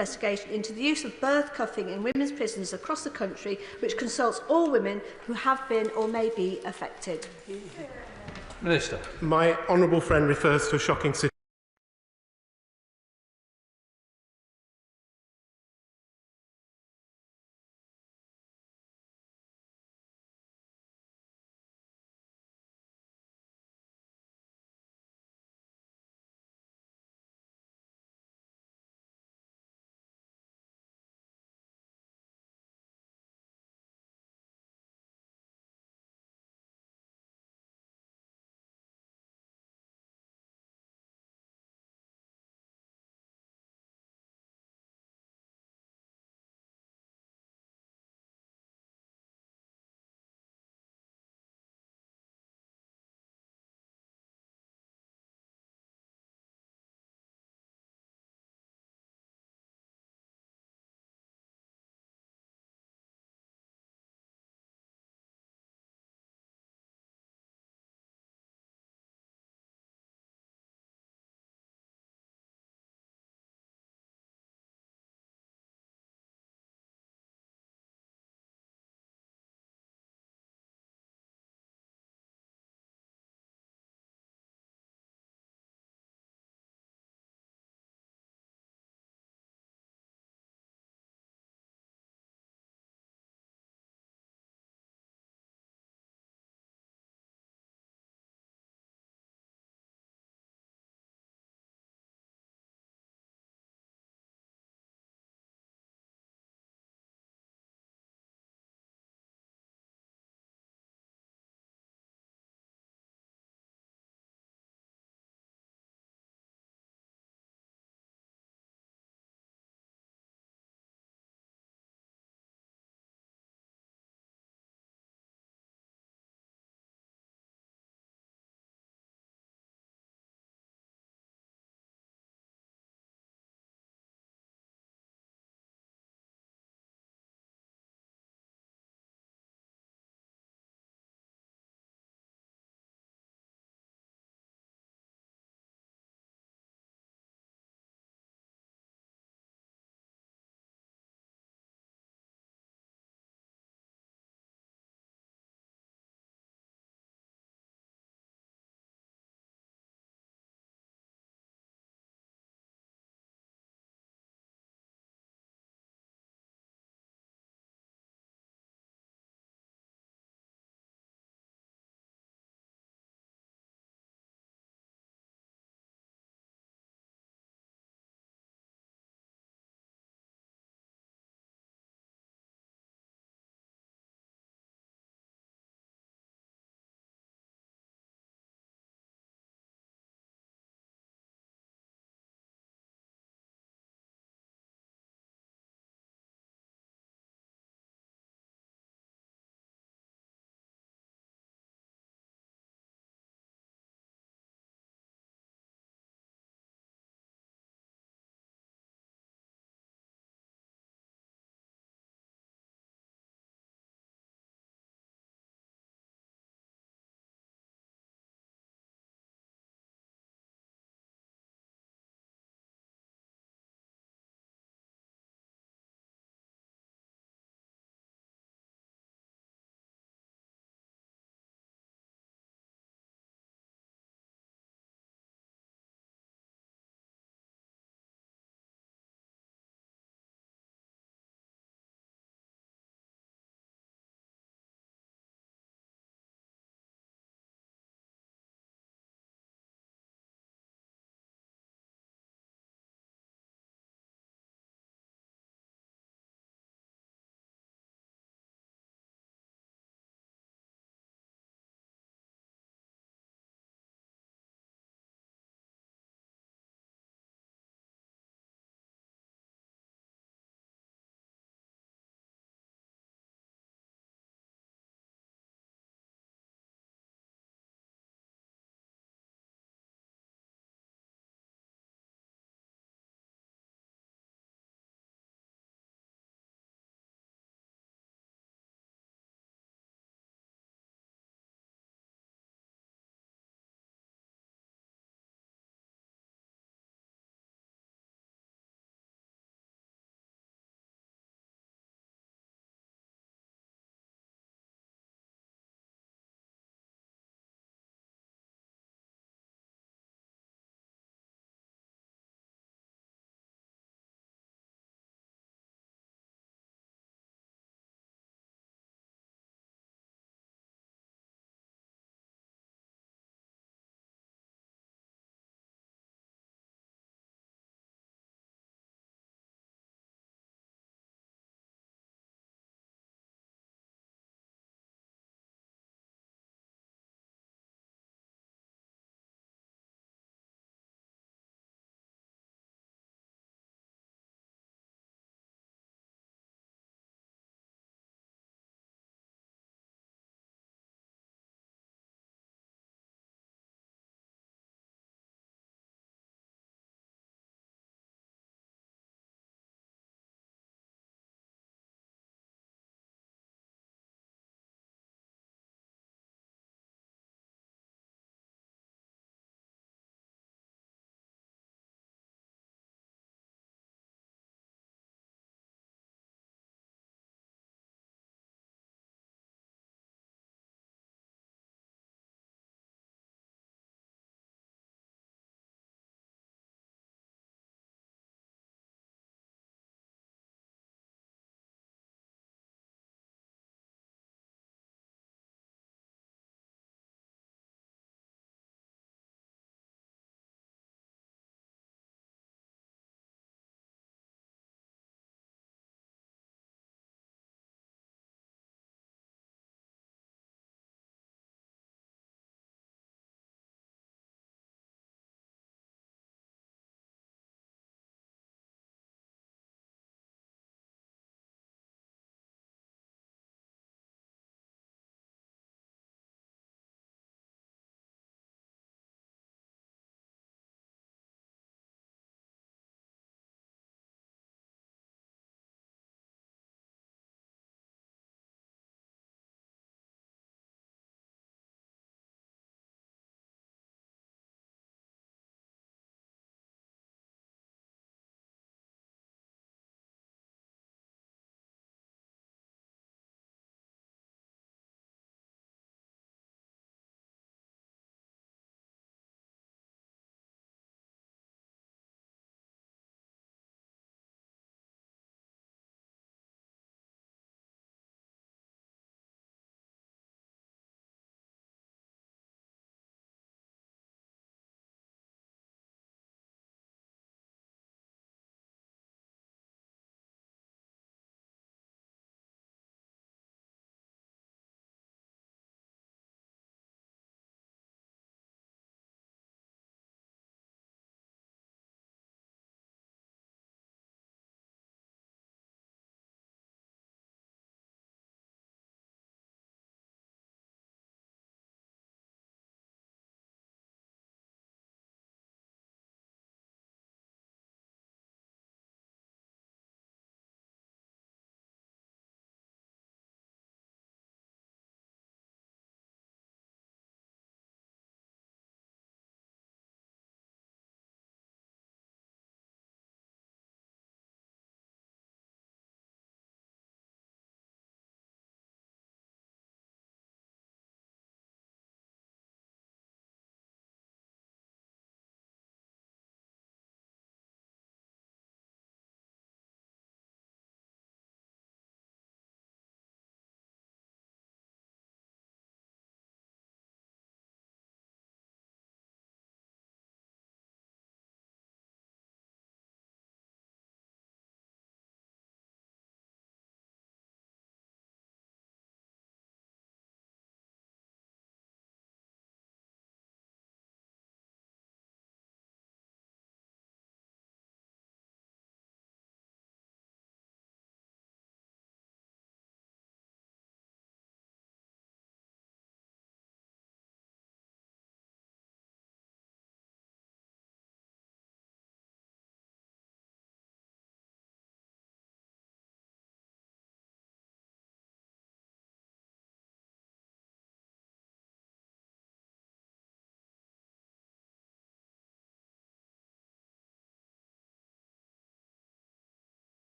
investigation into the use of birth cuffing in women's prisons across the country, which consults all women who have been or may be affected. Minister. My honourable friend refers to a shocking situation.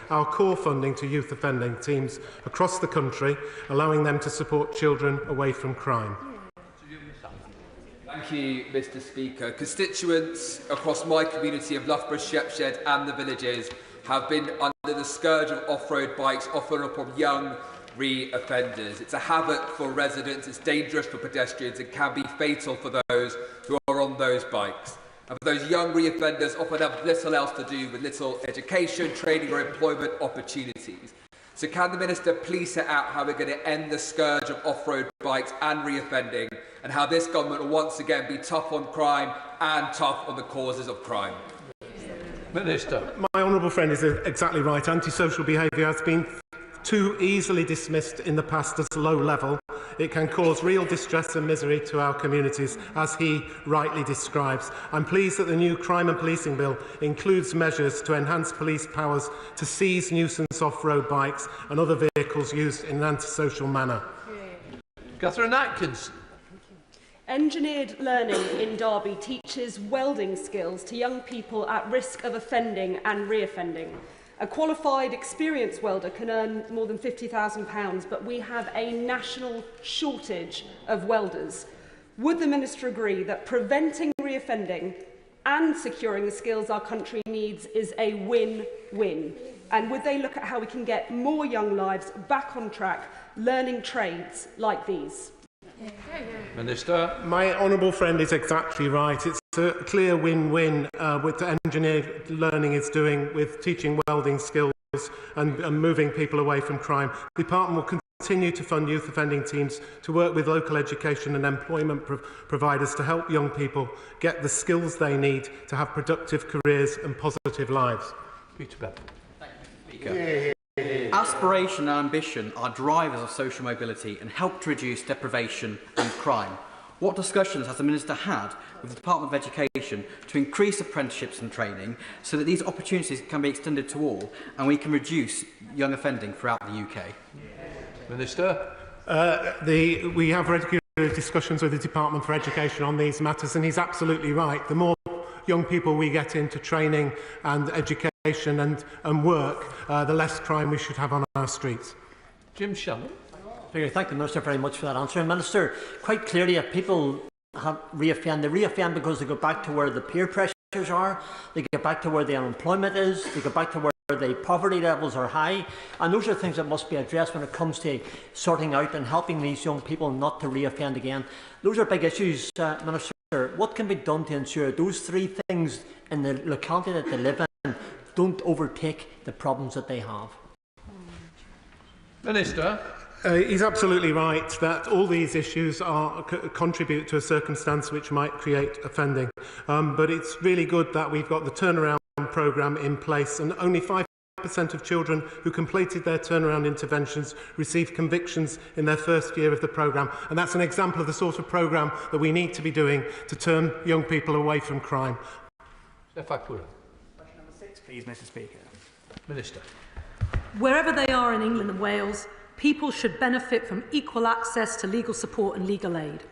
our core funding to youth offending teams across the country, allowing them to support children away from crime. Thank you, Mr. Speaker. Constituents across my community of Loughborough, Shepshed and the villages have been under the scourge of off-road bikes offered upon young re-offenders. It's a havoc for residents, it's dangerous for pedestrians and can be fatal for those who are on those bikes. And for those young re-offenders often have little else to do with little education, training or employment opportunities. So can the Minister please set out how we're going to end the scourge of off-road bikes and re-offending, and how this government will once again be tough on crime and tough on the causes of crime? Minister. My honourable friend is exactly right. Antisocial behaviour has been too easily dismissed in the past as low level. It can cause real distress and misery to our communities, as he rightly describes. I'm pleased that the new Crime and Policing Bill includes measures to enhance police powers to seize nuisance off-road bikes and other vehicles used in an antisocial manner. Catherine Atkinson. Engineered Learning in Derby teaches welding skills to young people at risk of offending and re-offending. A qualified, experienced welder can earn more than £50,000, but we have a national shortage of welders. Would the Minister agree that preventing re-offending and securing the skills our country needs is a win-win? And would they look at how we can get more young lives back on track, learning trades like these? Minister. My honourable friend is exactly right. It's a clear win-win with the engineered learning is doing with teaching welding skills and moving people away from crime. The department will continue to fund youth offending teams to work with local education and employment providers to help young people get the skills they need to have productive careers and positive lives. Peter Bell. Thank you, Speaker. Aspiration and ambition are drivers of social mobility and help to reduce deprivation and crime. What discussions has the Minister had with the Department of Education to increase apprenticeships and training so that these opportunities can be extended to all and we can reduce young offending throughout the UK? Minister. We have regular discussions with the Department for Education on these matters, and he's absolutely right. The more young people we get into training and education and work, the less crime we should have on our streets. Jim Shannon. Speaker, thank the Minister very much for that answer. And Minister, quite clearly, if people have re-offend, they re-offend because they go back to where the peer pressures are, they get back to where the unemployment is, they go back to where the poverty levels are high, and those are things that must be addressed when it comes to sorting out and helping these young people not to re-offend again. Those are big issues, Minister. What can be done to ensure those three things in the locality that they live in don't overtake the problems that they have? Minister. He's absolutely right that all these issues contribute to a circumstance which might create offending. But it's really good that we've got the turnaround programme in place, and only 5% of children who completed their turnaround interventions received convictions in their first year of the programme. And that's an example of the sort of programme that we need to be doing to turn young people away from crime. Question number 6, please, Mr. Speaker. Minister. Wherever they are in England and Wales, people should benefit from equal access to legal support and legal aid.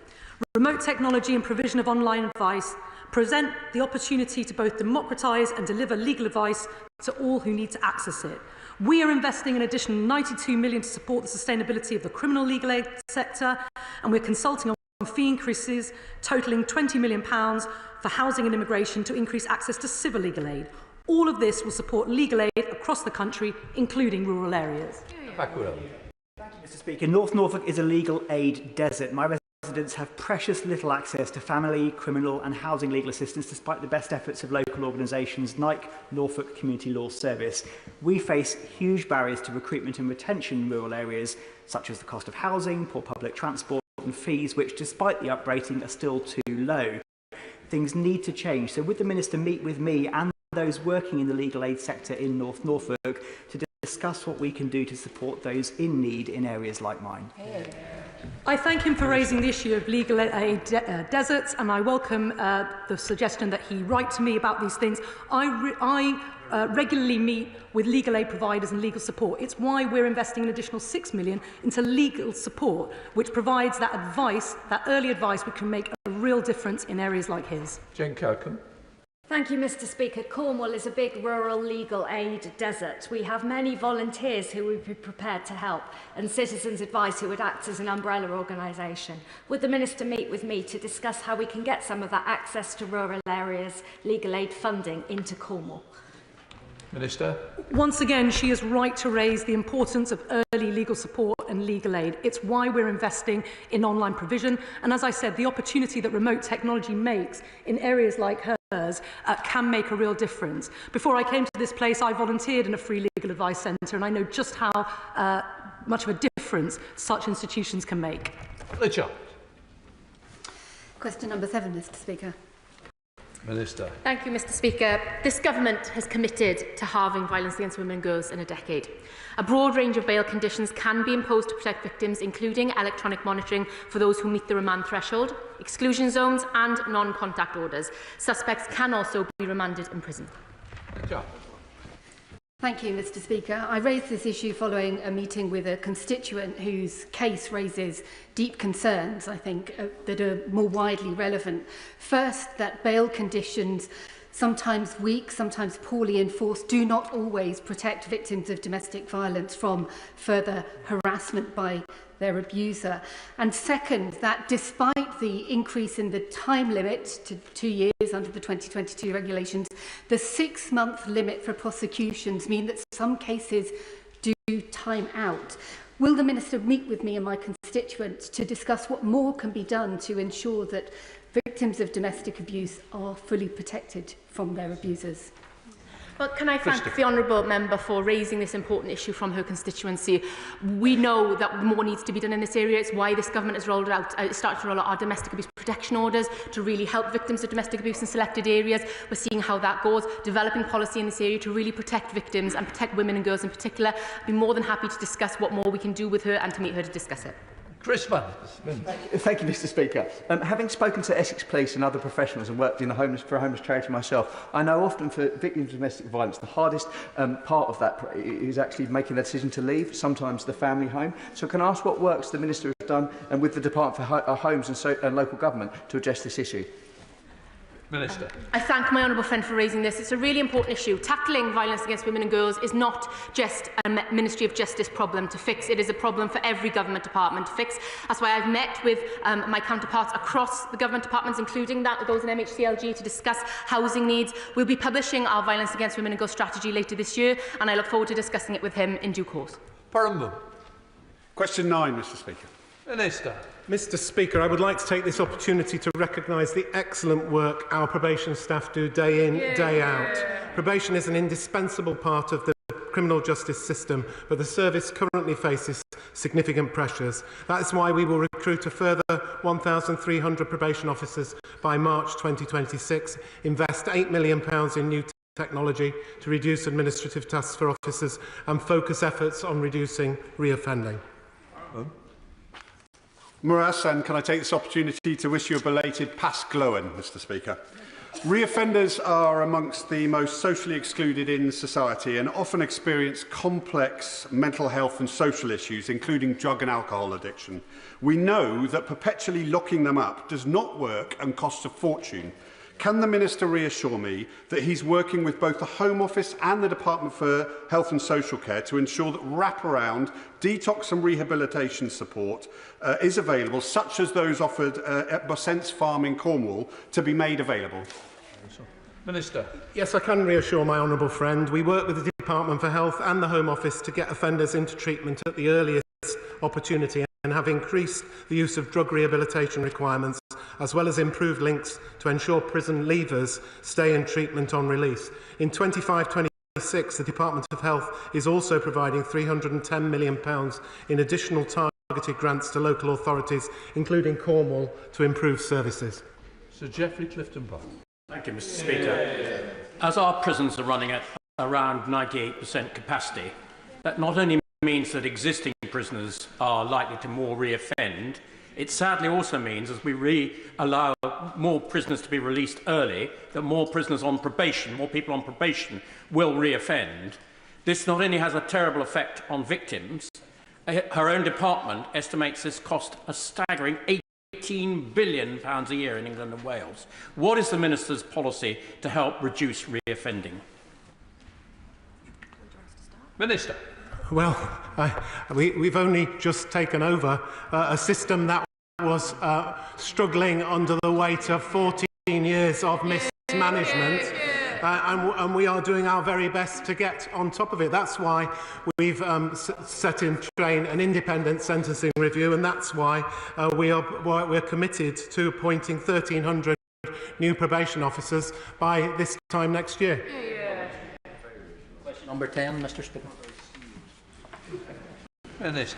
Remote technology and provision of online advice present the opportunity to both democratise and deliver legal advice to all who need to access it. We are investing an additional £92 million to support the sustainability of the criminal legal aid sector, and we're consulting on fee increases totalling £20 million for housing and immigration to increase access to civil legal aid. All of this will support legal aid across the country, including rural areas. Thank you, Mr. Speaker. North Norfolk is a legal aid desert. My residents have precious little access to family, criminal and housing legal assistance despite the best efforts of local organisations like Norfolk Community Law Service. We face huge barriers to recruitment and retention in rural areas, such as the cost of housing, poor public transport and fees, which despite the uprating are still too low. Things need to change. So would the Minister meet with me and those working in the legal aid sector in North Norfolk to discuss what we can do to support those in need in areas like mine? I thank him for raising the issue of legal aid deserts, and I welcome the suggestion that he write to me about these things. I regularly meet with legal aid providers and legal support. It's why we're investing an additional £6 million into legal support, which provides that advice, that early advice, which can make a real difference in areas like his. Jane Kirkham. Thank you, Mr. Speaker. Cornwall is a big rural legal aid desert. We have many volunteers who would be prepared to help and citizens' advice who would act as an umbrella organisation. Would the Minister meet with me to discuss how we can get some of that access to rural areas legal aid funding into Cornwall? Minister. Once again, she is right to raise the importance of early legal support and legal aid. It's why we're investing in online provision. And as I said, the opportunity that remote technology makes in areas like hers can make a real difference. Before I came to this place, I volunteered in a free legal advice centre, and I know just how much of a difference such institutions can make. Richard. Question number 7, Mr. Speaker. Minister. Thank you, Mr. Speaker. This government has committed to halving violence against women and girls in a decade. A broad range of bail conditions can be imposed to protect victims, including electronic monitoring for those who meet the remand threshold, exclusion zones and non-contact orders. Suspects can also be remanded in prison. Ja. Thank you, Mr. Speaker. I raised this issue following a meeting with a constituent whose case raises deep concerns, I think, that are more widely relevant. First, that bail conditions, sometimes weak, sometimes poorly enforced, do not always protect victims of domestic violence from further harassment by their abuser. And second, that despite the increase in the time limit to 2 years under the 2022 regulations, the 6-month limit for prosecutions mean that some cases do time out. Will the Minister meet with me and my constituents to discuss what more can be done to ensure that victims of domestic abuse are fully protected from their abusers? Well, can I thank the Honourable Member for raising this important issue from her constituency. We know that more needs to be done in this area. It's why this government has started to roll out our domestic abuse protection orders to really help victims of domestic abuse in selected areas. We're seeing how that goes, developing policy in this area to really protect victims and protect women and girls in particular. I'd be more than happy to discuss what more we can do with her and to meet her to discuss it. Chris Van. Thank you, Mr. Speaker. Having spoken to Essex Police and other professionals and worked in for a homeless charity myself, I know often for victims of domestic violence, the hardest part of that is actually making the decision to leave, sometimes the family home. So can I ask what works the Minister has done and with the Department for Homes and Local Government to address this issue? Minister. I thank my honourable friend for raising this. It's a really important issue. Tackling violence against women and girls is not just a Ministry of Justice problem to fix. It is a problem for every government department to fix. That's why I've met with my counterparts across the government departments, including those in MHCLG, to discuss housing needs. We'll be publishing our violence against women and girls strategy later this year, and I look forward to discussing it with him in due course. Question 9, Mr. Speaker. Minister. Mr. Speaker, I would like to take this opportunity to recognise the excellent work our probation staff do day in, day out. Probation is an indispensable part of the criminal justice system, but the service currently faces significant pressures. That is why we will recruit a further 1,300 probation officers by March 2026, invest £8 million in new technology to reduce administrative tasks for officers, and focus efforts on reducing reoffending. Muras, and can I take this opportunity to wish you a belated Pasch Glowen, Mr. Speaker. Reoffenders are amongst the most socially excluded in society and often experience complex mental health and social issues, including drug and alcohol addiction. We know that perpetually locking them up does not work and costs a fortune. Can the Minister reassure me that he's working with both the Home Office and the Department for Health and Social Care to ensure that wraparound, detox and rehabilitation support is available, such as those offered at Bossense Farm in Cornwall, to be made available? Minister. Yes, I can reassure my honourable friend. We work with the Department for Health and the Home Office to get offenders into treatment at the earliest opportunity and have increased the use of drug rehabilitation requirements, as well as improved links to ensure prison leavers stay in treatment on release. In 25-26, the Department of Health is also providing £310 million in additional targeted grants to local authorities, including Cornwall, to improve services. Sir Geoffrey Clifton-Brown. Thank you, Mr. Speaker. As our prisons are running at around 98% capacity, that not only means that existing prisoners are likely to more reoffend, it sadly also means, as we allow more prisoners to be released early, that more prisoners on probation, more people on probation, will reoffend. This not only has a terrible effect on victims, her own department estimates this cost a staggering £18 billion a year in England and Wales. What is the Minister's policy to help reduce reoffending? Minister. Well, we've only just taken over a system that was struggling under the weight of 14 years of mismanagement. And we are doing our very best to get on top of it. That's why we've set in train an independent sentencing review, and that's why we're committed to appointing 1,300 new probation officers by this time next year. Question number 10, Mr. Speaker. Minister.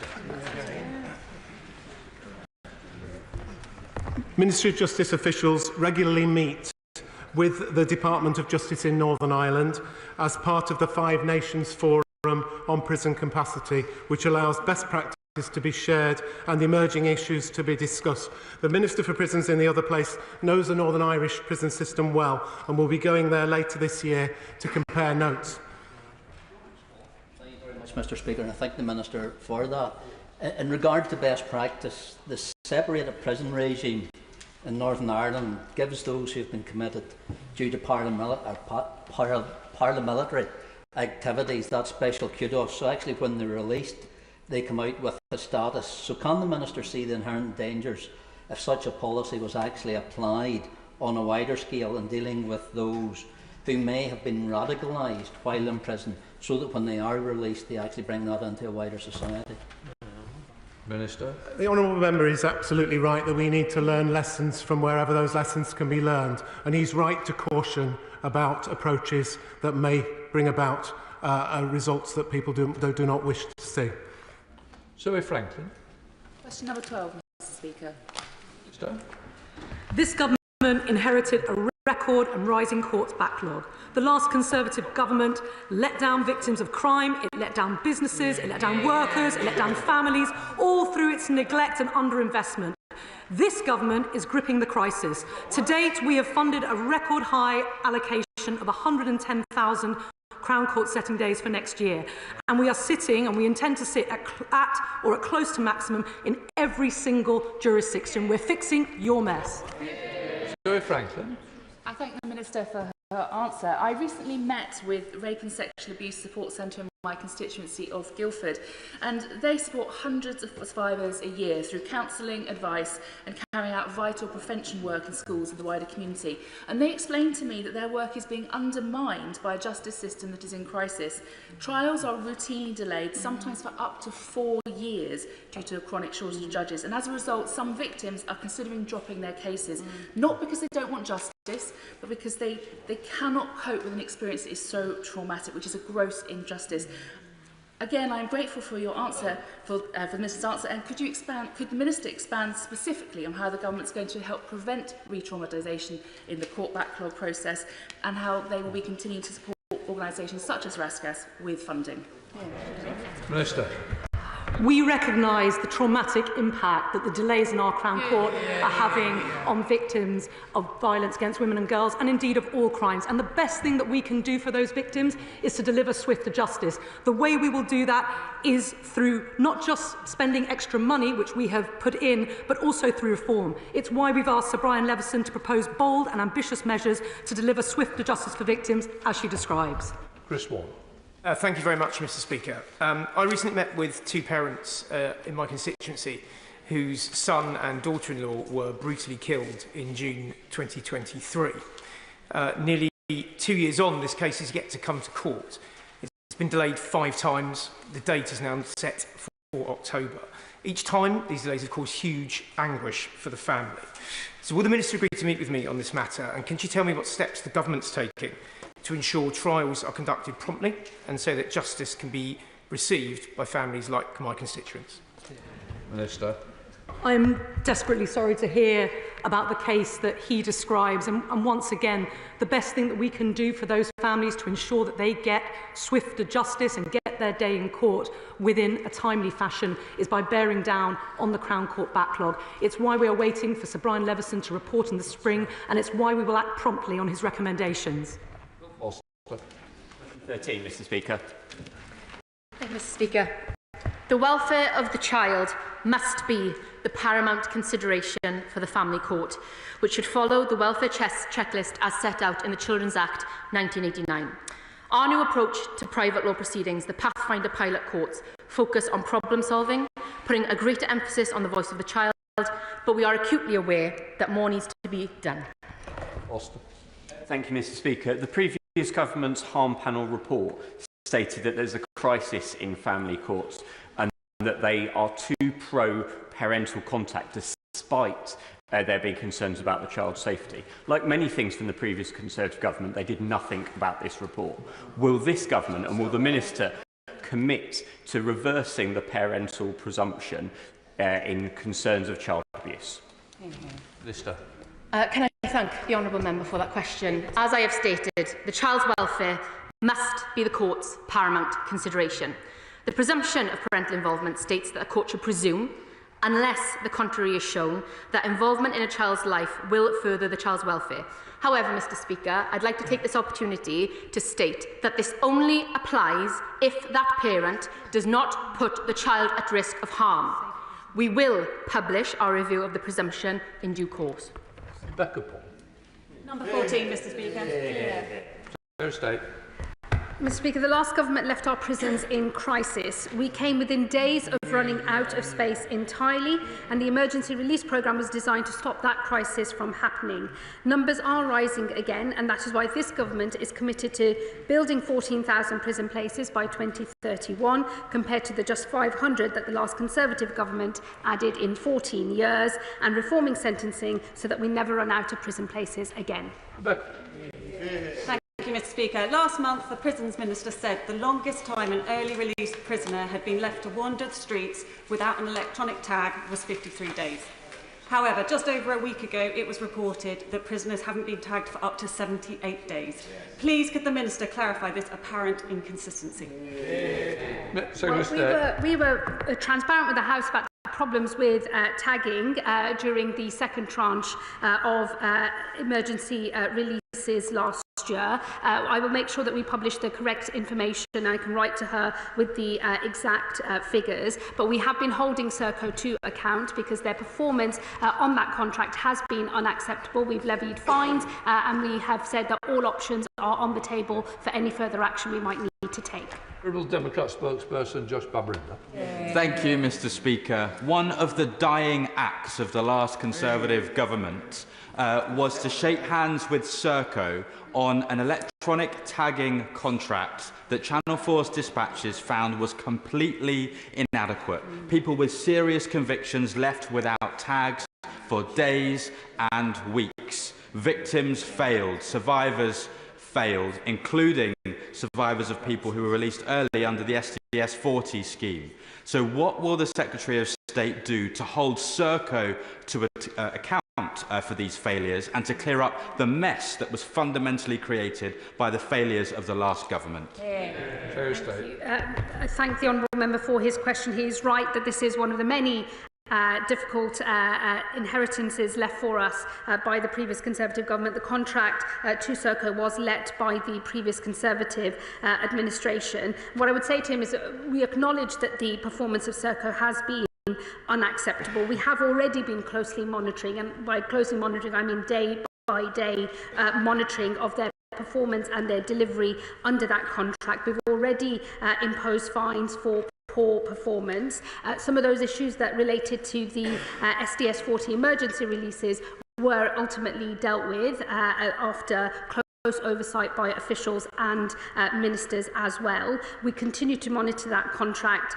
Ministry of Justice officials regularly meet with the Department of Justice in Northern Ireland as part of the Five Nations Forum on Prison Capacity, which allows best practice to be shared and emerging issues to be discussed. The Minister for Prisons in the other place knows the Northern Irish prison system well and will be going there later this year to compare notes. Thank you very much, Mr. Speaker, and I thank the Minister for that. In regard to best practice, the separated prison regime in Northern Ireland gives those who have been committed due to paramilitary activities that special kudos. So actually when they're released, they come out with a status. So can the Minister see the inherent dangers if such a policy was actually applied on a wider scale in dealing with those who may have been radicalised while in prison, so that when they are released they actually bring that into a wider society? Minister. The honourable member is absolutely right that we need to learn lessons from wherever those lessons can be learned, and he's right to caution about approaches that may bring about results that people do not wish to see. Zoe Franklin. Question number 12, Mr. Speaker. Minister. This government inherited a record and rising courts backlog. The last Conservative government let down victims of crime, it let down businesses, it let down workers, it let down families, all through its neglect and underinvestment. This government is gripping the crisis. To date, we have funded a record high allocation of 110,000 Crown Court setting days for next year. And we are sitting, and we intend to sit at or at close to maximum in every single jurisdiction. We're fixing your mess. Zoe Franklin. I thank the Minister for her answer. I recently met with Rape and Sexual Abuse Support Centre in my constituency of Guildford, and they support hundreds of survivors a year through counselling, advice and carrying out vital prevention work in schools and the wider community. And they explained to me that their work is being undermined by a justice system that is in crisis. Trials are routinely delayed, sometimes for up to 4 years due to a chronic shortage of judges, and as a result some victims are considering dropping their cases, not because they don't want justice, but because they cannot cope with an experience that is so traumatic, which is a gross injustice. Again, I'm grateful for your answer, for the Minister's answer, and could the Minister expand specifically on how the Government's going to help prevent re-traumatisation in the court backlog process, and how they will be continuing to support organisations such as RASCAS with funding? Minister. We recognise the traumatic impact that the delays in our Crown Court are having on victims of violence against women and girls, and indeed of all crimes. And the best thing that we can do for those victims is to deliver swifter justice. The way we will do that is through not just spending extra money, which we have put in, but also through reform. It's why we've asked Sir Brian Leveson to propose bold and ambitious measures to deliver swifter justice for victims, as she describes. Chris Wall. Thank you very much, Mr. Speaker. I recently met with two parents in my constituency whose son and daughter-in-law were brutally killed in June 2023. Nearly 2 years on, this case is yet to come to court. It's been delayed 5 times. The date is now set for October. Each time, these delays have caused huge anguish for the family. So will the Minister agree to meet with me on this matter, and can she tell me what steps the Government's taking to ensure trials are conducted promptly and so that justice can be received by families like my constituents? Minister. I am desperately sorry to hear about the case that he describes, and once again, the best thing that we can do for those families to ensure that they get swifter justice and get their day in court within a timely fashion is by bearing down on the Crown Court backlog. It's why we are waiting for Sir Brian Leveson to report in the spring, and it's why we will act promptly on his recommendations. 13, Mr. Speaker. Thank you, Mr. Speaker. The welfare of the child must be the paramount consideration for the family court, which should follow the welfare checklist as set out in the Children's Act 1989. Our new approach to private law proceedings, the Pathfinder pilot courts, focus on problem solving, putting a greater emphasis on the voice of the child, but we are acutely aware that more needs to be done. Austin. Thank you, Mr. Speaker. The previous government's harm panel report stated that there's a crisis in family courts and that they are too pro-parental contact despite there being concerns about the child's safety. Like many things from the previous Conservative government, they did nothing about this report. Will this government and will the Minister commit to reversing the parental presumption in concerns of child abuse? Minister. Can I thank the honourable member for that question? As I have stated, the child's welfare must be the court's paramount consideration. The presumption of parental involvement states that a court should presume, unless the contrary is shown, that involvement in a child's life will further the child's welfare. However, Mr. Speaker, I'd like to take this opportunity to state that this only applies if that parent does not put the child at risk of harm. We will publish our review of the presumption in due course. Becca Paul. Number 14, Mr. Speaker. Thursday. Mr. Speaker, the last government left our prisons in crisis. We came within days of running out of space entirely, and the emergency release programme was designed to stop that crisis from happening. Numbers are rising again, and that is why this government is committed to building 14,000 prison places by 2031, compared to the just 500 that the last Conservative government added in 14 years, and reforming sentencing so that we never run out of prison places again. Thank you, Mr. Speaker. Last month, the Prisons Minister said the longest time an early release prisoner had been left to wander the streets without an electronic tag was 53 days. However, just over a week ago, it was reported that prisoners haven't been tagged for up to 78 days. Please, could the Minister clarify this apparent inconsistency? We were transparent with the House about problems with tagging during the second tranche of emergency releases last year. I will make sure that we publish the correct information, and I can write to her with the exact figures. But we have been holding Serco to account because their performance on that contract has been unacceptable. We've levied fines and we have said that all options are on the table for any further action we might need to take. Liberal Democrat spokesperson Josh Babrinda. Thank you, Mr. Speaker. One of the dying acts of the last Conservative government was to shake hands with Serco on an electronic tagging contract that Channel 4's dispatches found was completely inadequate. People with serious convictions left without tags for days and weeks. Victims failed, survivors failed, including survivors of people who were released early under the SDS 40 scheme. So what will the Secretary of State do to hold Serco to account for these failures and to clear up the mess that was fundamentally created by the failures of the last government? I thank the honourable member for his question. He is right that this is one of the many difficult inheritances left for us by the previous Conservative government. The contract to Serco was let by the previous Conservative administration. What I would say to him is that we acknowledge that the performance of Serco has been unacceptable. We have already been closely monitoring, and by closely monitoring I mean day by day monitoring of their performance and their delivery under that contract. We've already imposed fines for poor performance. Some of those issues that related to the SDS 40 emergency releases were ultimately dealt with after close oversight by officials and ministers as well. We continue to monitor that contract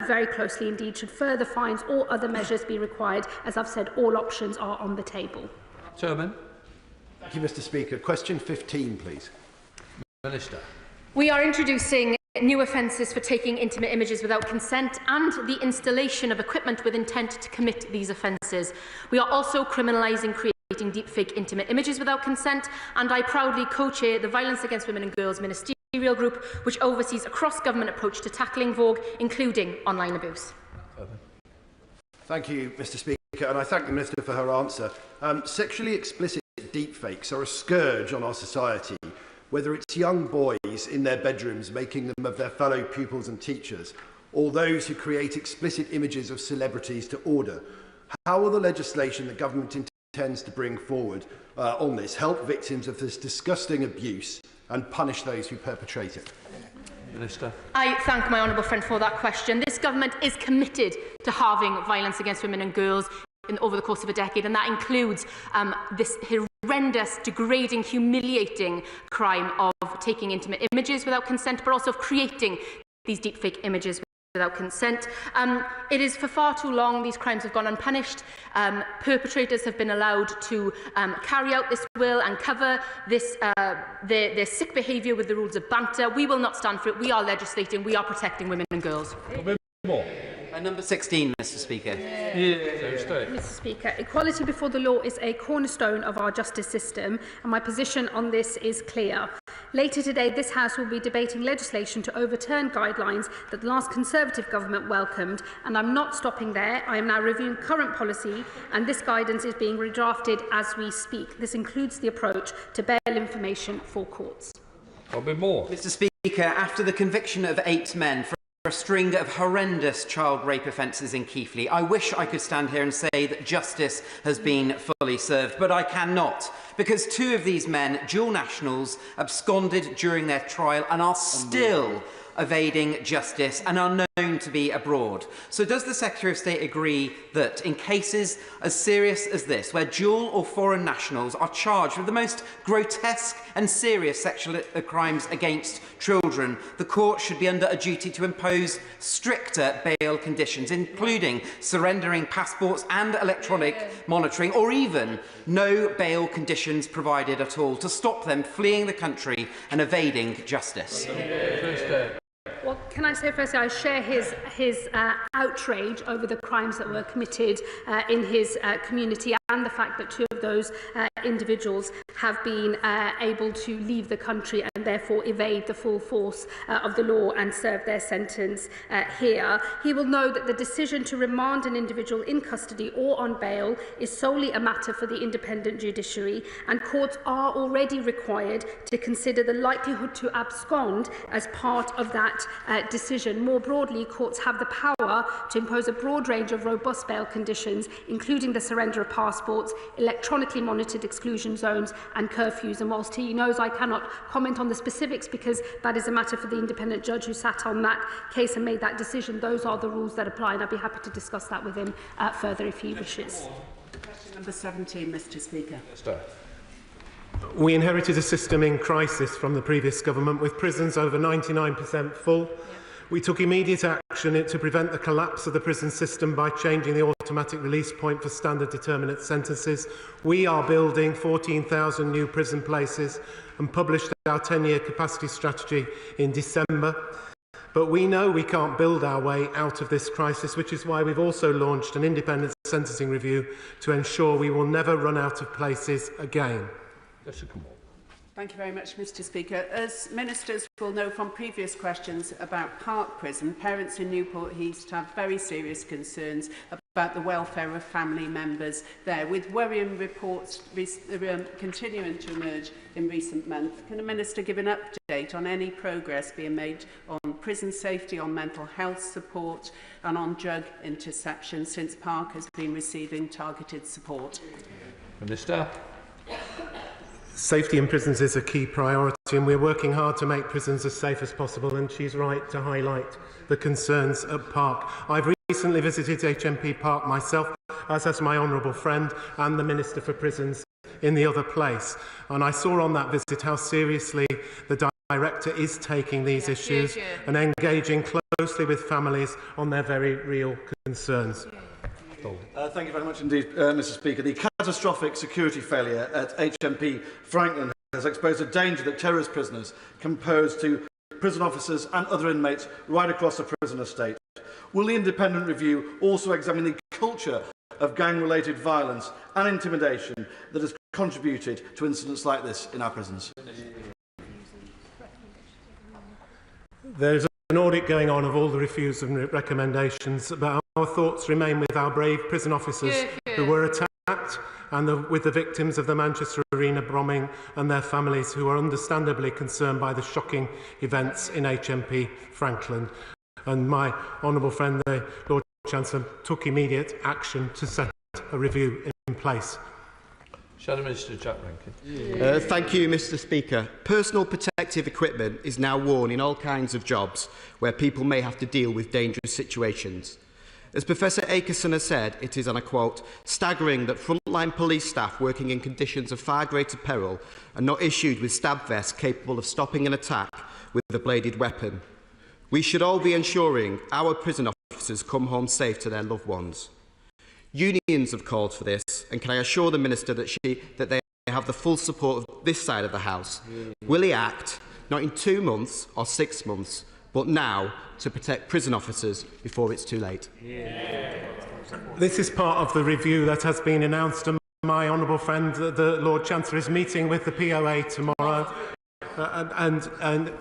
very closely indeed. Should further fines or other measures be required, as I've said, all options are on the table. Chairman. Thank you, Mr. Speaker. Question 15, please. Minister. We are introducing new offences for taking intimate images without consent and the installation of equipment with intent to commit these offences. We are also criminalising creating deepfake intimate images without consent, and I proudly co-chair the Violence Against Women and Girls Ministerial Group, which oversees a cross-government approach to tackling Vogue, including online abuse. Thank you, Mr. Speaker, and I thank the Minister for her answer. Sexually explicit deepfakes are a scourge on our society, whether it's young boys in their bedrooms making them of their fellow pupils and teachers, or those who create explicit images of celebrities to order. How will the legislation the government intends to bring forward on this help victims of this disgusting abuse and punish those who perpetrate it? Minister. I thank my honourable friend for that question. This government is committed to halving violence against women and girls over the course of a decade, and that includes this horrendous, degrading, humiliating crime of taking intimate images without consent, but also of creating these deepfake images without consent. It is for far too long these crimes have gone unpunished. Perpetrators have been allowed to carry out this will and cover this their sick behaviour with the rules of banter. We will not stand for it. We are legislating. We are protecting women and girls. Number 16, Mr. Speaker. Mr. Speaker, equality before the law is a cornerstone of our justice system, and my position on this is clear. Later today, this House will be debating legislation to overturn guidelines that the last Conservative government welcomed, and I'm not stopping there. I am now reviewing current policy, and this guidance is being redrafted as we speak. This includes the approach to bail information for courts. Mr. Speaker, after the conviction of 8 men for a string of horrendous child rape offences in Keighley, I wish I could stand here and say that justice has been fully served, but I cannot, because 2 of these men, dual nationals, absconded during their trial and are still evading justice and are known to be abroad. So does the Secretary of State agree that in cases as serious as this, where dual or foreign nationals are charged with the most grotesque and serious sexual crimes against children, the court should be under a duty to impose stricter bail conditions, including surrendering passports and electronic monitoring, or even no bail conditions provided at all, to stop them fleeing the country and evading justice? Well, can I say firstly, I share his outrage over the crimes that were committed in his community, and the fact that 2 of those individuals have been able to leave the country and therefore evade the full force of the law and serve their sentence here. He will know that the decision to remand an individual in custody or on bail is solely a matter for the independent judiciary, and courts are already required to consider the likelihood to abscond as part of that decision. More broadly, courts have the power to impose a broad range of robust bail conditions, including the surrender of passports, electronically monitored exclusion zones and curfews. And whilst he knows I cannot comment on the specifics because that is a matter for the independent judge who sat on that case and made that decision, those are the rules that apply, and I'd be happy to discuss that with him further if he wishes. Question number 17, Mr. Speaker. We inherited a system in crisis from the previous government, with prisons over 99% full. We took immediate action to prevent the collapse of the prison system by changing the automatic release point for standard determinate sentences. We are building 14,000 new prison places and published our 10-year capacity strategy in December. But we know we can't build our way out of this crisis, which is why we've also launched an independent sentencing review to ensure we will never run out of places again. Thank you very much, Mr. Speaker. As ministers will know from previous questions about Park Prison, parents in Newport East have very serious concerns about the welfare of family members there, with worrying reports continuing to emerge in recent months. Can the Minister give an update on any progress being made on prison safety, on mental health support and on drug interception since Park has been receiving targeted support? Minister. Safety in prisons is a key priority, and we're working hard to make prisons as safe as possible, and she's right to highlight the concerns at Park. I've recently visited HMP Park myself, as has my honourable friend and the Minister for Prisons in the other place, and I saw on that visit how seriously the Director is taking these issues and engaging closely with families on their very real concerns. Thank you very much indeed, Mr. Speaker. The catastrophic security failure at HMP Franklin has exposed a danger that terrorist prisoners can pose to prison officers and other inmates right across the prison estate. Will the independent review also examine the culture of gang-related violence and intimidation that has contributed to incidents like this in our prisons? There's an audit going on of all the reviews and recommendations, but our thoughts remain with our brave prison officers who were attacked and with the victims of the Manchester Arena bombing and their families who are understandably concerned by the shocking events in HMP Franklin. And my honourable friend, the Lord Chancellor, took immediate action to set a review in place. Shadow Minister Jack Rankin. Thank you, Mr. Speaker. Personal protective equipment is now worn in all kinds of jobs where people may have to deal with dangerous situations. As Professor Akerson has said, it is, and I quote, staggering that frontline police staff working in conditions of far greater peril are not issued with stab vests capable of stopping an attack with a bladed weapon. We should all be ensuring our prison officers come home safe to their loved ones. Unions have called for this, and can I assure the Minister that they have the full support of this side of the House? Will he act, not in 2 months or 6 months, but now to protect prison officers before it's too late? This is part of the review that has been announced, and my honourable friend, the Lord Chancellor, is meeting with the POA tomorrow. And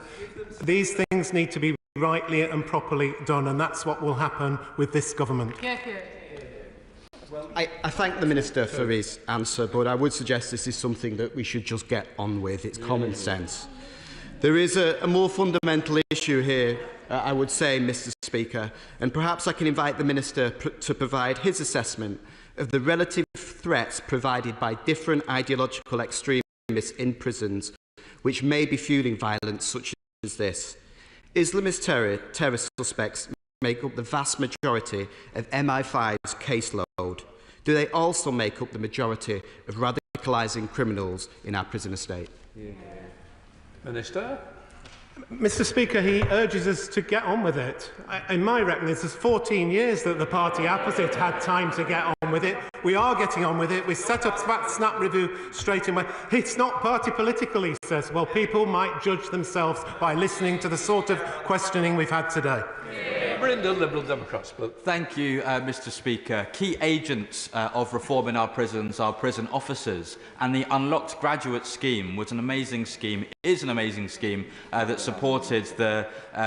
these things need to be rightly and properly done, and that's what will happen with this government. I thank the Minister for his answer, but I would suggest this is something that we should just get on with. It's common sense. There is a more fundamental issue here, I would say, Mr. Speaker, and perhaps I can invite the Minister to provide his assessment of the relative threats provided by different ideological extremists in prisons, which may be fueling violence such as this. Islamist terrorist suspects make up the vast majority of MI5's caseload. Do they also make up the majority of radicalising criminals in our prison estate? Minister. Mr. Speaker, he urges us to get on with it. In my reckoning, there's 14 years that the party opposite had time to get on with it. We are getting on with it. We set up snap review straight away. It's not party political, he says. Well, people might judge themselves by listening to the sort of questioning we've had today. Brindle, Liberal Democrats. Thank you, Mr. Speaker. Key agents of reform in our prisons are prison officers, and the Unlocked Graduate Scheme was an amazing scheme, is an amazing scheme that supported the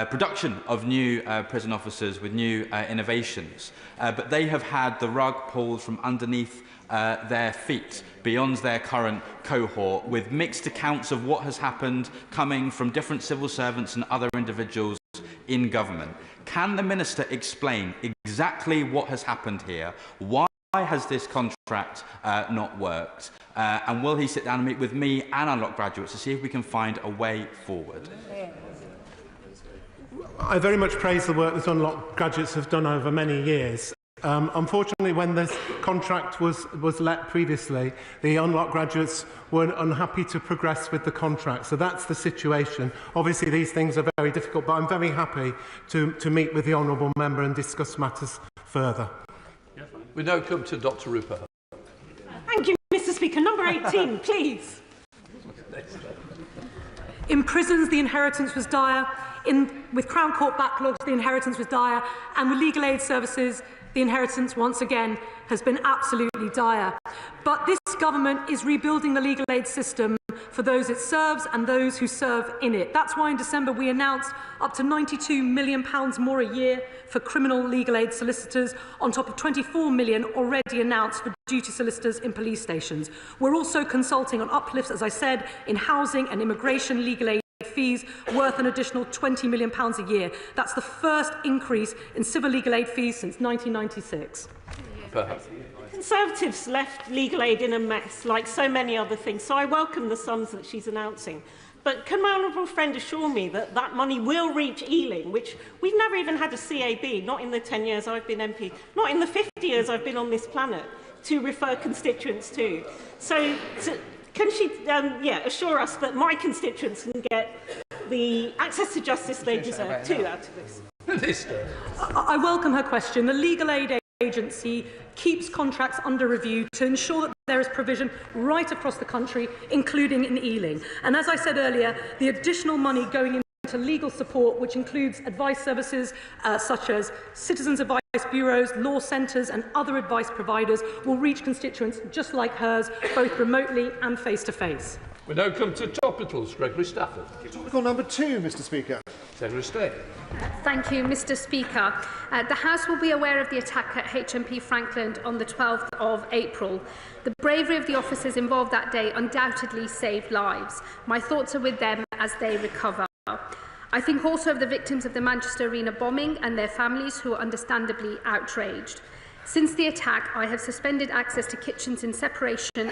production of new prison officers with new innovations. But they have had the rug pulled from underneath their feet beyond their current cohort, with mixed accounts of what has happened coming from different civil servants and other individuals in government. Can the Minister explain exactly what has happened here? Why has this contract not worked? And will he sit down and meet with me and Unlocked Graduates to see if we can find a way forward? I very much praise the work that Unlocked Graduates have done over many years. Unfortunately, when this contract was let previously, the Unlocked Graduates were unhappy to progress with the contract. So that's the situation. Obviously, these things are very difficult, but I'm very happy to meet with the honourable member and discuss matters further. We now come to Dr. Rupert. Thank you, Mr. Speaker. Number 18, please. In prisons, the inheritance was dire. With Crown Court backlogs, the inheritance was dire. And with legal aid services, the inheritance, once again, has been absolutely dire. But this government is rebuilding the legal aid system for those it serves and those who serve in it. That's why in December we announced up to £92 million more a year for criminal legal aid solicitors, on top of £24 million already announced for duty solicitors in police stations. We're also consulting on uplifts, as I said, in housing and immigration legal aid fees worth an additional £20 million a year. That's the first increase in civil legal aid fees since 1996. Conservatives left legal aid in a mess, like so many other things, so I welcome the sums that she's announcing. But can my honourable friend assure me that that money will reach Ealing, which we've never even had a CAB, not in the 10 years I've been MP, not in the 50 years I've been on this planet, to refer constituents to? So can she assure us that my constituents can get the access to justice they deserve too out of this? I welcome her question. The Legal Aid Agency keeps contracts under review to ensure that there is provision right across the country, including in Ealing. And as I said earlier, the additional money going into legal support, which includes advice services such as citizens advice bureaus, law centres and other advice providers, will reach constituents just like hers, both remotely and face-to-face. We now come to topicals. Gregory Stafford. Topical number 2, Mr. Speaker. Secretary of State. Thank you, Mr. Speaker. The House will be aware of the attack at HMP Frankland on the 12th of April. The bravery of the officers involved that day undoubtedly saved lives. My thoughts are with them as they recover. I think also of the victims of the Manchester Arena bombing and their families who are understandably outraged. Since the attack, I have suspended access to kitchens in separation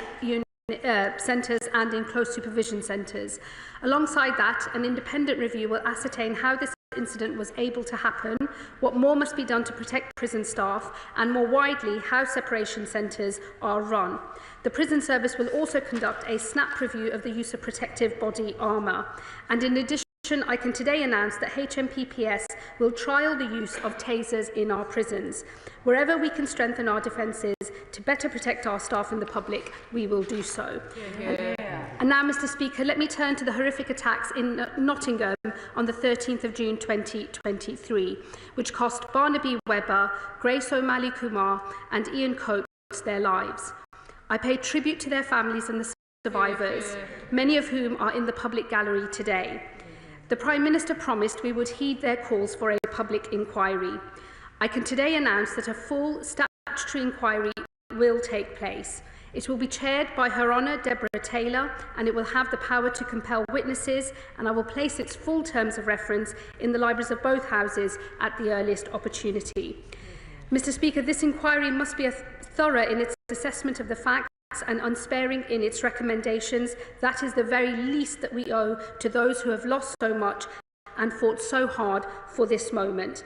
centres and in close supervision centres. Alongside that, an independent review will ascertain how this incident was able to happen, what more must be done to protect prison staff, and more widely, how separation centres are run. The prison service will also conduct a snap review of the use of protective body armour. And in addition, I can today announce that HMPPS will trial the use of tasers in our prisons. Wherever we can strengthen our defences to better protect our staff and the public, we will do so. And now, Mr Speaker, let me turn to the horrific attacks in Nottingham on the 13th of June 2023, which cost Barnaby Webber, Grace O'Malley Kumar and Ian Coates their lives. I pay tribute to their families and the survivors, many of whom are in the public gallery today. The Prime Minister promised we would heed their calls for a public inquiry. I can today announce that a full statutory inquiry will take place. It will be chaired by Her Honour Deborah Taylor, and it will have the power to compel witnesses, and I will place its full terms of reference in the libraries of both houses at the earliest opportunity. Mr Speaker, this inquiry must be thorough in its assessment of the facts and unsparing in its recommendations. That is the very least that we owe to those who have lost so much and fought so hard for this moment.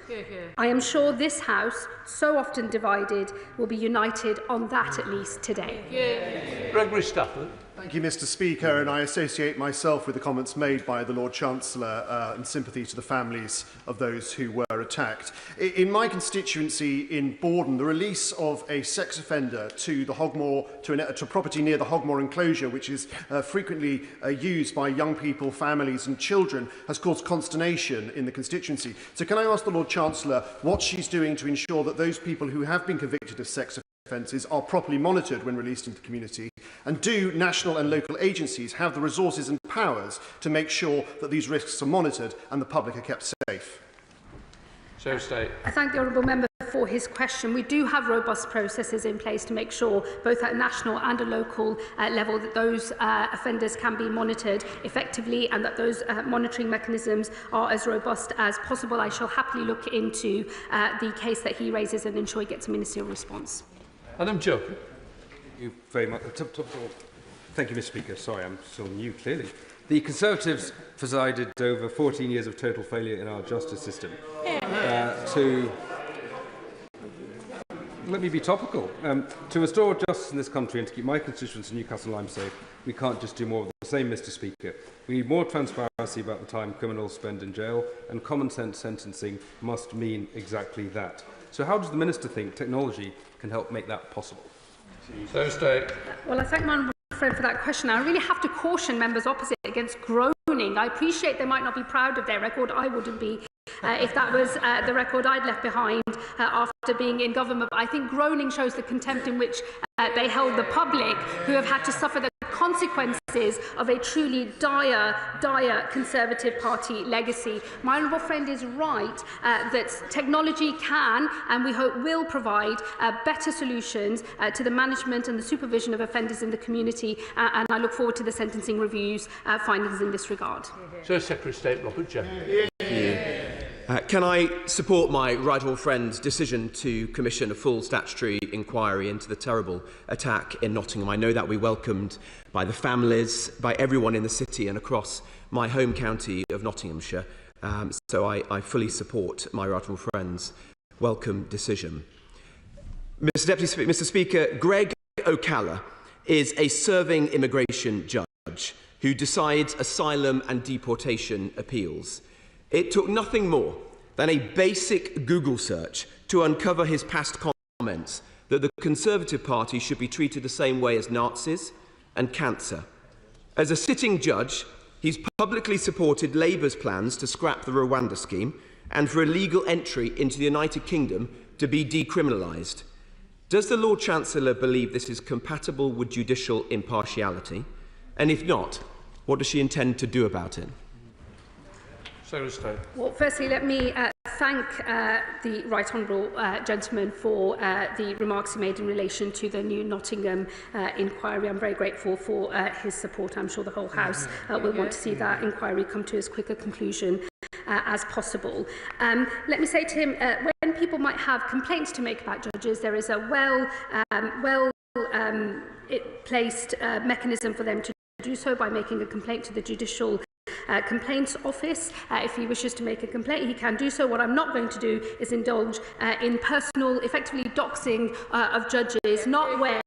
I am sure this House, so often divided, will be united on that at least today. Gregory Stafford. Thank you, Mr Speaker, and I associate myself with the comments made by the Lord Chancellor in sympathy to the families of those who were attacked. In my constituency in Borden, the release of a sex offender to the Hogmore, to property near the Hogmore enclosure, which is frequently used by young people, families and children, has caused consternation in the constituency. So can I ask the Lord Chancellor what she's doing to ensure that those people who have been convicted of sex offences are properly monitored when released into the community? And do national and local agencies have the resources and powers to make sure that these risks are monitored and the public are kept safe? I thank the honourable member for his question. We do have robust processes in place to make sure, both at a national and a local level, that those offenders can be monitored effectively and that those monitoring mechanisms are as robust as possible. I shall happily look into the case that he raises and ensure he gets a ministerial response. Adam Joker. Thank you very much. Thank you, Mr Speaker. Sorry, I'm still new, clearly. The Conservatives presided over 14 years of total failure in our justice system. Let me be topical. To restore justice in this country and to keep my constituents in Newcastle and Lyme safe, we can't just do more of the same, Mr Speaker. We need more transparency about the time criminals spend in jail, and common sense sentencing must mean exactly that. So how does the Minister think technology can help make that possible? Well, I thank my honourable friend for that question. I really have to caution members opposite against groaning. I appreciate they might not be proud of their record. I wouldn't be if that was the record I'd left behind after being in government. But I think groaning shows the contempt in which they held the public, who have had to suffer the consequences of a truly dire Conservative Party legacy. My honourable friend is right that technology can, and we hope will, provide better solutions to the management and the supervision of offenders in the community, and I look forward to the sentencing review's findings in this regard. Sir Secretary of State Robert Jeffrey. Can I support my right honourable friend's decision to commission a full statutory inquiry into the terrible attack in Nottingham? I know that we welcomed by the families, by everyone in the city and across my home county of Nottinghamshire. So I fully support my right honourable friend's welcome decision. Mr Speaker, Greg O'Callaghan is a serving immigration judge who decides asylum and deportation appeals. It took nothing more than a basic Google search to uncover his past comments that the Conservative Party should be treated the same way as Nazis and cancer. As a sitting judge, he's publicly supported Labour's plans to scrap the Rwanda scheme and for illegal entry into the United Kingdom to be decriminalised. Does the Lord Chancellor believe this is compatible with judicial impartiality? And if not, what does she intend to do about it? Well, firstly, let me thank the right honourable gentleman for the remarks he made in relation to the new Nottingham inquiry. I'm very grateful for his support. I'm sure the whole House will want to see that inquiry come to as quick a conclusion as possible. Let me say to him, when people might have complaints to make about judges, there is a placed mechanism for them to do so by making a complaint to the Judicial Complaints Office. If he wishes to make a complaint, he can do so. What I'm not going to do is indulge in personal, effectively doxing of judges, not when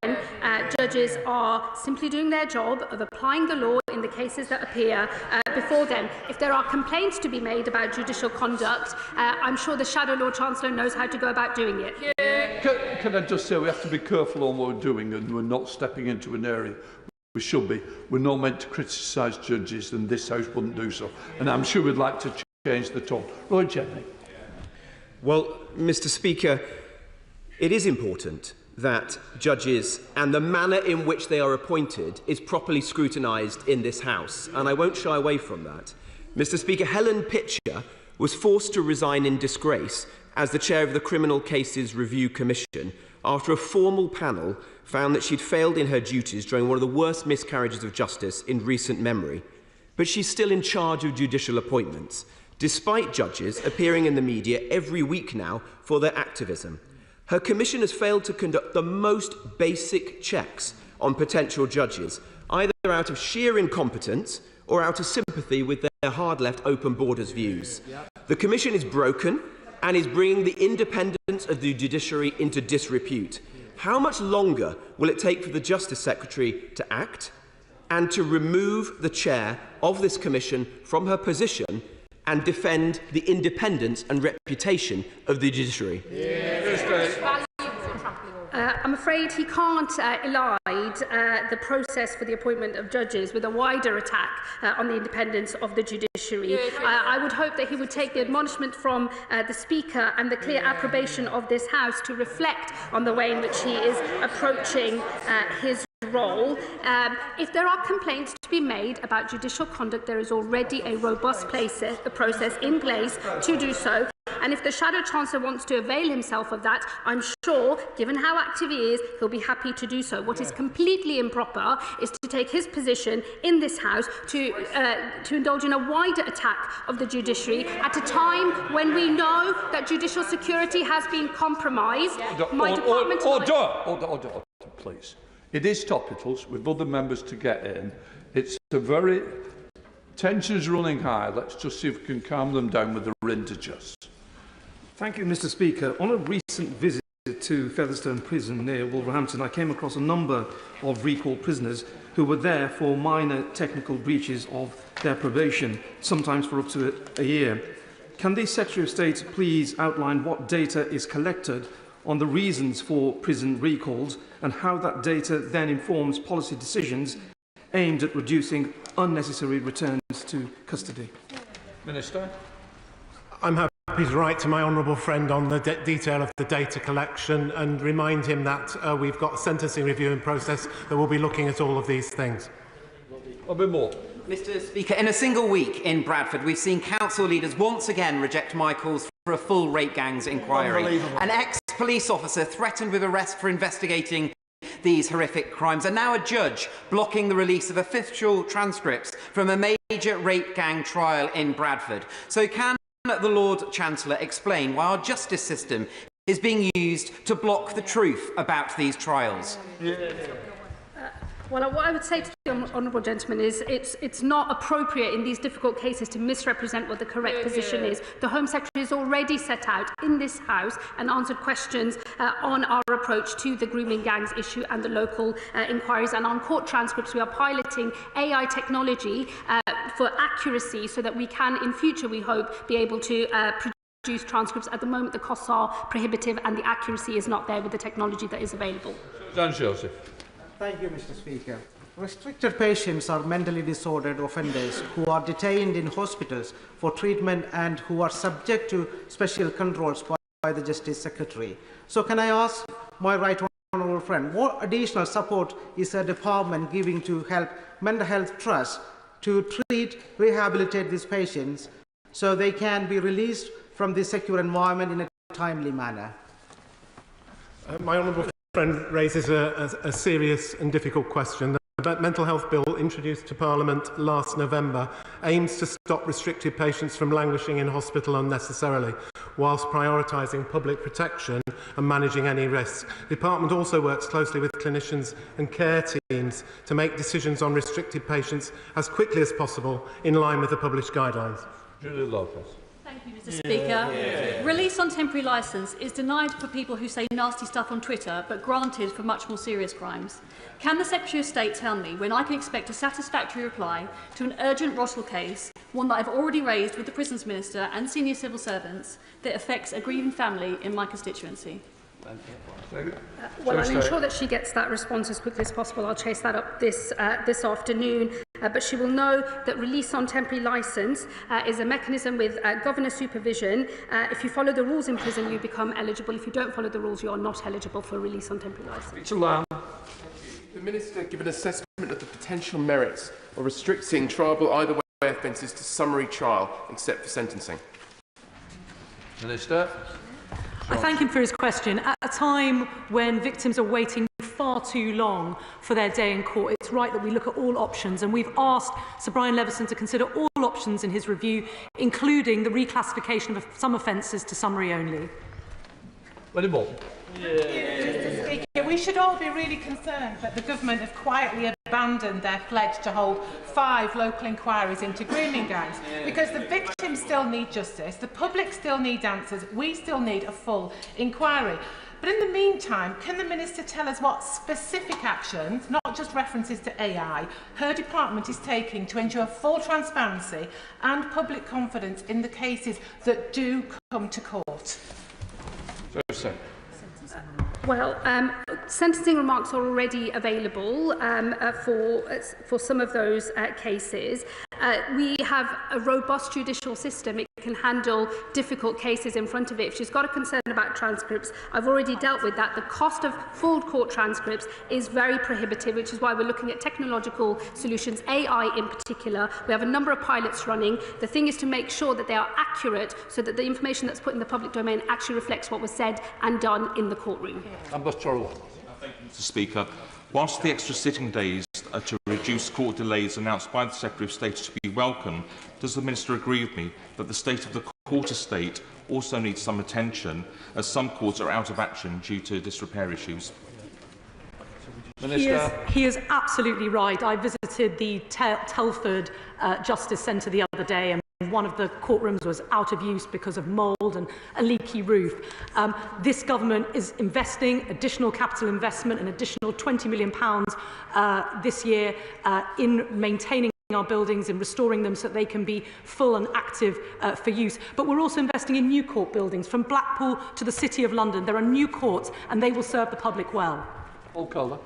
judges are simply doing their job of applying the law in the cases that appear before them. If there are complaints to be made about judicial conduct, I'm sure the Shadow Lord Chancellor knows how to go about doing it. Can I just say we have to be careful on what we're doing, and we're not stepping into an area we should be. We're not meant to criticise judges, and this House wouldn't do so. And I'm sure we'd like to change the tone. Roy Jennings. Well, Mr. Speaker, it is important that judges and the manner in which they are appointed is properly scrutinised in this House, and I won't shy away from that. Mr. Speaker, Helen Pitcher was forced to resign in disgrace as the chair of the Criminal Cases Review Commission after a formal panel found that she'd failed in her duties during one of the worst miscarriages of justice in recent memory. But she's still in charge of judicial appointments, despite judges appearing in the media every week now for their activism. Her commission has failed to conduct the most basic checks on potential judges, either out of sheer incompetence or out of sympathy with their hard-left open borders views. The commission is broken and is bringing the independence of the judiciary into disrepute. How much longer will it take for the Justice Secretary to act and to remove the chair of this commission from her position and defend the independence and reputation of the judiciary? I'm afraid he can't elide the process for the appointment of judges with a wider attack on the independence of the judiciary. I would hope that he would take the admonishment from the Speaker and the clear approbation of this House to reflect on the way in which he is approaching his role. If there are complaints to be made about judicial conduct, there is already a robust process in place to do so. And if the Shadow Chancellor wants to avail himself of that, I'm sure, given how active he is, he'll be happy to do so. What is completely improper is to take his position in this House to indulge in a wider attack of the judiciary at a time when we know that judicial security has been compromised. Order, please. It is topicals with other members to get in. It's a very... Tension's running high. Let's just see if we can calm them down with the Rindagers. Thank you, Mr. Speaker. On a recent visit to Featherstone Prison near Wolverhampton, I came across a number of recalled prisoners who were there for minor technical breaches of their probation, sometimes for up to a year. Can the Secretary of State please outline what data is collected on the reasons for prison recalls and how that data then informs policy decisions aimed at reducing unnecessary returns to custody? Minister. I'm happy to write to my honourable friend on the detail of the data collection and remind him that we've got a sentencing review in process that will be looking at all of these things. A bit more. Mr. Speaker, in a single week in Bradford, we've seen council leaders once again reject my calls for a full rape gangs inquiry. An ex-police officer threatened with arrest for investigating these horrific crimes, and now a judge blocking the release of official transcripts from a major rape gang trial in Bradford. So can the Lord Chancellor explain why our justice system is being used to block the truth about these trials? Well, what I would say to the honourable gentleman is it's not appropriate in these difficult cases to misrepresent what the correct position is. The Home Secretary has already set out in this House and answered questions on our approach to the grooming gangs issue and the local inquiries. And on court transcripts, we are piloting AI technology for accuracy so that we can, in future, we hope, be able to produce transcripts. At the moment, the costs are prohibitive and the accuracy is not there with the technology that is available. Dan Joseph. Thank you, Mr. Speaker. Restricted patients are mentally disordered offenders who are detained in hospitals for treatment and who are subject to special controls by the Justice Secretary. So can I ask my right honourable friend, what additional support is the department giving to help mental health trusts to treat, rehabilitate these patients so they can be released from this secure environment in a timely manner? My honourable friend raises a serious and difficult question. mental health bill introduced to Parliament last November aims to stop restricted patients from languishing in hospital unnecessarily, whilst prioritising public protection and managing any risk. The Department also works closely with clinicians and care teams to make decisions on restricted patients as quickly as possible in line with the published guidelines. Julia Lopez. Thank you, Mr. Speaker. Release on temporary licence is denied for people who say nasty stuff on Twitter, but granted for much more serious crimes. Can the Secretary of State tell me when I can expect a satisfactory reply to an urgent Rossell case, one that I've already raised with the Prisons Minister and senior civil servants, that affects a grieving family in my constituency? Well, I'll ensure that she gets that response as quickly as possible. I'll chase that up this afternoon. But she will know that release on temporary licence is a mechanism with governor supervision. If you follow the rules in prison, you become eligible. If you don't follow the rules, you are not eligible for release on temporary licence. The Minister give an assessment of the potential merits of restricting trialable either way offences to summary trial, except for sentencing. Minister. I thank him for his question. At a time when victims are waiting far too long for their day in court, it's right that we look at all options, and we've asked Sir Brian Leveson to consider all options in his review, including the reclassification of some offences to summary only. Mr. Speaker, we should all be really concerned that the government have quietly abandoned their pledge to hold 5 local inquiries into grooming gangs, because the victims still need justice, the public still need answers, we still need a full inquiry. But in the meantime, can the Minister tell us what specific actions, not just references to AI, her department is taking to ensure full transparency and public confidence in the cases that do come to court? Well, sentencing remarks are already available for some of those cases. We have a robust judicial system. It can handle difficult cases in front of it. If she's got a concern about transcripts, I've already dealt with that. The cost of full court transcripts is very prohibitive, which is why we're looking at technological solutions, AI in particular. We have a number of pilots running. The thing is to make sure that they are accurate so that the information that's put in the public domain actually reflects what was said and done in the courtroom. Thank you, Mr. Speaker. Whilst the extra sitting days to reduce court delays announced by the Secretary of State to be welcome, does the Minister agree with me that the state of the court estate also needs some attention, as some courts are out of action due to disrepair issues? He is absolutely right. I visited the Telford Justice Centre the other day, and one of the courtrooms was out of use because of mould and a leaky roof. This government is investing additional capital investment, an additional £20 million this year in maintaining our buildings and restoring them so that they can be full and active for use. But we're also investing in new court buildings. From Blackpool to the City of London, there are new courts, and they will serve the public well. Paul Calder.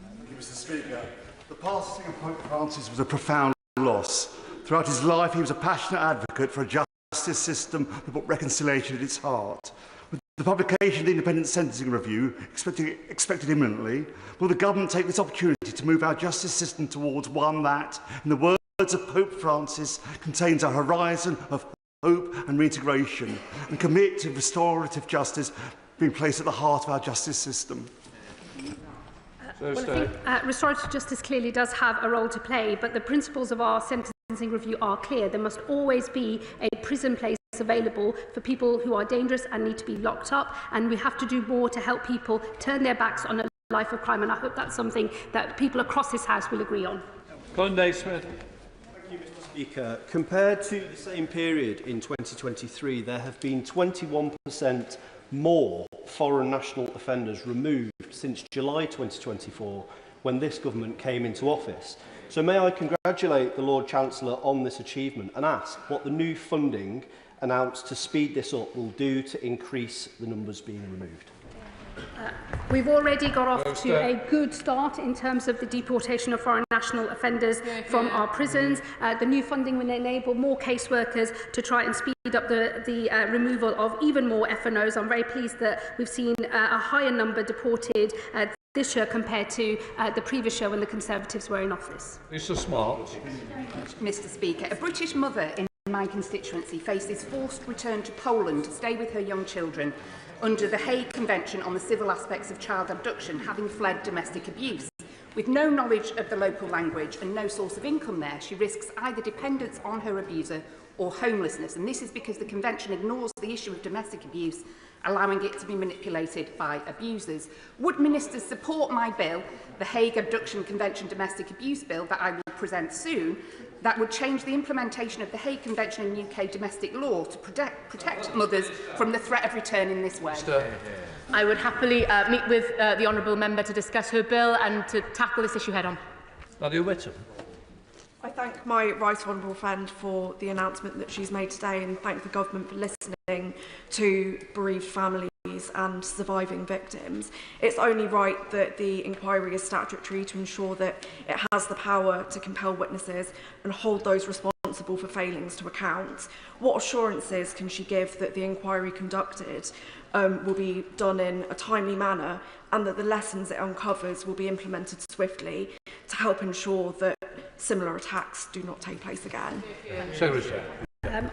Thank you, Mr. Speaker. The passing of Pope Francis was a profound loss. Throughout his life, he was a passionate advocate for a justice system that put reconciliation at its heart. With the publication of the Independent Sentencing Review expected imminently, will the government take this opportunity to move our justice system towards one that, in the words of Pope Francis, contains a horizon of hope and reintegration, and commit to restorative justice being placed at the heart of our justice system? Well, I think restorative justice clearly does have a role to play, but the principles of our sentencing review are clear. There must always be a prison place available for people who are dangerous and need to be locked up, and we have to do more to help people turn their backs on a life of crime, and I hope that's something that people across this House will agree on. Colin Naismith. Thank you, Mr. Speaker. Compared to the same period in 2023, there have been 21% more foreign national offenders removed since July 2024, when this government came into office. So may I congratulate the Lord Chancellor on this achievement and ask what the new funding announced to speed this up will do to increase the numbers being removed? We've already got off to a good start in terms of the deportation of foreign national offenders from our prisons. The new funding will enable more caseworkers to try and speed up the removal of even more FNOs. I'm very pleased that we've seen a higher number deported this year compared to the previous year when the Conservatives were in office. Lisa Smart. Mr. Speaker, a British mother in my constituency faces forced return to Poland to stay with her young children under the Hague Convention on the Civil Aspects of Child Abduction, having fled domestic abuse. With no knowledge of the local language and no source of income there, she risks either dependence on her abuser or homelessness. And this is because the Convention ignores the issue of domestic abuse, allowing it to be manipulated by abusers. Would ministers support my bill, the Hague Abduction Convention Domestic Abuse Bill, that I will present soon, that would change the implementation of the Hague Convention in UK domestic law to protect mothers from the threat of return in this way? I would happily meet with the honourable member to discuss her bill and to tackle this issue head-on. Nadia Whittam. I thank my right honourable friend for the announcement that she's made today and thank the government for listening to bereaved families and surviving victims. It's only right that the inquiry is statutory to ensure that it has the power to compel witnesses and hold those responsible for failings to account. What assurances can she give that the inquiry conducted will be done in a timely manner and that the lessons it uncovers will be implemented swiftly to help ensure that similar attacks do not take place again?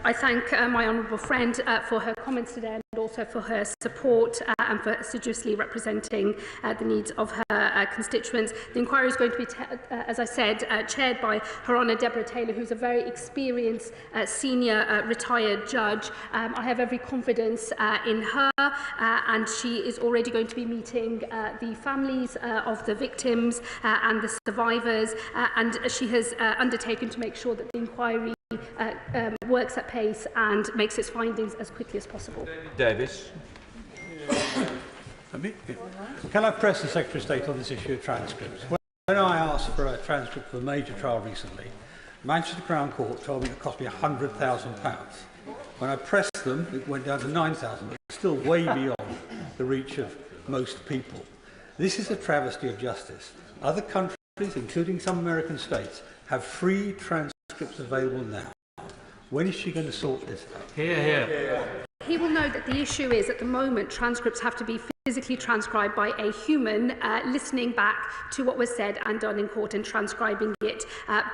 I thank my honourable friend for her comments today and also for her support and for assiduously representing the needs of her constituents. The inquiry is going to be, as I said, chaired by Her Honour Deborah Taylor, who's a very experienced senior retired judge. I have every confidence in her and she is already going to be meeting the families of the victims and the survivors and she has undertaken to make sure that the inquiry works at pace and makes its findings as quickly as possible. Davis. Can I press the Secretary of State on this issue of transcripts? When I asked for a transcript for a major trial recently, Manchester Crown Court told me it cost me £100,000. When I pressed them, it went down to £9,000, but it's still way beyond the reach of most people. This is a travesty of justice. Other countries, including some American states, have free transcripts available now. When is she going to sort this out? He will know that the issue is, at the moment, transcripts have to be physically transcribed by a human, listening back to what was said and done in court and transcribing it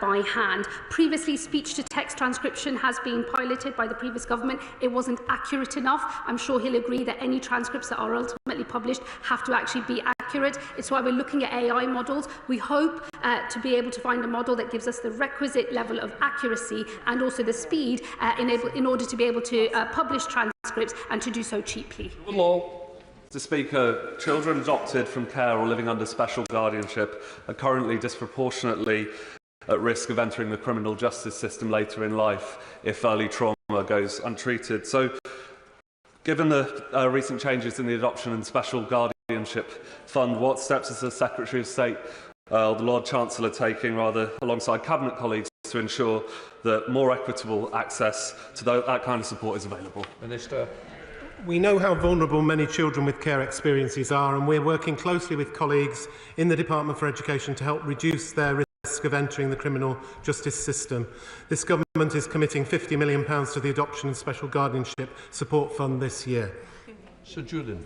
by hand. Previously, speech-to-text transcription has been piloted by the previous government. It wasn't accurate enough. I'm sure he'll agree that any transcripts that are ultimately published have to actually be accurate. It's why we're looking at AI models. We hope to be able to find a model that gives us the requisite level of accuracy and also the speed in order to be able to publish transcripts and to do so cheaply. Mr. Speaker, children adopted from care or living under special guardianship are currently disproportionately at risk of entering the criminal justice system later in life if early trauma goes untreated. So, given the recent changes in the Adoption and Special Guardianship Fund, what steps is the Secretary of State or the Lord Chancellor taking, rather, alongside Cabinet colleagues, to ensure that more equitable access to that kind of support is available? Minister. We know how vulnerable many children with care experiences are, and we're working closely with colleagues in the Department for Education to help reduce their risk of entering the criminal justice system. This government is committing £50 million to the Adoption and Special Guardianship Support Fund this year. Sir Julian.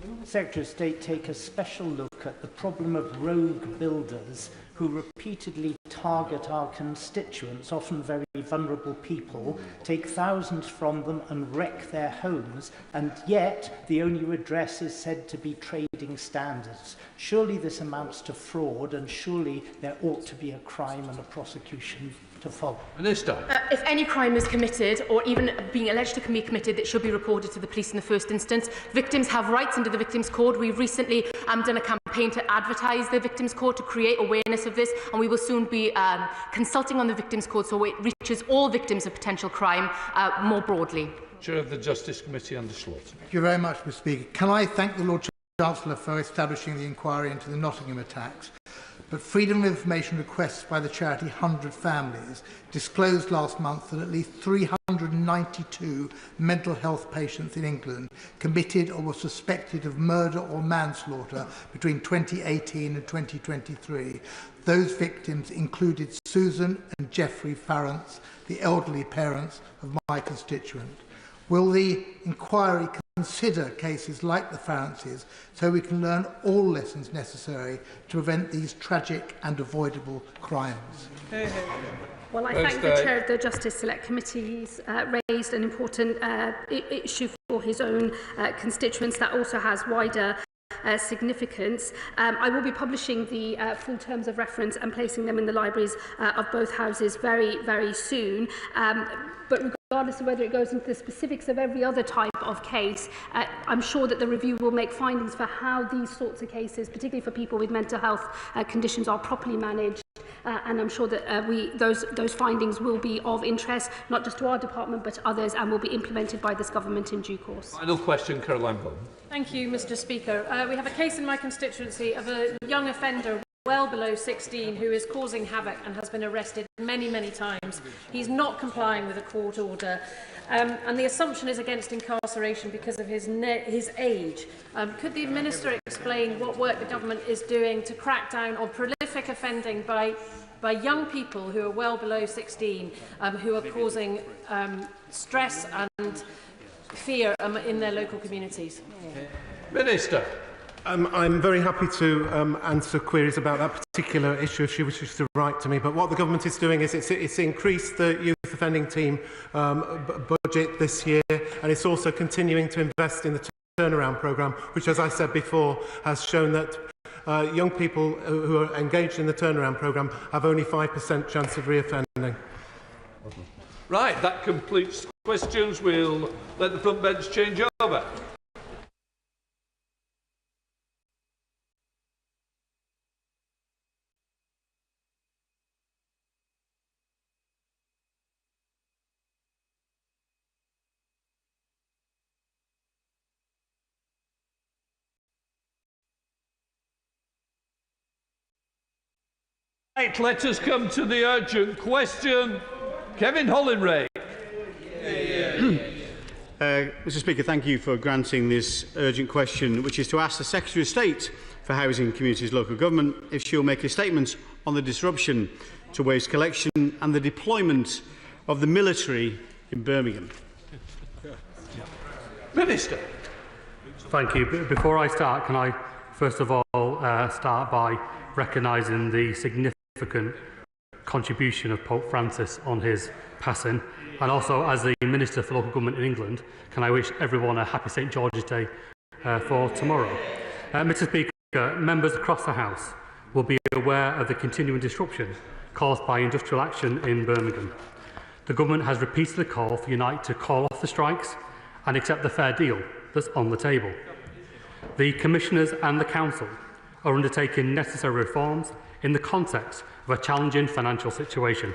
Will the Secretary of State take a special look at the problem of rogue builders who repeatedly target our constituents, often very vulnerable people, take thousands from them and wreck their homes, and yet the only redress is said to be trading standards? Surely this amounts to fraud, and surely there ought to be a crime and a prosecution to follow. Minister. If any crime is committed, or even being alleged to be committed, it should be reported to the police in the first instance. Victims have rights under the Victims Code. We've recently done a campaign to advertise the Victims Code to create awareness of this, and we will soon be consulting on the Victims Code so it reaches all victims of potential crime more broadly. Chair of the Justice Committee, Andy Slaughter. Thank you very much, Mr. Speaker. Can I thank the Lord Chancellor for establishing the inquiry into the Nottingham attacks? But freedom of information requests by the charity 100 Families disclosed last month that at least 392 mental health patients in England committed or were suspected of murder or manslaughter between 2018 and 2023. Those victims included Susan and Geoffrey Farrance, the elderly parents of my constituent. Will the inquiry consider cases like the Farrances so we can learn all lessons necessary to prevent these tragic and avoidable crimes? Well, I thank the Chair of the Justice Select Committee. He's raised an important issue for his own constituents that also has wider significance. I will be publishing the full terms of reference and placing them in the libraries of both houses very, very soon. But regardless of whether it goes into the specifics of every other type of case, I'm sure that the review will make findings for how these sorts of cases, particularly for people with mental health conditions, are properly managed. And I'm sure that those findings will be of interest, not just to our department, but others, and will be implemented by this government in due course. Final question, Caroline Bowman. Thank you, Mr. Speaker. We have a case in my constituency of a young offender well below 16 who is causing havoc and has been arrested many, many times. He's not complying with a court order, and the assumption is against incarceration because of his age. Could the Minister explain what work the government is doing to crack down on prolific offending by young people who are well below 16, who are causing stress and fear in their local communities? Minister. I'm very happy to answer queries about that particular issue if she wishes to write to me. But what the government is doing is it's increased the youth offending team budget this year, and it's also continuing to invest in the turnaround programme, which, as I said before, has shown that young people who are engaged in the turnaround programme have only 5% chance of reoffending. Right, that completes questions. We'll let the front bench change over. Right, let us come to the urgent question. Kevin Hollinray. Mr. Speaker, thank you for granting this urgent question, which is to ask the Secretary of State for Housing, Communities, Local Government if she will make a statement on the disruption to waste collection and the deployment of the military in Birmingham. Minister. Thank you. Before I start, can I first of all start by recognising the significant contribution of Pope Francis on his passing, and also as the Minister for Local Government in England, can I wish everyone a happy St George's Day for tomorrow. Mr. Speaker, members across the House will be aware of the continuing disruption caused by industrial action in Birmingham. The government has repeatedly called for Unite to call off the strikes and accept the fair deal that's on the table. The Commissioners and the Council are undertaking necessary reforms in the context of a challenging financial situation.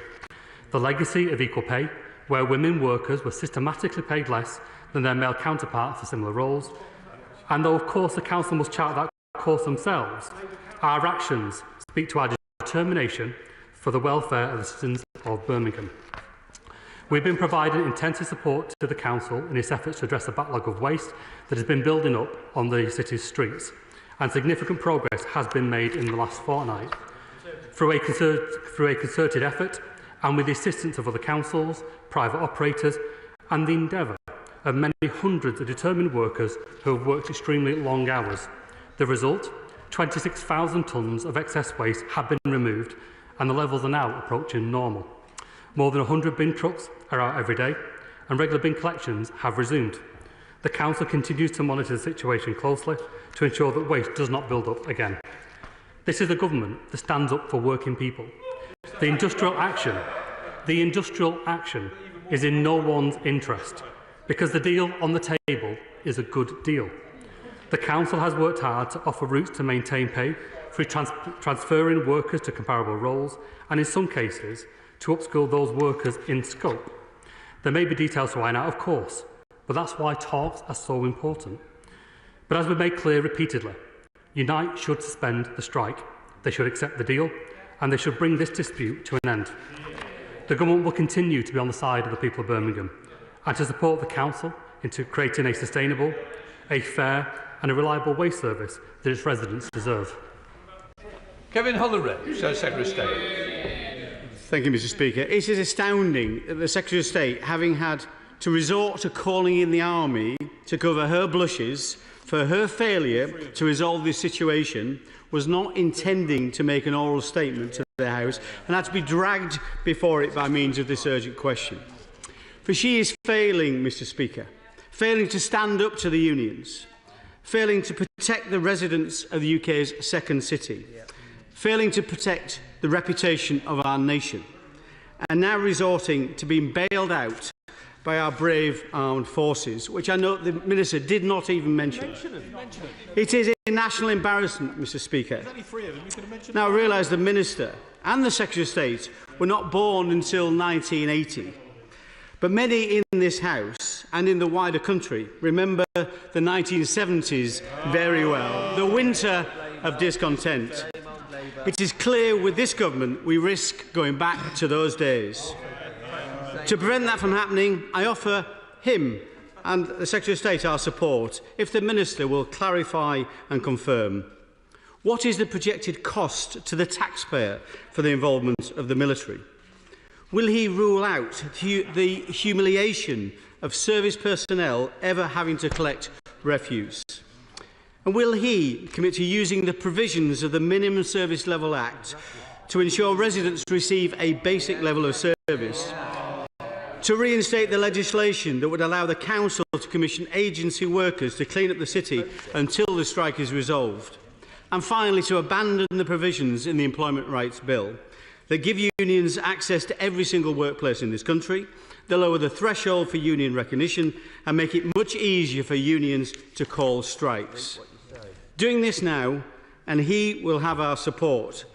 The legacy of equal pay, where women workers were systematically paid less than their male counterparts for similar roles, and though of course the Council must chart that course themselves, our actions speak to our determination for the welfare of the citizens of Birmingham. We've been providing intensive support to the Council in its efforts to address the backlog of waste that has been building up on the city's streets, and significant progress has been made in the last fortnight. Through a concerted effort, and with the assistance of other councils, private operators, and the endeavour of many hundreds of determined workers who have worked extremely long hours, the result, 26,000 tonnes of excess waste have been removed, and the levels are now approaching normal. More than 100 bin trucks are out every day, and regular bin collections have resumed. The Council continues to monitor the situation closely to ensure that waste does not build up again. This is a government that stands up for working people. The industrial action is in no one's interest, because the deal on the table is a good deal. The Council has worked hard to offer routes to maintain pay through transferring workers to comparable roles, and in some cases to upskill those workers in scope. There may be details to iron out, of course, but that's why talks are so important. But as we made clear repeatedly, Unite should suspend the strike, they should accept the deal, and they should bring this dispute to an end. The government will continue to be on the side of the people of Birmingham and to support the Council into creating a sustainable, a fair and a reliable waste service that its residents deserve. Kevin Hollinray, Secretary of State. Thank you, Mr. Speaker. It is astounding that the Secretary of State, having had to resort to calling in the army to cover her blushes for her failure to resolve this situation, was not intending to make an oral statement to the House and had to be dragged before it by means of this urgent question. For she is failing, Mr. Speaker, failing to stand up to the unions, failing to protect the residents of the UK's second city, failing to protect the reputation of our nation, and now resorting to being bailed out by our brave armed forces, which I note the Minister did not even mention. It is a national embarrassment, Mr Speaker. Now, I realise the Minister and the Secretary of State were not born until 1980, but many in this House and in the wider country remember the 1970s very well, the winter of discontent. It is clear with this government we risk going back to those days. To prevent that from happening, I offer him and the Secretary of State our support if the Minister will clarify and confirm what is the projected cost to the taxpayer for the involvement of the military. Will he rule out the humiliation of service personnel ever having to collect refuse? And will he commit to using the provisions of the Minimum Service Level Act to ensure residents receive a basic level of service? To reinstate the legislation that would allow the Council to commission agency workers to clean up the city until the strike is resolved? And finally, to abandon the provisions in the Employment Rights Bill that give unions access to every single workplace in this country, that lower the threshold for union recognition and make it much easier for unions to call strikes. Doing this now, and he will have our support.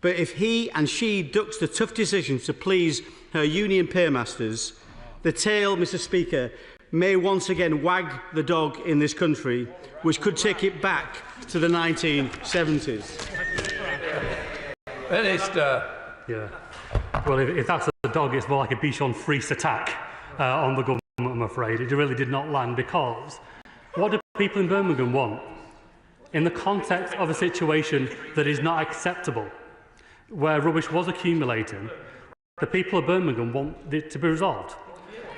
But if he and she ducks the tough decisions to please her union paymasters, the tail, Mr Speaker, may once again wag the dog in this country, which could take it back to the 1970s. Minister. Yeah. Well, if that's a dog, it's more like a Bichon Frise attack on the government, I'm afraid. It really did not land, because what do people in Birmingham want? In the context of a situation that is not acceptable, where rubbish was accumulating, the people of Birmingham want it to be resolved.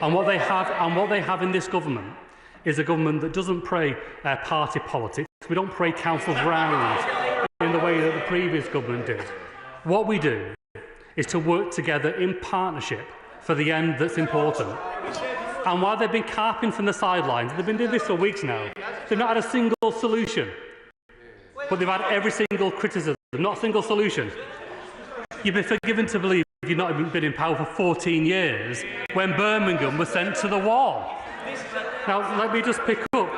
And what they have in this government is a government that doesn't play party politics. We don't play council ground in the way that the previous government did. What we do is to work together in partnership for the end that's important. And while they've been carping from the sidelines, they've been doing this for weeks now, they've not had a single solution. But they've had every single criticism, not a single solution. You've been forgiven to believe you've not been in power for 14 years when Birmingham was sent to the wall. Now, let me just pick up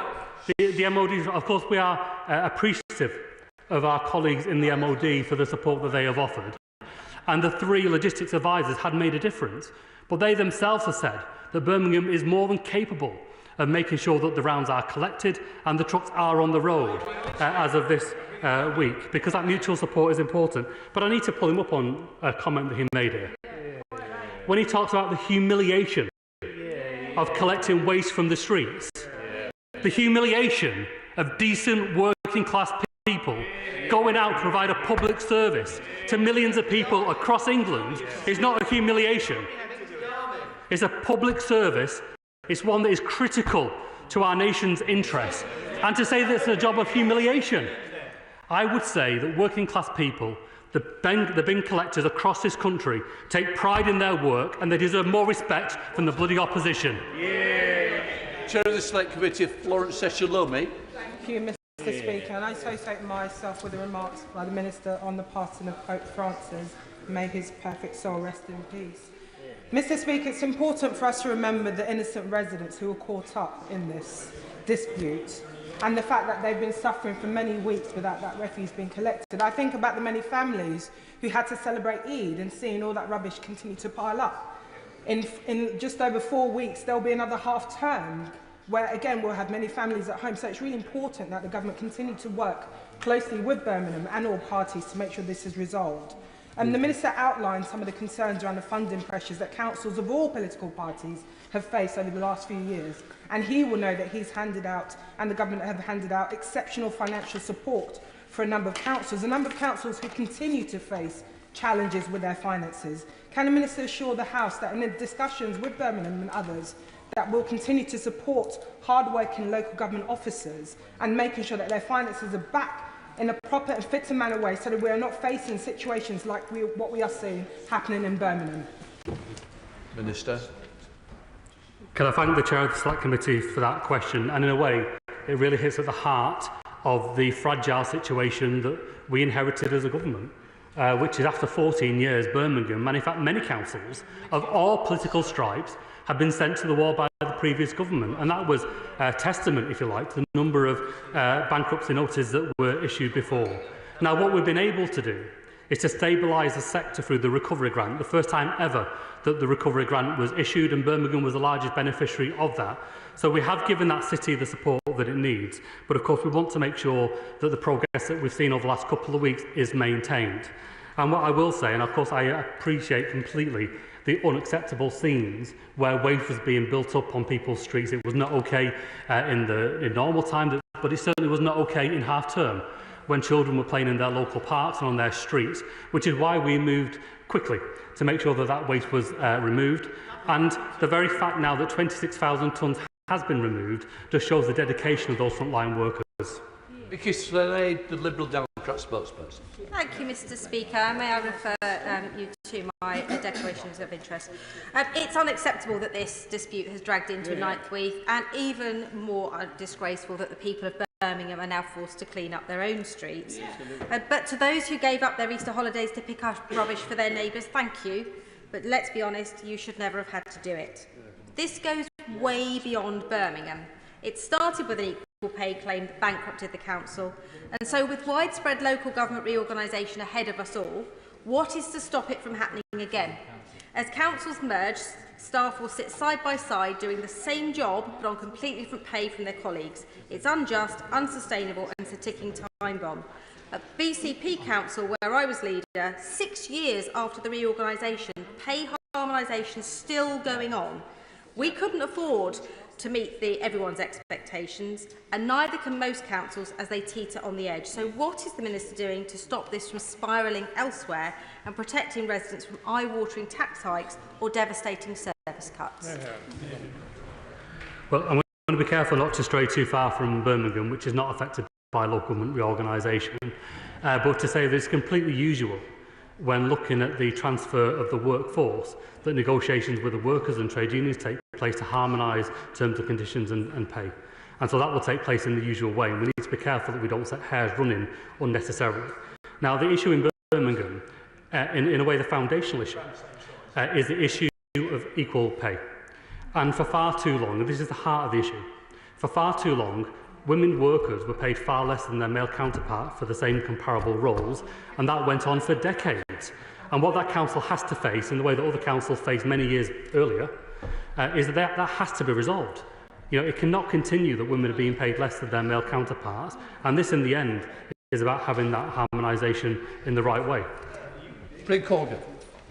the MOD. Of course, we are appreciative of our colleagues in the MOD for the support that they have offered. And the 3 logistics advisors had made a difference. But they themselves have said that Birmingham is more than capable of making sure that the rounds are collected and the trucks are on the road as of this week, because that mutual support is important. But I need to pull him up on a comment that he made here. When he talks about the humiliation of collecting waste from the streets, the humiliation of decent working class people going out to provide a public service to millions of people across England is not a humiliation. It's a public service. It's one that is critical to our nation's interests. And to say that it's a job of humiliation, I would say that working class people, the bin collectors across this country, take pride in their work and they deserve more respect from the bloody opposition. Yeah. Chair of the Select Committee, Florence Session-Lomi. Thank you, Mr Speaker. And I associate myself with the remarks by the Minister on the passing of Pope Francis. May his perfect soul rest in peace. Mr Speaker, it's important for us to remember the innocent residents who were caught up in this dispute and the fact that they've been suffering for many weeks without that refuse being collected. I think about the many families who had to celebrate Eid and seeing all that rubbish continue to pile up. In just over 4 weeks, there'll be another half term where, again, we'll have many families at home. So it's really important that the government continue to work closely with Birmingham and all parties to make sure this is resolved. The Minister outlined some of the concerns around the funding pressures that councils of all political parties have faced over the last few years. And he will know that he's handed out, and the government have handed out, exceptional financial support for a number of councils who continue to face challenges with their finances. Can the Minister assure the House that in the discussions with Birmingham and others, that will continue to support hard-working local government officers and making sure that their finances are back in a proper and fit manner way, so that we are not facing situations like what we are seeing happening in Birmingham? Minister. Can I thank the Chair of the Select Committee for that question, and in a way it really hits at the heart of the fragile situation that we inherited as a government, which is after 14 years, Birmingham, and in fact many councils of all political stripes, have been sent to the wall by the previous government. And that was a testament, if you like, to the number of bankruptcy notices that were issued before. Now, what we've been able to do is to stabilise the sector through the recovery grant, the first time ever that the recovery grant was issued, and Birmingham was the largest beneficiary of that. So we have given that city the support that it needs, but of course we want to make sure that the progress that we've seen over the last couple of weeks is maintained. And what I will say, and of course I appreciate completely the unacceptable scenes where waste was being built up on people's streets. It was not okay in normal time, but it certainly was not okay in half-term, when children were playing in their local parks and on their streets, which is why we moved quickly to make sure that that waste was removed. And the very fact now that 26,000 tonnes has been removed just shows the dedication of those frontline workers. Vicky Slade, the Liberal Democrat spokesperson. Thank you, Mr. Speaker. May I refer you to my declarations of interest? It's unacceptable that this dispute has dragged into a ninth week, and even more disgraceful that the people of Birmingham are now forced to clean up their own streets. But to those who gave up their Easter holidays to pick up rubbish for their neighbours, thank you. But let's be honest, you should never have had to do it. This goes way beyond Birmingham. It started with an equal pay claim that bankrupted the council, and so with widespread local government reorganisation ahead of us all, what is to stop it from happening again? As councils merge, staff will sit side by side doing the same job but on completely different pay from their colleagues. It's unjust, unsustainable, and it's a ticking time bomb. At BCP Council, where I was leader, 6 years after the reorganisation, pay harmonisation is still going on. We couldn't afford to meet everyone's expectations, and neither can most councils as they teeter on the edge. So what is the Minister doing to stop this from spiralling elsewhere and protecting residents from eye-watering tax hikes or devastating service cuts? Well, I'm going to be careful not to stray too far from Birmingham, which is not affected by local government reorganisation, but to say that it's completely usual when looking at the transfer of the workforce that negotiations with the workers and trade unions take place to harmonise terms and conditions and pay. And so that will take place in the usual way, and we need to be careful that we don't set hairs running unnecessarily. Now, the issue in Birmingham, in a way the foundational issue, is the issue of equal pay. And for far too long, and this is the heart of the issue, for far too long, women workers were paid far less than their male counterpart for the same comparable roles, and that went on for decades. And what that council has to face, in the way that other councils faced many years earlier, is that has to be resolved. You know, it cannot continue that women are being paid less than their male counterparts, and this, in the end, is about having that harmonisation in the right way. Brigg Corgan.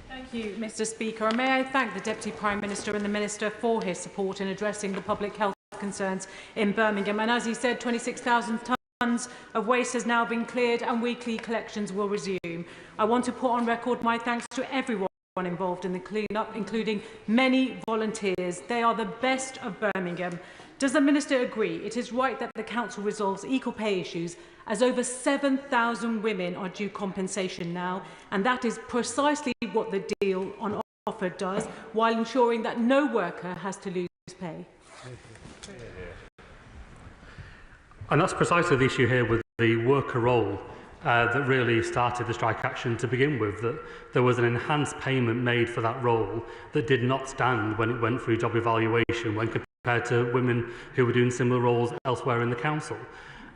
Thank you, Mr. Speaker. And may I thank the Deputy Prime Minister and the Minister for his support in addressing the public health concerns in Birmingham. And as he said, 26,000 tonnes of waste has now been cleared and weekly collections will resume. I want to put on record my thanks to everyone involved in the clean-up, including many volunteers. They are the best of Birmingham. Does the Minister agree it is right that the Council resolves equal pay issues, as over 7,000 women are due compensation now, and that is precisely what the deal on offer does, while ensuring that no worker has to lose pay? And that's precisely the issue here with the worker role that really started the strike action to begin with, that there was an enhanced payment made for that role that did not stand when it went through job evaluation when compared to women who were doing similar roles elsewhere in the council.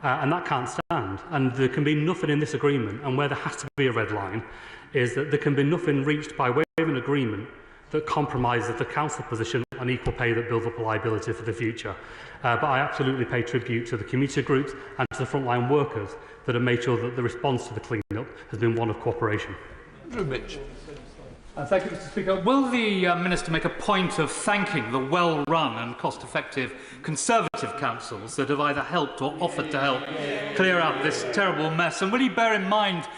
And that can't stand. And there can be nothing in this agreement, and where there has to be a red line, is that there can be nothing reached by way of an agreement that compromises the council position on equal pay that builds up a liability for the future. But I absolutely pay tribute to the commuter groups and to the frontline workers that have made sure that the response to the clean-up has been one of cooperation. Mitch. Thank you, Mr. Speaker. Will the Minister make a point of thanking the well-run and cost-effective Conservative councils that have either helped or offered to help clear up this terrible mess? And will he bear in mind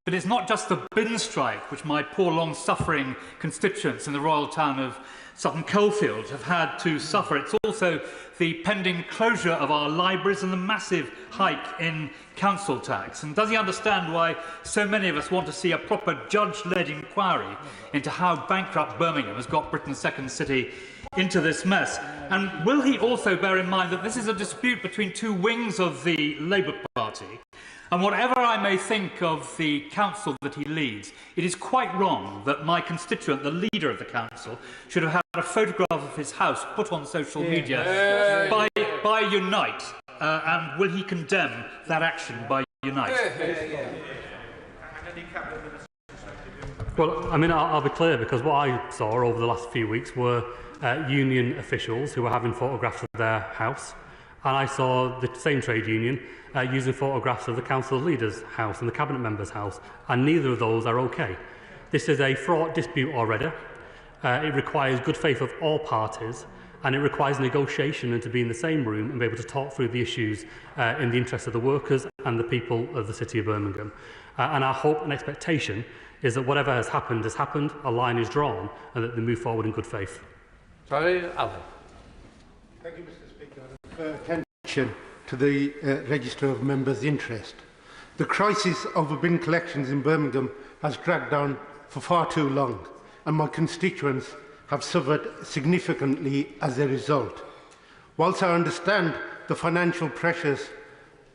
that it's not just the bin strike which my poor long-suffering constituents in the royal town of Sutton Coldfield have had to suffer. It's also the pending closure of our libraries and the massive hike in council tax? And does he understand why so many of us want to see a proper judge-led inquiry into how bankrupt Birmingham has got Britain's second city into this mess? And will he also bear in mind that this is a dispute between two wings of the Labour Party? And whatever I may think of the council that he leads, it is quite wrong that my constituent, the leader of the council, should have had a photograph of his house put on social media by Unite. And will he condemn that action by Unite? Well, I mean, I'll be clear, because what I saw over the last few weeks were union officials who were having photographs of their house, and I saw the same trade union using photographs of the council leader's house and the cabinet member's house, and neither of those are okay. This is a fraught dispute already. It requires good faith of all parties, and it requires negotiation and to be in the same room and be able to talk through the issues in the interest of the workers and the people of the City of Birmingham. And our hope and expectation is that whatever has happened, a line is drawn, and that they move forward in good faith. Sorry, Alan. Thank you, Mr. Speaker. Attention to the Register of Members' Interest. The crisis over bin collections in Birmingham has dragged on for far too long, and my constituents have suffered significantly as a result. Whilst I understand the financial pressures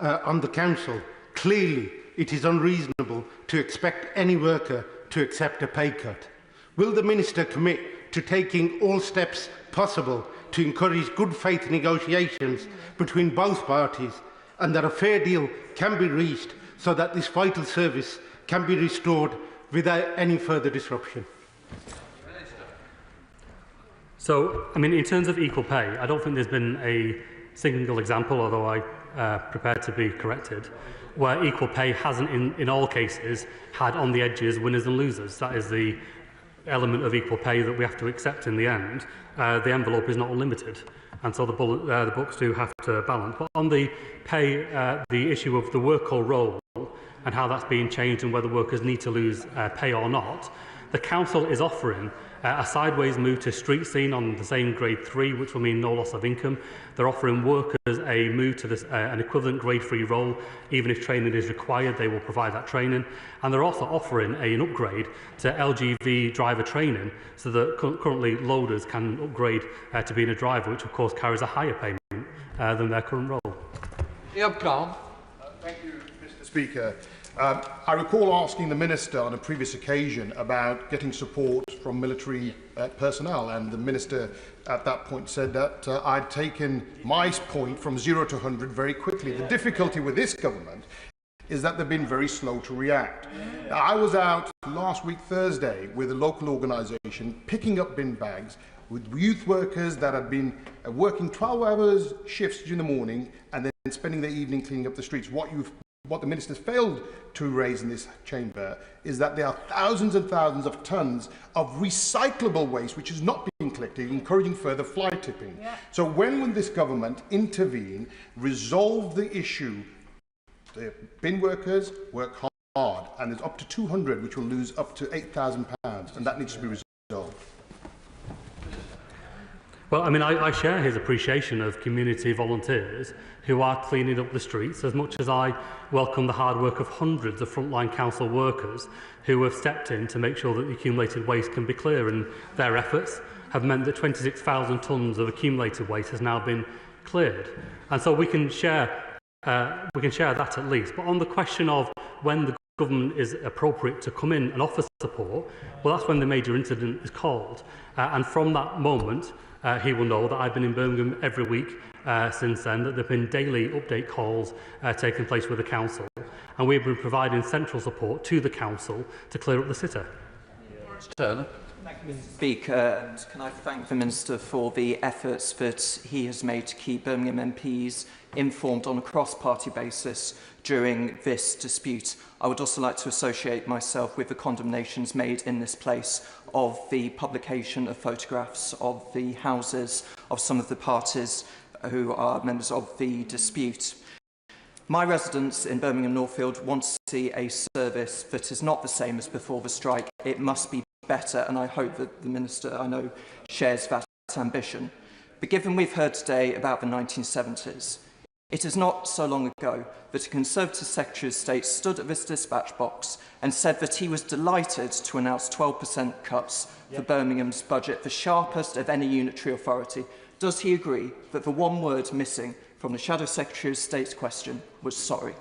on the council, clearly it is unreasonable to expect any worker to accept a pay cut. Will the Minister commit to taking all steps possible to encourage good faith negotiations between both parties, and that a fair deal can be reached so that this vital service can be restored without any further disruption? So, I mean, in terms of equal pay, I don't think there's been a single example, although I prepared to be corrected, where equal pay hasn't, in all cases, had on the edges winners and losers. That is the element of equal pay that we have to accept in the end. The envelope is not unlimited, and so the books do have to balance. But on the pay, the issue of the worker role and how that's being changed and whether workers need to lose pay or not, the council is offering a sideways move to street scene on the same grade 3, which will mean no loss of income. They're offering workers a move to this, an equivalent grade 3 role. Even if training is required, they will provide that training. And they're also offering an upgrade to LGV driver training, so that currently loaders can upgrade to being a driver, which of course carries a higher payment than their current role. Thank you, Mr. Speaker. I recall asking the Minister on a previous occasion about getting support from military personnel, and the Minister at that point said that I'd taken my point from 0 to 100 very quickly. The difficulty with this government is that they've been very slow to react. Now, I was out last week Thursday with a local organisation picking up bin bags with youth workers that had been working 12-hour shifts during the morning and then spending their evening cleaning up the streets. What the Minister's failed to raise in this chamber is that there are thousands and thousands of tonnes of recyclable waste which is not being collected, encouraging further fly tipping. Yeah. So when will this government intervene, resolve the issue? The bin workers work hard, and there's up to 200 which will lose up to £8,000, and that needs to be resolved. Well, I mean, I share his appreciation of community volunteers who are cleaning up the streets, as much as I welcome the hard work of hundreds of frontline council workers who have stepped in to make sure that the accumulated waste can be clear, and their efforts have meant that 26,000 tonnes of accumulated waste has now been cleared. And so we can share that at least. But on the question of when the government is appropriate to come in and offer support, well, that's when the major incident is called. And from that moment, he will know that I've been in Birmingham every week since then, that there have been daily update calls taking place with the council, and we've been providing central support to the council to clear up the city. Turner. Thank you, Mr. Speaker, and can I thank the Minister for the efforts that he has made to keep Birmingham MPs informed on a cross-party basis during this dispute. I would also like to associate myself with the condemnations made in this place of the publication of photographs of the houses of some of the parties who are members of the dispute. My residents in Birmingham Northfield want to see a service that is not the same as before the strike. It must be better, and I hope that the Minister, I know, shares that ambition. But given we've heard today about the 1970s, it is not so long ago that a Conservative Secretary of State stood at this dispatch box and said that he was delighted to announce 12% cuts for Birmingham's budget, the sharpest of any unitary authority. Does he agree that the one word missing from the Shadow Secretary of State's question was sorry?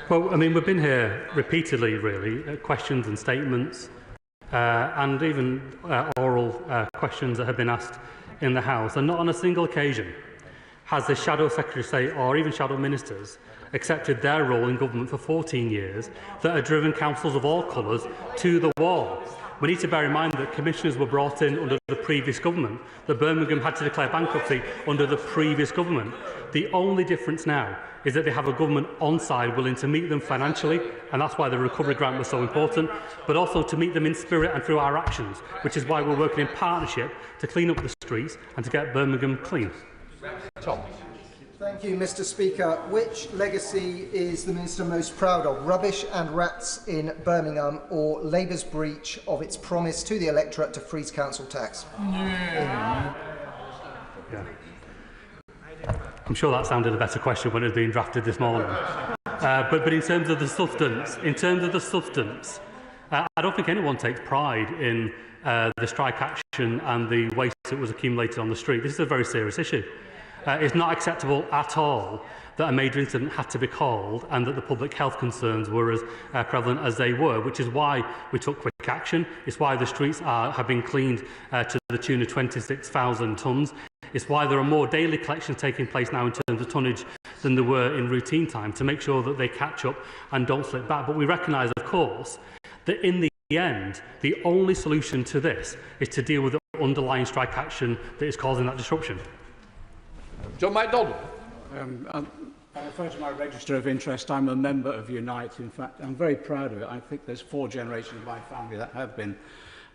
Well, I mean, we've been here repeatedly, really, questions and statements, and even oral questions that have been asked in the House, and not on a single occasion has the Shadow Secretary of State or even Shadow Ministers accepted their role in government for 14 years that have driven councils of all colours to the wall. We need to bear in mind that commissioners were brought in under the previous government, that Birmingham had to declare bankruptcy under the previous government. The only difference now is that they have a government on side willing to meet them financially, and that's why the recovery grant was so important, but also to meet them in spirit and through our actions, which is why we're working in partnership to clean up the streets and to get Birmingham clean. Tom. Thank you, Mr. Speaker. Which legacy is the Minister most proud of? Rubbish and rats in Birmingham, or Labour's breach of its promise to the electorate to freeze council tax? Yeah. I'm sure that sounded a better question when it was being drafted this morning. But in terms of the substance, I don't think anyone takes pride in the strike action and the waste that was accumulated on the street. This is a very serious issue. It's not acceptable at all that a major incident had to be called and that the public health concerns were as prevalent as they were, which is why we took quick action. It's why the streets have been cleaned to the tune of 26,000 tonnes. It's why there are more daily collections taking place now in terms of tonnage than there were in routine time, to make sure that they catch up and don't slip back. But we recognise, of course, that in the end, the only solution to this is to deal with the underlying strike action that is causing that disruption. John MacDonald. I refer to my register of interest. I'm a member of Unite. In fact, I'm very proud of it. I think there's 4 generations of my family that have been.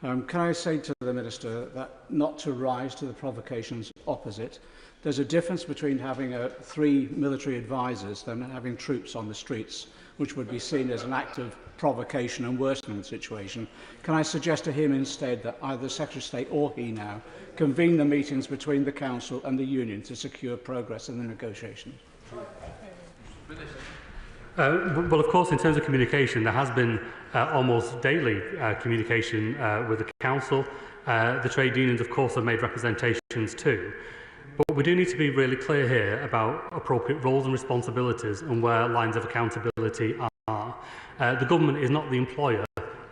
Can I say to the Minister that not to rise to the provocations opposite? There's a difference between having 3 military advisers than having troops on the streets, which would be seen as an act of provocation and worsening the situation. Can I suggest to him instead that either the Secretary of State or he now convene the meetings between the Council and the Union to secure progress in the negotiations? Well, of course, in terms of communication, there has been almost daily communication with the Council. The trade unions, of course, have made representations too. But we do need to be really clear here about appropriate roles and responsibilities and where lines of accountability are. The government is not the employer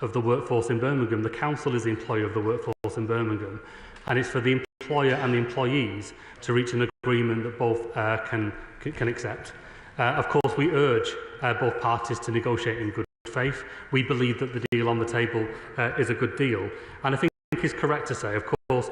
of the workforce in Birmingham. The Council is the employer of the workforce in Birmingham. And it's for the employer and the employees to reach an agreement that both can accept. Of course, we urge both parties to negotiate in good faith. We believe that the deal on the table is a good deal. And I think it's correct to say, of course,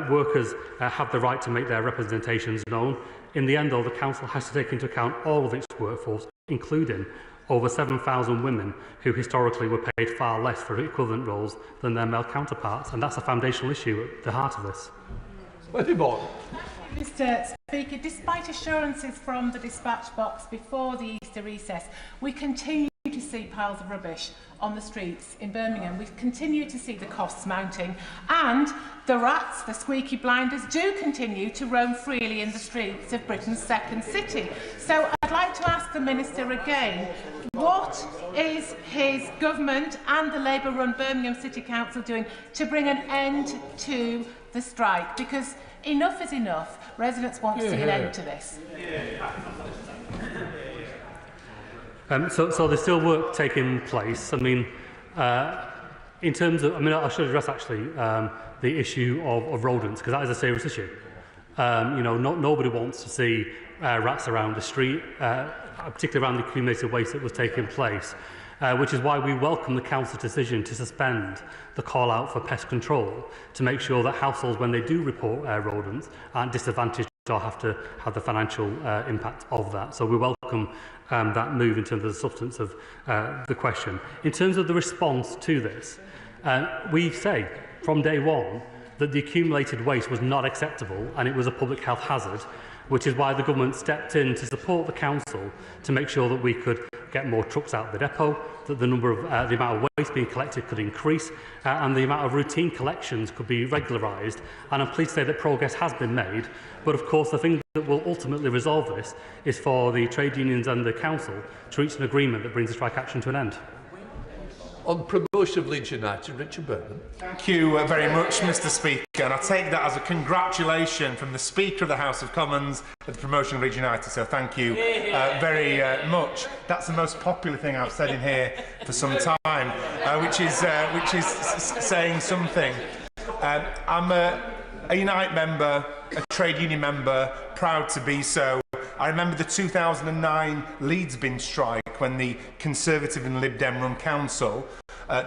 workers have the right to make their representations known. In the end, though, the Council has to take into account all of its workforce, including over 7,000 women who historically were paid far less for equivalent roles than their male counterparts. And that's a foundational issue at the heart of this. Mr. Speaker, despite assurances from the dispatch box before the Easter recess, we continue to see piles of rubbish on the streets in Birmingham. We continue to see the costs mounting, and the rats, the squeaky blinders, do continue to roam freely in the streets of Britain's second city. So I'd like to ask the Minister again, what is his government and the Labour-run Birmingham City Council doing to bring an end to the strike? Because enough is enough. Residents want to see an end to this. So there's still work taking place. I mean, in terms of, I should address actually the issue of rodents, because that is a serious issue. You know, nobody wants to see rats around the street, particularly around the accumulated waste that was taking place. Which is why we welcome the Council's decision to suspend the call out for pest control to make sure that households, when they do report rodents, aren't disadvantaged or have to have the financial impact of that. So we welcome that move in terms of the substance of the question. In terms of the response to this, we say from day one that the accumulated waste was not acceptable and it was a public health hazard. which is why the government stepped in to support the council to make sure that we could get more trucks out of the depot, that the amount of waste being collected could increase, and the amount of routine collections could be regularised. And I'm pleased to say that progress has been made. But of course, the thing that will ultimately resolve this is for the trade unions and the council to reach an agreement that brings the strike action to an end. On promotion of Leeds United, Richard Burton. Thank you very much, Mr. Speaker, and I take that as a congratulation from the Speaker of the House of Commons for the promotion of Leeds United, so thank you very much. That's the most popular thing I've said in here for some time, which is saying something. I'm a Unite member, a trade union member, proud to be so. I remember the 2009 Leeds bin strike when the Conservative and Lib Dem run council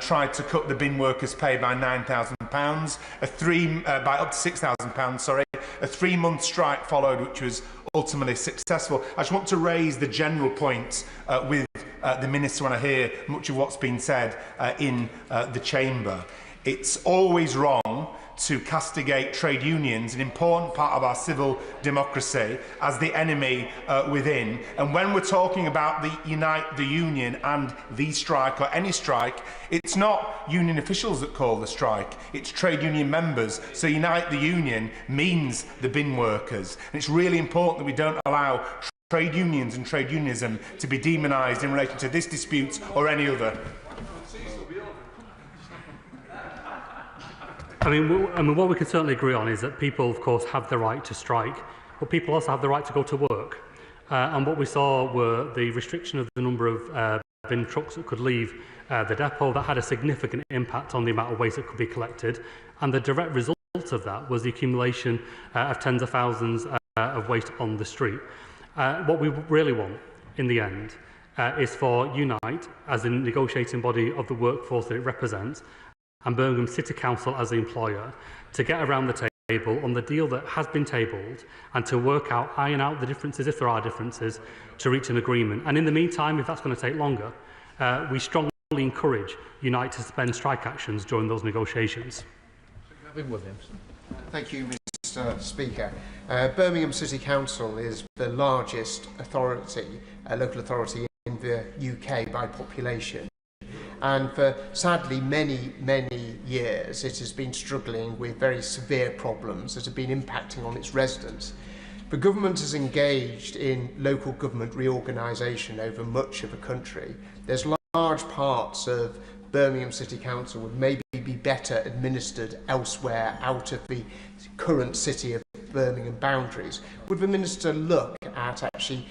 tried to cut the bin workers' pay by £9,000, by up to £6,000, sorry. A 3-month strike followed, which was ultimately successful. I just want to raise the general point with the Minister when I hear much of what's been said in the Chamber. It's always wrong to castigate trade unions, an important part of our civil democracy, as the enemy within. And when we're talking about the Unite the Union and the strike, or any strike, it's not union officials that call the strike, it's trade union members. So Unite the Union means the bin workers. And it's really important that we don't allow trade unions and trade unionism to be demonised in relation to this dispute or any other. I mean, what we can certainly agree on is that people, of course, have the right to strike, but people also have the right to go to work. And what we saw were the restriction of the number of bin trucks that could leave the depot. That had a significant impact on the amount of waste that could be collected. And the direct result of that was the accumulation of tens of thousands of waste on the street. What we really want, in the end, is for Unite, as the negotiating body of the workforce that it represents, and Birmingham City Council as the employer, to get around the table on the deal that has been tabled and to iron out the differences, if there are differences, to reach an agreement. And in the meantime, if that's going to take longer, we strongly encourage Unite to suspend strike actions during those negotiations. Thank you, Mr. Speaker. Birmingham City Council is the largest authority, local authority in the UK by population. And for, sadly, many years, it has been struggling with very severe problems that have been impacting on its residents. The government has engaged in local government reorganisation over much of the country. There's large parts of Birmingham City Council would maybe be better administered elsewhere out of the current City of Birmingham boundaries. Would the Minister look at actually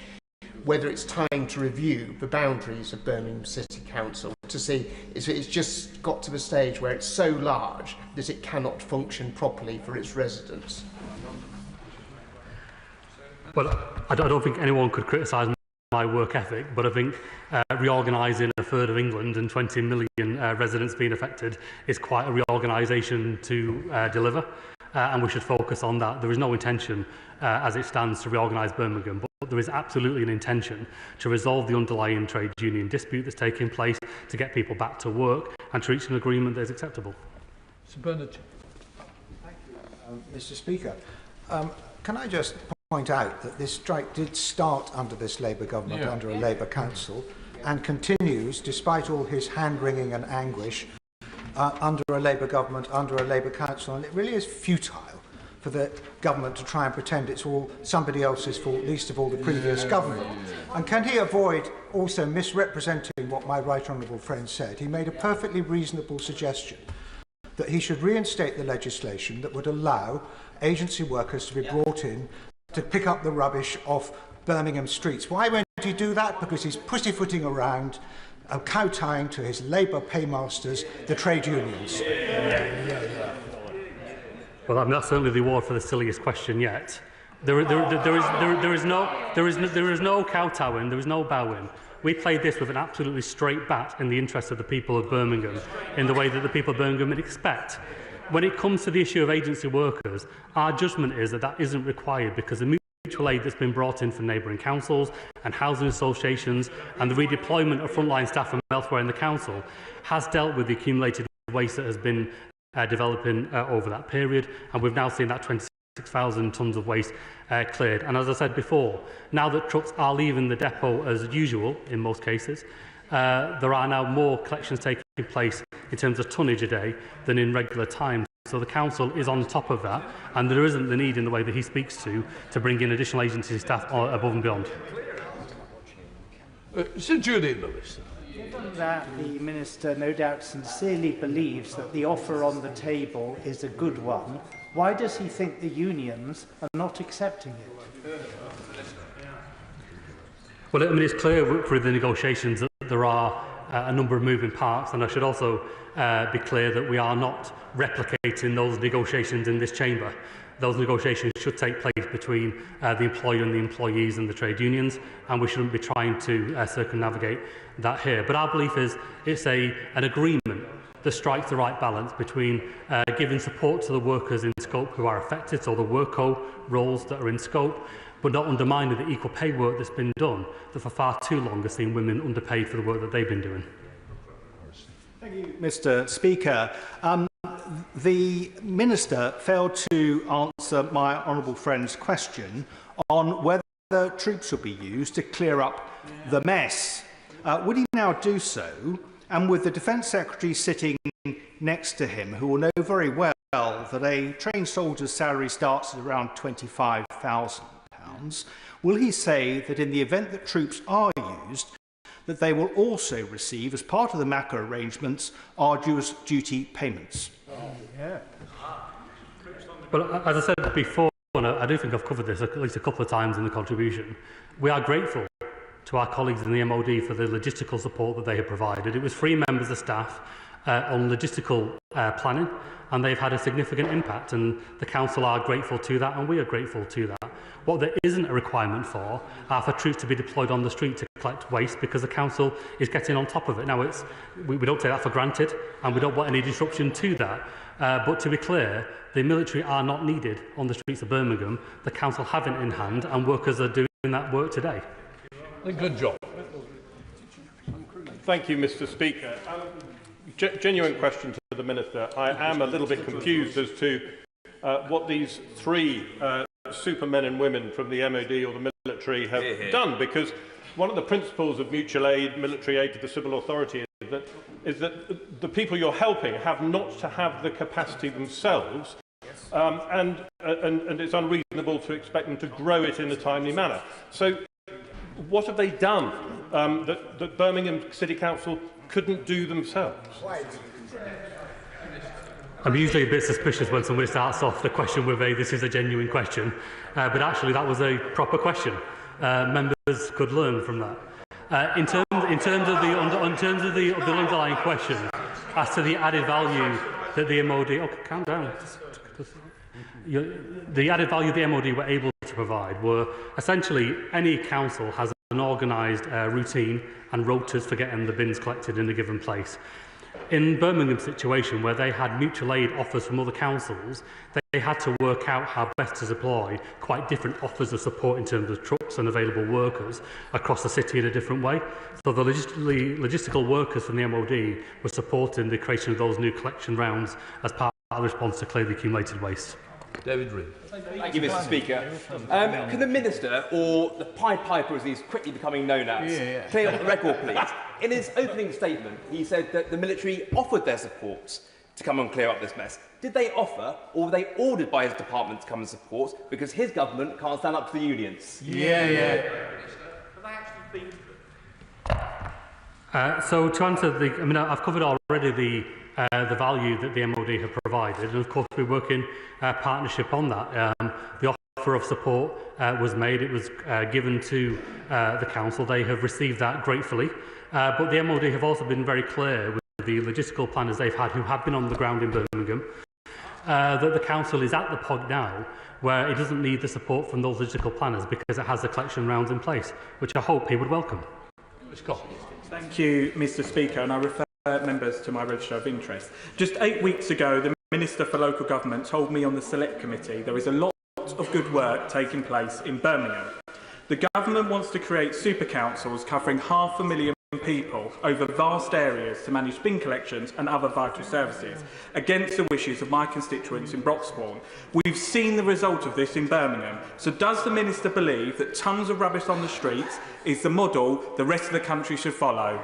whether it's time to review the boundaries of Birmingham City Council to see if it's just got to the stage where it's so large that it cannot function properly for its residents? Well, I don't think anyone could criticise my work ethic, but I think reorganising a third of England and 20 million residents being affected is quite a reorganisation to deliver, and we should focus on that. There is no intention, as it stands, to reorganise Birmingham, but there is absolutely an intention to resolve the underlying trade union dispute that's taking place, to get people back to work and to reach an agreement that is acceptable. Sir Bernard. Thank you, Mr. Speaker. Can I just point out that this strike did start under this Labour government, under a Labour council, and continues, despite all his hand-wringing and anguish, under a Labour government, under a Labour council, and it really is futile for the government to try and pretend it's all somebody else's fault, least of all the previous government. And can he avoid also misrepresenting what my right honourable friend said? He made a perfectly reasonable suggestion that he should reinstate the legislation that would allow agency workers to be brought in to pick up the rubbish off Birmingham streets. Why won't he do that? Because he's pussyfooting around, kowtowing to his Labour paymasters, the trade unions. Well, I mean, that's certainly the award for the silliest question yet. There is no kowtowing, there is no bowing. We played this with an absolutely straight bat in the interest of the people of Birmingham, in the way that the people of Birmingham would expect. When it comes to the issue of agency workers, our judgment is that that isn't required, because the mutual aid that's been brought in from neighbouring councils and housing associations and the redeployment of frontline staff from elsewhere in the council has dealt with the accumulated waste that has been developing over that period, and we've now seen that 26,000 tonnes of waste cleared. And as I said before, now that trucks are leaving the depot as usual in most cases, there are now more collections taking place in terms of tonnage a day than in regular times. So the council is on top of that, and there isn't the need in the way that he speaks to bring in additional agency staff above and beyond. Sir Judy Lewis. Given that the Minister no doubt sincerely believes that the offer on the table is a good one, why does he think the unions are not accepting it? Well, I mean, it's clear through the negotiations that there are a number of moving parts, and I should also be clear that we are not replicating those negotiations in this chamber. Those negotiations should take place between the employer and the employees and the trade unions, and we shouldn't be trying to circumnavigate that here. But our belief is it's an agreement that strikes the right balance between giving support to the workers in scope who are affected, so the worko roles that are in scope, but not undermining the equal pay work that's been done, that for far too long has seen women underpaid for the work that they've been doing. Thank you, Mr. Speaker. The Minister failed to answer my honourable friend's question on whether troops would be used to clear up the mess. Would he now do so? And with the Defence Secretary sitting next to him, who will know very well that a trained soldier's salary starts at around £25,000, will he say that in the event that troops are used, that they will also receive, as part of the MACA arrangements, arduous duty payments? Well, as I said before, and I do think I've covered this at least a couple of times in the contribution, we are grateful to our colleagues in the MOD for the logistical support that they have provided. It was 3 members of staff on logistical planning, and they've had a significant impact, and the council are grateful to that, and we are grateful to that. What there isn't a requirement for are for troops to be deployed on the street to collect waste, because the council is getting on top of it. Now, we don't take that for granted, and we don't want any disruption to that. But to be clear, the military are not needed on the streets of Birmingham. The council have it in hand, and workers are doing that work today. Good job. Thank you, Mr. Speaker. Genuine question to the Minister. I am a little bit confused as to what these 3 supermen and women from the MOD or the military have done, because one of the principles of mutual aid, military aid to the civil authority is that the people you're helping have not to have the capacity themselves, and it's unreasonable to expect them to grow it in a timely manner. So what have they done that Birmingham City Council couldn't do themselves? I'm usually a bit suspicious when somebody starts off the question with this is a genuine question, but actually that was a proper question. Members could learn from that. In terms of the underlying question as to the added value that the MOD, calm down. The added value the MOD were able to provide were essentially any council has an organised routine and rotas for getting the bins collected in a given place. In Birmingham's situation, where they had mutual aid offers from other councils, they had to work out how best to supply quite different offers of support in terms of trucks and available workers across the city in a different way. So the logistical workers from the MOD were supporting the creation of those new collection rounds as part of the response to clearly accumulated waste. David Reed. Thank you, Mr. Speaker. Can the Minister, or the Pied Piper as he's quickly becoming known as, clear up the record, please? In his opening statement, he said that the military offered their support to come and clear up this mess. Did they offer, or were they ordered by his department to come and support because his government can't stand up to the unions? So to answer I've covered already the value that the MOD have provided, and of course we work in partnership on that. The offer of support was made, it was given to the council. They have received that gratefully, but the MOD have also been very clear with the logistical planners they've had who have been on the ground in Birmingham that the council is at the point now where it doesn't need the support from those logistical planners because it has the collection rounds in place, which I hope he would welcome. Thank you, Mr. Speaker, and I refer members to my register of interest. Just 8 weeks ago, the Minister for Local Government told me on the Select Committee there is a lot of good work taking place in Birmingham. The government wants to create super councils covering 500,000 people over vast areas to manage bin collections and other vital services, against the wishes of my constituents in Broxbourne. We've seen the result of this in Birmingham. So does the Minister believe that tons of rubbish on the streets is the model the rest of the country should follow?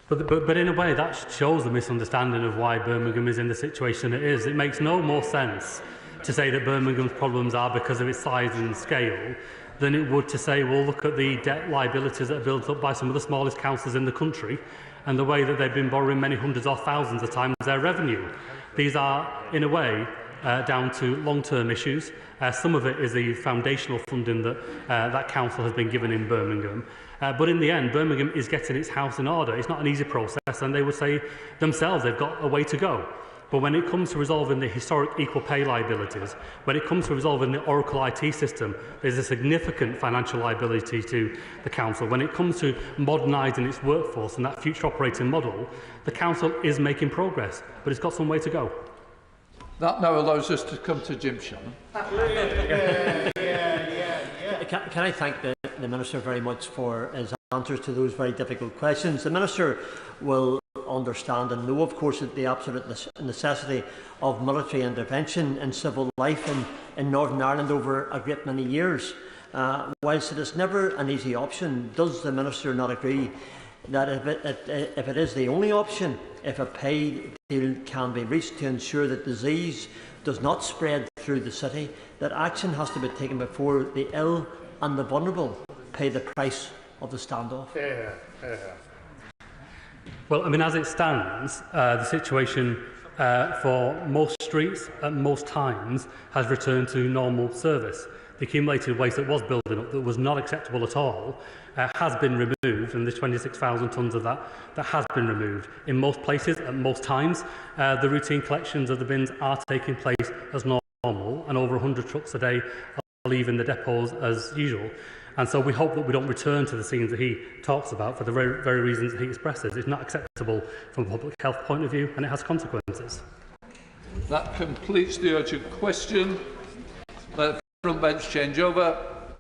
But in a way, that shows the misunderstanding of why Birmingham is in the situation it is. It makes no more sense to say that Birmingham's problems are because of its size and scale than it would to say, well, look at the debt liabilities that are built up by some of the smallest councils in the country and the way that they've been borrowing many hundreds or thousands of times their revenue. These are, in a way, down to long-term issues. Some of it is the foundational funding that that council has been given in Birmingham. But in the end, Birmingham is getting its house in order. It's not an easy process, and they would say themselves they've got a way to go. But when it comes to resolving the historic equal pay liabilities, when it comes to resolving the Oracle IT system, there's a significant financial liability to the council. When it comes to modernising its workforce and that future operating model, the council is making progress, but it's got some way to go. That now allows us to come to Jim Shannon. Can I thank the Minister very much for his answers to those very difficult questions. The Minister will understand and know, of course, the absolute necessity of military intervention in civil life in Northern Ireland over a great many years. Whilst it is never an easy option, does the Minister not agree that if it is the only option, if a pay deal can be reached to ensure that disease does not spread through the city, that action has to be taken before the ill and the vulnerable pay the price of the standoff? Well, I mean, as it stands, the situation for most streets at most times has returned to normal service. The accumulated waste that was building up, that was not acceptable at all, has been removed, and there's 26,000 tonnes of that has been removed. In most places, at most times, the routine collections of the bins are taking place as normal, and over 100 trucks a day are leaving the depots as usual. And so we hope that we don't return to the scenes that he talks about for the very reasons that he expresses. It's not acceptable from a public health point of view, and it has consequences. That completes the urgent question. Let the front bench change over.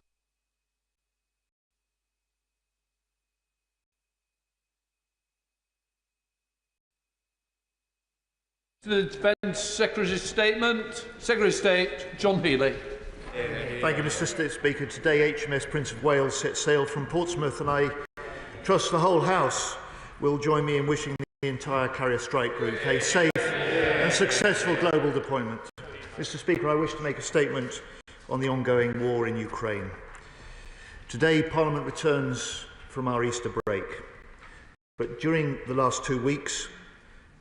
The Defence Secretary's statement. Secretary of State John Healey. Thank you, Mr. Speaker. Today, HMS Prince of Wales set sail from Portsmouth, and I trust the whole House will join me in wishing the entire carrier strike group a safe and successful global deployment. Mr. Speaker, I wish to make a statement on the ongoing war in Ukraine. Today, Parliament returns from our Easter break, but during the last 2 weeks,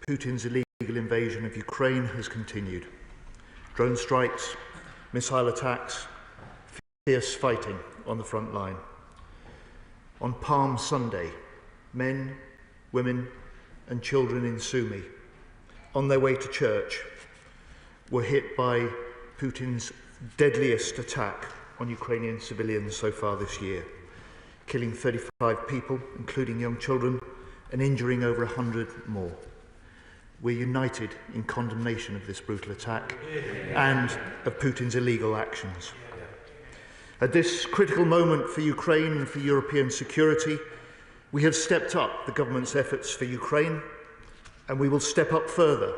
Putin's illegal invasion of Ukraine has continued. Drone strikes, missile attacks, fierce fighting on the front line. On Palm Sunday, men, women and children in Sumy, on their way to church, were hit by Putin's deadliest attack on Ukrainian civilians so far this year, killing 35 people, including young children, and injuring over 100 more. We're united in condemnation of this brutal attack and of Putin's illegal actions. At this critical moment for Ukraine and for European security, we have stepped up the government's efforts for Ukraine, and we will step up further,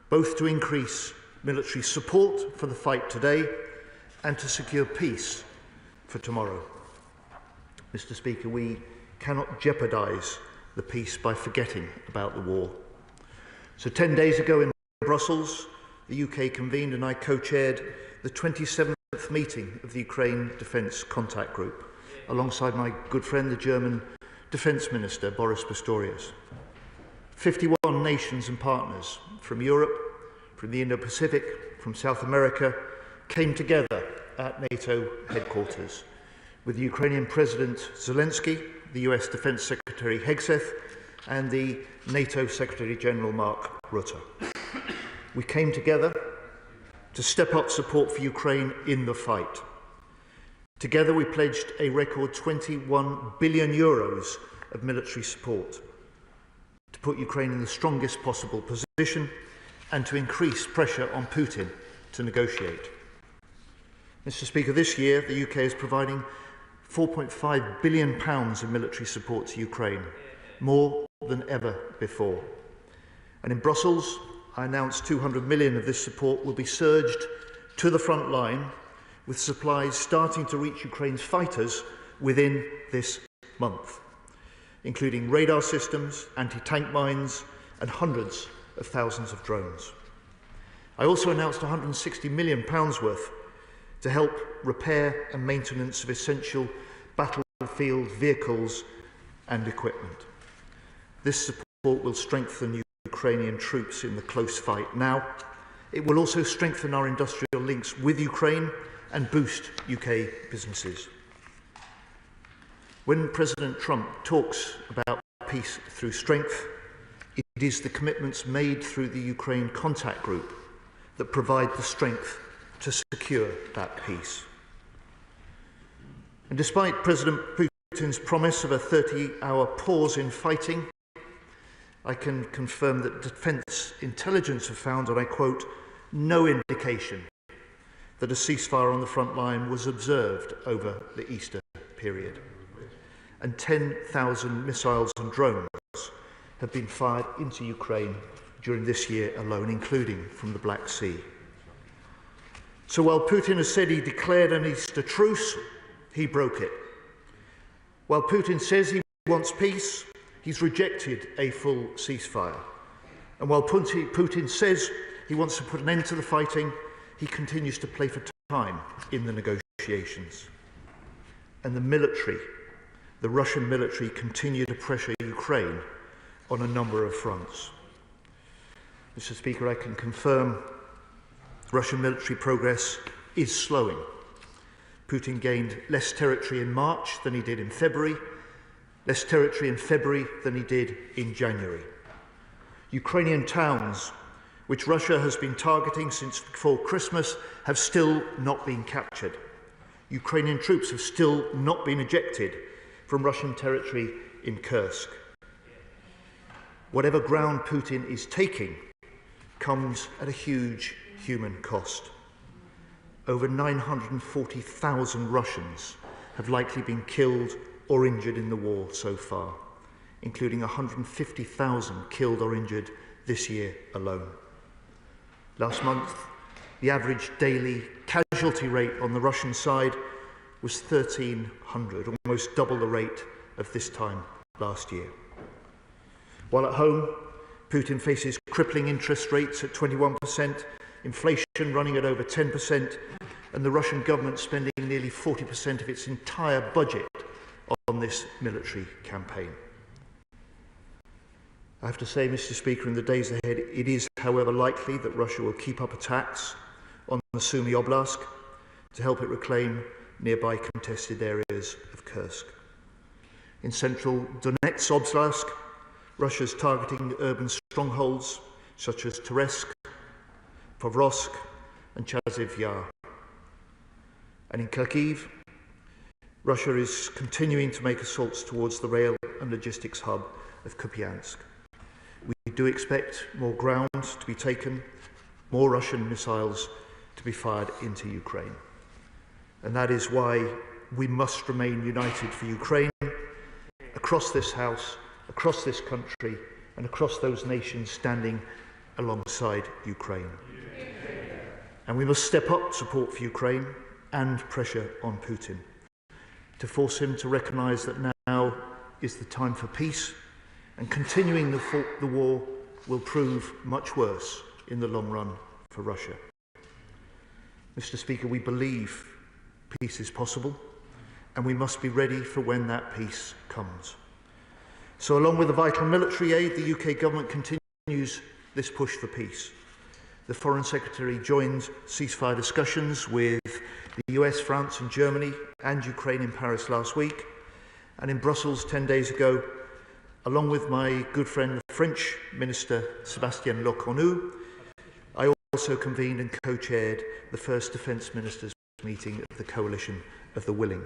both to increase military support for the fight today and to secure peace for tomorrow. Mr. Speaker, we cannot jeopardise the peace by forgetting about the war. So 10 days ago in Brussels, the UK convened and I co-chaired the 27th meeting of the Ukraine Defence Contact Group, alongside my good friend, the German Defence Minister, Boris Pistorius. 51 nations and partners from Europe, from the Indo-Pacific, from South America, came together at NATO headquarters, with the Ukrainian President Zelensky, the US Defence Secretary Hegseth, and the NATO Secretary-General Mark Rutte. We came together to step up support for Ukraine in the fight. Together we pledged a record €21 billion of military support to put Ukraine in the strongest possible position and to increase pressure on Putin to negotiate. Mr. Speaker, this year the UK is providing £4.5 billion in military support to Ukraine, more than ever before. And in Brussels, I announced 200 million of this support will be surged to the front line, with supplies starting to reach Ukraine's fighters within this month, including radar systems, anti-tank mines, and hundreds of thousands of drones. I also announced £160 million worth to help repair and maintenance of essential battlefield vehicles and equipment. This support will strengthen Ukrainian troops in the close fight now. It will also strengthen our industrial links with Ukraine and boost UK businesses. When President Trump talks about peace through strength, it is the commitments made through the Ukraine Contact Group that provide the strength to secure that peace. And despite President Putin's promise of a 30-hour pause in fighting, I can confirm that Defence Intelligence have found, and I quote, no indication that a ceasefire on the front line was observed over the Easter period. And 10,000 missiles and drones have been fired into Ukraine during this year alone, including from the Black Sea. So while Putin has said he declared an Easter truce, he broke it. While Putin says he wants peace, he's rejected a full ceasefire. And while Putin says he wants to put an end to the fighting, he continues to play for time in the negotiations. And the Russian military continue to pressure Ukraine on a number of fronts. Mr. Speaker, I can confirm Russian military progress is slowing. Putin gained less territory in March than he did in February, less territory in February than he did in January. Ukrainian towns, which Russia has been targeting since before Christmas, have still not been captured. Ukrainian troops have still not been ejected from Russian territory in Kursk. Whatever ground Putin is taking comes at a huge human cost. Over 940,000 Russians have likely been killed or injured in the war so far, including 150,000 killed or injured this year alone. Last month, the average daily casualty rate on the Russian side was 1,300, almost double the rate of this time last year. While at home, Putin faces crippling interest rates at 21%, inflation running at over 10%, and the Russian government spending nearly 40% of its entire budget on this military campaign. I have to say, Mr. Speaker, in the days ahead, it is, however, likely that Russia will keep up attacks on the Sumy Oblast to help it reclaim nearby contested areas of Kursk. In central Donetsk Oblast, Russia is targeting urban strongholds such as Teresk, Povrovsk and Chaziv Yar. And in Kharkiv, Russia is continuing to make assaults towards the rail and logistics hub of Kupiansk. We do expect more ground to be taken, more Russian missiles to be fired into Ukraine. And that is why we must remain united for Ukraine, across this House, across this country, and across those nations standing alongside Ukraine. And we must step up support for Ukraine and pressure on Putin to force him to recognise that now is the time for peace, and continuing the war will prove much worse in the long run for Russia. Mr. Speaker, we believe peace is possible, and we must be ready for when that peace comes. So along with the vital military aid, the UK government continues this push for peace. The Foreign Secretary joined ceasefire discussions with the US, France and Germany and Ukraine in Paris last week, and in Brussels 10 days ago, along with my good friend the French Minister Sébastien Lecornu, I also convened and co-chaired the first Defence Ministers meeting of the Coalition of the Willing.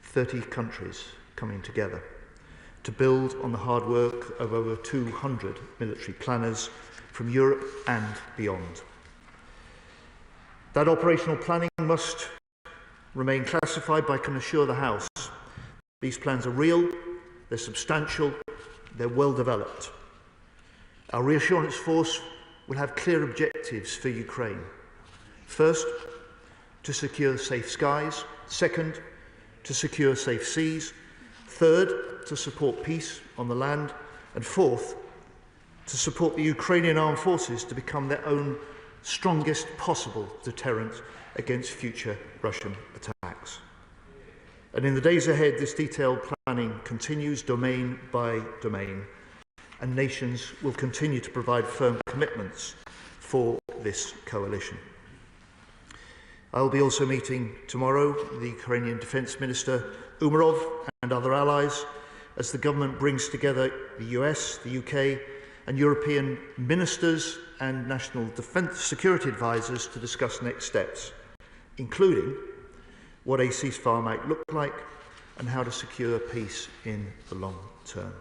30 countries coming together to build on the hard work of over 200 military planners from Europe and beyond. That operational planning must remain classified, but I can assure the House These plans are real, they're substantial, they're well developed. Our reassurance force will have clear objectives for Ukraine. First, to secure safe skies. Second, to secure safe seas. Third, to support peace on the land. And fourth, to support the Ukrainian armed forces to become their own strongest possible deterrent against future Russian attacks. And in the days ahead, this detailed planning continues domain by domain, and nations will continue to provide firm commitments for this coalition. I will be also meeting tomorrow the Ukrainian Defence Minister Umarov and other allies as the government brings together the US, the UK and European ministers and national defence security advisors to discuss next steps, including what a ceasefire might look like and how to secure peace in the long term.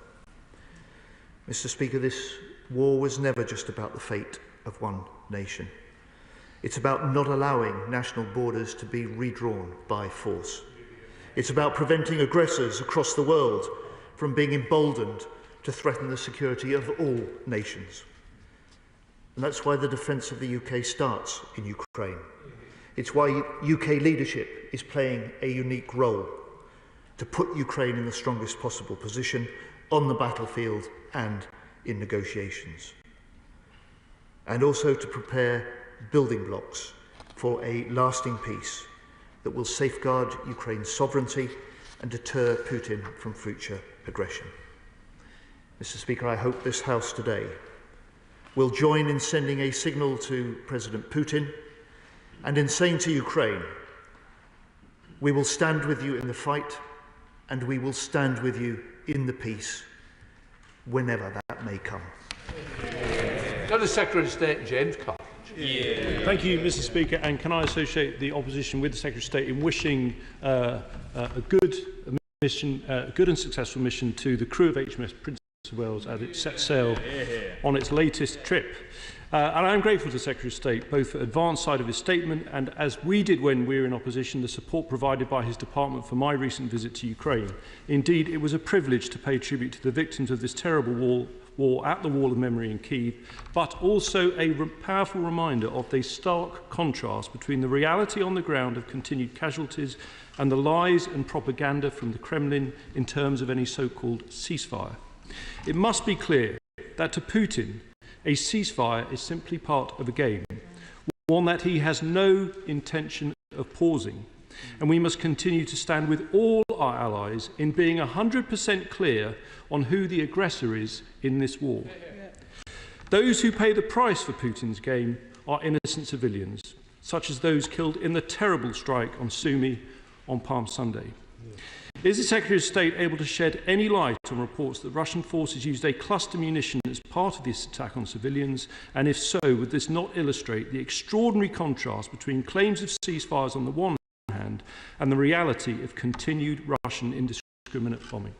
Mr. Speaker, this war was never just about the fate of one nation. It's about not allowing national borders to be redrawn by force. It's about preventing aggressors across the world from being emboldened to threaten the security of all nations. And that's why the defence of the UK starts in Ukraine. It's why UK leadership is playing a unique role to put Ukraine in the strongest possible position on the battlefield and in negotiations. And also to prepare building blocks for a lasting peace that will safeguard Ukraine's sovereignty and deter Putin from future aggression. Mr. Speaker, I hope this House today will join in sending a signal to President Putin and in saying to Ukraine, we will stand with you in the fight and we will stand with you in the peace whenever that may come. The Secretary of State, James Carr. Thank you, Mr. Speaker, and can I associate the opposition with the Secretary of State in wishing a good and successful mission to the crew of HMS Prince of Wales as it sets sail on its latest trip. And I am grateful to the Secretary of State both for the advanced side of his statement and, as we did when we were in opposition, the support provided by his department for my recent visit to Ukraine. Indeed, it was a privilege to pay tribute to the victims of this terrible war at the Wall of Memory in Kyiv, but also a powerful reminder of the stark contrast between the reality on the ground of continued casualties and the lies and propaganda from the Kremlin in terms of any so-called ceasefire. It must be clear that to Putin, a ceasefire is simply part of a game, one that he has no intention of pausing. And we must continue to stand with all our allies in being 100% clear on who the aggressor is in this war. Those who pay the price for Putin's game are innocent civilians, such as those killed in the terrible strike on Sumy on Palm Sunday. Is the Secretary of State able to shed any light on reports that Russian forces used a cluster munition as part of this attack on civilians? And if so, would this not illustrate the extraordinary contrast between claims of ceasefires on the one hand and the reality of continued Russian indiscriminate bombing?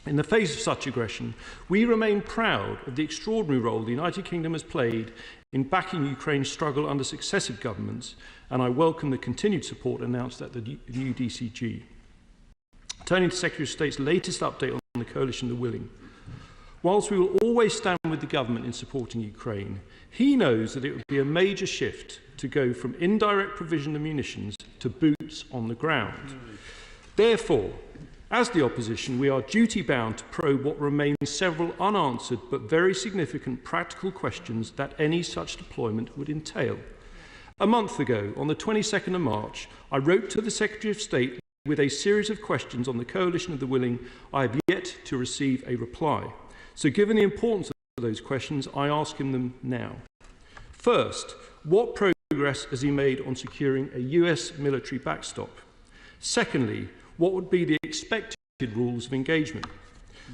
In the face of such aggression, we remain proud of the extraordinary role the United Kingdom has played in backing Ukraine's struggle under successive governments, and I welcome the continued support announced at the new DCG. Turning to Secretary of State's latest update on the coalition of the willing. Whilst we will always stand with the government in supporting Ukraine, he knows that it would be a major shift to go from indirect provision of munitions to boots on the ground. Therefore, as the opposition, we are duty-bound to probe what remains several unanswered but very significant practical questions that any such deployment would entail. A month ago, on the 22nd of March, I wrote to the Secretary of State with a series of questions on the coalition of the willing. I have yet to receive a reply. So given the importance of those questions, I ask him them now. First, what progress has he made on securing a US military backstop? Secondly, what would be the expected rules of engagement?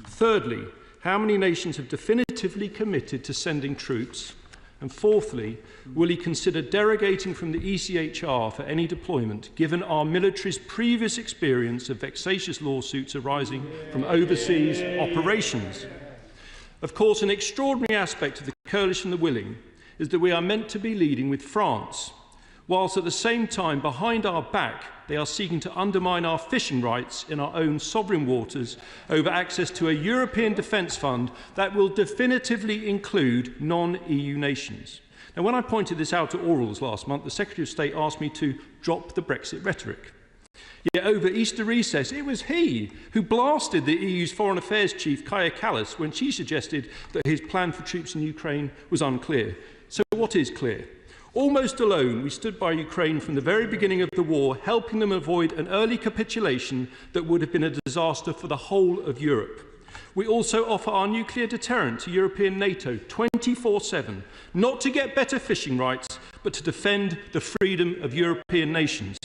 Thirdly, how many nations have definitively committed to sending troops? And fourthly, will he consider derogating from the ECHR for any deployment, given our military's previous experience of vexatious lawsuits arising from overseas operations? Of course, an extraordinary aspect of the coalition of the willing is that we are meant to be leading with France. whilst at the same time, behind our back, they are seeking to undermine our fishing rights in our own sovereign waters over access to a European defence fund that will definitively include non-EU nations. Now, when I pointed this out at orals last month, the Secretary of State asked me to drop the Brexit rhetoric. Yet over Easter recess, it was he who blasted the EU's Foreign Affairs Chief, Kaja Kallas, when she suggested that his plan for troops in Ukraine was unclear. So what is clear? Almost alone, we stood by Ukraine from the very beginning of the war, helping them avoid an early capitulation that would have been a disaster for the whole of Europe. We also offer our nuclear deterrent to European NATO 24/7, not to get better fishing rights, but to defend the freedom of European nations.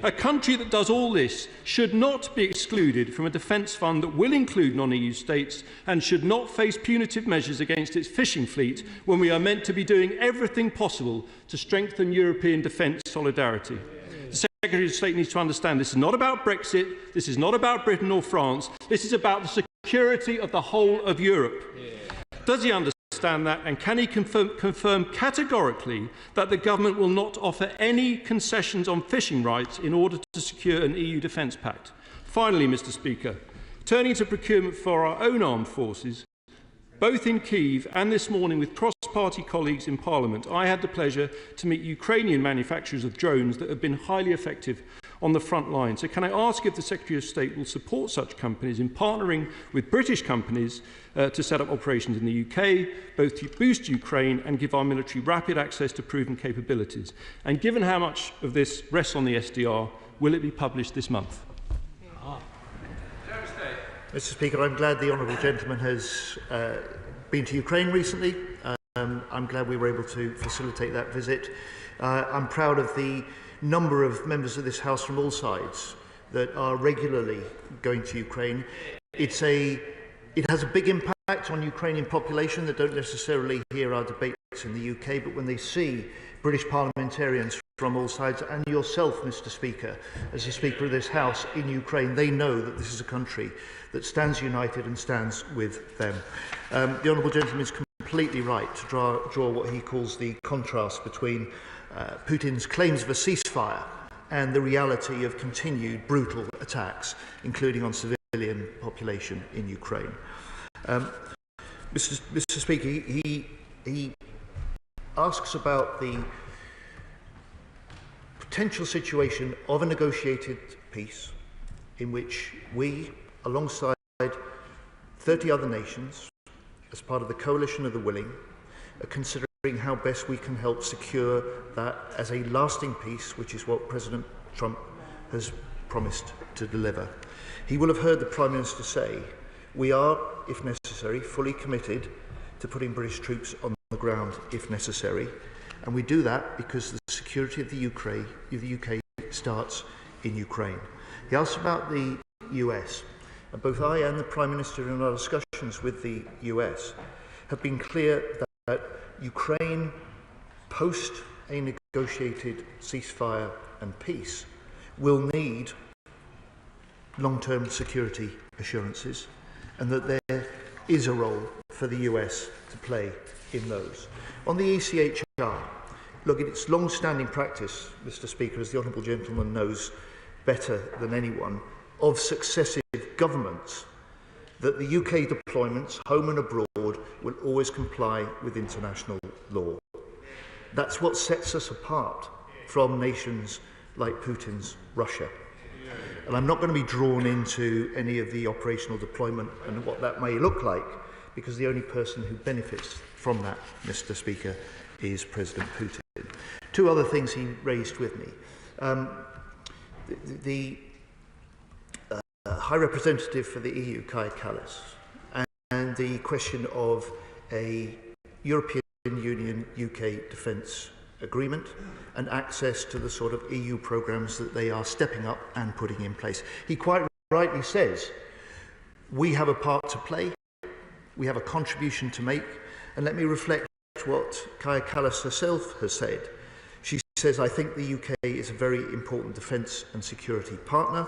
A country that does all this should not be excluded from a defence fund that will include non-EU states and should not face punitive measures against its fishing fleet when we are meant to be doing everything possible to strengthen European defence solidarity. The Secretary of State needs to understand this is not about Brexit, this is not about Britain or France, this is about the security of the whole of Europe. Does he understand that, and can he confirm categorically that the government will not offer any concessions on fishing rights in order to secure an EU defence pact? Finally, Mr Speaker, turning to procurement for our own armed forces, both in Kyiv and this morning with cross-party colleagues in Parliament, I had the pleasure to meet Ukrainian manufacturers of drones that have been highly effective on the front line. So can I ask if the Secretary of State will support such companies in partnering with British companies to set up operations in the UK, both to boost Ukraine and give our military rapid access to proven capabilities? And given how much of this rests on the SDR, will it be published this month? Mr Speaker, I'm glad the honourable gentleman has been to Ukraine recently. I'm glad we were able to facilitate that visit. I'm proud of the number of members of this House from all sides that are regularly going to Ukraine. It has a big impact on Ukrainian population that don't necessarily hear our debates in the UK, but when they see British parliamentarians from all sides, and yourself, Mr Speaker, as the Speaker of this House in Ukraine, they know that this is a country that stands united and stands with them. The honourable gentleman is completely right to draw what he calls the contrast between Putin's claims of a ceasefire and the reality of continued brutal attacks, including on civilian population in Ukraine. Mr Speaker, he asks about the potential situation of a negotiated peace in which we, alongside 30 other nations, as part of the coalition of the willing, are considering how best we can help secure that as a lasting peace, which is what President Trump has promised to deliver. He will have heard the Prime Minister say, we are, if necessary, fully committed to putting British troops on the ground if necessary, and we do that because the security of the UK starts in Ukraine. He asked about the US, and both I and the Prime Minister in our discussions with the US have been clear that Ukraine, post a negotiated ceasefire and peace, will need long-term security assurances, and that there is a role for the US to play in those. On the ECHR, look, it's long-standing practice, Mr Speaker, as the honourable gentleman knows better than anyone, of successive governments, that the UK deployments, home and abroad, will always comply with international law. That's what sets us apart from nations like Putin's Russia. And I'm not going to be drawn into any of the operational deployment and what that may look like, because the only person who benefits from that, Mr Speaker, is President Putin. Two other things he raised with me. The High Representative for the EU, Kaja Kallas, and the question of a European Union UK defence agreement and access to the sort of EU programmes that they are stepping up and putting in place. He quite rightly says, we have a part to play, we have a contribution to make, and let me reflect what Kaja Kallas herself has said. She says, I think the UK is a very important defence and security partner.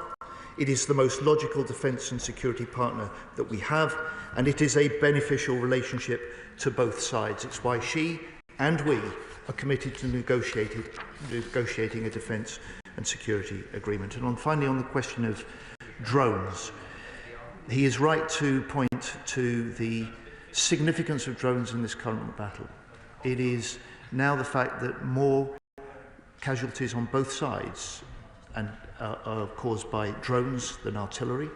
It is the most logical defence and security partner that we have, and it is a beneficial relationship to both sides. It's why she and we are committed to negotiating a defence and security agreement. And finally, on the question of drones, he is right to point to the significance of drones in this current battle. It is now the fact that more casualties on both sides are caused by drones than artillery.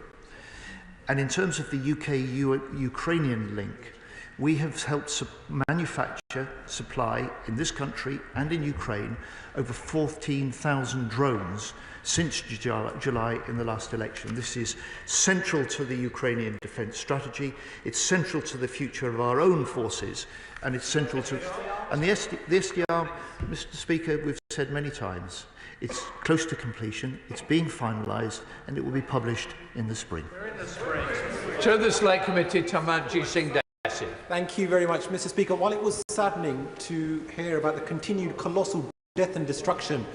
And in terms of the UK-Ukrainian link, we have helped manufacture, supply in this country and in Ukraine over 14,000 drones since July in the last election. This is central to the Ukrainian defence strategy. It's central to the future of our own forces, and it's central to... And the SDR, Mr. Speaker, we've said many times, it's close to completion, it's being finalised, and it will be published in the spring. To the Select Committee, Tamanji Singh. Thank you very much, Mr. Speaker. While it was saddening to hear about the continued colossal death and destruction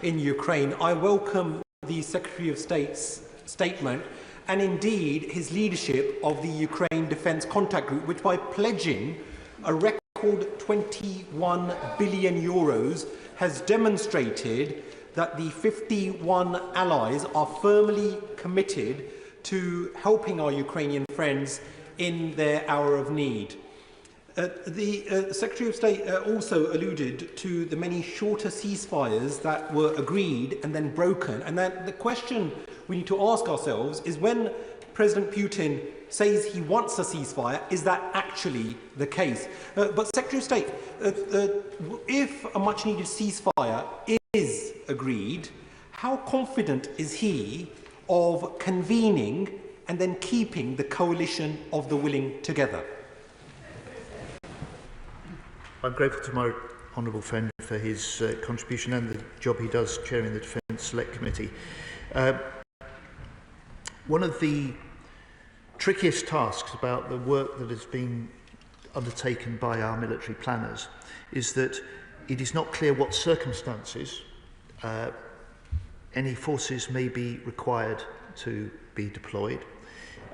in Ukraine, I welcome the Secretary of State's statement and indeed his leadership of the Ukraine Defence Contact Group, which by pledging a record 21 billion euros has demonstrated that the 51 allies are firmly committed to helping our Ukrainian friends in their hour of need. The Secretary of State also alluded to the many shorter ceasefires that were agreed and then broken. And that the question we need to ask ourselves is, when President Putin says he wants a ceasefire, is that actually the case? But Secretary of State, if a much-needed ceasefire is agreed, how confident is he of convening and then keeping the coalition of the willing together? I'm grateful to my honourable friend for his contribution and the job he does chairing the Defence Select Committee. One of the trickiest tasks about the work that has been undertaken by our military planners is that it is not clear what circumstances any forces may be required to be deployed,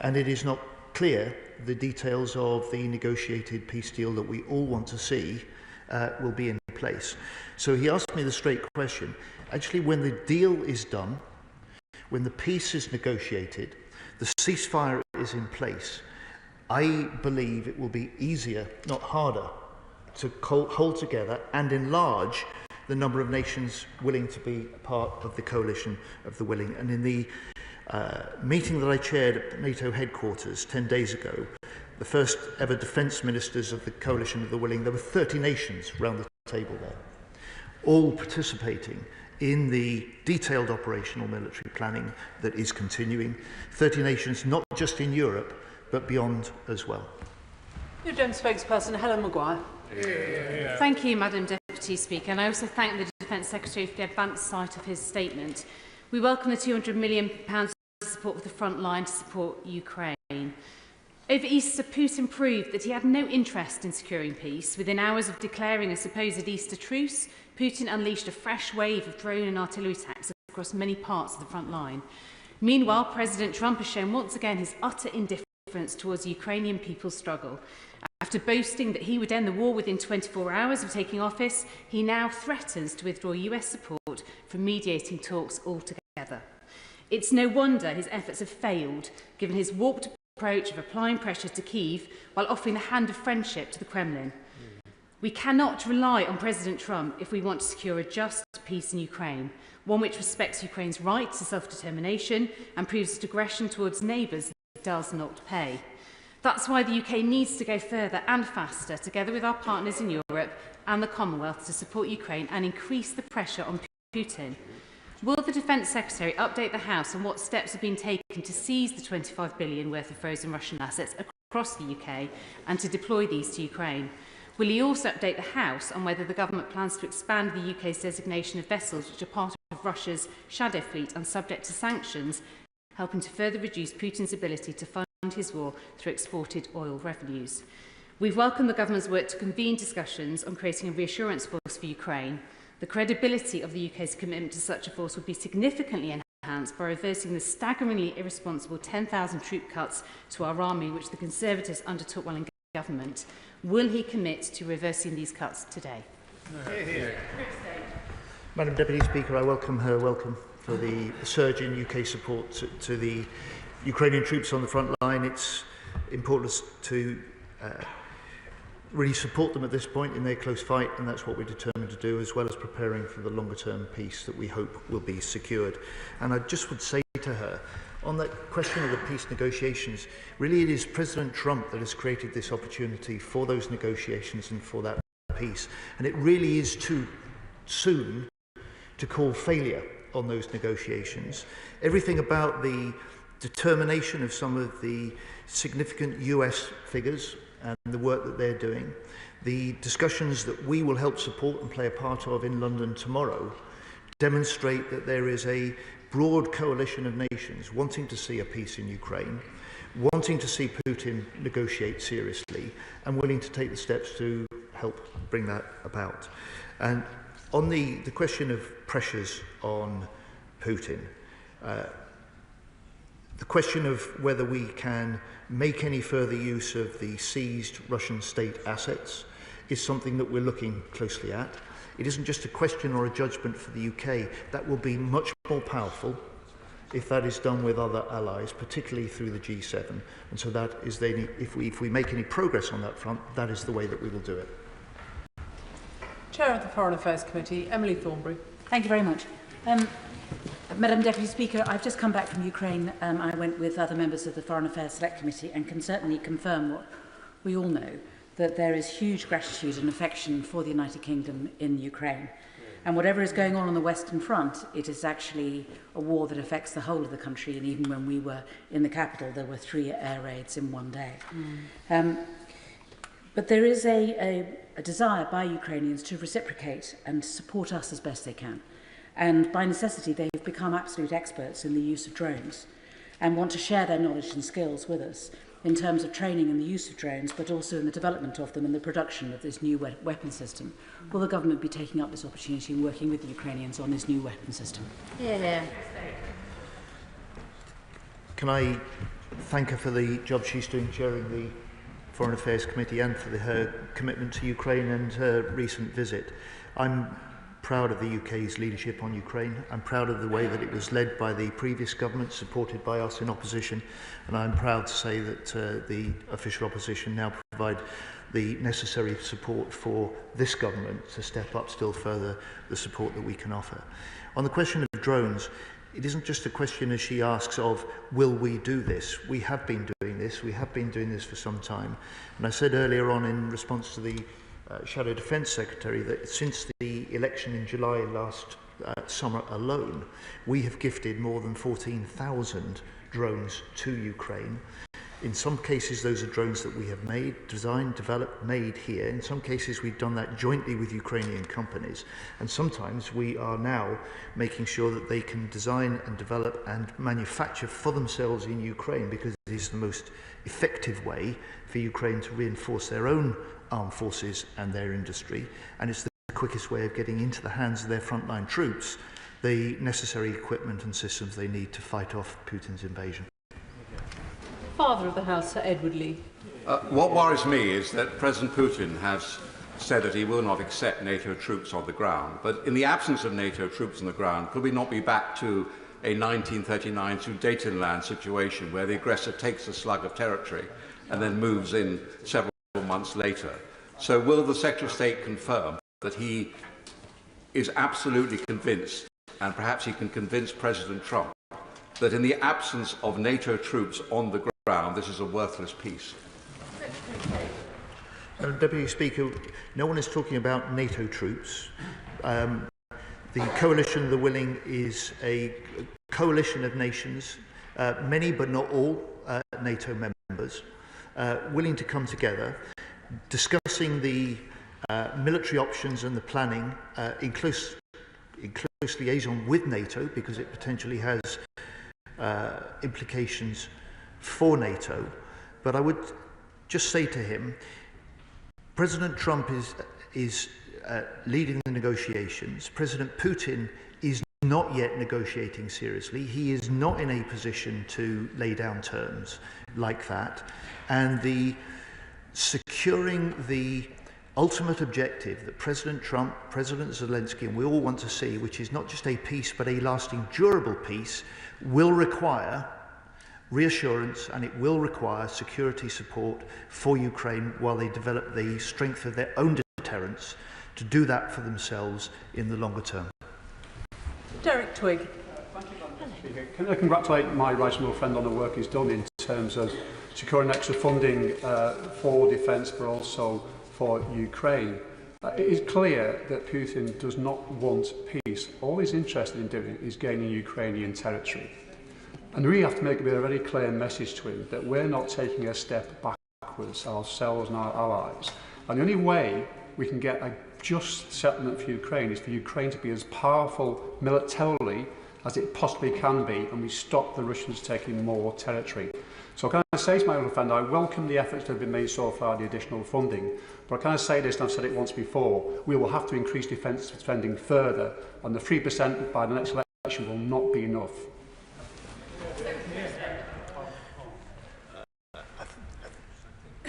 and it is not clear the details of the negotiated peace deal that we all want to see will be in place. So he asked me the straight question. Actually, when the deal is done, when the peace is negotiated, the ceasefire is in place, I believe it will be easier, not harder, to hold together and enlarge the number of nations willing to be a part of the coalition of the willing. And in the meeting that I chaired at NATO headquarters 10 days ago, the first ever defence ministers of the coalition of the willing, there were 30 nations round the table there, all participating in the detailed operational military planning that is continuing. 30 nations, not just in Europe, but beyond as well. Your Jones spokesperson, Helen Maguire. Thank you, Madam Deputy Speaker, and I also thank the Defence Secretary for the advanced sight of his statement. We welcome the £200 million support for the front line to support Ukraine. Over Easter, Putin proved that he had no interest in securing peace. Within hours of declaring a supposed Easter truce, Putin unleashed a fresh wave of drone and artillery attacks across many parts of the front line. Meanwhile, President Trump has shown once again his utter indifference towards the Ukrainian people's struggle. After boasting that he would end the war within 24 hours of taking office, he now threatens to withdraw US support from mediating talks altogether. It's no wonder his efforts have failed, given his warped approach of applying pressure to Kyiv while offering the hand of friendship to the Kremlin. We cannot rely on President Trump if we want to secure a just peace in Ukraine, one which respects Ukraine's right to self-determination and proves that aggression towards neighbours does not pay. That's why the UK needs to go further and faster, together with our partners in Europe and the Commonwealth, to support Ukraine and increase the pressure on Putin. Will the Defence Secretary update the House on what steps have been taken to seize the £25 billion worth of frozen Russian assets across the UK and to deploy these to Ukraine? Will he also update the House on whether the government plans to expand the UK's designation of vessels which are part of Russia's shadow fleet and subject to sanctions, helping to further reduce Putin's ability to fund his war through exported oil revenues? We've welcomed the government's work to convene discussions on creating a reassurance force for Ukraine. The credibility of the UK's commitment to such a force would be significantly enhanced by reversing the staggeringly irresponsible 10,000 troop cuts to our army, which the Conservatives undertook while government. Will he commit to reversing these cuts today? Madam Deputy Speaker, I welcome her welcome for the surge in UK support to the Ukrainian troops on the front line. It's important to really support them at this point in their close fight, and that's what we're determined to do, as well as preparing for the longer-term peace that we hope will be secured. And I just would say to her, on that question of the peace negotiations, really it is President Trump that has created this opportunity for those negotiations and for that peace. And it really is too soon to call failure on those negotiations. Everything about the determination of some of the significant US figures and the work that they're doing, the discussions that we will help support and play a part of in London tomorrow, demonstrate that there is a broad coalition of nations wanting to see a peace in Ukraine, wanting to see Putin negotiate seriously, and willing to take the steps to help bring that about. And on the question of pressures on Putin, the question of whether we can make any further use of the seized Russian state assets is something that we're looking closely at. It isn't just a question or a judgment for the UK. That will be much more powerful if that is done with other allies, particularly through the G7. And so that is, if we make any progress on that front, that is the way that we will do it. Chair of the Foreign Affairs Committee, Emily Thornberry. Thank you very much. Madam Deputy Speaker, I've just come back from Ukraine. I went with other members of the Foreign Affairs Select Committee and can certainly confirm what we all know, that there is huge gratitude and affection for the United Kingdom in Ukraine. And whatever is going on the Western Front, it is actually a war that affects the whole of the country. And even when we were in the capital, there were 3 air raids in one day. But there is a desire by Ukrainians to reciprocate and support us as best they can. And by necessity, they have become absolute experts in the use of drones and want to share their knowledge and skills with us in terms of training in the use of drones, but also in the development of them and the production of this new weapon system. Will the government be taking up this opportunity and working with the Ukrainians on this new weapon system? Yeah. Can I thank her for the job she's doing chairing the Foreign Affairs Committee and for her commitment to Ukraine and her recent visit. I'm proud of the UK's leadership on Ukraine. I'm proud of the way that it was led by the previous government, supported by us in opposition, and I'm proud to say that the official opposition now provide the necessary support for this government to step up still further the support that we can offer. On the question of drones, it isn't just a question, as she asks, of will we do this? We have been doing this. We have been doing this for some time. And I said earlier on in response to the Shadow Defence Secretary that since the election in July last summer alone, we have gifted more than 14,000 drones to Ukraine. In some cases, those are drones that we have made, designed, developed, made here. In some cases, we've done that jointly with Ukrainian companies. And sometimes we are now making sure that they can design and develop and manufacture for themselves in Ukraine, because it is the most effective way for Ukraine to reinforce their own armed forces and their industry. And it's the quickest way of getting into the hands of their frontline troops the necessary equipment and systems they need to fight off Putin's invasion. Father of the House, Sir Edward Lee. What worries me is that President Putin has said that he will not accept NATO troops on the ground. But in the absence of NATO troops on the ground, could we not be back to a 1939 Sudetenland situation where the aggressor takes a slug of territory and then moves in several months later? So will the Secretary of State confirm that he is absolutely convinced, and perhaps he can convince President Trump, that in the absence of NATO troops on the ground, this is a worthless peace? Deputy Speaker, no one is talking about NATO troops. The Coalition of the Willing is a coalition of nations, many but not all NATO members, willing to come together, discussing the military options and the planning in close liaison with NATO, because it potentially has implications for NATO. But I would just say to him, President Trump is leading the negotiations. President Putin is not yet negotiating seriously. He is not in a position to lay down terms like that. And the securing the ultimate objective that President Trump, President Zelensky, and we all want to see, which is not just a peace but a lasting, durable peace, will require reassurance, and it will require security support for Ukraine while they develop the strength of their own deterrence to do that for themselves in the longer term. Derek Twigg. Can I congratulate my right honourable friend on the work he's done in terms of securing extra funding for defence, but also for Ukraine. It is clear that Putin does not want peace. All he's interested in doing is gaining Ukrainian territory. And we have to make a very clear message to him that we're not taking a step backwards, ourselves and our allies. And the only way we can get a just settlement for Ukraine is for Ukraine to be as powerful militarily as it possibly can be, and we stop the Russians taking more territory. So can I say to my old friend, I welcome the efforts that have been made so far, the additional funding, but can I say this, and I've said it once before, we will have to increase defence spending further, and the 3% by the next election will not be enough.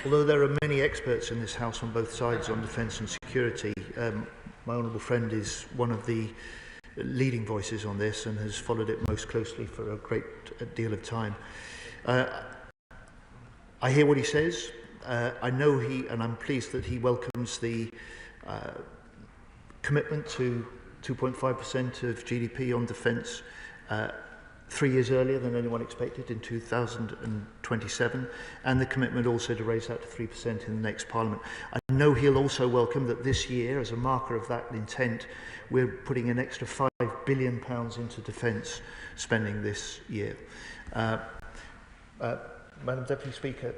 Although there are many experts in this House on both sides on defence and security, my honourable friend is one of the leading voices on this and has followed it most closely for a great deal of time. I hear what he says. I know and I'm pleased that he welcomes the commitment to 2.5% of GDP on defence 3 years earlier than anyone expected, in 2027, and the commitment also to raise that to 3% in the next Parliament. I know he'll also welcome that this year, as a marker of that intent, we're putting an extra £5 billion into defence spending this year. Madam Deputy Speaker,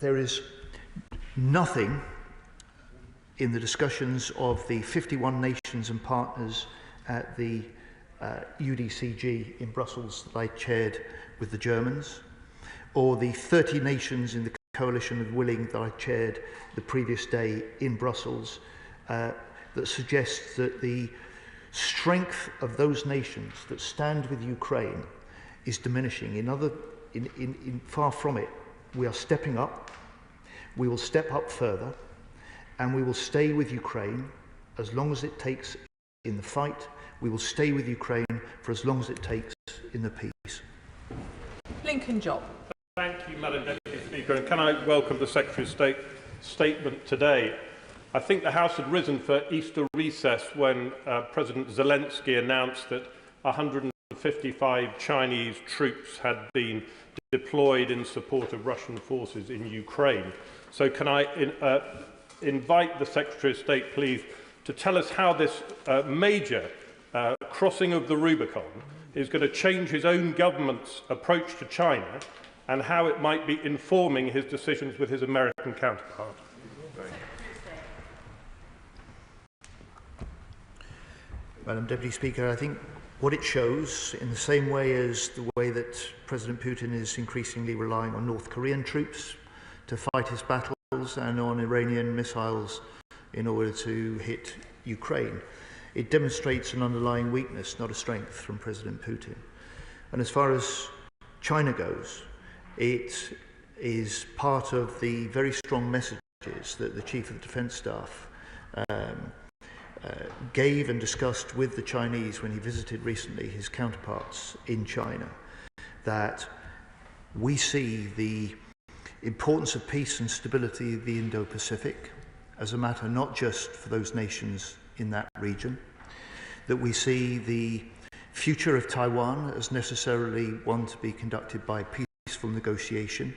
there is nothing in the discussions of the 51 nations and partners at the UDCG in Brussels that I chaired with the Germans, or the 30 nations in the coalition of willing that I chaired the previous day in Brussels, that suggests that the strength of those nations that stand with Ukraine is diminishing. Far from it. We are stepping up, we will step up further, and we will stay with Ukraine as long as it takes in the fight. We will stay with Ukraine for as long as it takes in the peace. Lincoln Job. Thank you, Madam Deputy Speaker, and can I welcome the Secretary of State statement today. I think the House had risen for Easter recess when President Zelensky announced that 155 Chinese troops had been deployed in support of Russian forces in Ukraine. So can I invite the Secretary of State, please, to tell us how this major crossing of the Rubicon is going to change his own government's approach to China and how it might be informing his decisions with his American counterpart. Madam Deputy Speaker, I think what it shows, in the same way as the way that President Putin is increasingly relying on North Korean troops to fight his battles and on Iranian missiles in order to hit Ukraine, it demonstrates an underlying weakness, not a strength, from President Putin. And as far as China goes, it is part of the very strong messages that the Chief of the Defence Staff gave and discussed with the Chinese when he visited recently his counterparts in China, that we see the importance of peace and stability of the Indo-Pacific as a matter not just for those nations in that region, that we see the future of Taiwan as necessarily one to be conducted by peaceful negotiation,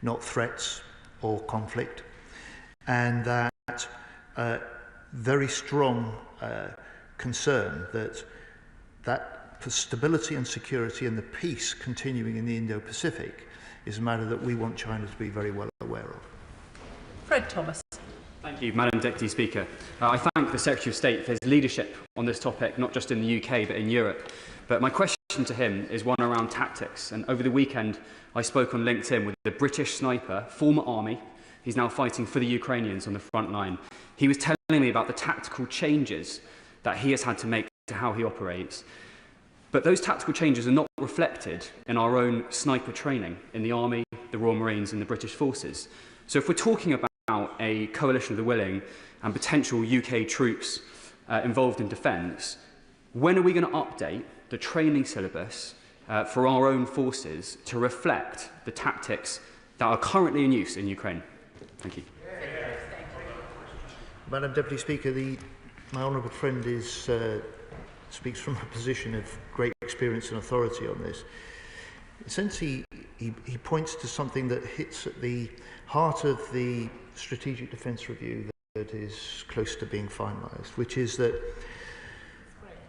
not threats or conflict, and that very strong concern that for stability and security and the peace continuing in the Indo-Pacific is a matter that we want China to be very well aware of. Fred Thomas. Thank you, Madam Deputy Speaker. I thank the Secretary of State for his leadership on this topic, not just in the UK but in Europe. But my question to him is one around tactics. And over the weekend, I spoke on LinkedIn with the British sniper, former army. He's now fighting for the Ukrainians on the front line. He was telling me about the tactical changes that he has had to make to how he operates. But those tactical changes are not reflected in our own sniper training in the Army, the Royal Marines and the British Forces. So if we're talking about a coalition of the willing and potential UK troops involved in defence, when are we going to update the training syllabus for our own forces to reflect the tactics that are currently in use in Ukraine? Thank you. Madam Deputy Speaker, my honourable friend speaks from a position of great experience and authority on this. Since he points to something that hits at the heart of the Strategic Defence Review that is close to being finalised, which is that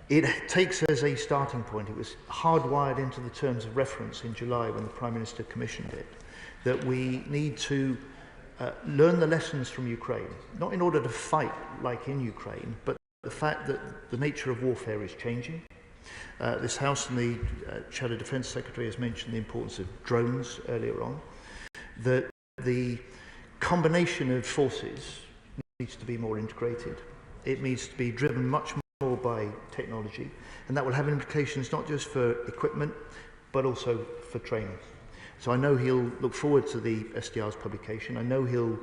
it takes as a starting point, it was hardwired into the terms of reference in July when the Prime Minister commissioned it, that we need to learn the lessons from Ukraine, not in order to fight like in Ukraine, but the fact that the nature of warfare is changing. This House and the Shadow Defence Secretary has mentioned the importance of drones earlier on, that the combination of forces needs to be more integrated. It needs to be driven much more by technology, and that will have implications not just for equipment, but also for training. So I know he'll look forward to the SDR's publication. I know he'll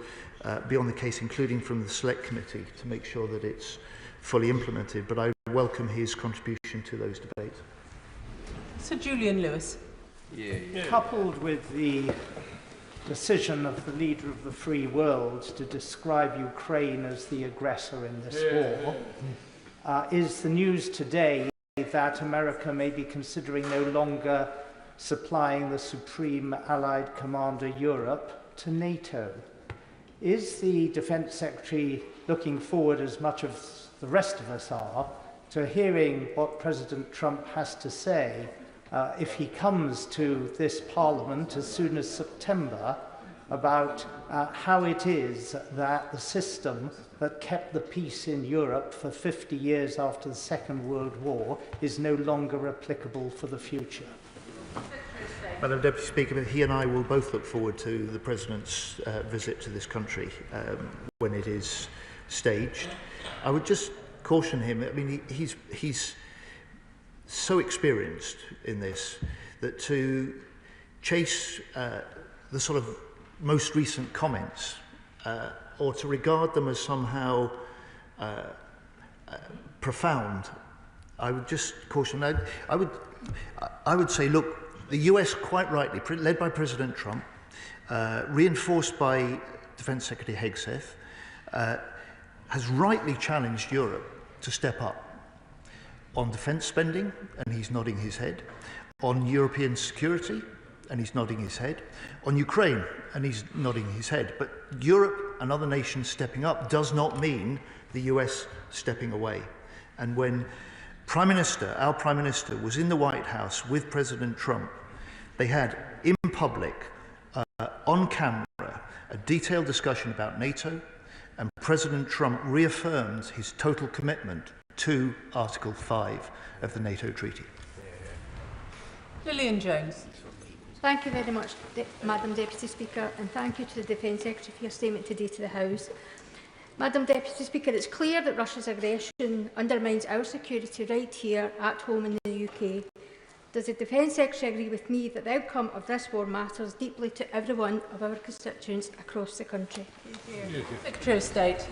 be on the case, including from the Select Committee, to make sure that it's fully implemented, but I welcome his contribution to those debates. Sir Julian Lewis. Coupled with the decision of the leader of the free world to describe Ukraine as the aggressor in this war, is the news today that America may be considering no longer supplying the Supreme Allied Commander Europe to NATO. Is the Defence Secretary looking forward, as much as the rest of us are, to hearing what President Trump has to say if he comes to this Parliament as soon as September about how it is that the system that kept the peace in Europe for 50 years after the Second World War is no longer applicable for the future? Madam Deputy Speaker, he and I will both look forward to the President's visit to this country when it is staged. I would just caution him, I mean, he's so experienced in this that to chase the sort of most recent comments or to regard them as somehow profound, I would just caution. I would say, look, the US, quite rightly, led by President Trump, reinforced by Defence Secretary Hegseth, has rightly challenged Europe to step up on defence spending, and he's nodding his head, on European security, and he's nodding his head, on Ukraine, and he's nodding his head. But Europe and other nations stepping up does not mean the US stepping away. And when our Prime Minister, was in the White House with President Trump, they had, in public, on camera, a detailed discussion about NATO, and President Trump reaffirmed his total commitment to Article 5 of the NATO Treaty. Lillian Jones. Thank you very much, Madam Deputy Speaker, and thank you to the Defence Secretary for your statement today to the House. Madam Deputy Speaker, it's clear that Russia's aggression undermines our security right here at home in the UK. Does the Defence Secretary agree with me that the outcome of this war matters deeply to every one of our constituents across the country? Secretary of State.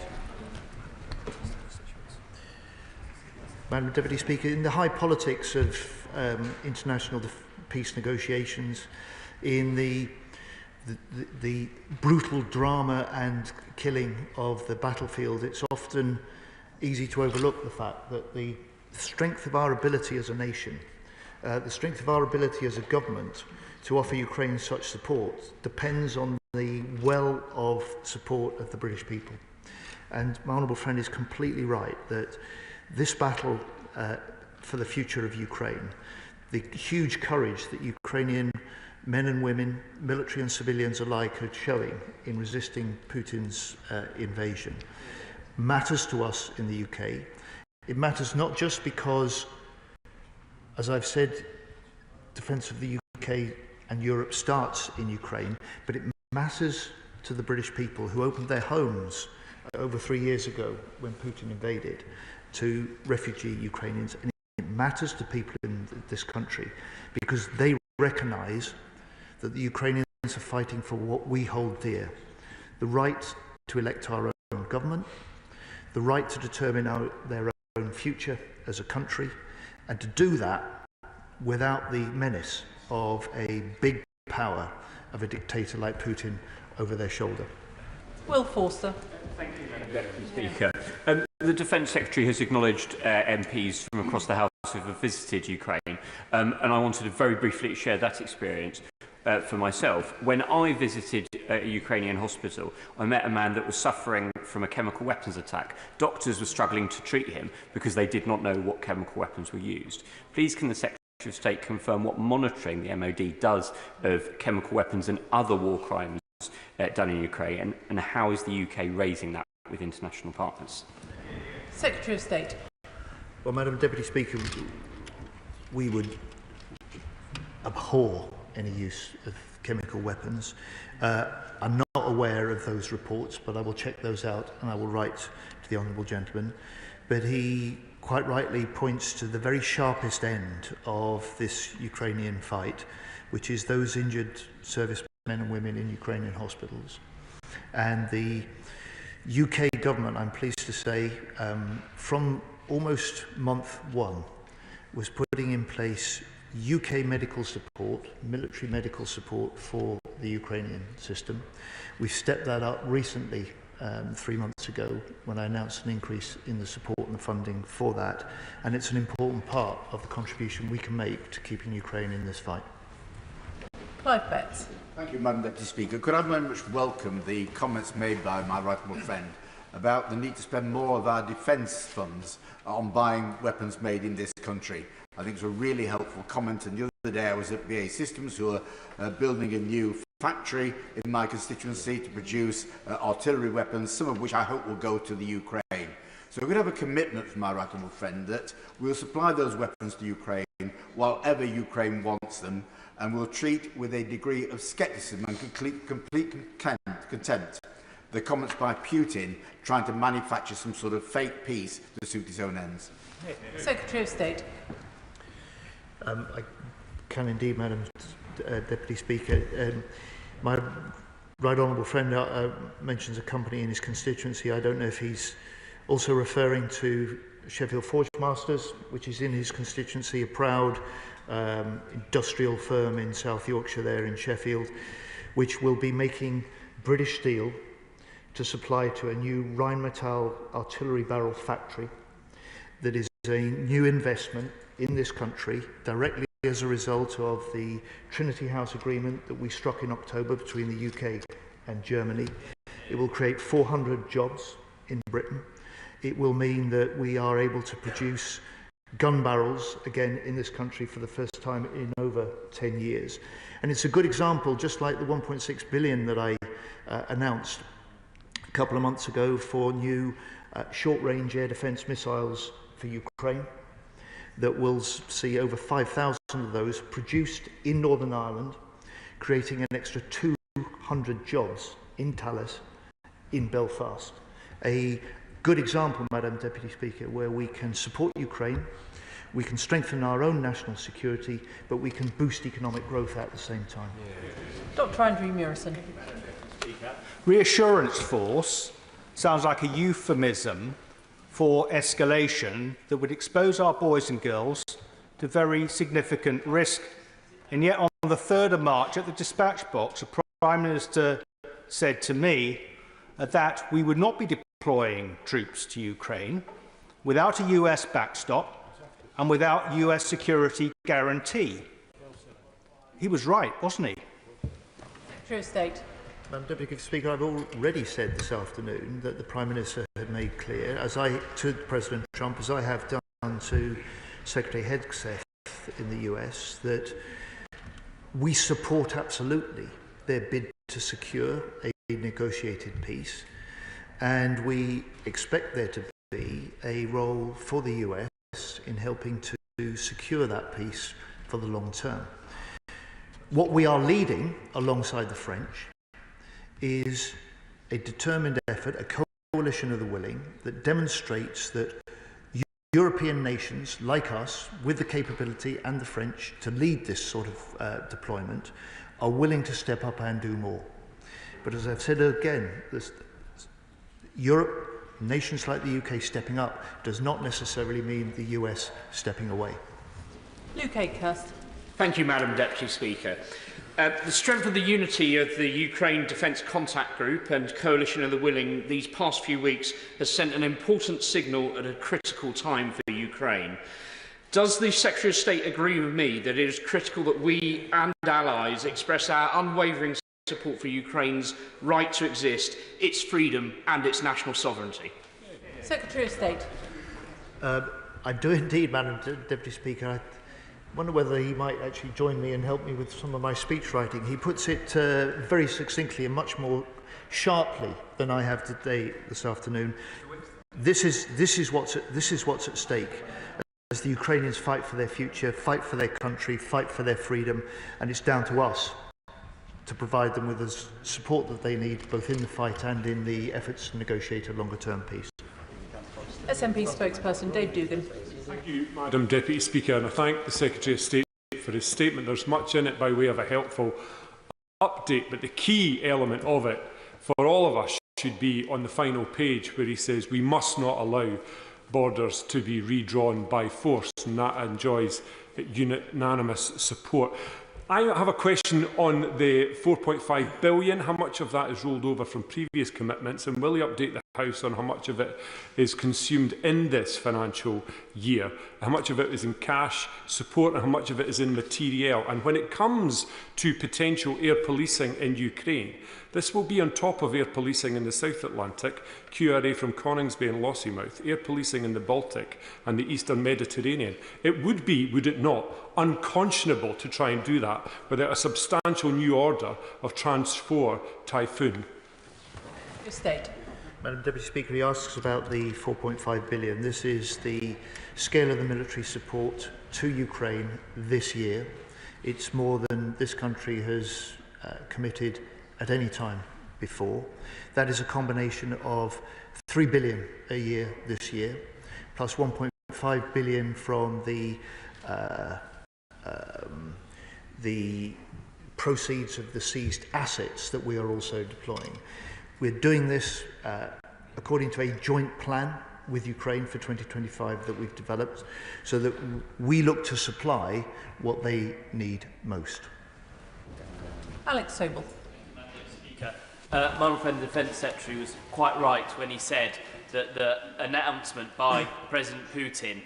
Madam Deputy Speaker, in the high politics of international peace negotiations, in the brutal drama and killing of the battlefield, it's often easy to overlook the fact that the strength of our ability as a nation, the strength of our ability as a government to offer Ukraine such support depends on the well of support of the British people. And my honourable friend is completely right that this battle for the future of Ukraine, the huge courage that Ukrainian men and women, military and civilians alike, are showing in resisting Putin's invasion, matters to us in the UK. It matters not just because, as I've said, defence of the UK and Europe starts in Ukraine, but it matters to the British people who opened their homes over 3 years ago when Putin invaded to refugee Ukrainians. And it matters to people in this country because they recognise that the Ukrainians are fighting for what we hold dear, the right to elect our own government, the right to determine their own future as a country, and to do that without the menace of a big power of a dictator like Putin over their shoulder. Will Forster. Thank you, Madam Deputy Speaker. The Defence Secretary has acknowledged MPs from across the House who have visited Ukraine, and I wanted to very briefly share that experience for myself. When I visited a Ukrainian hospital, I met a man that was suffering from a chemical weapons attack. Doctors were struggling to treat him because they did not know what chemical weapons were used. Please can the Secretary of State confirm what monitoring the MOD does of chemical weapons and other war crimes done in Ukraine, and how is the UK raising that with international partners? Secretary of State. Well, Madam Deputy Speaker, we would abhor any use of chemical weapons. I'm not aware of those reports, but I will check those out and I will write to the Honourable Gentleman. But he quite rightly points to the very sharpest end of this Ukrainian fight, which is those injured servicemen and women in Ukrainian hospitals. And the UK government, I'm pleased to say, from almost month one, was putting in place UK medical support, military medical support for the Ukrainian system. We've stepped that up recently, 3 months ago, when I announced an increase in the support and the funding for that. And it's an important part of the contribution we can make to keeping Ukraine in this fight. Clive Betts. Thank you, Madam Deputy Speaker. Could I very much welcome the comments made by my right honourable friend about the need to spend more of our defence funds on buying weapons made in this country. I think it's a really helpful comment, and the other day I was at BAE Systems, who are building a new factory in my constituency to produce artillery weapons, some of which I hope will go to the Ukraine. So we have a commitment from our right honourable friend that we'll supply those weapons to Ukraine while Ukraine wants them, and we'll treat with a degree of scepticism and complete contempt the comments by Putin trying to manufacture some sort of fake peace to suit his own ends. Secretary of State. I can indeed, Madam Deputy Speaker. My right honourable friend mentions a company in his constituency. I don't know if he's also referring to Sheffield Forgemasters, which is in his constituency, a proud industrial firm in South Yorkshire there in Sheffield, which will be making British steel to supply to a new Rheinmetall artillery barrel factory that is a new investment in this country directly as a result of the Trinity House agreement that we struck in October between the UK and Germany. It will create 400 jobs in Britain. It will mean that we are able to produce gun barrels again in this country for the first time in over 10 years. And it's a good example, just like the 1.6 billion that I announced a couple of months ago for new short-range air defence missiles for Ukraine, that will see over 5,000 of those produced in Northern Ireland, creating an extra 200 jobs in Talis, in Belfast. A good example, Madam Deputy Speaker, where we can support Ukraine, we can strengthen our own national security, but we can boost economic growth at the same time. Dr. Andrew Murison. Reassurance force sounds like a euphemism for escalation that would expose our boys and girls to very significant risk. And yet on the 3rd of March at the dispatch box, the Prime Minister said to me that we would not be deploying troops to Ukraine without a US backstop and without US security guarantee. He was right, wasn't he? Secretary of State. Madam Deputy Speaker, I've already said this afternoon that the Prime Minister had made clear, to President Trump, as I have done to Secretary Hegseth in the US, that we support absolutely their bid to secure a negotiated peace, and we expect there to be a role for the US in helping to secure that peace for the long term. What we are leading alongside the French is a determined effort, a coalition of the willing, that demonstrates that European nations like us, with the capability and the French to lead this sort of deployment, are willing to step up and do more. But as I've said again, Europe, nations like the UK stepping up does not necessarily mean the US stepping away. Luke Akehurst. Thank you, Madam Deputy Speaker. The strength of the unity of the Ukraine Defence Contact Group and Coalition of the Willing these past few weeks has sent an important signal at a critical time for Ukraine. Does the Secretary of State agree with me that it is critical that we and allies express our unwavering support for Ukraine's right to exist, its freedom and its national sovereignty? Secretary of State. I do indeed, Madam Deputy Speaker. I wonder whether he might actually join me and help me with some of my speech writing. He puts it very succinctly and much more sharply than I have today, this afternoon. This is what's at stake as the Ukrainians fight for their future, fight for their country, fight for their freedom, and it's down to us to provide them with the support that they need, both in the fight and in the efforts to negotiate a longer-term peace. SNP spokesperson Dave Dugan. Thank you, Madam Deputy Speaker, and I thank the Secretary of State for his statement. There's much in it by way of a helpful update, but the key element of it for all of us should be on the final page where he says we must not allow borders to be redrawn by force, and that enjoys unanimous support. I have a question on the 4.5 billion. How much of that is rolled over from previous commitments, and will he update the House on how much of it is consumed in this financial year? How much of it is in cash support and how much of it is in materiel? And when it comes to potential air policing in Ukraine, this will be on top of air policing in the South Atlantic, QRA from Coningsby and Lossiemouth, air policing in the Baltic and the Eastern Mediterranean. It would be, would it not, unconscionable to try and do that without a substantial new order of Transfor Typhoon. State. Madam Deputy Speaker, he asks about the 4.5 billion. This is the scale of the military support to Ukraine this year. It's more than this country has committed at any time before. That is a combination of 3 billion a year this year, plus 1.5 billion from the proceeds of the seized assets that we are also deploying. We're doing this according to a joint plan with Ukraine for 2025 that we've developed, so that we look to supply what they need most. Alex Sobel. My friend the Defence Secretary was quite right when he said that the announcement by President Putin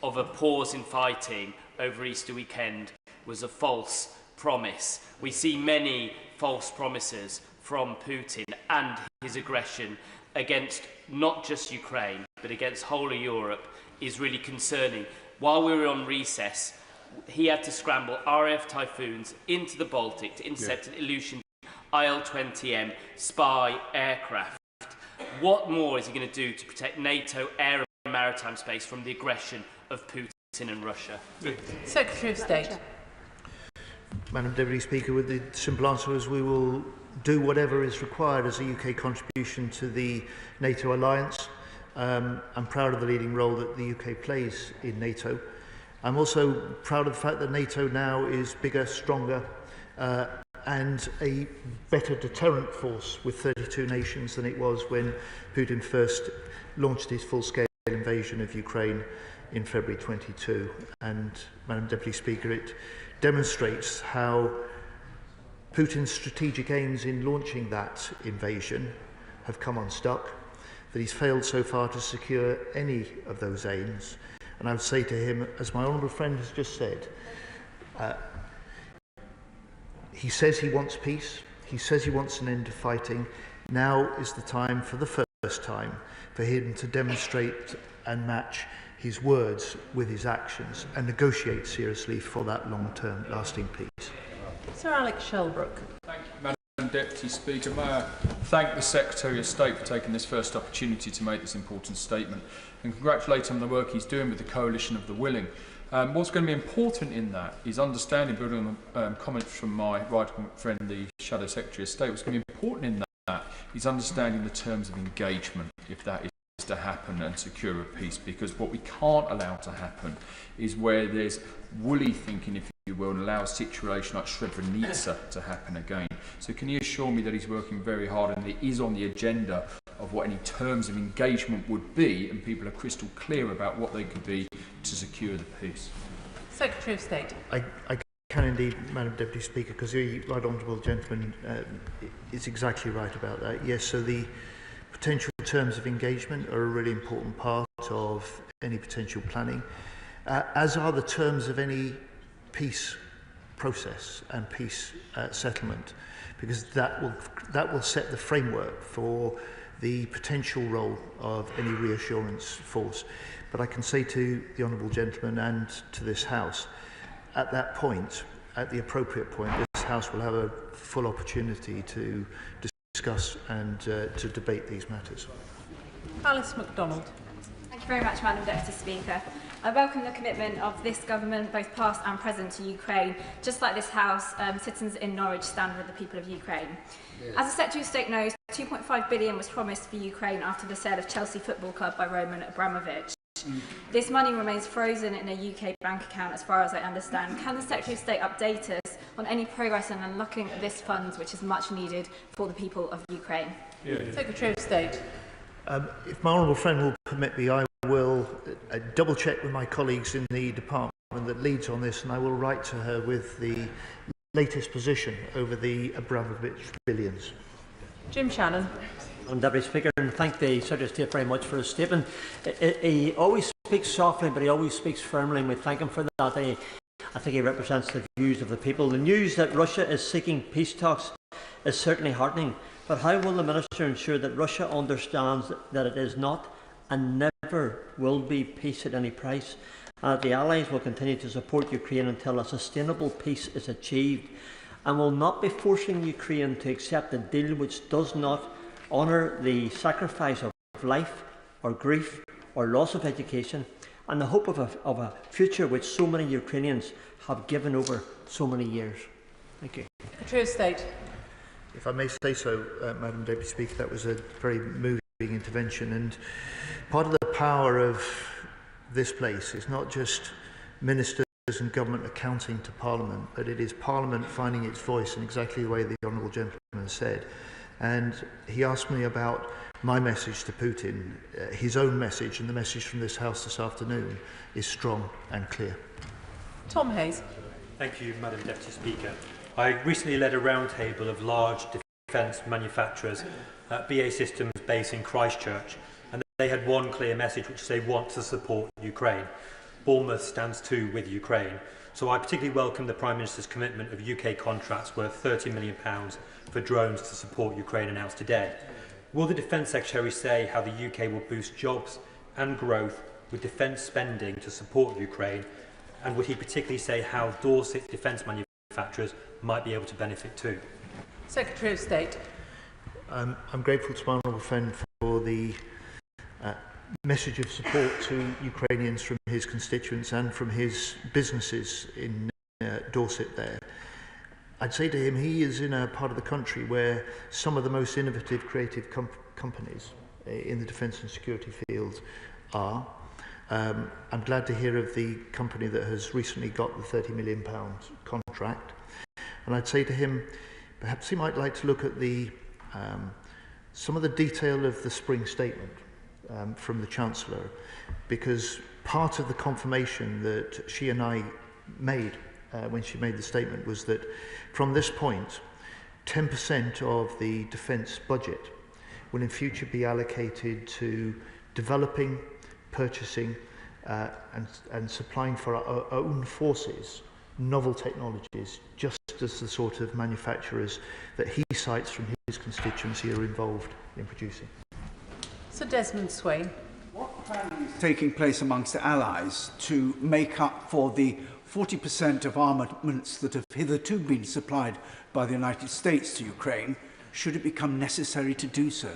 of a pause in fighting over Easter weekend was a false promise. We see many false promises from Putin, and his aggression against not just Ukraine but against whole of Europe is really concerning. While we were on recess, he had to scramble RAF Typhoons into the Baltic to intercept an Ilyushin IL-20M spy aircraft. What more is he going to do to protect NATO air and maritime space from the aggression of Putin and Russia? Secretary of State. Madam Deputy Speaker, with the simple answer is we will do whatever is required as a UK contribution to the NATO alliance. I'm proud of the leading role that the UK plays in NATO. I'm also proud of the fact that NATO now is bigger, stronger, and a better deterrent force with 32 nations than it was when Putin first launched his full-scale invasion of Ukraine in February 22. And, Madam Deputy Speaker, it demonstrates how Putin's strategic aims in launching that invasion have come unstuck, that he's failed so far to secure any of those aims. And I would say to him, as my honourable friend has just said, he says he wants peace, he says he wants an end to fighting. Now is the time, for the first time, for him to demonstrate and match his words with his actions and negotiate seriously for that long-term lasting peace. Sir Alex Shelbrooke. Thank you, Madam Deputy Speaker. May I thank the Secretary of State for taking this first opportunity to make this important statement and congratulate him on the work he's doing with the Coalition of the Willing. What's going to be important in that is understanding, building on comments from my right friend, the Shadow Secretary of State, what's going to be important in that is understanding the terms of engagement, if that is to happen and secure a peace, because what we can't allow to happen is where there's woolly thinking, if you will, and allow a situation like Srebrenica to happen again. So can you assure me that he's working very hard and it is on the agenda of what any terms of engagement would be, and people are crystal clear about what they could be to secure the peace? Secretary of State. I can indeed, Madam Deputy Speaker, because the right honourable gentleman is exactly right about that. Yes, so the potential terms of engagement are a really important part of any potential planning, as are the terms of any peace process and peace settlement, because that will set the framework for the potential role of any reassurance force. But I can say to the honourable gentleman and to this House, at that point, at the appropriate point, this House will have a full opportunity to discuss and to debate these matters. Alice MacDonald. Thank you very much, Madam Deputy Speaker. I welcome the commitment of this government, both past and present, to Ukraine. Just like this House, citizens in Norwich stand with the people of Ukraine. Yes. As the Secretary of State knows, 2.5 billion was promised for Ukraine after the sale of Chelsea Football Club by Roman Abramovich. This money remains frozen in a UK bank account, as far as I understand. Can the Secretary of State update us on any progress in unlocking this funds, which is much needed for the people of Ukraine? Secretary of State. If my honourable friend will permit me, I will double check with my colleagues in the department that leads on this, and I will write to her with the latest position over the Abramovich billions. Jim Shannon. Madam Deputy Speaker, and thank the Secretary of State very much for his statement. He always speaks softly, but he always speaks firmly, and we thank him for that. I think he represents the views of the people. The news that Russia is seeking peace talks is certainly heartening, but how will the Minister ensure that Russia understands that it is not and never will be peace at any price, and that the Allies will continue to support Ukraine until a sustainable peace is achieved, and will not be forcing Ukraine to accept a deal which does not honour the sacrifice of life or grief or loss of education and the hope of a future which so many Ukrainians have given over so many years. Thank you. Secretary of State. If I may say so, Madam Deputy Speaker, that was a very moving intervention, and part of the power of this place is not just ministers and government accounting to Parliament, but it is Parliament finding its voice in exactly the way the honourable gentleman said. And he asked me about my message to Putin. His own message and the message from this House this afternoon is strong and clear. Tom Hayes. Thank you, Madam Deputy Speaker. I recently led a roundtable of large defence manufacturers at BAE Systems base in Christchurch, and they had one clear message, which is they want to support Ukraine. Bournemouth stands too with Ukraine. So I particularly welcome the Prime Minister's commitment of UK contracts worth £30 million for drones to support Ukraine announced today. Will the Defence Secretary say how the UK will boost jobs and growth with defence spending to support Ukraine? And would he particularly say how Dorset defence manufacturers might be able to benefit too? Secretary of State. I'm grateful to my honourable friend for the message of support to Ukrainians from his constituents and from his businesses in Dorset there. I'd say to him, he is in a part of the country where some of the most innovative, creative companies in the defence and security field are. I'm glad to hear of the company that has recently got the £30 million contract. And I'd say to him, perhaps he might like to look at the some of the detail of the spring statement from the Chancellor, because part of the confirmation that she and I made when she made the statement was that from this point 10% of the defence budget will in future be allocated to developing, purchasing and supplying for our own forces novel technologies, just as the sort of manufacturers that he cites from his constituency are involved in producing. Sir Desmond Swain. What planning is taking place amongst the Allies to make up for the 40% of armaments that have hitherto been supplied by the United States to Ukraine, should it become necessary to do so?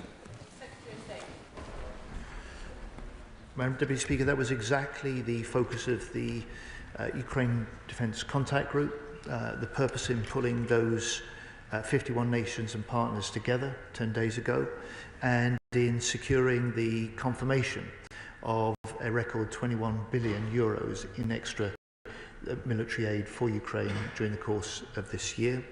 Madam Deputy Speaker, that was exactly the focus of the Ukraine Defence Contact Group. The purpose in pulling those 51 nations and partners together 10 days ago, and in securing the confirmation of a record 21 billion euros in extra military aid for Ukraine during the course of this year.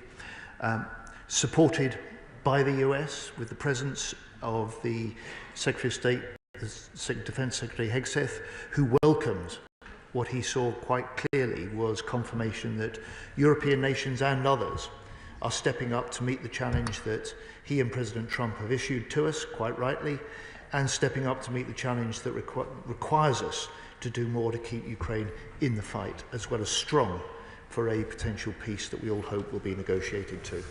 Supported by the US with the presence of the Secretary of State, the Defence Secretary Hegseth, who welcomed what he saw quite clearly was confirmation that European nations and others are stepping up to meet the challenge that he and President Trump have issued to us, quite rightly, and stepping up to meet the challenge that requires us to do more to keep Ukraine in the fight, as well as strong for a potential peace that we all hope will be negotiated too.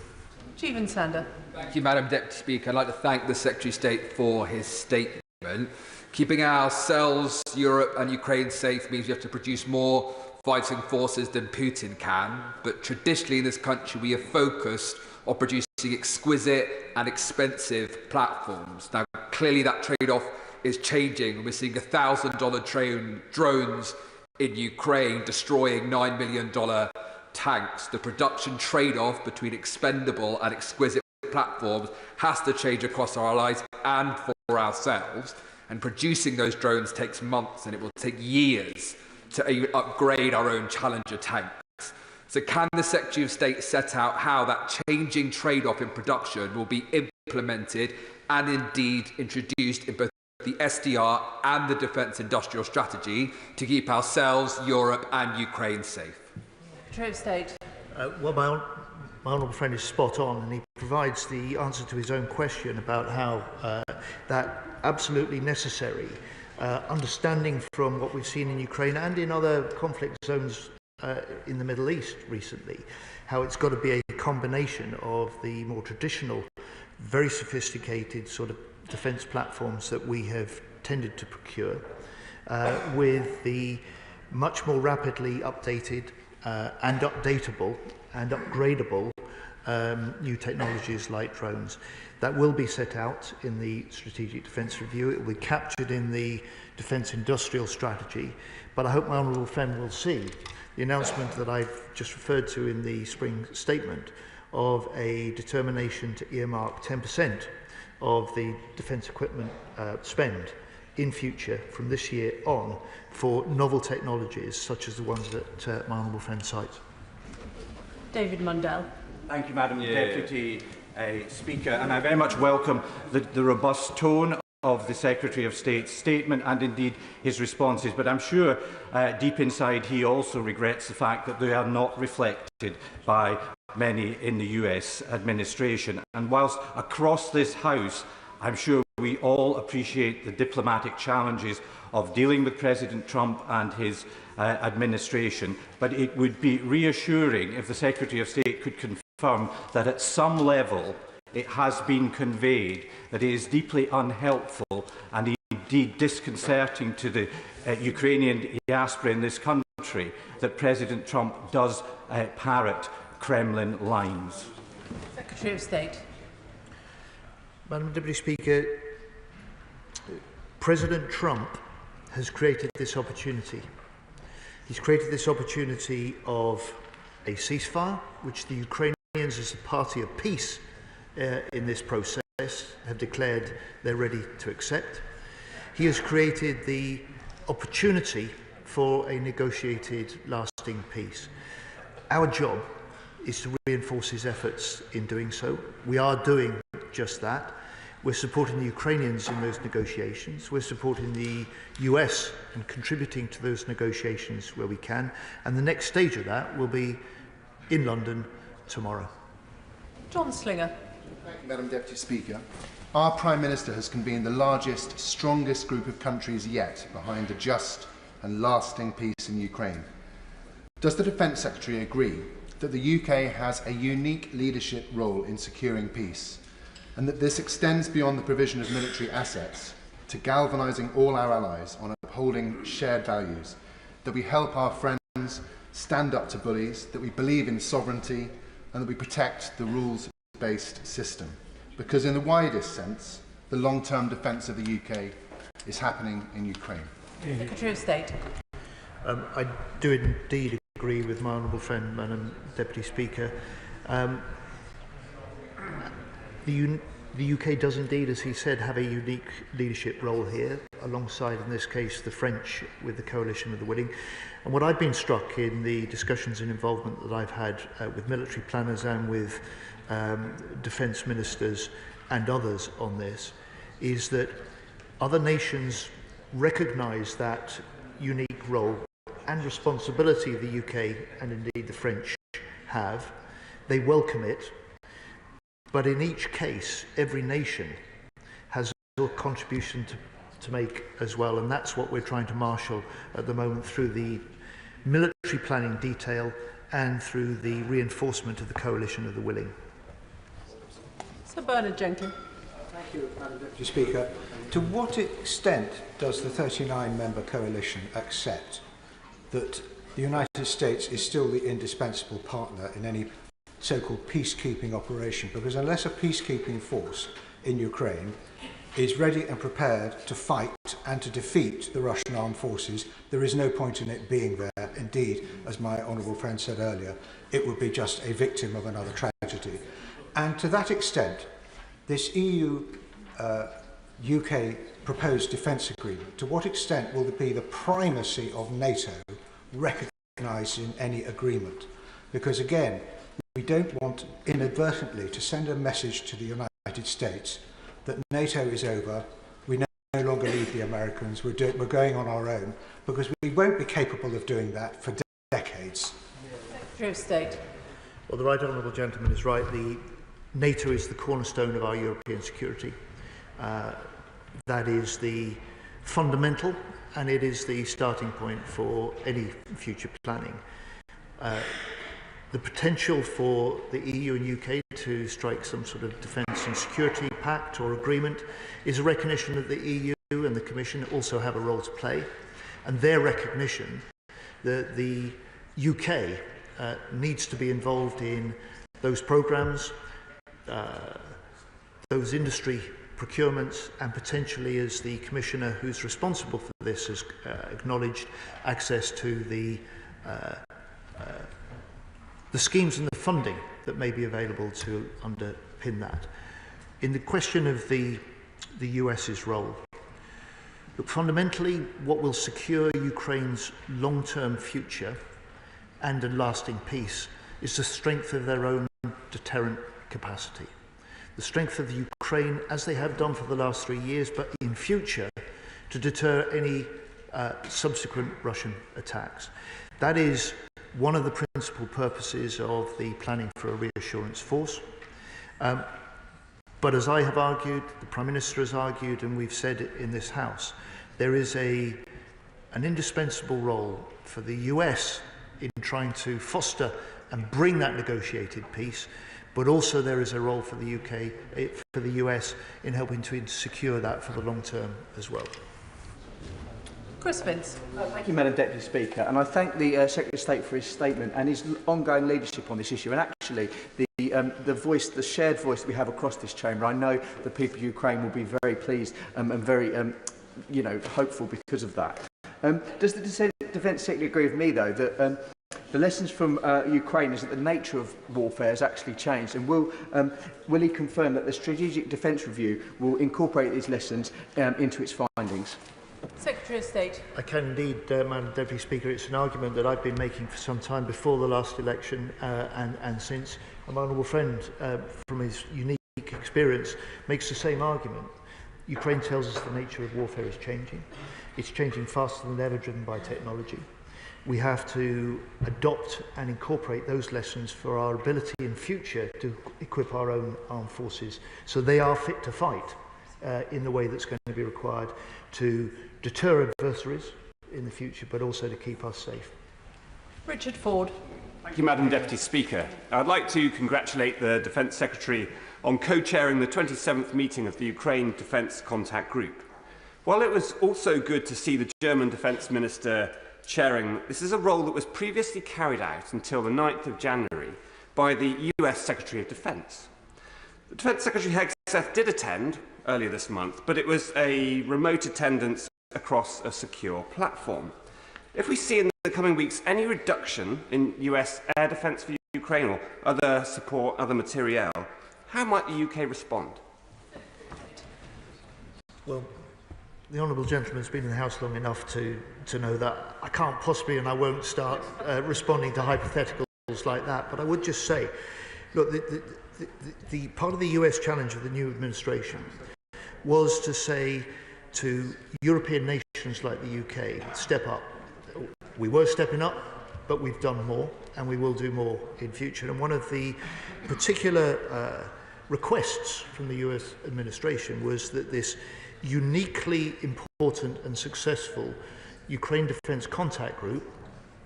Stephen Sander. Thank you, Madam Deputy Speaker. I'd like to thank the Secretary of State for his statement. Keeping ourselves, Europe and Ukraine safe means we have to produce more fighting forces than Putin can, but traditionally in this country we are focused on producing exquisite and expensive platforms. Now, clearly that trade-off is changing. We're seeing $1,000 drones in Ukraine destroying $9 million tanks. The production trade-off between expendable and exquisite platforms has to change across our allies and for ourselves. And producing those drones takes months, and it will take years to upgrade our own Challenger tanks. So can the Secretary of State set out how that changing trade-off in production will be implemented and indeed introduced in both the SDR and the Defence Industrial Strategy to keep ourselves, Europe and Ukraine safe? Secretary of State. Well, my honourable friend is spot on, and he provides the answer to his own question about how that absolutely necessary understanding from what we've seen in Ukraine and in other conflict zones in the Middle East recently, how it's got to be a combination of the more traditional, very sophisticated sort of defence platforms that we have tended to procure with the much more rapidly updated and updatable and upgradable new technologies like drones. That will be set out in the Strategic Defence Review. It will be captured in the Defence Industrial Strategy. But I hope my honourable friend will see the announcement that I've just referred to in the spring statement of a determination to earmark 10% of the defence equipment spend in future from this year on for novel technologies such as the ones that my honourable friend cites. David Mundell. Thank you, Madam Deputy Speaker, and I very much welcome the robust tone of the Secretary of State's statement and indeed his responses, but I'm sure deep inside he also regrets the fact that they are not reflected by many in the US administration. And whilst across this House I'm sure we all appreciate the diplomatic challenges of dealing with President Trump and his administration, but it would be reassuring if the Secretary of State could confirm that at some level it has been conveyed that it is deeply unhelpful and indeed disconcerting to the Ukrainian diaspora in this country that President Trump does parrot Kremlin lines. Secretary of State. Madam Deputy Speaker, President Trump has created this opportunity. He's created this opportunity of a ceasefire, which the Ukrainians, as a party of peace in this process, have declared they're ready to accept. He has created the opportunity for a negotiated, lasting peace. Our job is to reinforce his efforts in doing so. We are doing just that. We're supporting the Ukrainians in those negotiations. We're supporting the US and contributing to those negotiations where we can. And the next stage of that will be in London tomorrow. John Slinger. Thank you, Madam Deputy Speaker. Our Prime Minister has convened the largest, strongest group of countries yet behind a just and lasting peace in Ukraine. Does the Defence Secretary agree that the UK has a unique leadership role in securing peace, and that this extends beyond the provision of military assets to galvanising all our allies on upholding shared values, that we help our friends stand up to bullies, that we believe in sovereignty, and that we protect the rules-based system? Because in the widest sense, the long-term defence of the UK is happening in Ukraine. Secretary of State. I do indeed agree with my honourable friend, Madam Deputy Speaker. the UK does indeed, as he said, have a unique leadership role here, alongside, in this case, the French with the Coalition of the Willing. And what I've been struck in the discussions and involvement that I've had with military planners and with defence ministers and others on this is that other nations recognise that unique role and responsibility the UK and indeed the French have. They welcome it, but in each case, every nation has a contribution to make as well, and that's what we're trying to marshal at the moment through the military planning detail and through the reinforcement of the Coalition of the Willing. Sir Bernard Jenkins. Thank you, Madam Deputy Speaker. To what extent does the 39-member coalition accept that the United States is still the indispensable partner in any so-called peacekeeping operation? Because unless a peacekeeping force in Ukraine is ready and prepared to fight and to defeat the Russian armed forces, there is no point in it being there. Indeed, as my honourable friend said earlier, it would be just a victim of another tragedy. And to that extent, this EU-UK proposed defence agreement, to what extent will there be the primacy of NATO recognised in any agreement? Because again, we don't want inadvertently to send a message to the United States that NATO is over, we no longer need the Americans, we're going on our own, because we won't be capable of doing that for decades. Secretary of State. Well, the right honourable gentleman is right. NATO is the cornerstone of our European security. That is the fundamental, and it is the starting point for any future planning. The potential for the EU and UK to strike some sort of defence and security pact or agreement is a recognition that the EU and the Commission also have a role to play, and their recognition that the UK needs to be involved in those programmes, those industry procurements, and potentially, as the Commissioner who's responsible for this has acknowledged, access to the schemes and the funding that may be available to underpin that. In the question of the US's role, look, fundamentally, what will secure Ukraine's long-term future and a lasting peace is the strength of their own deterrent capacity. The strength of Ukraine, as they have done for the last 3 years, but in future, to deter any subsequent Russian attacks. That is one of the principal purposes of the planning for a reassurance force. But as I have argued, the Prime Minister has argued, and we've said it in this House, there is an indispensable role for the US in trying to foster and bring that negotiated peace, but also there is a role for the UK, for the US, in helping to secure that for the long term as well. Chris Vince. Thank you, Madam Deputy Speaker, and I thank the Secretary of State for his statement and his ongoing leadership on this issue. And actually, the shared voice that we have across this chamber, I know the people of Ukraine will be very pleased and very, hopeful because of that. Does the Defence Secretary agree with me, though, that the lessons from Ukraine is that the nature of warfare has actually changed, and will he confirm that the Strategic Defence Review will incorporate these lessons into its findings? Secretary of State. I can indeed, Madam Deputy Speaker. It's an argument that I've been making for some time before the last election and since. And my honourable friend, from his unique experience, makes the same argument. Ukraine tells us the nature of warfare is changing. It's changing faster than ever, driven by technology. We have to adopt and incorporate those lessons for our ability in future to equip our own armed forces so they are fit to fight in the way that's going to be required to deter adversaries in the future, but also to keep us safe. Richard Ford. Thank you, Madam Deputy Speaker. I'd like to congratulate the Defence Secretary on co-chairing the 27th meeting of the Ukraine Defence Contact Group. While it was also good to see the German Defence Minister chairing, this is a role that was previously carried out until the 9th of January by the US Secretary of Defence. The Defence Secretary Hegseth did attend earlier this month, but it was a remote attendance across a secure platform. If we see in the coming weeks any reduction in US air defence for Ukraine or other support, other materiel, how might the UK respond? Well, the honourable gentleman has been in the House long enough to know that I can't possibly, and I won't start responding to hypotheticals like that, but I would just say, look, the part of the US challenge of the new administration was to say to European nations like the UK, step up. We were stepping up, but we've done more, and we will do more in future. And one of the particular requests from the US administration was that this uniquely important and successful Ukraine Defence Contact Group,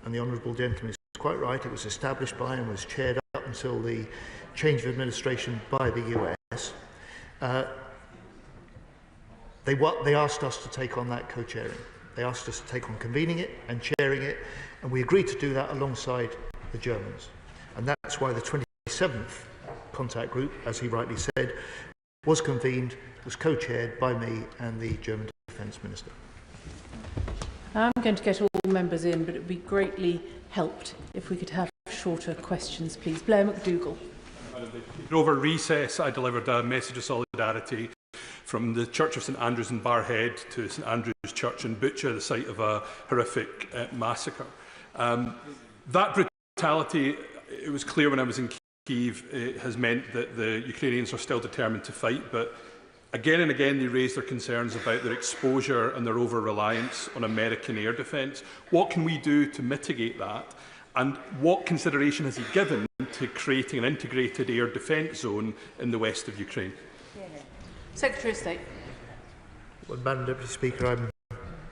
and the honourable gentleman is quite right, it was established by and was chaired up until the change of administration by the US, they asked us to take on that co-chairing. They asked us to take on convening it and chairing it, and we agreed to do that alongside the Germans. And that's why the 27th contact group, as he rightly said, was convened, was co-chaired by me and the German Defence Minister. I'm going to get all members in, but it would be greatly helped if we could have shorter questions, please. Blair McDougall. Over recess, I delivered a message of solidarity from the Church of St Andrews in Barrhead to St Andrews Church in Butcher, the site of a horrific massacre. That brutality, it was clear when I was in Kyiv, has meant that the Ukrainians are still determined to fight, but again and again they raise their concerns about their exposure and their over-reliance on American air defence. What can we do to mitigate that? And what consideration has he given to creating an integrated air defence zone in the west of Ukraine? Secretary of State. Well, Madam Deputy Speaker, I'm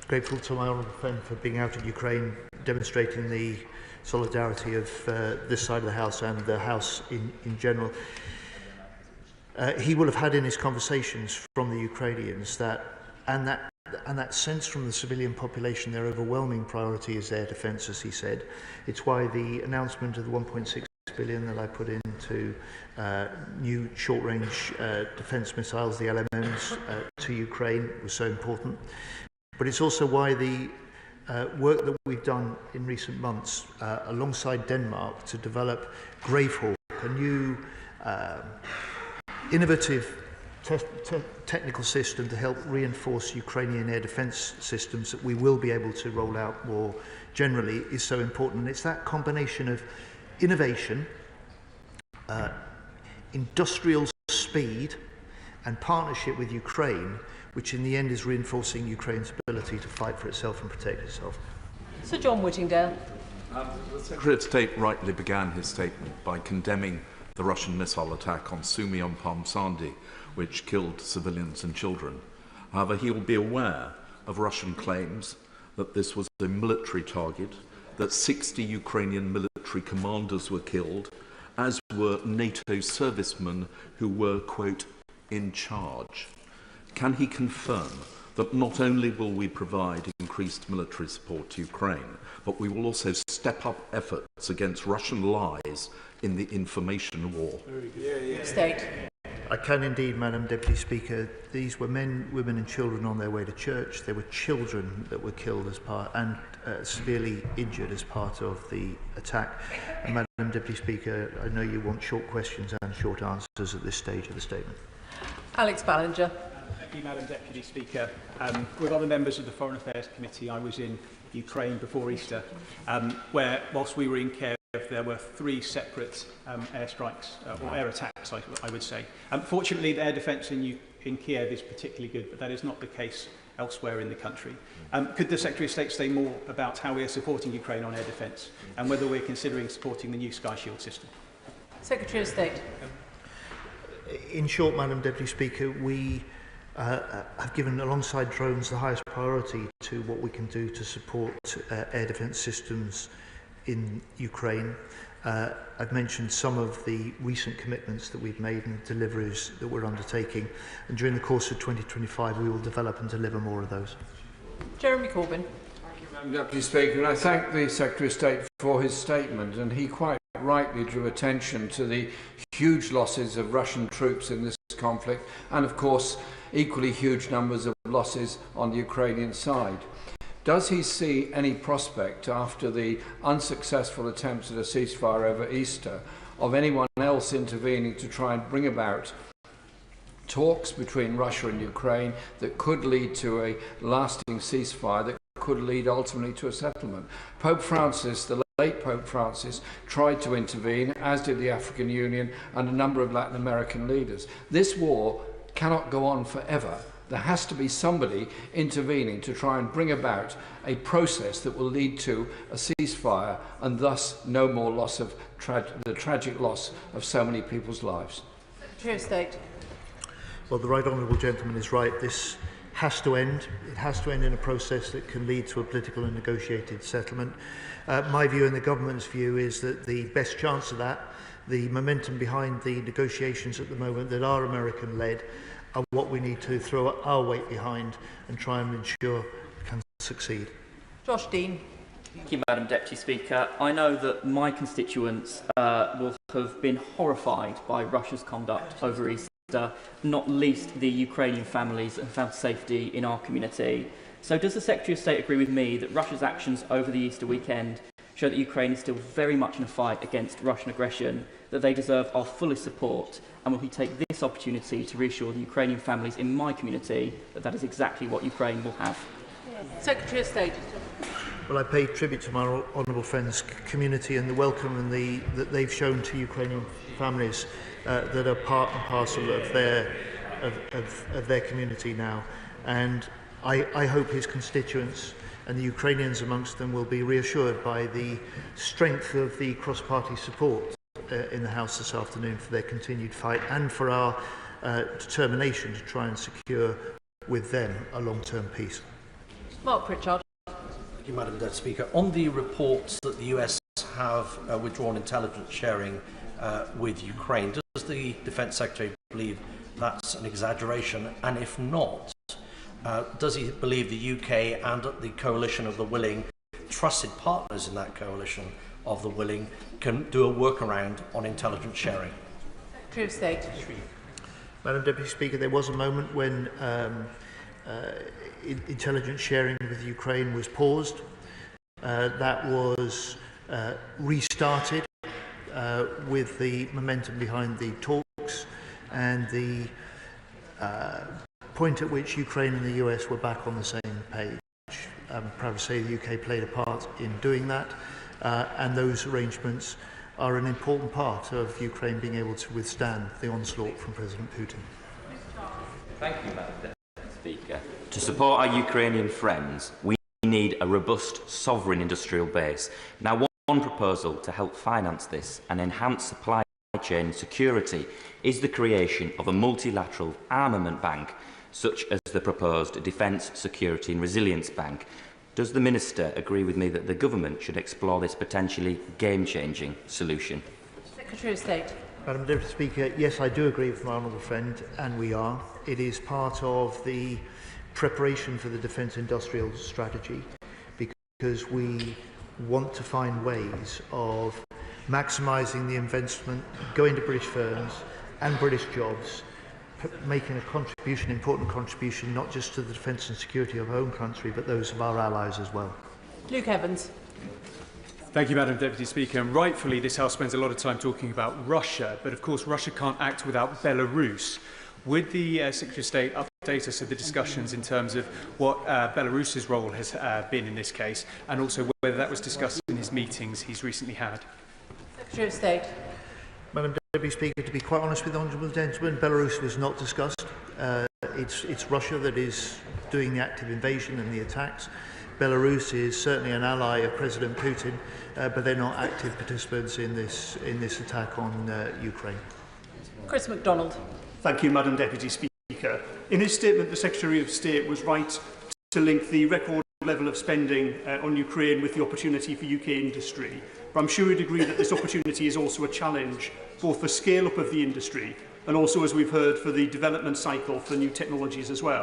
grateful to my honourable friend for being out in Ukraine, demonstrating the solidarity of this side of the House and the House in general. He will have had in his conversations from the Ukrainians that sense from the civilian population, their overwhelming priority is air defence, as he said. It's why the announcement of the 1.6 billion that I put into new short-range defence missiles, the LMMs, to Ukraine was so important. But it's also why the work that we've done in recent months alongside Denmark to develop Gravehawk, a new innovative technical system to help reinforce Ukrainian air defence systems that we will be able to roll out more generally, is so important. And it's that combination of innovation, industrial speed and partnership with Ukraine, which in the end is reinforcing Ukraine's ability to fight for itself and protect itself. Sir John Whittingdale. The Secretary of State rightly began his statement by condemning the Russian missile attack on Sumy on Palm Sandy, which killed civilians and children. However, he will be aware of Russian claims that this was a military target, that 60 Ukrainian military commanders were killed, as were NATO servicemen who were, quote, in charge. Can he confirm that not only will we provide increased military support to Ukraine, but we will also step up efforts against Russian lies in the information war? State. I can indeed, Madam Deputy Speaker. These were men, women and children on their way to church. There were children that were killed as part and severely injured as part of the attack. And Madam Deputy Speaker, I know you want short questions and short answers at this stage of the statement. Alex Ballinger. Thank you, Madam Deputy Speaker. With other members of the Foreign Affairs Committee, I was in Ukraine before Easter, where, whilst we were in Kiev, there were 3 separate airstrikes, or air attacks, I would say. Fortunately, the air defence in Kiev is particularly good, but that is not the case elsewhere in the country. Could the Secretary of State say more about how we are supporting Ukraine on air defence, and whether we're considering supporting the new Sky Shield system? Secretary of State. In short, Madam Deputy Speaker, we have given, alongside drones, the highest priority to what we can do to support air defence systems in Ukraine. I've mentioned some of the recent commitments that we've made and deliveries that we're undertaking, and during the course of 2025 we will develop and deliver more of those. Jeremy Corbyn. Thank you, Madam Deputy Speaker, and I thank the Secretary of State for his statement, and he quite rightly drew attention to the huge losses of Russian troops in this conflict, and of course equally huge numbers of losses on the Ukrainian side. Does he see any prospect, after the unsuccessful attempts at a ceasefire over Easter, of anyone else intervening to try and bring about talks between Russia and Ukraine that could lead to a lasting ceasefire that could lead ultimately to a settlement. Pope Francis, the late Pope Francis, tried to intervene, as did the African Union and a number of Latin American leaders. This war cannot go on forever. There has to be somebody intervening to try and bring about a process that will lead to a ceasefire and thus no more loss of the tragic loss of so many people's lives. Secretary of State. Well, the right honourable gentleman is right. This has to end. It has to end in a process that can lead to a political and negotiated settlement. My view and the government's view is that the best chance of that, the momentum behind the negotiations at the moment that are American-led, are what we need to throw our weight behind and try and ensure can succeed. Josh Dean. Thank you, Madam Deputy Speaker. I know that my constituents will have been horrified by Russia's conduct over Easter, not least the Ukrainian families that have found safety in our community. So does the Secretary of State agree with me that Russia's actions over the Easter weekend show that Ukraine is still very much in a fight against Russian aggression, that they deserve our fullest support, and will he take this opportunity to reassure the Ukrainian families in my community that that is exactly what Ukraine will have? Secretary of State. Well, I pay tribute to my honourable friend's community and the welcome and that they've shown to Ukrainian families that are part and parcel of their community now. And I hope his constituents and the Ukrainians amongst them will be reassured by the strength of the cross-party support in the House this afternoon for their continued fight and for our determination to try and secure with them a long-term peace. Mark Pritchard. Thank you, Madam Deputy Speaker. On the reports that the US have withdrawn intelligence sharing with Ukraine, does the Defence Secretary believe that's an exaggeration? And if not, does he believe the UK and the coalition of the willing, trusted partners in that coalition of the willing, can do a workaround on intelligence sharing? Secretary of State. Madam Deputy Speaker, there was a moment when intelligence sharing with Ukraine was paused. That was restarted with the momentum behind the talks and the point at which Ukraine and the US were back on the same page. I'm proud to say the UK played a part in doing that, and those arrangements are an important part of Ukraine being able to withstand the onslaught from President Putin. Thank you, Madam Deputy Speaker. To support our Ukrainian friends, we need a robust, sovereign industrial base. Now, one proposal to help finance this and enhance supply chain security is the creation of a multilateral armament bank, such as the proposed Defence, Security and Resilience Bank. Does the Minister agree with me that the Government should explore this potentially game-changing solution? Secretary of State. Madam Deputy Speaker, yes, I do agree with my honourable friend, and we are. It is part of the preparation for the defence industrial strategy, because we want to find ways of maximising the investment going to British firms and British jobs, making a contribution, important contribution, not just to the defence and security of our own country, but those of our allies as well. Luke Evans. Thank you, Madam Deputy Speaker. And rightfully, this House spends a lot of time talking about Russia, but of course Russia can't act without Belarus. Would the Secretary of State update us of the discussions in terms of what Belarus's role has been in this case, and also whether that was discussed in his meetings he's recently had? Secretary of State. Madam Deputy Speaker, to be quite honest with the honourable gentleman, Belarus was not discussed. It's Russia that is doing the active invasion and the attacks. Belarus is certainly an ally of President Putin, but they're not active participants in this attack on Ukraine. Chris MacDonald. Thank you, Madam Deputy Speaker. In his statement, the Secretary of State was right to link the record level of spending on Ukraine with the opportunity for UK industry. But I'm sure he'd agree that this opportunity is also a challenge, both for scale-up of the industry and also, as we've heard, for the development cycle for new technologies as well.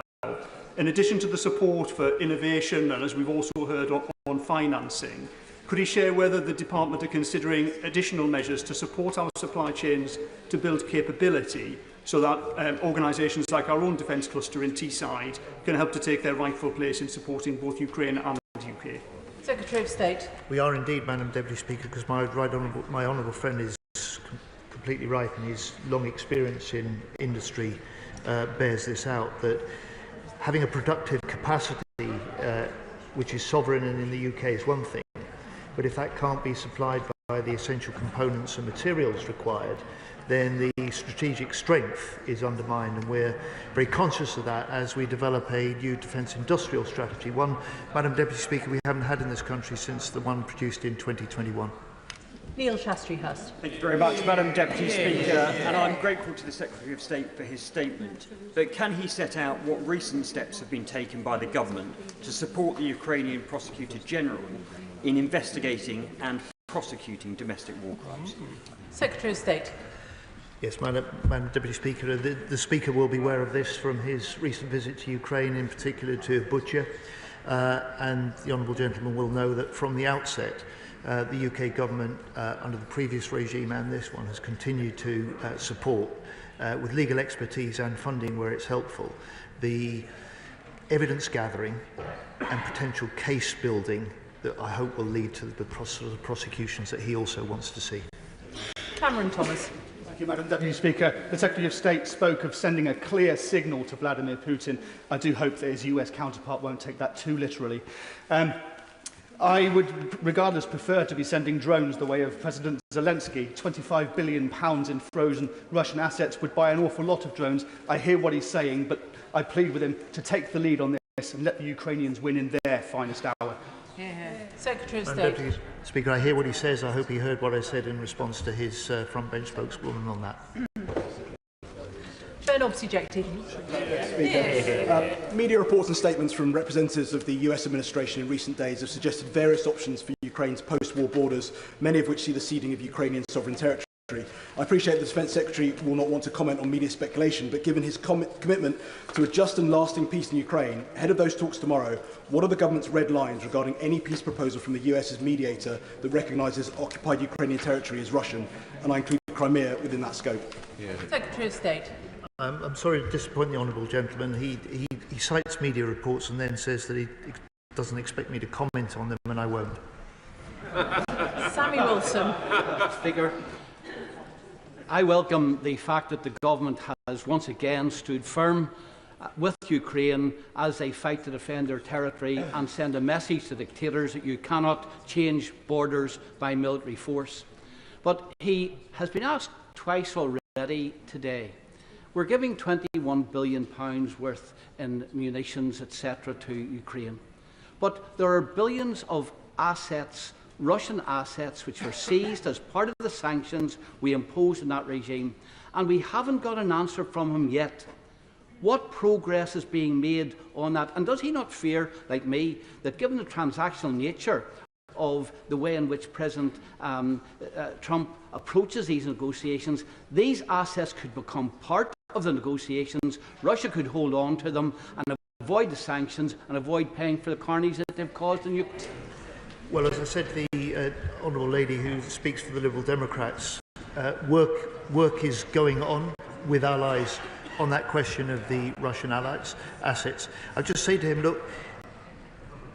In addition to the support for innovation, and as we've also heard on financing, could he share whether the Department are considering additional measures to support our supply chains to build capability so that organisations like our own defence cluster in Teesside can help to take their rightful place in supporting both Ukraine and the UK? Secretary of State. We are indeed, Madam Deputy Speaker, because my honourable friend is completely right, and his long experience in industry bears this out, that having a productive capacity which is sovereign and in the UK is one thing, but if that can't be supplied by the essential components and materials required, then the strategic strength is undermined, and we're very conscious of that as we develop a new defence industrial strategy, one, Madam Deputy Speaker, we haven't had in this country since the one produced in 2021. Neil Shastri-Hurst. Thank you very much, Madam Deputy Speaker, and I'm grateful to the Secretary of State for his statement. But can he set out what recent steps have been taken by the government to support the Ukrainian Prosecutor General in investigating and prosecuting domestic war crimes? Secretary of State. Yes, Madam Deputy Speaker, the Speaker will be aware of this from his recent visit to Ukraine, in particular to Bucha, and the Honourable Gentleman will know that from the outset, the UK government, under the previous regime and this one, has continued to support, with legal expertise and funding where it's helpful, the evidence gathering and potential case building that I hope will lead to the prosecutions that he also wants to see. Cameron Thomas. Thank you, Madam Deputy Speaker. The Secretary of State spoke of sending a clear signal to Vladimir Putin. I do hope that his US counterpart won't take that too literally. I would, regardless, prefer to be sending drones the way of President Zelensky. £25 billion in frozen Russian assets would buy an awful lot of drones. I hear what he's saying, but I plead with him to take the lead on this and let the Ukrainians win in their finest hour. Secretary of State. Deputy Speaker, I hear what he says. I hope he heard what I said in response to his front bench spokeswoman on that. Media reports and statements from representatives of the US administration in recent days have suggested various options for Ukraine's post-war borders, many of which see the ceding of Ukrainian sovereign territory. I appreciate the Defence Secretary will not want to comment on media speculation, but given his commitment to a just and lasting peace in Ukraine, ahead of those talks tomorrow, what are the government's red lines regarding any peace proposal from the US's mediator that recognises occupied Ukrainian territory as Russian? And I include Crimea within that scope. Secretary of State. I'm sorry to disappoint the honourable gentleman. He cites media reports and then says that he doesn't expect me to comment on them, and I won't. Sammy Wilson. Speaker, I welcome the fact that the government has once again stood firm with Ukraine as they fight to defend their territory and send a message to dictators that you cannot change borders by military force. But he has been asked twice already today. We're giving £21 billion worth in munitions, etc., to Ukraine. But there are billions of assets, Russian assets, which were seized as part of the sanctions we imposed on that regime, and we haven't got an answer from him yet. What progress is being made on that? And does he not fear, like me, that given the transactional nature of the way in which President Trump approaches these negotiations, these assets could become part of the negotiations, Russia could hold on to them and avoid the sanctions and avoid paying for the carnage that they've caused in Ukraine? Well, as I said, the honourable lady who speaks for the Liberal Democrats, work is going on with allies on that question of the Russian assets. I'll just say to him, look,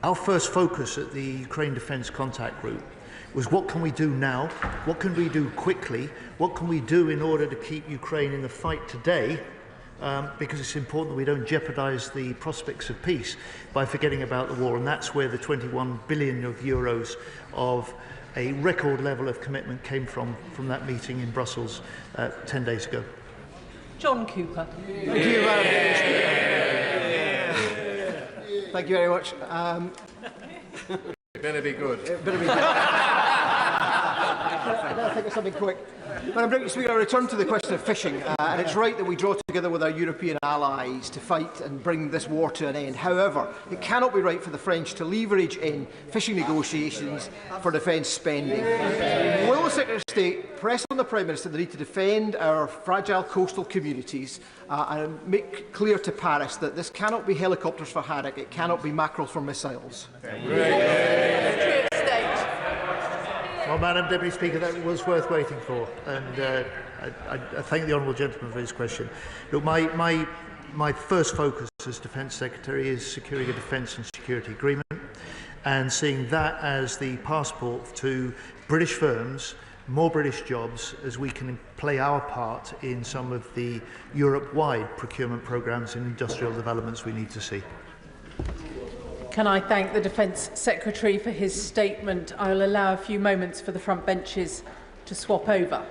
our first focus at the Ukraine Defence Contact Group was what can we do now, what can we do quickly, what can we do in order to keep Ukraine in the fight today, because it's important that we don't jeopardise the prospects of peace by forgetting about the war, and that's where the 21 billion euros of a record level of commitment came from that meeting in Brussels 10 days ago. John Cooper. Thank you, Madam Speaker. Thank you very much. It better be good. It better be good. I'll think of something quick. Madam Deputy Speaker, I return to the question of fishing, and it's right that we draw together with our European allies to fight and bring this war to an end. However, it cannot be right for the French to leverage in fishing negotiations for defence spending. Will the Secretary of State press on the Prime Minister the need to defend our fragile coastal communities and make clear to Paris that this cannot be helicopters for haddock, it cannot be mackerel for missiles? Well, Madam Deputy Speaker, that was worth waiting for, and I thank the honourable gentleman for his question. Look, my first focus as Defence Secretary is securing a defence and security agreement, and seeing that as the passport to British firms more British jobs as we can play our part in some of the Europe-wide procurement programmes and industrial developments we need to see. Can I thank the Defence Secretary for his statement? I'll allow a few moments for the front benches to swap over.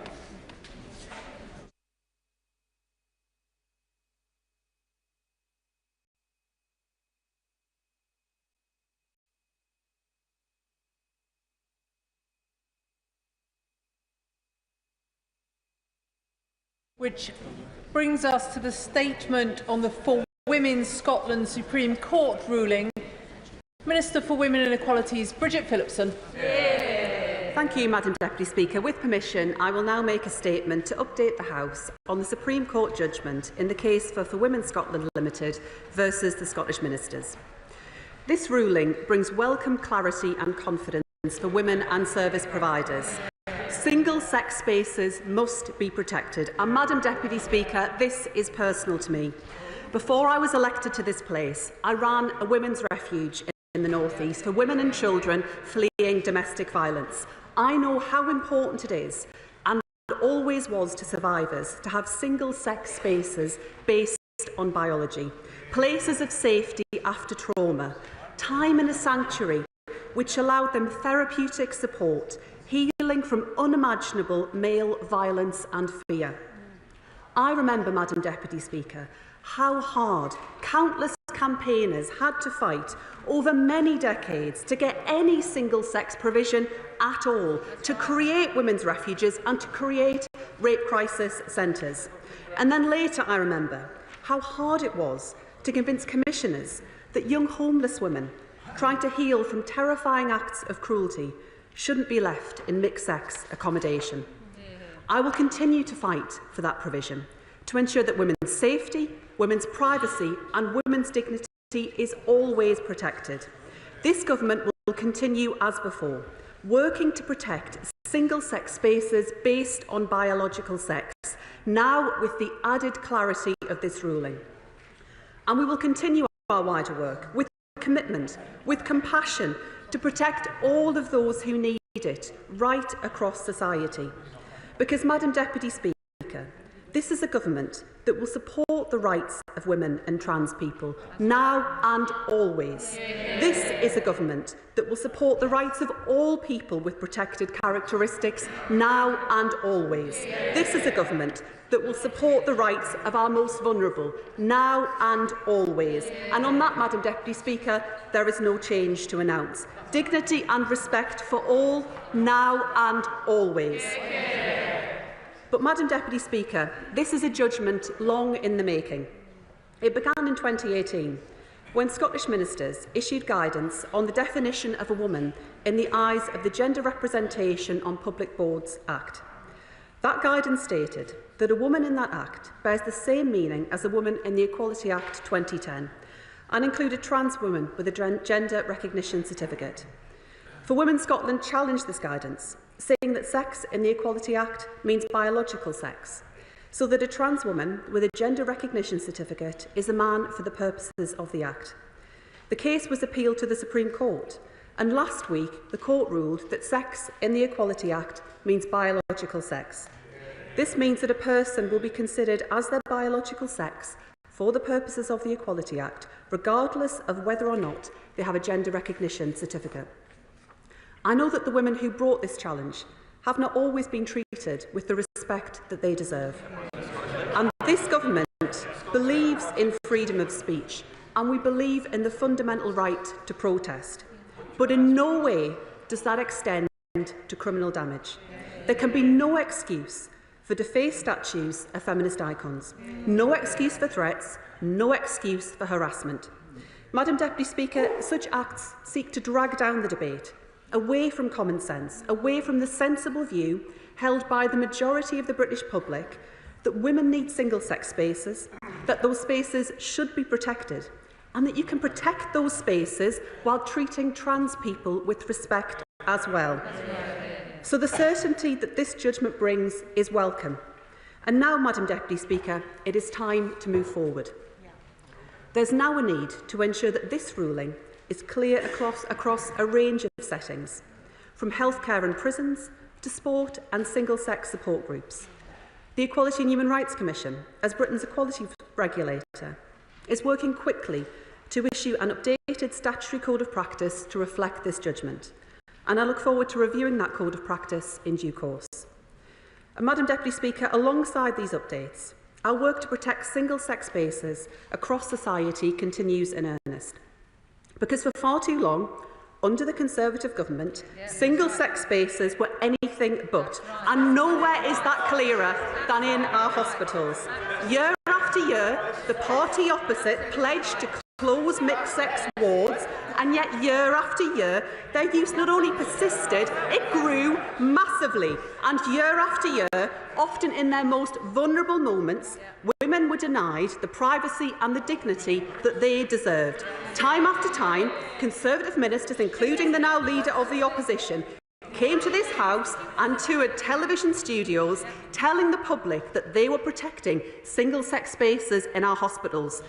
Which brings us to the statement on the For Women Scotland Supreme Court ruling. Minister for Women and Equalities, Bridget Phillipson. Thank you, Madam Deputy Speaker. With permission, I will now make a statement to update the House on the Supreme Court judgment in the case for Women Scotland Limited versus the Scottish Ministers. This ruling brings welcome clarity and confidence for women and service providers. Single-sex spaces must be protected. And, Madam Deputy Speaker, this is personal to me. Before I was elected to this place, I ran a women's refuge in the North East for women and children fleeing domestic violence. I know how important it is, and always was to survivors, to have single-sex spaces based on biology, places of safety after trauma, time in a sanctuary which allowed them therapeutic support, healing from unimaginable male violence and fear. I remember, Madam Deputy Speaker, how hard countless campaigners had to fight over many decades to get any single-sex provision at all, to create women's refuges and to create rape crisis centres. And then later I remember how hard it was to convince commissioners that young homeless women trying to heal from terrifying acts of cruelty shouldn't be left in mixed-sex accommodation. I will continue to fight for that provision to ensure that women's safety, women's privacy and women's dignity is always protected. This government will continue as before, working to protect single-sex spaces based on biological sex, now with the added clarity of this ruling. And we will continue our wider work with commitment, with compassion, to protect all of those who need it right across society. Because, Madam Deputy Speaker, this is a government that will support the rights of women and trans people, now and always. This is a government that will support the rights of all people with protected characteristics, now and always. This is a government that will support the rights of our most vulnerable, now and always. And on that, Madam Deputy Speaker, there is no change to announce. Dignity and respect for all, now and always. But, Madam Deputy Speaker, this is a judgment long in the making. It began in 2018, when Scottish ministers issued guidance on the definition of a woman in the eyes of the Gender Representation on Public Boards Act. That guidance stated that a woman in that Act bears the same meaning as a woman in the Equality Act 2010 and included trans women with a gender recognition certificate. For Women Scotland challenged this guidance, saying that sex in the Equality Act means biological sex, so that a trans woman with a gender recognition certificate is a man for the purposes of the Act. The case was appealed to the Supreme Court, and last week the court ruled that sex in the Equality Act means biological sex. This means that a person will be considered as their biological sex for the purposes of the Equality Act, regardless of whether or not they have a gender recognition certificate. I know that the women who brought this challenge have not always been treated with the respect that they deserve. And this government believes in freedom of speech, and we believe in the fundamental right to protest. But in no way does that extend to criminal damage. There can be no excuse for defaced statues of feminist icons, no excuse for threats, no excuse for harassment. Madam Deputy Speaker, such acts seek to drag down the debate away from common sense, away from the sensible view held by the majority of the British public that women need single-sex spaces, that those spaces should be protected, and that you can protect those spaces while treating trans people with respect as well. So the certainty that this judgment brings is welcome. And now, Madam Deputy Speaker, it is time to move forward. There's now a need to ensure that this ruling is clear across a range of settings, from healthcare and prisons to sport and single-sex support groups. The Equality and Human Rights Commission, as Britain's equality regulator, is working quickly to issue an updated statutory code of practice to reflect this judgment, and I look forward to reviewing that code of practice in due course. And Madam Deputy Speaker, alongside these updates, our work to protect single-sex spaces across society continues in earnest. Because for far too long, under the Conservative government, single-sex spaces were anything but, and nowhere is that clearer than in our hospitals. Year after year, the party opposite pledged to close mixed-sex wards, and yet year after year, their use not only persisted, it grew massively. And year after year, often in their most vulnerable moments, women were denied the privacy and the dignity that they deserved. Time after time, Conservative ministers, including the now leader of the opposition, came to this House and toured television studios telling the public that they were protecting single-sex spaces in our hospitals.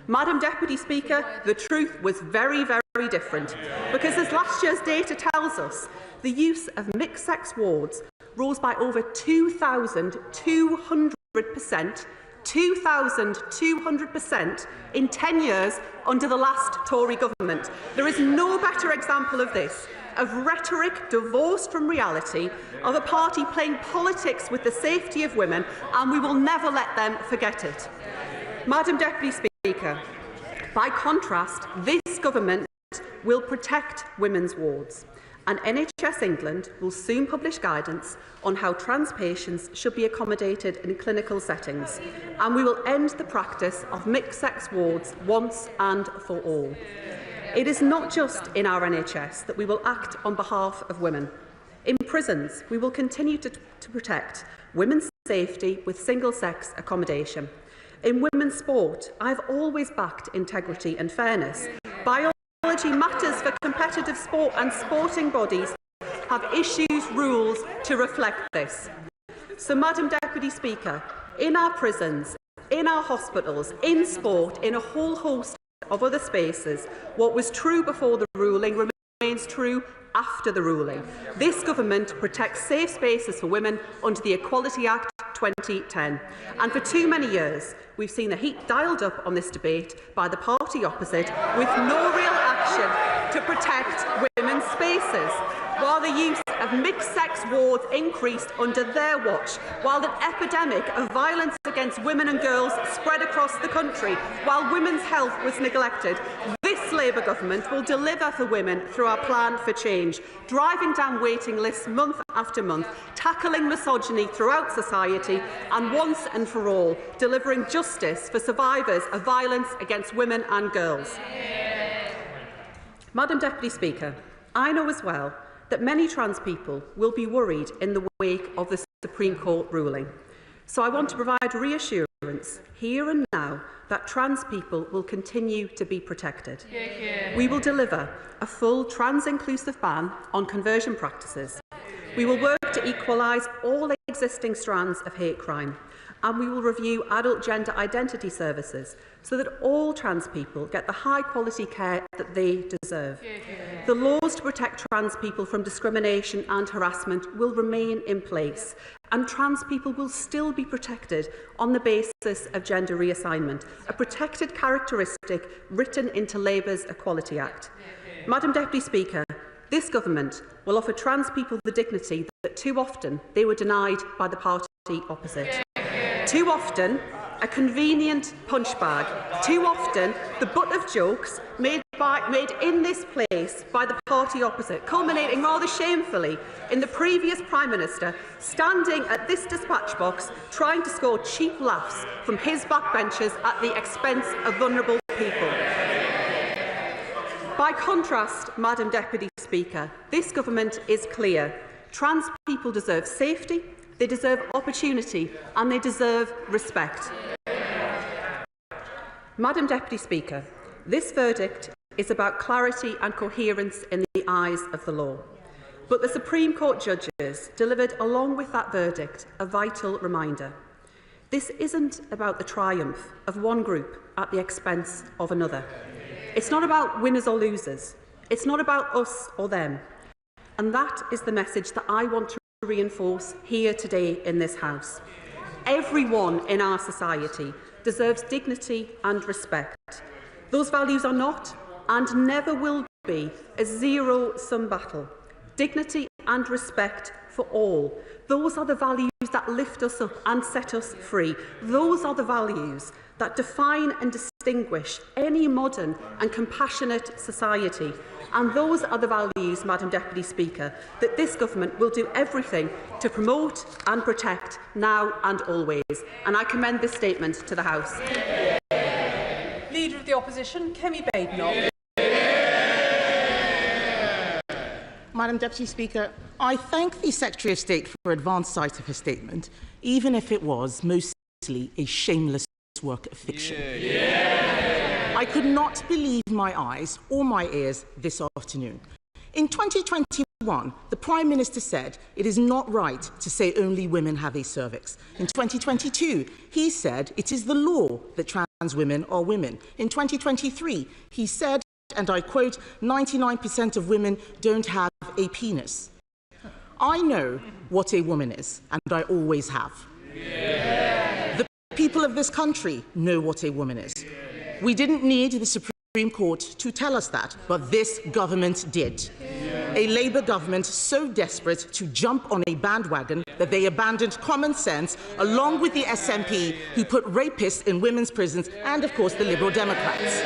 Madam Deputy Speaker, the truth was very, very different, because as last year's data tells us, the use of mixed-sex wards rose by over 2,200%, 2,200% in 10 years under the last Tory government. There is no better example of this, of rhetoric divorced from reality, of a party playing politics with the safety of women, and we will never let them forget it. Madam Deputy Speaker, by contrast, this government will protect women's wards, and NHS England will soon publish guidance on how trans patients should be accommodated in clinical settings, and we will end the practice of mixed-sex wards once and for all. It is not just in our NHS that we will act on behalf of women. In prisons, we will continue to protect women's safety with single-sex accommodation. In women's sport, I've always backed integrity and fairness. Biology matters for competitive sport, and sporting bodies have issues rules to reflect this. So, Madam Deputy Speaker, in our prisons, in our hospitals, in sport, in a whole host of other spaces, what was true before the ruling remains true after the ruling. This government protects safe spaces for women under the Equality Act 2010. And for too many years, we've seen the heat dialed up on this debate by the party opposite, with no real action to protect women's spaces. While the use of mixed-sex wards increased under their watch, while an epidemic of violence against women and girls spread across the country, while women's health was neglected, this Labour government will deliver for women through our plan for change, driving down waiting lists month after month, tackling misogyny throughout society, and once and for all, delivering justice for survivors of violence against women and girls. Madam Deputy Speaker, I know as well that many trans people will be worried in the wake of the Supreme Court ruling. So I want to provide reassurance here and now that trans people will continue to be protected. We will deliver a full trans-inclusive ban on conversion practices. We will work to equalise all existing strands of hate crime, and we will review adult gender identity services so that all trans people get the high-quality care that they deserve. The laws to protect trans people from discrimination and harassment will remain in place, and trans people will still be protected on the basis of gender reassignment, a protected characteristic written into Labour's Equality Act. Madam Deputy Speaker, this government will offer trans people the dignity that too often they were denied by the party opposite. Too often, a convenient punch bag. Too often, the butt of jokes made in this place by the party opposite, culminating rather shamefully in the previous Prime Minister standing at this dispatch box trying to score cheap laughs from his backbenchers at the expense of vulnerable people. By contrast, Madam Deputy Speaker, this government is clear. Trans people deserve safety, they deserve opportunity, and they deserve respect. Madam Deputy Speaker, this verdict is about clarity and coherence in the eyes of the law. But the Supreme Court judges delivered, along with that verdict, a vital reminder. This isn't about the triumph of one group at the expense of another. It's not about winners or losers. It's not about us or them. And that is the message that I want to reinforce here today in this House. Everyone in our society deserves dignity and respect. Those values are not and never will be a zero-sum battle. Dignity and respect for all. Those are the values that lift us up and set us free. Those are the values that define and distinguish any modern and compassionate society. And those are the values, Madam Deputy Speaker, that this government will do everything to promote and protect now and always. And I commend this statement to the House. Leader of the Opposition, Kemi Badenoch. Madam Deputy Speaker, I thank the Secretary of State for advance sight of her statement, even if it was mostly a shameless work of fiction. I could not believe my eyes or my ears this afternoon. In 2021, the Prime Minister said it is not right to say only women have a cervix. In 2022, he said it is the law that trans women are women. In 2023, he said, and I quote, 99% of women don't have a penis. I know what a woman is, and I always have. The people of this country know what a woman is. We didn't need the Supreme Court to tell us that, but this government did. A Labour government so desperate to jump on a bandwagon that they abandoned common sense, along with the SNP, who put rapists in women's prisons, and, of course, the Liberal Democrats.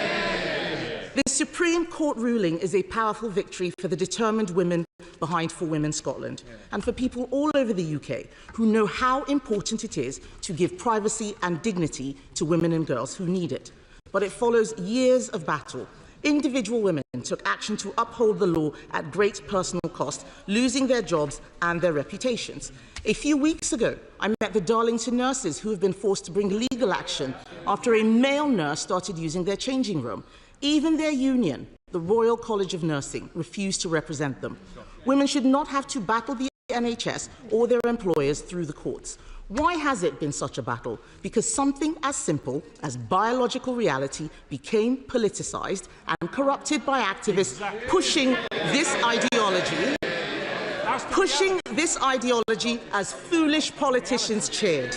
The Supreme Court ruling is a powerful victory for the determined women behind For Women Scotland and for people all over the UK who know how important it is to give privacy and dignity to women and girls who need it. But it follows years of battle. Individual women took action to uphold the law at great personal cost, losing their jobs and their reputations. A few weeks ago, I met the Darlington nurses who have been forced to bring legal action after a male nurse started using their changing room. Even their union, the Royal College of Nursing, refused to represent them. Women should not have to battle the NHS or their employers through the courts. Why has it been such a battle? Because something as simple as biological reality became politicised and corrupted by activists pushing this ideology as foolish politicians cheered.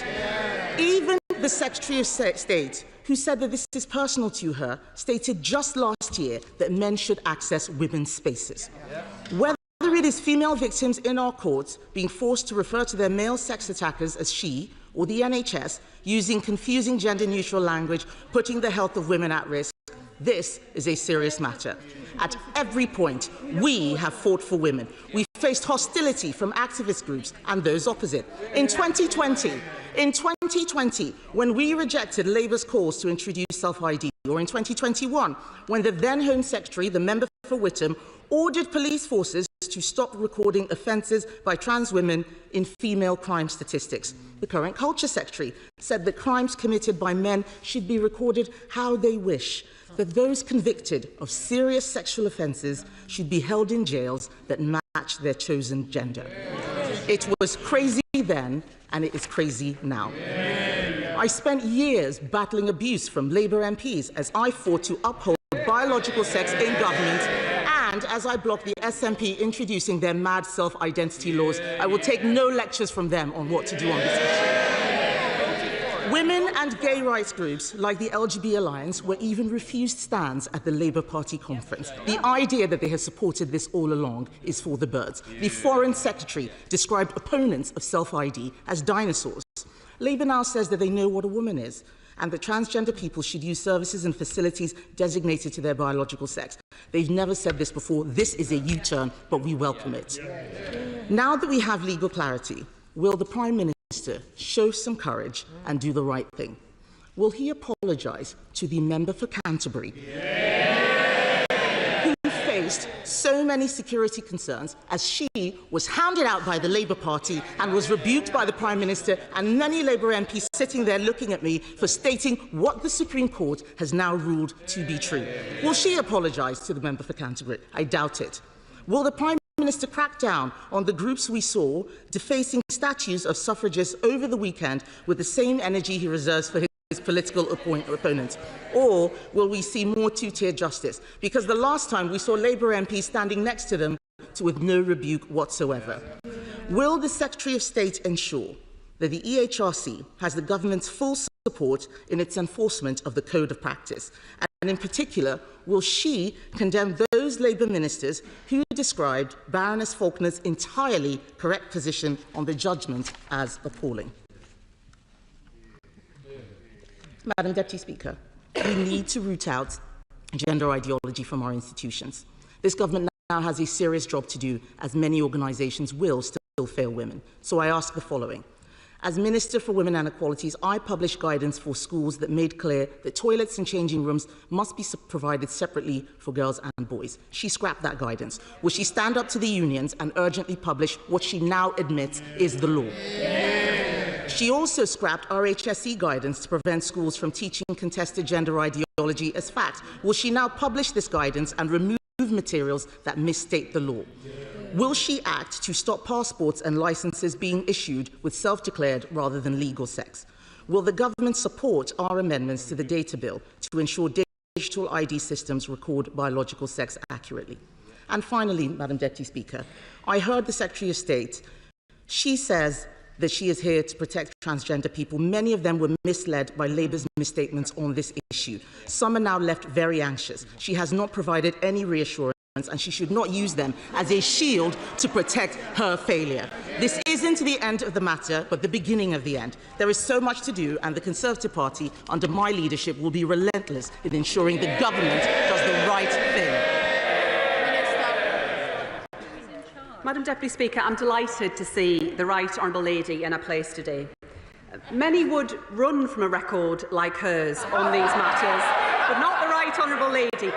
Even the Secretary of State, who said that this is personal to her, stated just last year that men should access women's spaces. Whether it is female victims in our courts being forced to refer to their male sex attackers as she, or the NHS using confusing gender-neutral language, putting the health of women at risk, this is a serious matter. At every point, we have fought for women. We faced hostility from activist groups and those opposite. In 2020, when we rejected Labour's calls to introduce self-ID, or in 2021, when the then Home Secretary, the member for Whittam, ordered police forces to stop recording offences by trans women in female crime statistics. The current Culture Secretary said that crimes committed by men should be recorded how they wish, that those convicted of serious sexual offences should be held in jails that match their chosen gender. It was crazy then, and it is crazy now. I spent years battling abuse from Labour MPs as I fought to uphold biological sex in government, and as I blocked the SNP introducing their mad self-identity laws. I will take no lectures from them on what to do on this issue. Women and gay rights groups like the LGBT Alliance were even refused stands at the Labour Party conference. The idea that they have supported this all along is for the birds. The Foreign Secretary described opponents of self-ID as dinosaurs. Labour now says that they know what a woman is and that transgender people should use services and facilities designated to their biological sex. They've never said this before. This is a U-turn, but we welcome it. Now that we have legal clarity, will the Prime Minister show some courage and do the right thing? Will he apologise to the member for Canterbury, who faced so many security concerns as she was hounded out by the Labour Party and was rebuked by the Prime Minister and many Labour MPs sitting there looking at me for stating what the Supreme Court has now ruled to be true? Will she apologise to the member for Canterbury? I doubt it. Will the Prime Minister crack down on the groups we saw defacing statues of suffragists over the weekend with the same energy he reserves for his political opponents? Or will we see more two-tier justice? Because the last time we saw Labour MPs standing next to them with no rebuke whatsoever. Will the Secretary of State ensure that the EHRC has the government's full support in its enforcement of the Code of Practice? And in particular, will she condemn those Labour ministers who described Baroness Faulkner's entirely correct position on the judgment as appalling? Madam Deputy Speaker, we need to root out gender ideology from our institutions. This government now has a serious job to do, as many organisations will still fail women. So I ask the following. As Minister for Women and Equalities, I published guidance for schools that made clear that toilets and changing rooms must be provided separately for girls and boys. She scrapped that guidance. Will she stand up to the unions and urgently publish what she now admits is the law? She also scrapped RHSE guidance to prevent schools from teaching contested gender ideology as fact. Will she now publish this guidance and remove materials that misstate the law? Will she act to stop passports and licences being issued with self-declared rather than legal sex? Will the government support our amendments to the data bill to ensure digital ID systems record biological sex accurately? And finally, Madam Deputy Speaker, I heard the Secretary of State. She says that she is here to protect transgender people. Many of them were misled by Labour's misstatements on this issue. Some are now left very anxious. She has not provided any reassurance, and she should not use them as a shield to protect her failure. This isn't the end of the matter, but the beginning of the end. There is so much to do, and the Conservative Party, under my leadership, will be relentless in ensuring the government does the right thing. Madam Deputy Speaker, I'm delighted to see the Right Honourable Lady in her place today. Many would run from a record like hers on these matters, but not the Right Honourable Lady.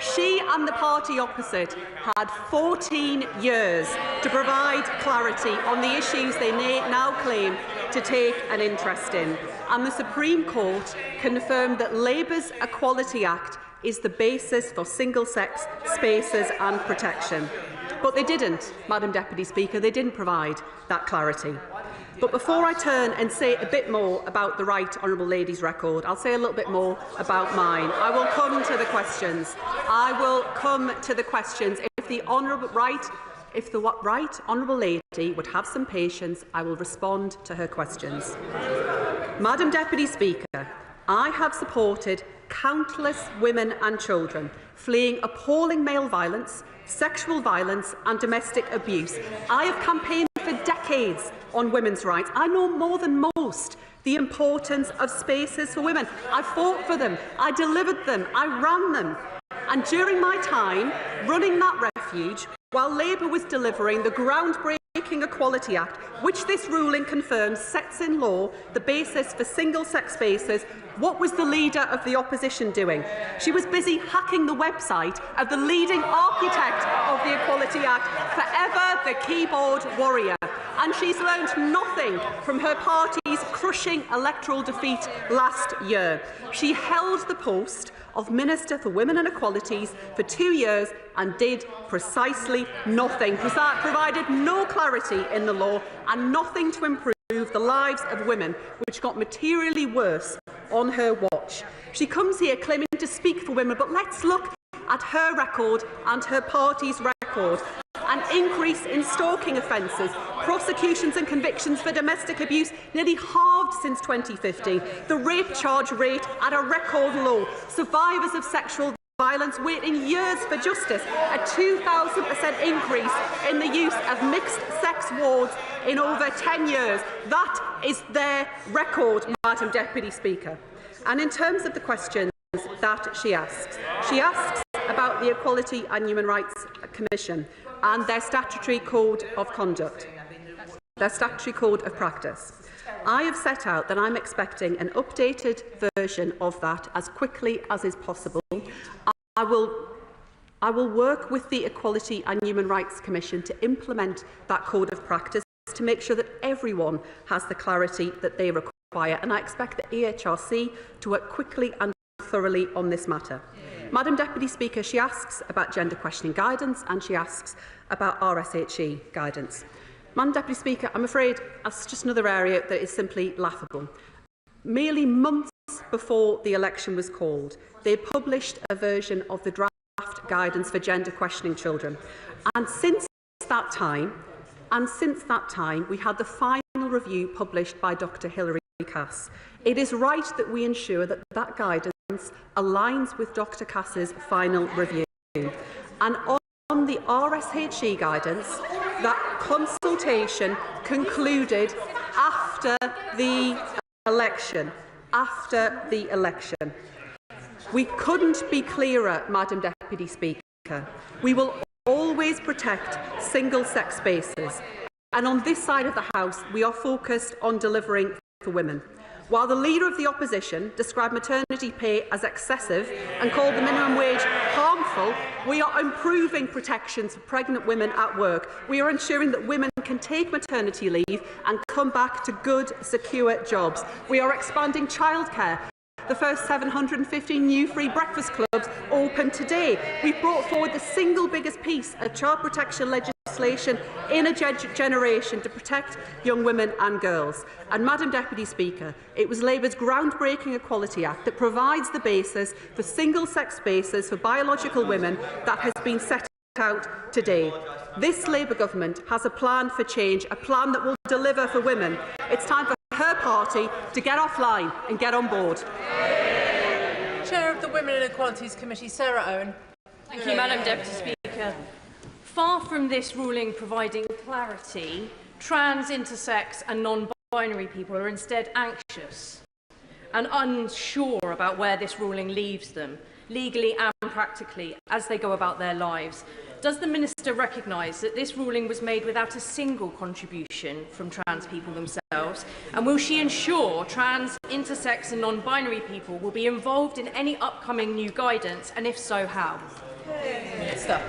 She and the party opposite had 14 years to provide clarity on the issues they now claim to take an interest in. And the Supreme Court confirmed that Labour's Equality Act is the basis for single-sex spaces and protection. But they didn't, Madam Deputy Speaker, they didn't provide that clarity. But before I turn and say a bit more about the Right Honourable Lady's record, I'll say a little bit more about mine. I will come to the questions. If the Right Honourable Lady would have some patience, I will respond to her questions. Madam Deputy Speaker, I have supported countless women and children fleeing appalling male violence, sexual violence and domestic abuse. I have campaigned for decades on women's rights. I know more than most the importance of spaces for women. I fought for them, I delivered them, I ran them. And during my time running that refuge, while Labour was delivering the groundbreaking Equality Act, which this ruling confirms sets in law the basis for single-sex spaces, what was the leader of the opposition doing? She was busy hacking the website of the leading architect of the Equality Act, forever the keyboard warrior. And she's learned nothing from her party's crushing electoral defeat last year. She held the post of Minister for Women and Equalities for 2 years and did precisely nothing, provided no clarity in the law and nothing to improve the lives of women, which got materially worse on her watch. She comes here claiming to speak for women, but let's look at her record and her party's record. An increase in stalking offences, prosecutions and convictions for domestic abuse nearly halved since 2015, the rape charge rate at a record low, survivors of sexual violence waiting years for justice, a 2,000% increase in the use of mixed-sex wards in over 10 years. That is their record, Madam Deputy Speaker. And in terms of the questions that she asks about the Equality and Human Rights Commission and their statutory code of conduct, their statutory code of practice. I have set out that I'm expecting an updated version of that as quickly as is possible. I will work with the Equality and Human Rights Commission to implement that code of practice to make sure that everyone has the clarity that they require, and I expect the EHRC to work quickly and thoroughly on this matter. Madam Deputy Speaker, she asks about gender questioning guidance and she asks about RSHE guidance. Madam Deputy Speaker, I'm afraid that's just another area that is simply laughable. Merely months before the election was called, they published a version of the draft guidance for gender questioning children. And since that time, we had the final review published by Dr. Hilary Cass. It is right that we ensure that that guidance aligns with Dr. Cass's final review. And on the RSHE guidance, that consultation concluded after the election. We couldn't be clearer, Madam Deputy Speaker. We will always protect single-sex spaces. And on this side of the House, we are focused on delivering for women. While the Leader of the Opposition described maternity pay as excessive and called the minimum wage harmful, we are improving protections for pregnant women at work. We are ensuring that women can take maternity leave and come back to good, secure jobs. We are expanding childcare. The first 750 new free breakfast clubs open today. We've brought forward the single biggest piece of child protection legislation in a generation to protect young women and girls. And, Madam Deputy Speaker, it was Labour's groundbreaking Equality Act that provides the basis for single-sex spaces for biological women that has been set out today. This Labour government has a plan for change, a plan that will deliver for women. It's time for her party to get offline and get on board. Chair of the Women and Equalities Committee, Sarah Owen. Thank you, Madam Deputy Speaker. Far from this ruling providing clarity, trans, intersex and non-binary people are instead anxious and unsure about where this ruling leaves them, legally and practically, as they go about their lives. Does the Minister recognise that this ruling was made without a single contribution from trans people themselves? And will she ensure trans, intersex and non-binary people will be involved in any upcoming new guidance, and if so, how? Minister.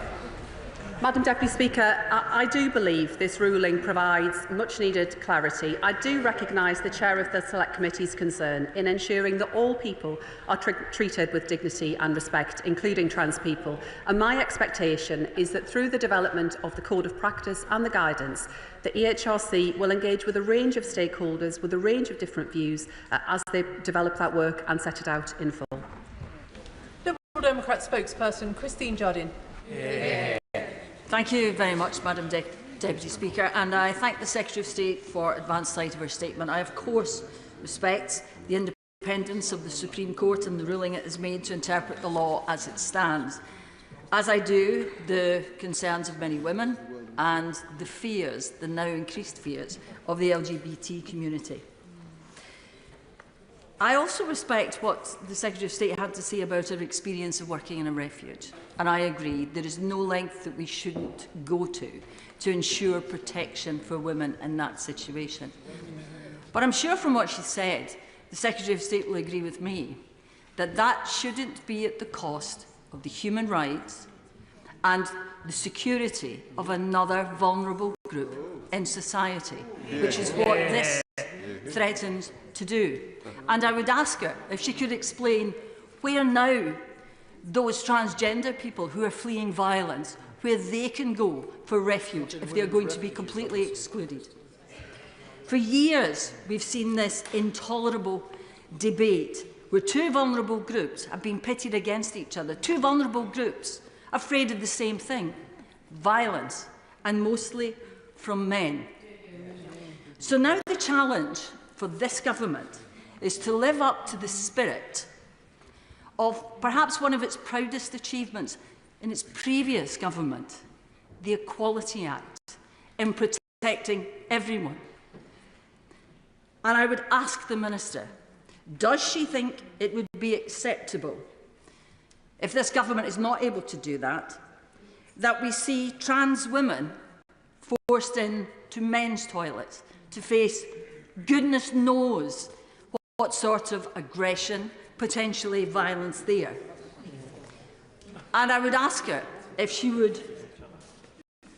Madam Deputy Speaker, I do believe this ruling provides much-needed clarity. I do recognise the Chair of the Select Committee's concern in ensuring that all people are treated with dignity and respect, including trans people. And my expectation is that through the development of the Code of Practice and the guidance, the EHRC will engage with a range of stakeholders with a range of different views as they develop that work and set it out in full. Liberal Democrat spokesperson Christine Jardine. Thank you very much, Madam Deputy Speaker, and I thank the Secretary of State for advance sight of her statement. I, of course, respect the independence of the Supreme Court and the ruling it has made to interpret the law as it stands, as I do the concerns of many women and the fears, the now increased fears, of the LGBT community. I also respect what the Secretary of State had to say about her experience of working in a refuge. And I agree, there is no length that we shouldn't go to ensure protection for women in that situation. But I'm sure from what she said, the Secretary of State will agree with me that that shouldn't be at the cost of the human rights and the security of another vulnerable group in society, which is what this threatens to do. And I would ask her if she could explain where now those transgender people who are fleeing violence, where they can go for refuge if they are going to be completely excluded. For years, we've seen this intolerable debate where two vulnerable groups have been pitted against each other, two vulnerable groups afraid of the same thing, violence, and mostly from men. So now the challenge for this government is to live up to the spirit of perhaps one of its proudest achievements in its previous government, the Equality Act, in protecting everyone. And I would ask the Minister, does she think it would be acceptable, if this government is not able to do that, that we see trans women forced into men's toilets to face goodness knows what sort of aggression, potentially violence there? And I would ask her if she would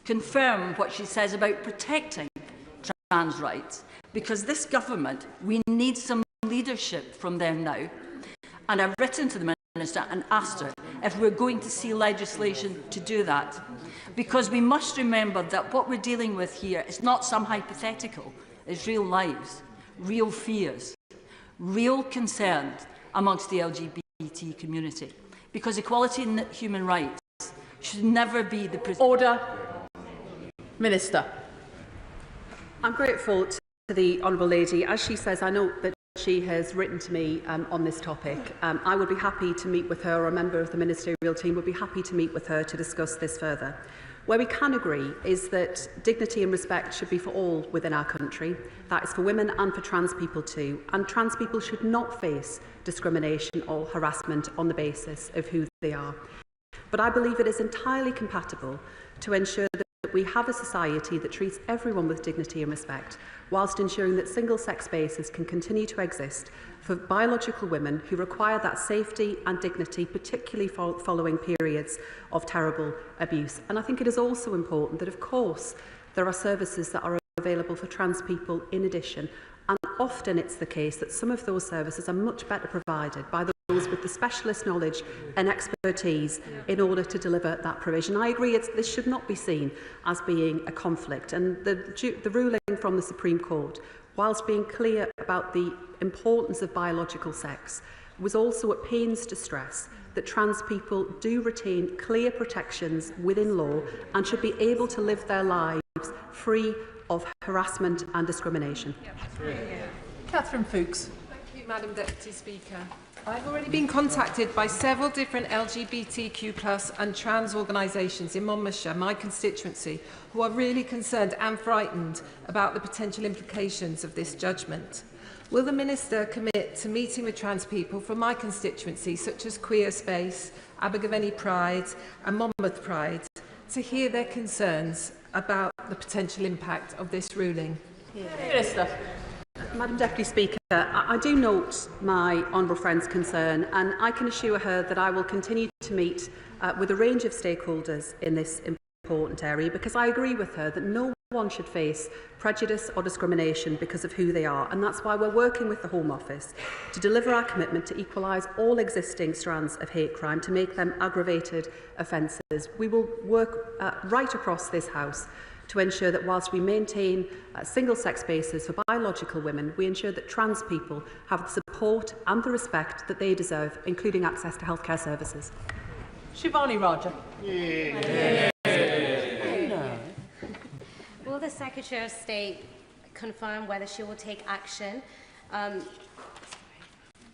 confirm what she says about protecting trans rights, because this government, we need some leadership from them now. And I've written to the Minister and asked her if we're going to see legislation to do that, because we must remember that what we're dealing with here is not some hypothetical, it's real lives, real fears, real concerns amongst the LGBT community. because equality and human rights should never be the... Order. Minister. I'm grateful to the Honourable Lady. As she says, I know that she has written to me on this topic. I would be happy to meet with her, or a member of the ministerial team would be happy to meet with her to discuss this further. Where we can agree is that dignity and respect should be for all within our country. That is for women and for trans people too. And trans people should not face discrimination or harassment on the basis of who they are. But I believe it is entirely compatible to ensure that we have a society that treats everyone with dignity and respect, whilst ensuring that single-sex spaces can continue to exist for biological women who require that safety and dignity, particularly following periods of terrible abuse. And I think it is also important that, of course, there are services that are available for trans people in addition. And often it's the case that some of those services are much better provided by those with the specialist knowledge and expertise in order to deliver that provision. I agree this should not be seen as being a conflict. And the ruling from the Supreme Court, whilst being clear about the importance of biological sex, was also at pains to stress that trans people do retain clear protections within law and should be able to live their lives free of harassment and discrimination. Catherine Fuchs. Thank you, Madam Deputy Speaker. I've already been contacted by several different LGBTQ+ and trans organisations in Monmouthshire, my constituency, who are really concerned and frightened about the potential implications of this judgment. Will the Minister commit to meeting with trans people from my constituency, such as Queer Space, Abergavenny Pride and Monmouth Pride, to hear their concerns about the potential impact of this ruling? Minister. Madam Deputy Speaker, I do note my honourable friend's concern, and I can assure her that I will continue to meet with a range of stakeholders in this important area, because I agree with her that no one should face prejudice or discrimination because of who they are, and that's why we're working with the Home Office to deliver our commitment to equalise all existing strands of hate crime, to make them aggravated offences. We will work right across this House to ensure that whilst we maintain single-sex spaces for biological women, we ensure that trans people have the support and the respect that they deserve, including access to healthcare services. Shivani Raja. Will the Secretary of State confirm whether she will take action?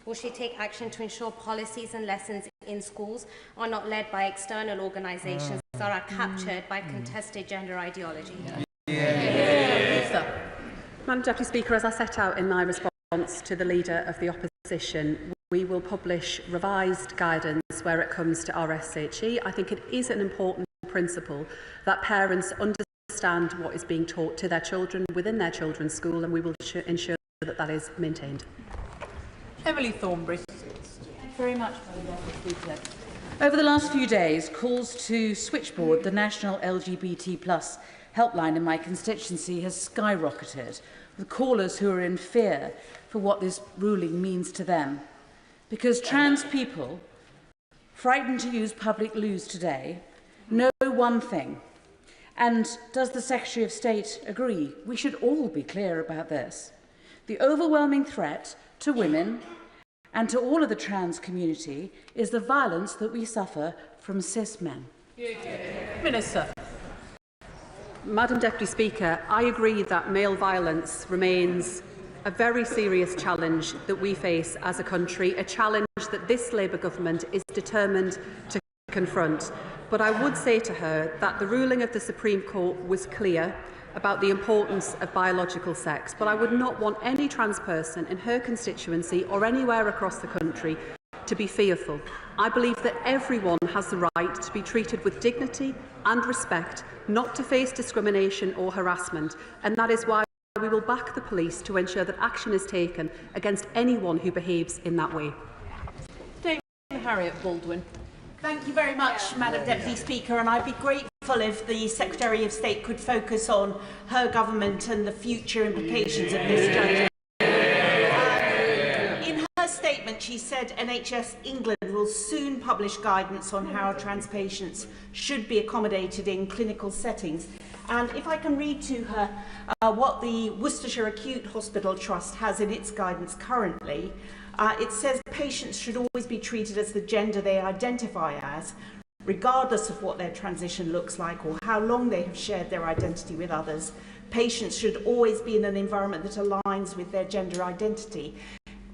Will she take action to ensure policies and lessons in schools are not led by external organisations that are captured by contested gender ideology? Madam Deputy Speaker, as I set out in my response to the Leader of the Opposition, we will publish revised guidance where it comes to RSHE. I think it is an important principle that parents understand what is being taught to their children within their children's school, and we will ensure that that is maintained. Emily Thornberry. Thank you very much, Madam Deputy Speaker. Over the last few days, calls to Switchboard, the national LGBT+ helpline in my constituency, has skyrocketed, with callers who are in fear for what this ruling means to them. Because trans people, frightened to use public loos today, know one thing. And does the Secretary of State agree? We should all be clear about this. The overwhelming threat to women and to all of the trans community is the violence that we suffer from cis men. Minister. Madam Deputy Speaker, I agree that male violence remains a very serious challenge that we face as a country, a challenge that this Labour government is determined to confront. But I would say to her that the ruling of the Supreme Court was clear about the importance of biological sex, but I would not want any trans person in her constituency or anywhere across the country to be fearful. I believe that everyone has the right to be treated with dignity and respect, not to face discrimination or harassment, and that is why we will back the police to ensure that action is taken against anyone who behaves in that way. Dame Harriet Baldwin. Thank you very much, Madam Deputy Speaker, and I'd be grateful if the Secretary of State could focus on her government and the future implications of this judgment. In her statement, she said NHS England will soon publish guidance on how trans patients should be accommodated in clinical settings. And if I can read to her what the Worcestershire Acute Hospital Trust has in its guidance currently, It says patients should always be treated as the gender they identify as, regardless of what their transition looks like or how long they have shared their identity with others. Patients should always be in an environment that aligns with their gender identity.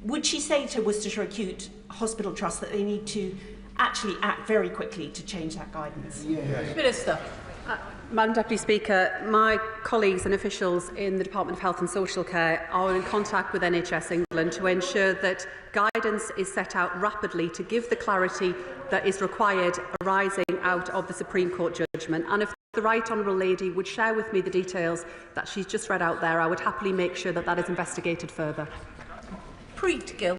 Would she say to Worcestershire Acute Hospital Trust that they need to actually act very quickly to change that guidance? Yes. Minister. Madam Deputy Speaker, my colleagues and officials in the Department of Health and Social Care are in contact with NHS England to ensure that guidance is set out rapidly to give the clarity that is required arising out of the Supreme Court judgment. And if the Right Honourable Lady would share with me the details that she's just read out there, I would happily make sure that that is investigated further. Preet Gill.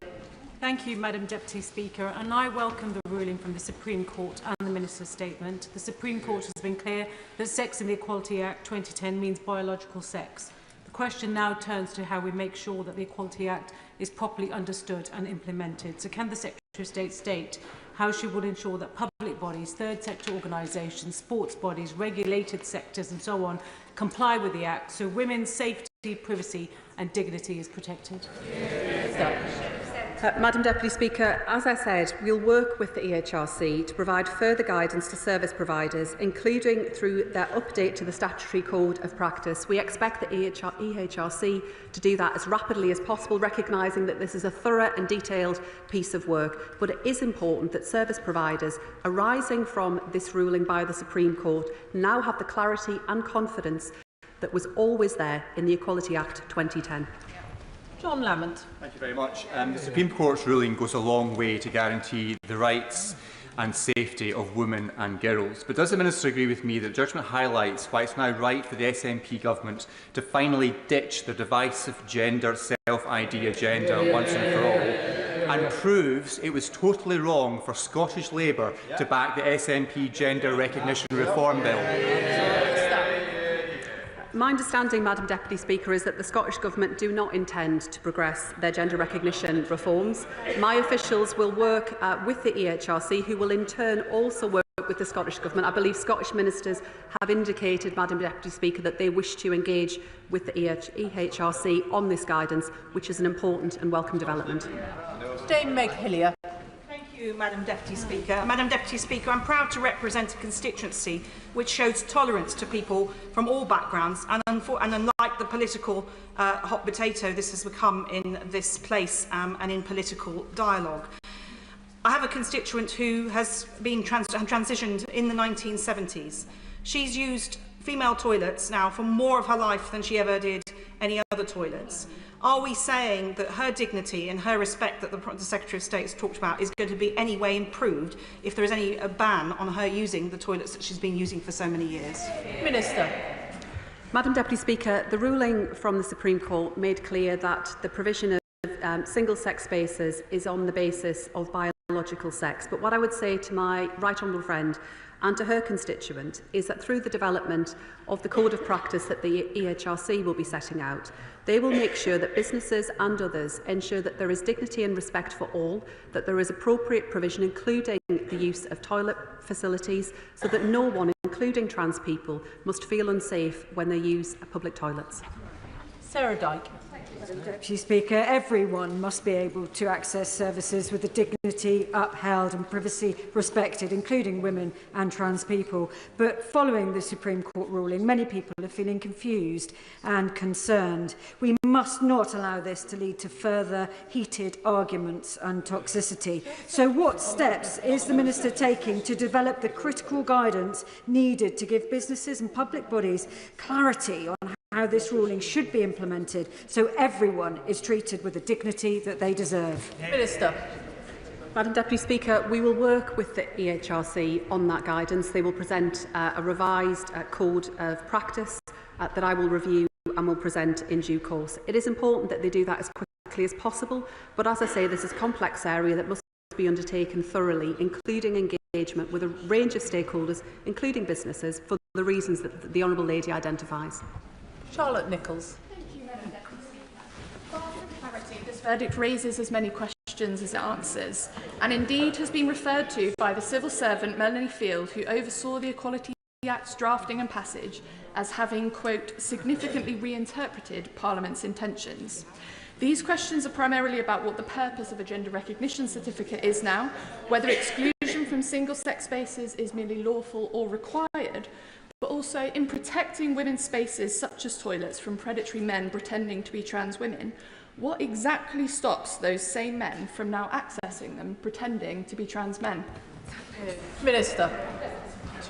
Thank you, Madam Deputy Speaker, and I welcome the ruling from the Supreme Court and the Minister's statement. The Supreme Court has been clear that Sex and the Equality Act 2010 means biological sex. The question now turns to how we make sure that the Equality Act is properly understood and implemented. So can the Secretary of State state how she will ensure that public bodies, third sector organisations, sports bodies, regulated sectors and so on comply with the Act so women's safety, privacy and dignity is protected? Madam Deputy Speaker, as I said, we'll work with the EHRC to provide further guidance to service providers, including through their update to the Statutory Code of Practice. We expect the EHRC to do that as rapidly as possible, recognising that this is a thorough and detailed piece of work. But it is important that service providers arising from this ruling by the Supreme Court now have the clarity and confidence that was always there in the Equality Act 2010. John Lamont. Thank you very much. The Supreme Court's ruling goes a long way to guarantee the rights and safety of women and girls. But does the Minister agree with me that the judgment highlights why it's now right for the SNP government to finally ditch the divisive gender self-ID agenda once and for all, and proves it was totally wrong for Scottish Labour to back the SNP Gender Recognition Reform Bill? My understanding, Madam Deputy Speaker, is that the Scottish Government do not intend to progress their gender recognition reforms. My officials will work with the EHRC, who will in turn also work with the Scottish Government. I believe Scottish ministers have indicated, Madam Deputy Speaker, that they wish to engage with the EHRC on this guidance, which is an important and welcome development. Dame Meg Hillier. Thank you, Madam Deputy Speaker. Madam Deputy Speaker, I'm proud to represent a constituency which shows tolerance to people from all backgrounds, and unlike the political hot potato this has become in this place and in political dialogue. I have a constituent who has been transitioned in the 1970s. She's used female toilets now for more of her life than she ever did any other toilets. Are we saying that her dignity and her respect that the Secretary of State has talked about is going to be any way improved if there is any ban on her using the toilets that she's been using for so many years? Minister. Madam Deputy Speaker, the ruling from the Supreme Court made clear that the provision of single-sex spaces is on the basis of biological sex. But what I would say to my right honourable friend and to her constituent is that through the development of the Code of Practice that the EHRC will be setting out, they will make sure that businesses and others ensure that there is dignity and respect for all, that there is appropriate provision, including the use of toilet facilities, so that no one, including trans people, must feel unsafe when they use public toilets. Sarah Dyke. Madam Deputy Speaker, everyone must be able to access services with the dignity upheld and privacy respected, including women and trans people. But following the Supreme Court ruling, many people are feeling confused and concerned. We must not allow this to lead to further heated arguments and toxicity. So what steps is the Minister taking to develop the critical guidance needed to give businesses and public bodies clarity on how this ruling should be implemented so everyone is treated with the dignity that they deserve? Minister. Madam Deputy Speaker, we will work with the EHRC on that guidance. They will present a revised code of practice that I will review and will present in due course. It is important that they do that as quickly as possible, but as I say, this is a complex area that must be undertaken thoroughly, including engagement with a range of stakeholders, including businesses, for the reasons that the Honourable Lady identifies. Charlotte Nichols. Thank you, Madam Deputy Speaker. Far from clarity, this verdict raises as many questions as it answers, and indeed has been referred to by the civil servant Melanie Field, who oversaw the Equality Act's drafting and passage, as having, quote, significantly reinterpreted Parliament's intentions. These questions are primarily about what the purpose of a gender recognition certificate is now, whether exclusion from single-sex spaces is merely lawful or required, but also in protecting women's spaces such as toilets from predatory men pretending to be trans women. What exactly stops those same men from now accessing them, pretending to be trans men? Minister.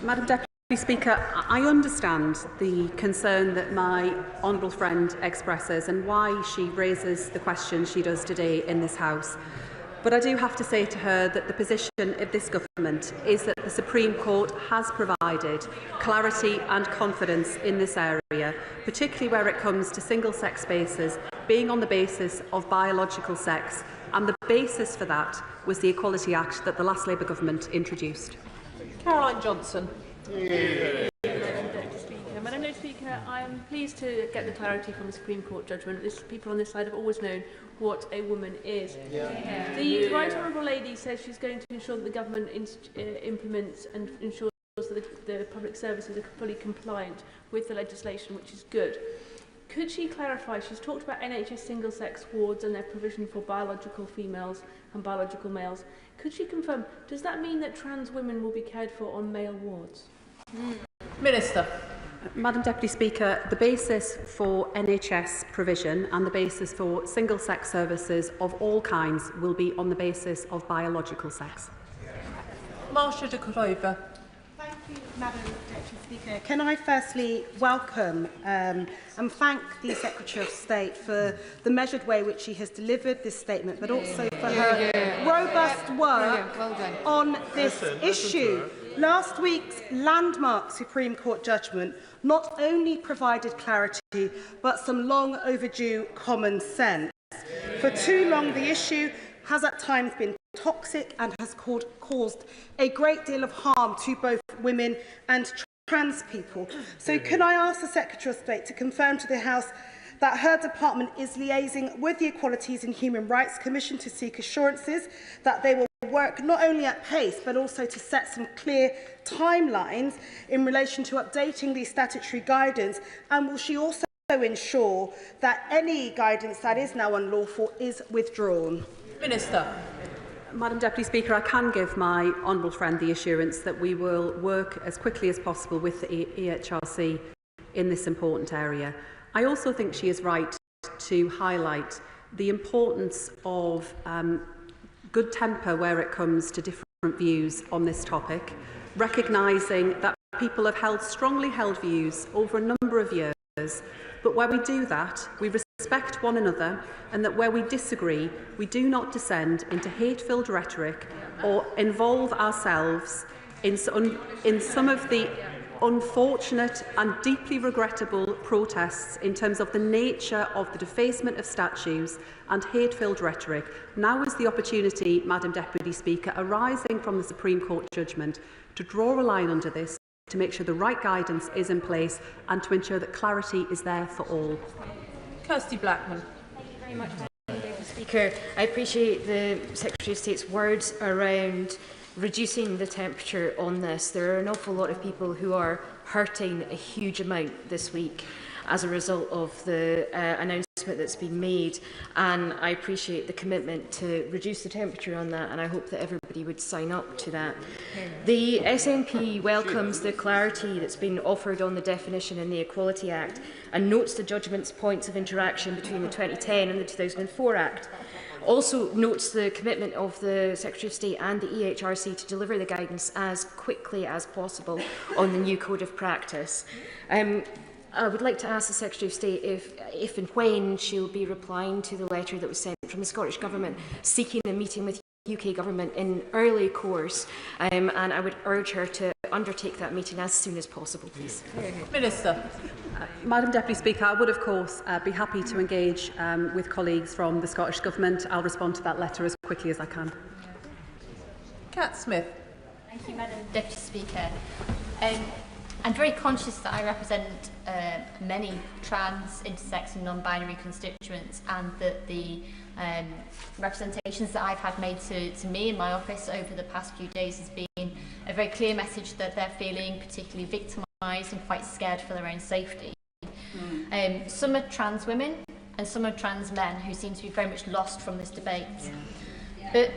Madam Deputy Speaker, I understand the concern that my honourable friend expresses and why she raises the question she does today in this House. But I do have to say to her that the position of this government is that the Supreme Court has provided clarity and confidence in this area, particularly where it comes to single-sex spaces being on the basis of biological sex, and the basis for that was the Equality Act that the last Labour government introduced. Caroline Johnson. Madam Speaker, I am pleased to get the clarity from the Supreme Court judgment. People on this side have always known what a woman is. The Right Honourable Lady says she's going to ensure that the government implements and ensures that the public services are fully compliant with the legislation, which is good. Could she clarify, she's talked about NHS single-sex wards and their provision for biological females and biological males. Could she confirm, does that mean that trans women will be cared for on male wards? Minister. Madam Deputy Speaker, the basis for NHS provision and the basis for single-sex services of all kinds will be on the basis of biological sex. Marcia de Cordova. Thank you, Madam Deputy Speaker. Can I firstly welcome and thank the Secretary of State for the measured way which she has delivered this statement, but also for her robust work on this issue. Last week's landmark Supreme Court judgment not only provided clarity, but some long overdue common sense. For too long, the issue has at times been toxic and has caused a great deal of harm to both women and trans people. So can I ask the Secretary of State to confirm to the House that her department is liaising with the Equalities and Human Rights Commission to seek assurances that they will work not only at pace but also to set some clear timelines in relation to updating the statutory guidance, and will she also ensure that any guidance that is now unlawful is withdrawn? Minister. Madam Deputy Speaker, I can give my honourable friend the assurance that we will work as quickly as possible with the EHRC in this important area. I also think she is right to highlight the importance of good temper where it comes to different views on this topic, recognising that people have held strongly held views over a number of years, but where we do that, we respect one another, and that where we disagree, we do not descend into hate-filled rhetoric or involve ourselves in some of the unfortunate and deeply regrettable protests in terms of the nature of the defacement of statues and hate-filled rhetoric. Now is the opportunity, Madam Deputy Speaker, arising from the Supreme Court judgment to draw a line under this, to make sure the right guidance is in place and to ensure that clarity is there for all. Kirsty Blackman. Thank you very much, Madam Deputy Speaker. I appreciate the Secretary of State's words around reducing the temperature on this. There are an awful lot of people who are hurting a huge amount this week as a result of the announcement that's been made, and I appreciate the commitment to reduce the temperature on that, and I hope that everybody would sign up to that. The SNP welcomes the clarity that's been offered on the definition in the Equality Act and notes the judgment's points of interaction between the 2010 and the 2004 Act. Also notes the commitment of the Secretary of State and the EHRC to deliver the guidance as quickly as possible on the new Code of Practice. I would like to ask the Secretary of State if and when she'll be replying to the letter that was sent from the Scottish Government seeking a meeting with UK Government in early course, and I would urge her to undertake that meeting as soon as possible, please. Minister. Madam Deputy Speaker, I would of course be happy to engage with colleagues from the Scottish Government. I'll respond to that letter as quickly as I can. Cat Smith. Thank you, Madam Deputy Speaker. I'm very conscious that I represent many trans, intersex and non-binary constituents, and that the representations that I've had made to me in my office over the past few days has been a very clear message that they're feeling particularly victimised and quite scared for their own safety. Some are trans women and some are trans men who seem to be very much lost from this debate. But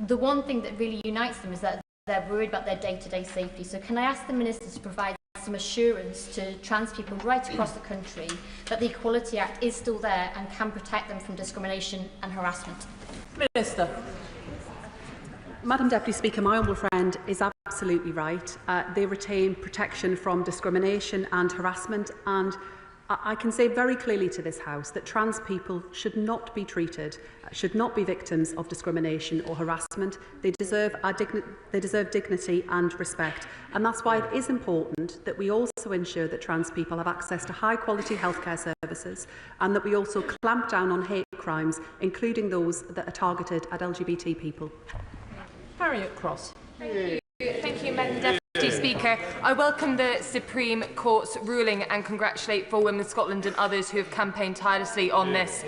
the one thing that really unites them is that they're worried about their day-to-day safety. So can I ask the Minister to provide some assurance to trans people right across the country that the Equality Act is still there and can protect them from discrimination and harassment? Minister. Madam Deputy Speaker, my honourable friend is absolutely right. They retain protection from discrimination and harassment, and I can say very clearly to this House that trans people should not be treated, should not be victims of discrimination or harassment. They deserve dignity and respect, and that's why it is important that we also ensure that trans people have access to high-quality healthcare services, and that we also clamp down on hate crimes, including those that are targeted at LGBT people. Harriet Cross. Thank you, Madam Deputy Speaker. I welcome the Supreme Court's ruling and congratulate For Women Scotland and others who have campaigned tirelessly on this,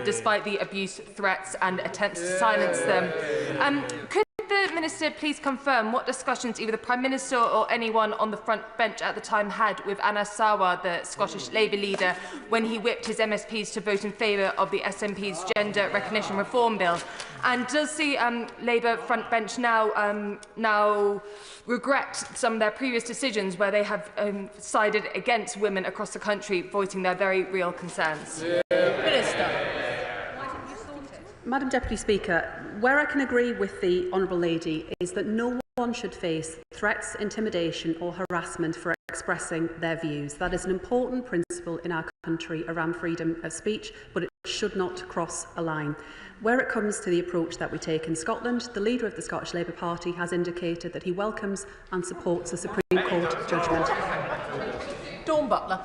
despite the abuse, threats and attempts to silence them. Could the Minister please confirm what discussions either the Prime Minister or anyone on the front bench at the time had with Anna Sawar, the Scottish Labour leader, when he whipped his MSPs to vote in favour of the SNP's Gender Recognition Reform Bill? And does the Labour front bench now regret some of their previous decisions where they have sided against women across the country, voicing their very real concerns? Minister. Madam Deputy Speaker, where I can agree with the Honourable Lady is that no one should face threats, intimidation or harassment for expressing their views. That is an important principle in our country around freedom of speech, but it should not cross a line. Where it comes to the approach that we take in Scotland, the leader of the Scottish Labour Party has indicated that he welcomes and supports the Supreme Court judgment. Dawn Butler.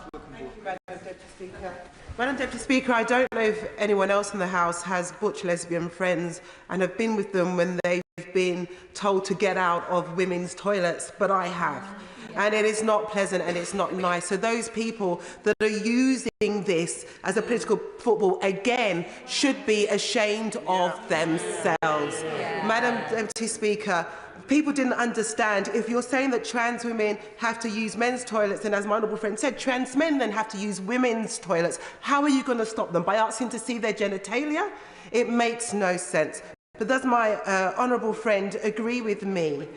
Madam Deputy Speaker, I don't know if anyone else in the House has butch lesbian friends and have been with them when they've been told to get out of women's toilets, but I have. And it is not pleasant and it's not nice. So those people that are using this as a political football, again, should be ashamed of themselves. Madam Deputy Speaker, people didn't understand. If you're saying that trans women have to use men's toilets, and as my honourable friend said, trans men then have to use women's toilets, how are you going to stop them? By asking to see their genitalia? It makes no sense. But does my honourable friend agree with me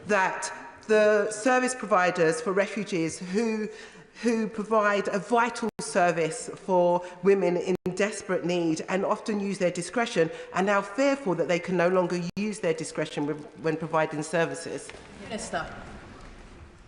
that the service providers for refugees who provide a vital service for women in desperate need and often use their discretion are now fearful that they can no longer use their discretion when providing services? Minister.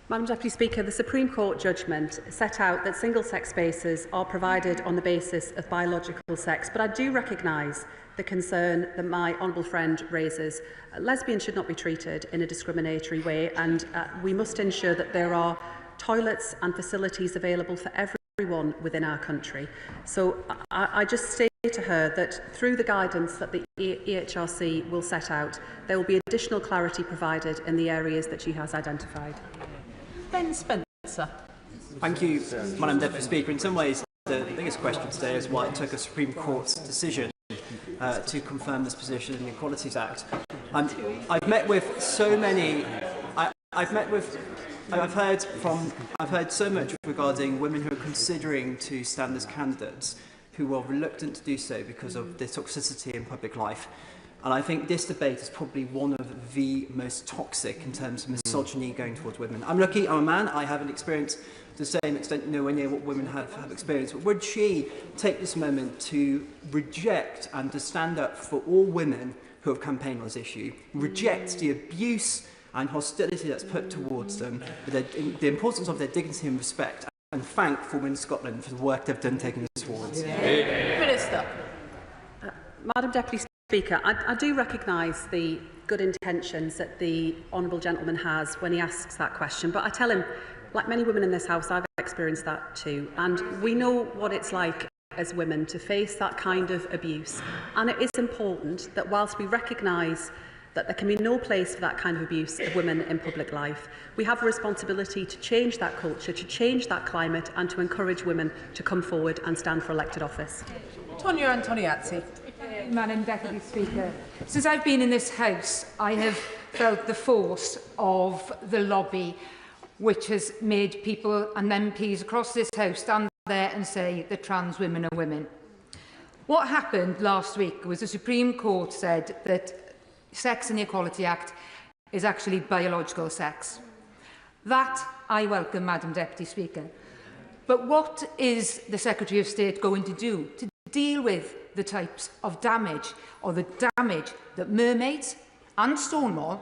Madam Deputy Speaker, the Supreme Court judgment set out that single-sex spaces are provided on the basis of biological sex, but I do recognise the concern that my honourable friend raises. Lesbians should not be treated in a discriminatory way, and we must ensure that there are toilets and facilities available for everyone within our country. So I just say to her that through the guidance that the EHRC will set out, there will be additional clarity provided in the areas that she has identified. Ben Spencer. Thank you, Madam Deputy Speaker. In some ways, the biggest question today is why it took a Supreme Court's decision to confirm this position in the Equalities Act. I've met with so many. I've heard so much regarding women who are considering to stand as candidates, who are reluctant to do so because of the toxicity in public life. And I think this debate is probably one of the most toxic in terms of misogyny going towards women. I'm lucky, I'm a man, I haven't experienced to the same extent nowhere near what women have experienced. But would she take this moment to reject and to stand up for all women who have campaigned on this issue, reject the abuse and hostility that's put towards them, the importance of their dignity and respect, and thank For Women Scotland for the work they've done taking this forward? Minister. Madam Deputy Speaker, I do recognise the good intentions that the honourable gentleman has when he asks that question, but I tell him, like many women in this House, I've experienced that too, and we know what it's like as women to face that kind of abuse, and it is important that whilst we recognise that there can be no place for that kind of abuse of women in public life, we have a responsibility to change that culture, to change that climate, and to encourage women to come forward and stand for elected office. Tonya Antoniazzi. Madam Deputy Speaker, since I've been in this House, I have felt the force of the lobby, which has made people and MPs across this House stand there and say that trans women are women. What happened last week was the Supreme Court said that sex in the Equality Act is actually biological sex. That I welcome, Madam Deputy Speaker. But what is the Secretary of State going to do to deal with the types of damage, or the damage that mermaids and Stonewall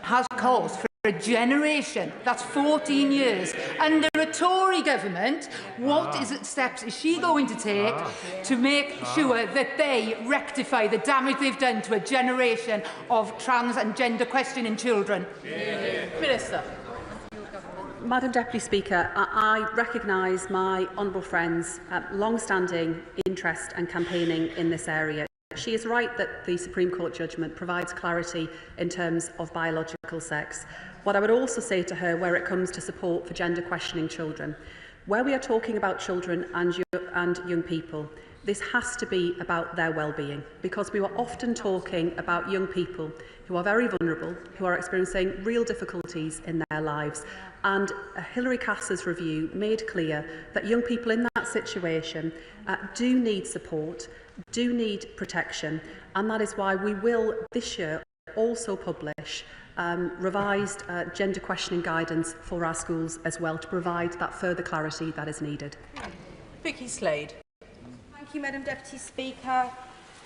has caused for a generation? That's 14 years. Under a Tory government, what steps is she going to take to make sure that they rectify the damage they've done to a generation of trans and gender questioning children? Minister. Madam Deputy Speaker, I recognise my honourable friend's long-standing interest and campaigning in this area. She is right that the Supreme Court judgment provides clarity in terms of biological sex. What I would also say to her, where it comes to support for gender questioning children, where we are talking about children and young people, this has to be about their well-being, because we are often talking about young people who are very vulnerable, who are experiencing real difficulties in their lives. And Hilary Cass's review made clear that young people in that situation do need support, do need protection, and that is why we will this year also publish revised gender questioning guidance for our schools as well, to provide that further clarity that is needed. Vicky Slade. Thank you, Madam Deputy Speaker.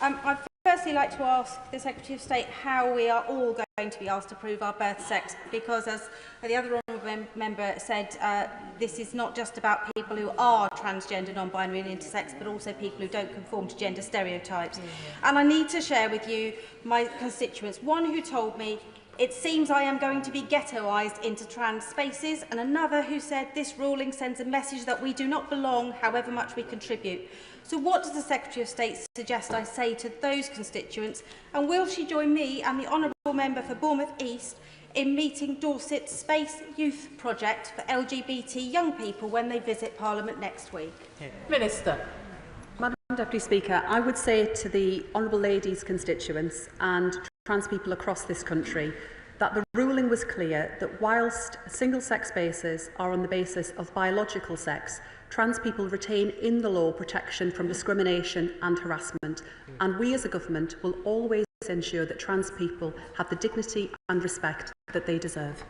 I'd firstly like to ask the Secretary of State how we are all going to be asked to prove our birth sex, because as the other honourable member said, this is not just about people who are transgender, non-binary and intersex, but also people who don't conform to gender stereotypes. And I need to share with you my constituents, one who told me, "It seems I am going to be ghettoised into trans spaces," and another who said, "This ruling sends a message that we do not belong, however much we contribute." So what does the Secretary of State suggest I say to those constituents, and will she join me and the honourable member for Bournemouth East in meeting Dorset's Space Youth Project for LGBT young people when they visit Parliament next week? Minister. Madam Deputy Speaker, I would say to the honourable lady's constituents and trans people across this country that the ruling was clear that whilst single-sex spaces are on the basis of biological sex, trans people retain in the law protection from discrimination and harassment, and we as a government will always ensure that trans people have the dignity and respect that they deserve.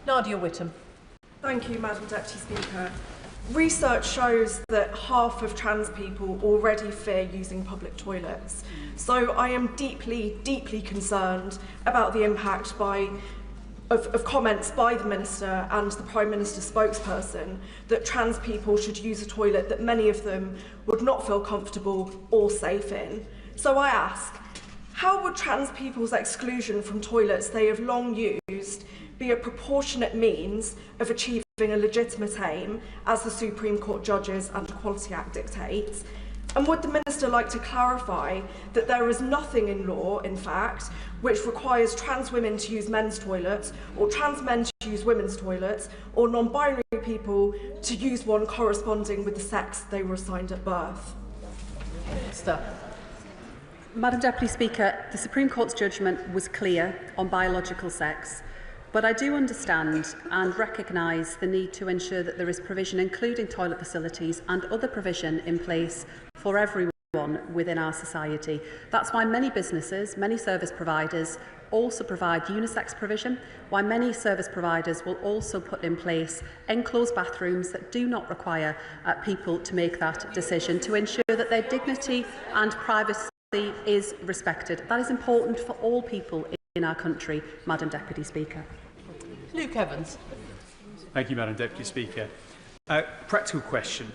Nadia Whittam. Thank you, Madam Deputy Speaker. Research shows that half of trans people already fear using public toilets. So I am deeply, deeply concerned about the impact of comments by the Minister and the Prime Minister's spokesperson that trans people should use a toilet that many of them would not feel comfortable or safe in. So I ask, how would trans people's exclusion from toilets they have long used be a proportionate means of achieving a legitimate aim, as the Supreme Court judges and Equality Act dictates? And would the Minister like to clarify that there is nothing in law, in fact, which requires trans women to use men's toilets, or trans men to use women's toilets, or non-binary people to use one corresponding with the sex they were assigned at birth? Minister. Madam Deputy Speaker, the Supreme Court's judgment was clear on biological sex, but I do understand and recognise the need to ensure that there is provision, including toilet facilities and other provision in place for everyone within our society. That's why many businesses, many service providers also provide unisex provision, why many service providers will also put in place enclosed bathrooms that do not require people to make that decision, to ensure that their dignity and privacy is respected. That is important for all people in our country, Madam Deputy Speaker. Luke Evans. Thank you, Madam Deputy Speaker. Practical question.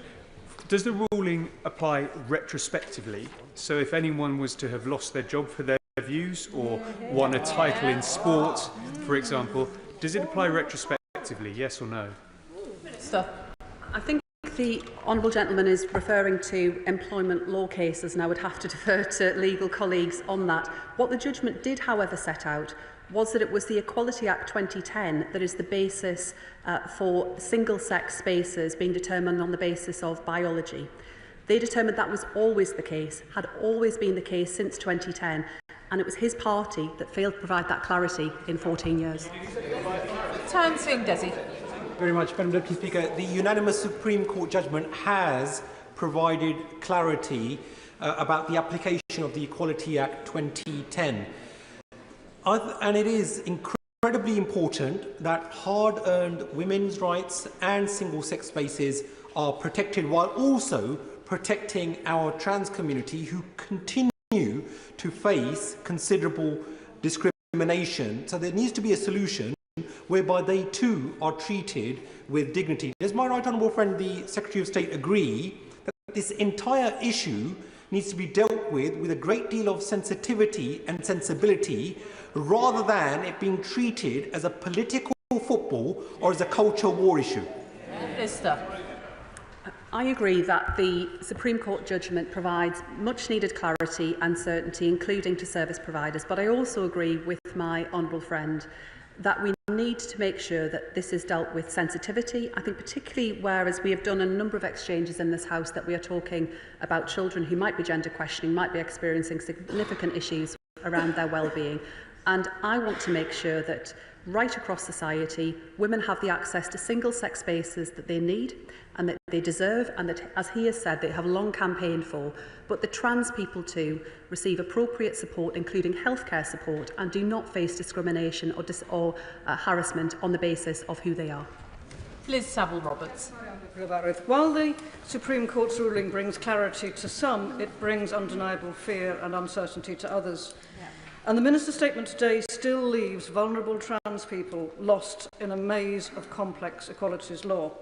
Does the ruling apply retrospectively? So if anyone was to have lost their job for their views or won a title in sport, for example, does it apply retrospectively, yes or no? Minister. I think the honourable gentleman is referring to employment law cases, and I would have to defer to legal colleagues on that. What the judgment did, however, set out was that it was the Equality Act 2010 that is the basis for single-sex spaces being determined on the basis of biology. They determined that was always the case, had always been the case since 2010, and it was his party that failed to provide that clarity in 14 years. Tan Singh Desi. Very much, Madam Deputy Speaker. The unanimous Supreme Court judgment has provided clarity about the application of the Equality Act 2010. And it is incredibly important that hard-earned women's rights and single-sex spaces are protected, while also protecting our trans community who continue to face considerable discrimination. So there needs to be a solution whereby they too are treated with dignity. Does my right honourable friend, the Secretary of State, agree that this entire issue needs to be dealt with a great deal of sensitivity and sensibility, rather than it being treated as a political football or as a culture war issue? Minister. I agree that the Supreme Court judgment provides much needed clarity and certainty, including to service providers, but I also agree with my honourable friend that we need to make sure that this is dealt with sensitivity. I think particularly whereas we have done a number of exchanges in this House that we are talking about children who might be gender questioning, might be experiencing significant issues around their well-being. And I want to make sure that right across society, women have the access to single-sex spaces that they need and that they deserve, and that, as he has said, they have long campaigned for, but the trans people too receive appropriate support, including healthcare support, and do not face discrimination or harassment on the basis of who they are. Liz Saville-Roberts. While the Supreme Court's ruling brings clarity to some, it brings undeniable fear and uncertainty to others. And the Minister's statement today still leaves vulnerable trans people lost in a maze of complex equalities law.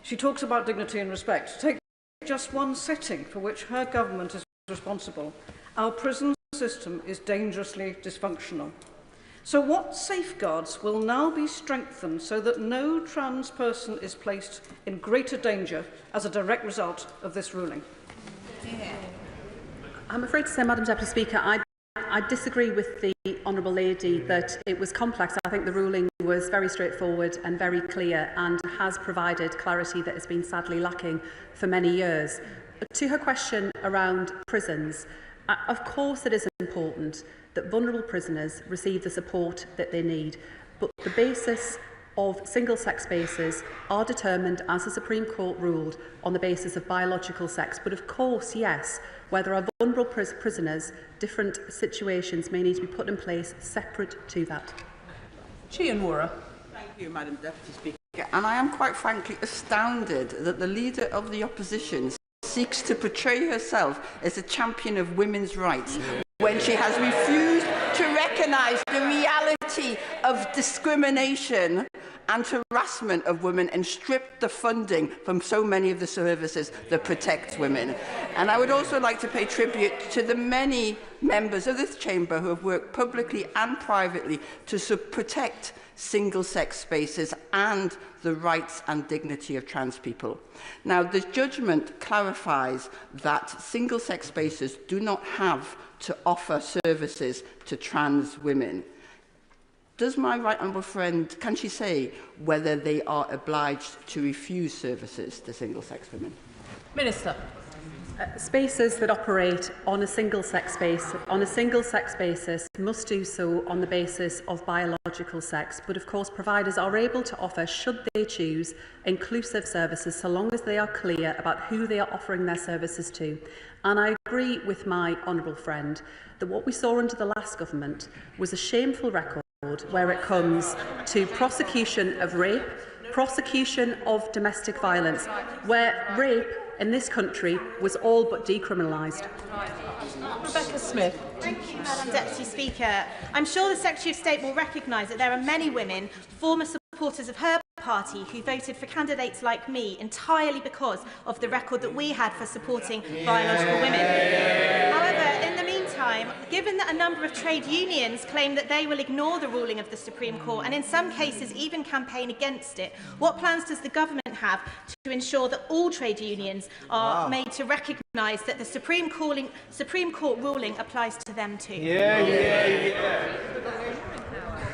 She talks about dignity and respect. Take just one setting for which her government is responsible. Our prison system is dangerously dysfunctional. So what safeguards will now be strengthened so that no trans person is placed in greater danger as a direct result of this ruling? I'm afraid to say, Madam Deputy Speaker, I disagree with the Honourable Lady that it was complex. I think the ruling was very straightforward and very clear and has provided clarity that has been sadly lacking for many years. To her question around prisons, of course it is important that vulnerable prisoners receive the support that they need, but the basis of single-sex spaces are determined, as the Supreme Court ruled, on the basis of biological sex. But of course, yes, where there are vulnerable prisoners, different situations may need to be put in place separate to that. Thank you, Madam Deputy Speaker. And I am quite frankly astounded that the Leader of the Opposition seeks to portray herself as a champion of women's rights when she has refused to recognise the reality of discrimination and harassment of women and stripped the funding from so many of the services that protect women. And I would also like to pay tribute to the many members of this chamber who have worked publicly and privately to protect single-sex spaces and the rights and dignity of trans people. Now, the judgment clarifies that single-sex spaces do not have to offer services to trans women. Does my right honourable friend, can she say whether they are obliged to refuse services to single-sex women? Minister. Spaces that operate on a single-sex basis must do so on the basis of biological sex, but of course providers are able to offer, should they choose, inclusive services so long as they are clear about who they are offering their services to. And I agree with my honourable friend that what we saw under the last government was a shameful record where it comes to prosecution of rape, prosecution of domestic violence, where rape in this country was all but decriminalised. Rebecca Smith. Thank you, Madam Deputy Speaker. I'm sure the Secretary of State will recognise that there are many women, former supporters of her party, who voted for candidates like me entirely because of the record that we had for supporting biological women. However, in the meantime, given that a number of trade unions claim that they will ignore the ruling of the Supreme Court and in some cases even campaign against it, what plans does the government have to ensure that all trade unions are made to recognise that the Supreme Court ruling applies to them too?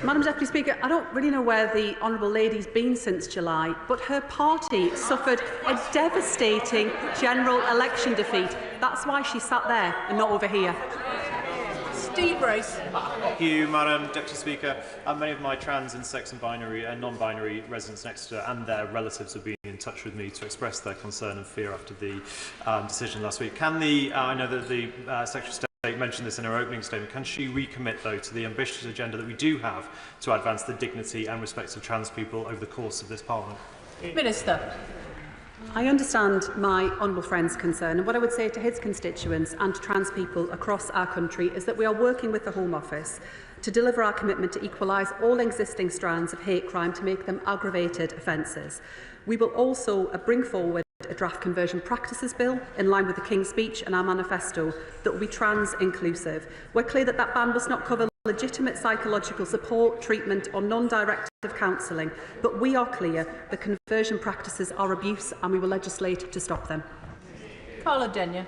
Madam Deputy Speaker, I don't really know where the Honourable Lady's been since July, but her party suffered a devastating general election defeat. That's why she sat there and not over here. Steve Brace. Thank you, Madam Deputy Speaker. Many of my trans, intersex and binary and non-binary residents next to and their relatives have been in touch with me to express their concern and fear after the decision last week. Can the, I know that the Secretary of State mentioned this in her opening statement, can she recommit, though, to the ambitious agenda that we do have to advance the dignity and respect of trans people over the course of this Parliament? Minister. I understand my honourable friend's concern, and what I would say to his constituents and to trans people across our country is that we are working with the Home Office to deliver our commitment to equalise all existing strands of hate crime to make them aggravated offences. We will also bring forward a draft conversion practices bill in line with the King's Speech and our manifesto that will be trans inclusive. We're clear that that ban must not cover legitimate psychological support, treatment or non-directive counselling, but we are clear that conversion practices are abuse and we will legislate to stop them. Carla Denyer.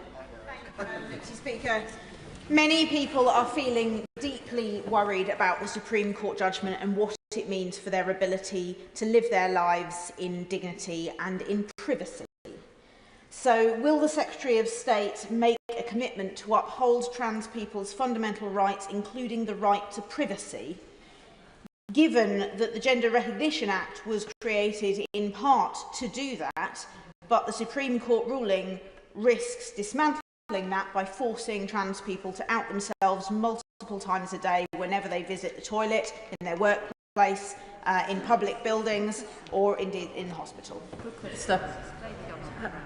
Mr. Speaker, many people are feeling deeply worried about the Supreme Court judgment and what it means for their ability to live their lives in dignity and in privacy. So, will the Secretary of State make a commitment to uphold trans people's fundamental rights, including the right to privacy, given that the Gender Recognition Act was created in part to do that, but the Supreme Court ruling risks dismantling that by forcing trans people to out themselves multiple times a day whenever they visit the toilet, in their workplace, in public buildings, or indeed in the hospital?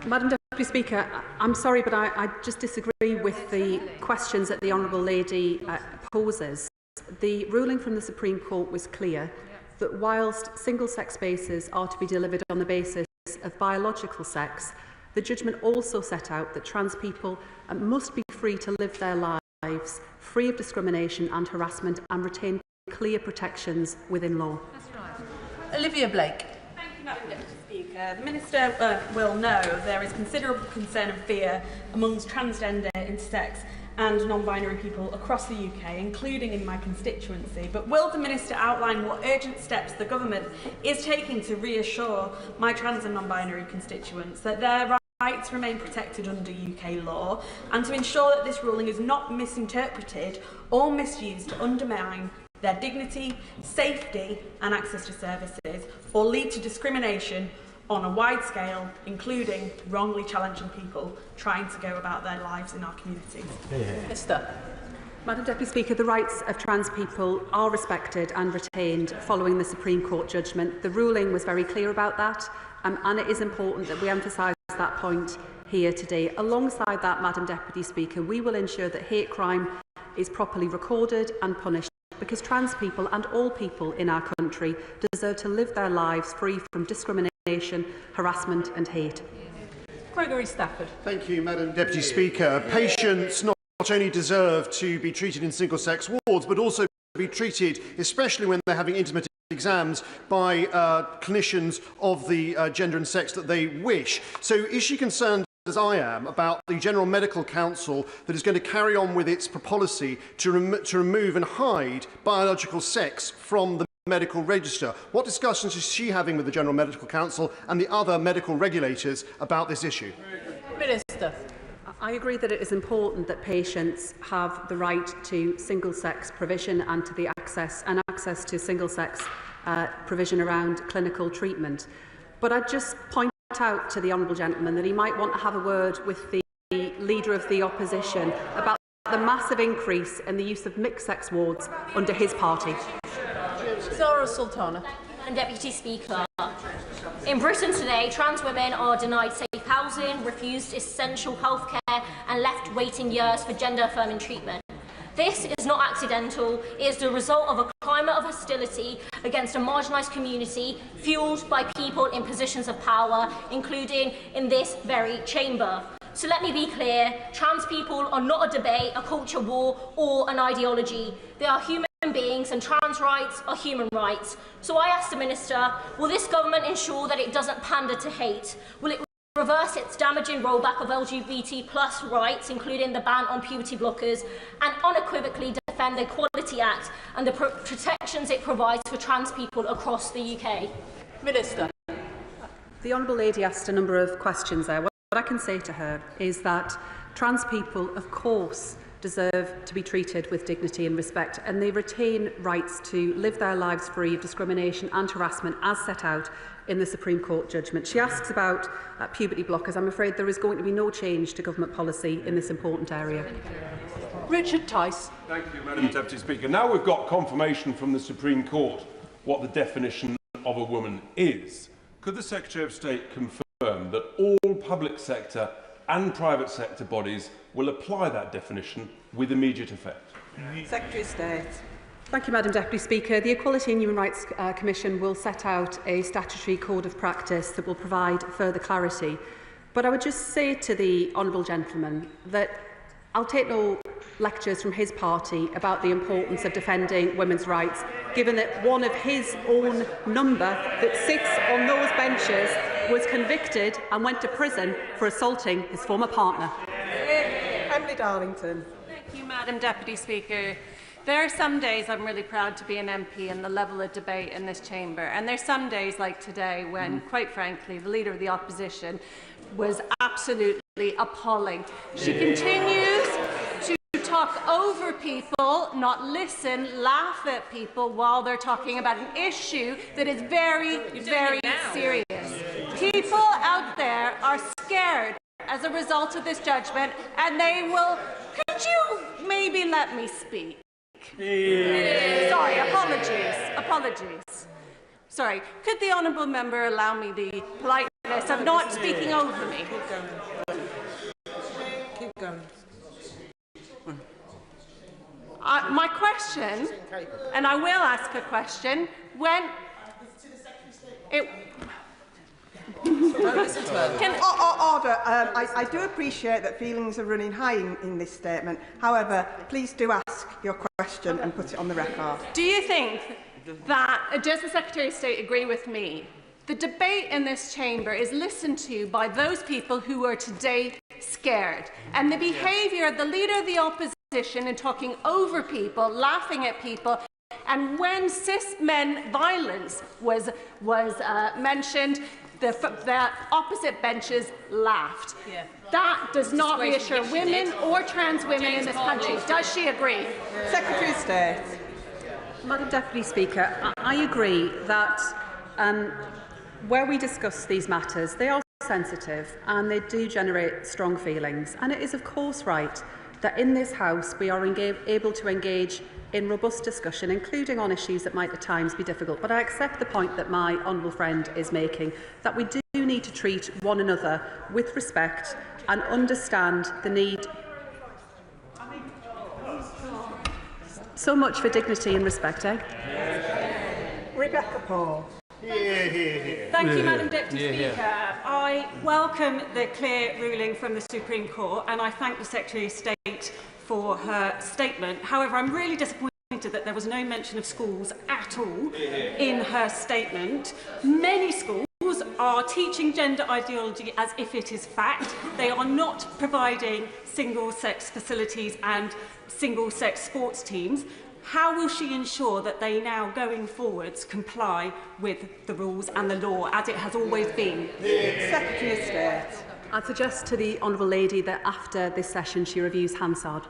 Madam Deputy Speaker, I'm sorry, but I just disagree with the questions that the Honourable Lady poses. The ruling from the Supreme Court was clear that whilst single-sex spaces are to be delivered on the basis of biological sex, the judgment also set out that trans people must be free to live their lives free of discrimination and harassment and retain clear protections within law. That's right. Olivia Blake. Thank you, Madam Deputy Speaker. The Minister will know there is considerable concern and fear amongst transgender, intersex and non-binary people across the UK, including in my constituency. But will the Minister outline what urgent steps the Government is taking to reassure my trans and non-binary constituents that their rights remain protected under UK law, and to ensure that this ruling is not misinterpreted or misused to undermine their dignity, safety and access to services, or lead to discrimination on a wide scale, including wrongly challenging people trying to go about their lives in our communities? Minister. Madam Deputy Speaker, the rights of trans people are respected and retained following the Supreme Court judgment. The ruling was very clear about that, and it is important that we emphasise that point here today. Alongside that, Madam Deputy Speaker, we will ensure that hate crime is properly recorded and punished, because trans people and all people in our country deserve to live their lives free from discrimination, harassment and hate. Gregory Stafford. Thank you, Madam Deputy Speaker. Patients not only deserve to be treated in single-sex wards, but also be treated, especially when they're having intimate exams, by clinicians of the gender and sex that they wish. So is she concerned, as I am, about the General Medical Council that is going to carry on with its policy to remove and hide biological sex from the medical register? What discussions is she having with the General Medical Council and the other medical regulators about this issue? Minister. I agree that it is important that patients have the right to single-sex provision and to the access to single-sex provision around clinical treatment. But I'd just point out to the honourable gentleman that he might want to have a word with the Leader of the Opposition about the massive increase in the use of mixed-sex wards under his party. Zara Sultana. And Deputy Speaker, in Britain today, trans women are denied safe housing, refused essential healthcare and left waiting years for gender-affirming treatment. This is not accidental. It is the result of a climate of hostility against a marginalised community fuelled by people in positions of power, including in this very chamber. So let me be clear, trans people are not a debate, a culture war or an ideology. They are human beings and trans rights are human rights. So I ask the Minister, will this government ensure that it doesn't pander to hate? Will it reverse its damaging rollback of LGBT+ rights, including the ban on puberty blockers, and unequivocally defend the Equality Act and the protections it provides for trans people across the UK? Minister. The Honourable Lady asked a number of questions there. What I can say to her is that trans people, of course, deserve to be treated with dignity and respect, and they retain rights to live their lives free of discrimination and harassment as set out in the Supreme Court judgment. She asks about puberty blockers. I'm afraid there is going to be no change to government policy in this important area. Richard Tice. Thank you, Madam Deputy Speaker. Now we've got confirmation from the Supreme Court what the definition of a woman is. Could the Secretary of State confirm that all public sector and private sector bodies will apply that definition with immediate effect? Secretary of State. Thank you, Madam Deputy Speaker. The Equality and Human Rights Commission will set out a statutory code of practice that will provide further clarity. But I would just say to the honourable gentleman that I'll take no lectures from his party about the importance of defending women's rights, given that one of his own number that sits on those benches was convicted and went to prison for assaulting his former partner. Emily Darlington. Thank you, Madam Deputy Speaker. There are some days I'm really proud to be an MP and the level of debate in this chamber. And there's some days like today when, quite frankly, the Leader of the Opposition was absolutely appalling. She continues to talk over people, not listen, laugh at people while they're talking about an issue that is very, very serious. People out there are scared as a result of this judgment, and they will... Could you maybe let me speak? Sorry, apologies. Sorry, could the honourable member allow me the politeness of not speaking over me? Keep going. My question, and I will ask a question, when... Order. I do appreciate that feelings are running high in this statement. However, please do ask your question and put it on the record. Do you think that, does the Secretary of State agree with me? The debate in this chamber is listened to by those people who are today scared. And the behaviour of the Leader of the Opposition in talking over people, laughing at people, and when cis men violence was mentioned, the opposite benches laughed. Yeah. That does not reassure women or trans women in this country. Does she agree? Secretary of State. Madam Deputy Speaker, I agree that where we discuss these matters, they are sensitive and they do generate strong feelings. And it is, of course, right that in this House we are able to engage in robust discussion, including on issues that might at times be difficult. But I accept the point that my honourable friend is making, that we do need to treat one another with respect and understand the need. So much for dignity and respect, eh? Rebecca Paul. Thank you, Madam Deputy Speaker. I welcome the clear ruling from the Supreme Court, and I thank the Secretary of State for her statement. However, I'm really disappointed that there was no mention of schools at all in her statement. Many schools are teaching gender ideology as if it is fact. They are not providing single-sex facilities and single-sex sports teams. How will she ensure that they now, going forwards, comply with the rules and the law, as it has always been? Secretary of State. I'd suggest to the honourable lady that after this session she reviews Hansard.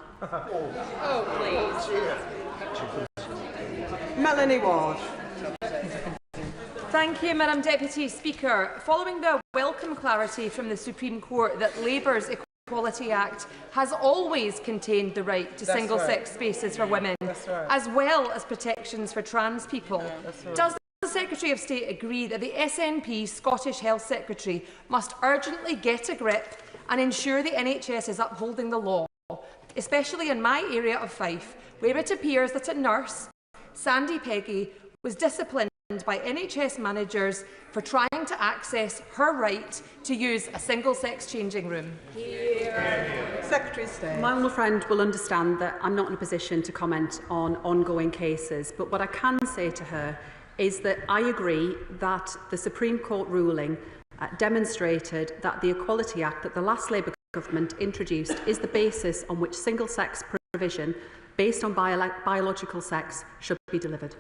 Melanie Ward. Thank you, Madam Deputy Speaker. Following the welcome clarity from the Supreme Court that Labour's Equality Act has always contained the right to single-sex spaces for women, as well as protections for trans people, does the Secretary of State agree that the SNP Scottish Health Secretary must urgently get a grip and ensure the NHS is upholding the law, especially in my area of Fife, where it appears that a nurse, Sandy Peggy, was disciplined by NHS managers for trying to access her right to use a single-sex changing room? Secretary of State. My honourable friend will understand that I'm not in a position to comment on ongoing cases, but what I can say to her is that I agree that the Supreme Court ruling demonstrated that the Equality Act that the last Labour government introduced is the basis on which single-sex provision based on biological sex should be delivered.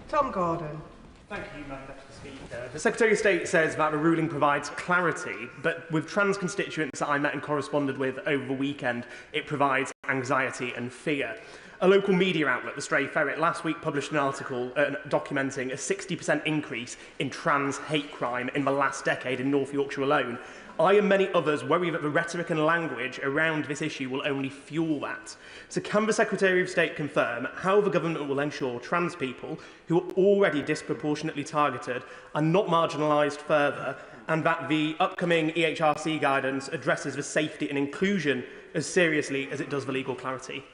Tom Gordon. Thank you, Madam Deputy Speaker. The Secretary of State says that the ruling provides clarity, but with trans constituents that I met and corresponded with over the weekend, it provides anxiety and fear. A local media outlet, the Stray Ferret, last week published an article documenting a 60% increase in trans hate crime in the last decade in North Yorkshire alone. I and many others worry that the rhetoric and language around this issue will only fuel that. So can the Secretary of State confirm how the government will ensure trans people who are already disproportionately targeted are not marginalised further, and that the upcoming EHRC guidance addresses the safety and inclusion as seriously as it does the legal clarity?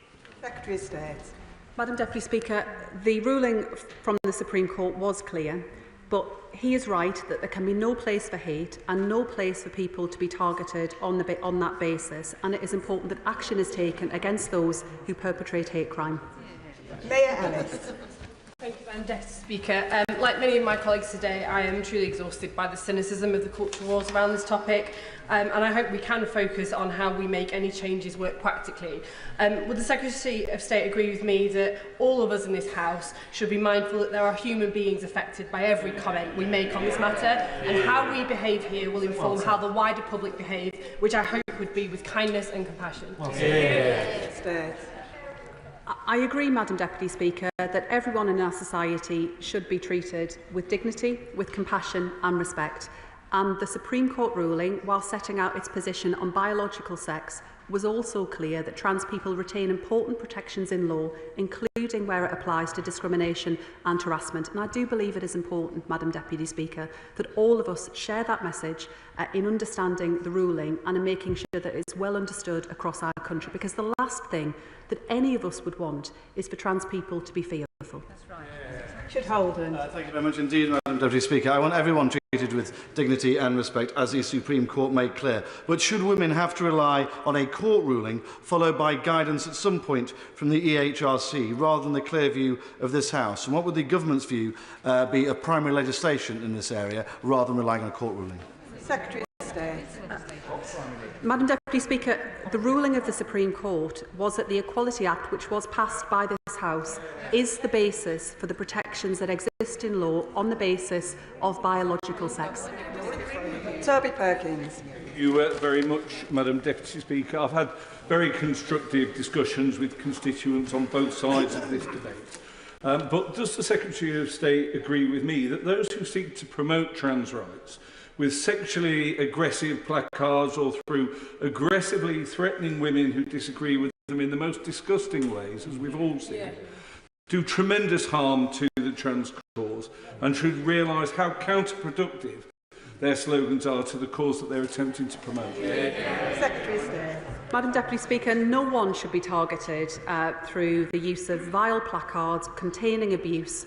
Secretary of State. Madam Deputy Speaker, the ruling from the Supreme Court was clear, but he is right that there can be no place for hate and no place for people to be targeted on that basis, and it is important that action is taken against those who perpetrate hate crime. Mayor Ellis. Thank you, Madam Deputy Speaker. Like many of my colleagues today, I am truly exhausted by the cynicism of the cultural wars around this topic, and I hope we can focus on how we make any changes work practically. Would the Secretary of State agree with me that all of us in this House should be mindful that there are human beings affected by every comment we make on this matter, and how we behave here will inform how the wider public behave, which I hope would be with kindness and compassion. I agree, Madam Deputy Speaker, that everyone in our society should be treated with dignity, with compassion and respect. And the Supreme Court ruling, while setting out its position on biological sex, was also clear that trans people retain important protections in law, including where it applies to discrimination and harassment. And I do believe it is important, Madam Deputy Speaker, that all of us share that message in understanding the ruling and in making sure that it's well understood across our country, because the last thing that any of us would want is for trans people to be fearful. That's right. Richard Holden. Thank you very much indeed, Madam Deputy Speaker. I want everyone treated with dignity and respect, as the Supreme Court made clear. But should women have to rely on a court ruling followed by guidance at some point from the EHRC rather than the clear view of this House? And what would the government's view be of primary legislation in this area rather than relying on a court ruling? Secretary of State. Madam Deputy Speaker, the ruling of the Supreme Court was that the Equality Act, which was passed by this House, is the basis for the protections that exist in law on the basis of biological sex. Toby Perkins. Thank you very much, Madam Deputy Speaker. I've had very constructive discussions with constituents on both sides of this debate. But does the Secretary of State agree with me that those who seek to promote trans rights with sexually aggressive placards or through aggressively threatening women who disagree with them in the most disgusting ways, as we've all seen, do tremendous harm to the trans cause and should realise how counterproductive their slogans are to the cause that they're attempting to promote? Secretary of State. Madam Deputy Speaker, no one should be targeted through the use of vile placards containing abuse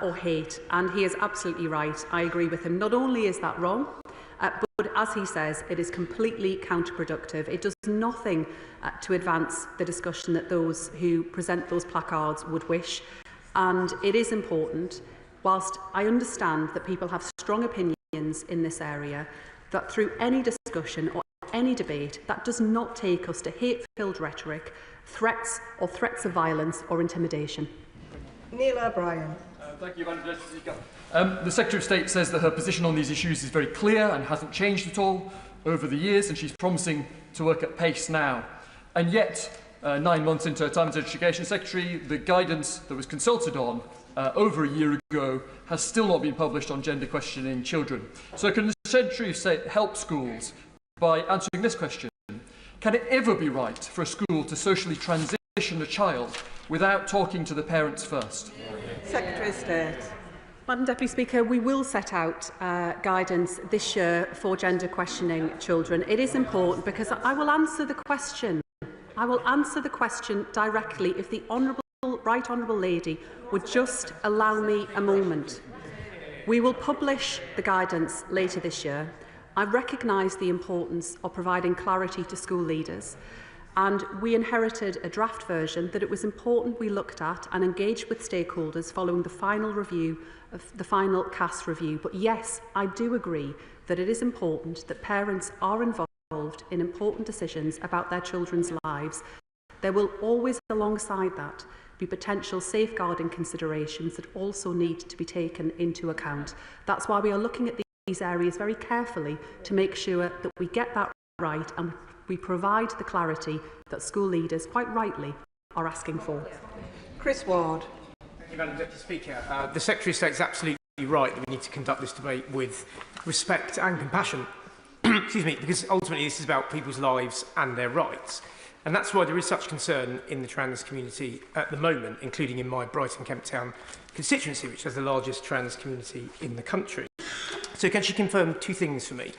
or hate, and he is absolutely right. I agree with him. Not only is that wrong, but as he says, it is completely counterproductive. It does nothing to advance the discussion that those who present those placards would wish. And it is important, whilst I understand that people have strong opinions in this area, that through any discussion or any debate, that does not take us to hate-filled rhetoric, threats of violence or intimidation. Neil O'Brien. Thank you, Madam Deputy Speaker. The Secretary of State says that her position on these issues is very clear and hasn't changed at all over the years, and she's promising to work at pace now. And yet, 9 months into her time as Education Secretary, the guidance that was consulted on over a year ago has still not been published on gender questioning children. So can the Secretary of State help schools by answering this question? Can it ever be right for a school to socially transition a child without talking to the parents first? Secretary of State. Madam Deputy Speaker, we will set out guidance this year for gender questioning children. It is important because I will answer the question. I will answer the question directly if the Right Honourable Lady would just allow me a moment. We will publish the guidance later this year. I recognise the importance of providing clarity to school leaders, and we inherited a draft version that it was important we looked at and engaged with stakeholders following the final review of the final CAS review. But yes, I do agree that it is important that parents are involved in important decisions about their children's lives. There will always, alongside that, be potential safeguarding considerations that also need to be taken into account. That's why we are looking at these areas very carefully to make sure that we get that right and we provide the clarity that school leaders, quite rightly, are asking for. Chris Ward. Thank you, Madam Deputy Speaker. The Secretary of State is absolutely right that we need to conduct this debate with respect and compassion. Excuse me, because ultimately this is about people's lives and their rights. And that's why there is such concern in the trans community at the moment, including in my Brighton Kemp Town constituency, which has the largest trans community in the country. So can she confirm two things for me?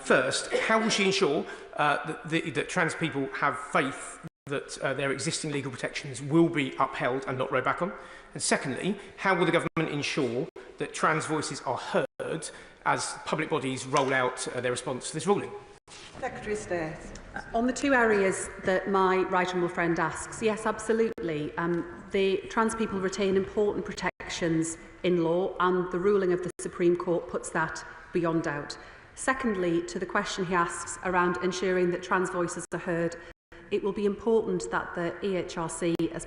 First, how will she ensure that trans people have faith that their existing legal protections will be upheld and not rowed back on? And secondly, how will the government ensure that trans voices are heard as public bodies roll out their response to this ruling? Secretary of State. On the two areas that my right honourable friend asks, yes, absolutely. The trans people retain important protections in law, and the ruling of the Supreme Court puts that beyond doubt. Secondly, to the question he asks around ensuring that trans voices are heard, it will be important that the EHRC, as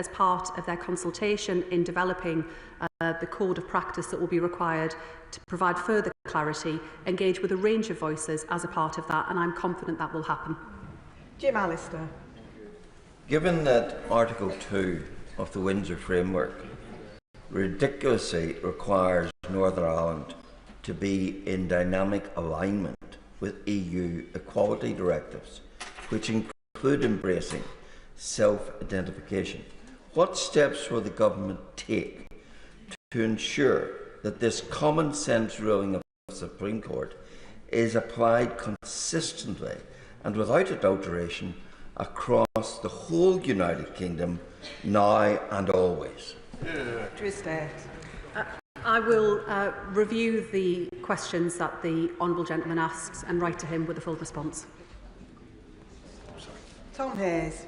part of their consultation in developing the code of practice that will be required to provide further clarity, engage with a range of voices as a part of that, and I'm confident that will happen. Jim Allister. Given that Article 2 of the Windsor Framework ridiculously requires Northern Ireland to be in dynamic alignment with EU equality directives, which include embracing self-identification, what steps will the government take to ensure that this common sense ruling of the Supreme Court is applied consistently and without adulteration across the whole United Kingdom now and always? I will review the questions that the Honourable Gentleman asks and write to him with a full response. Tom Hayes.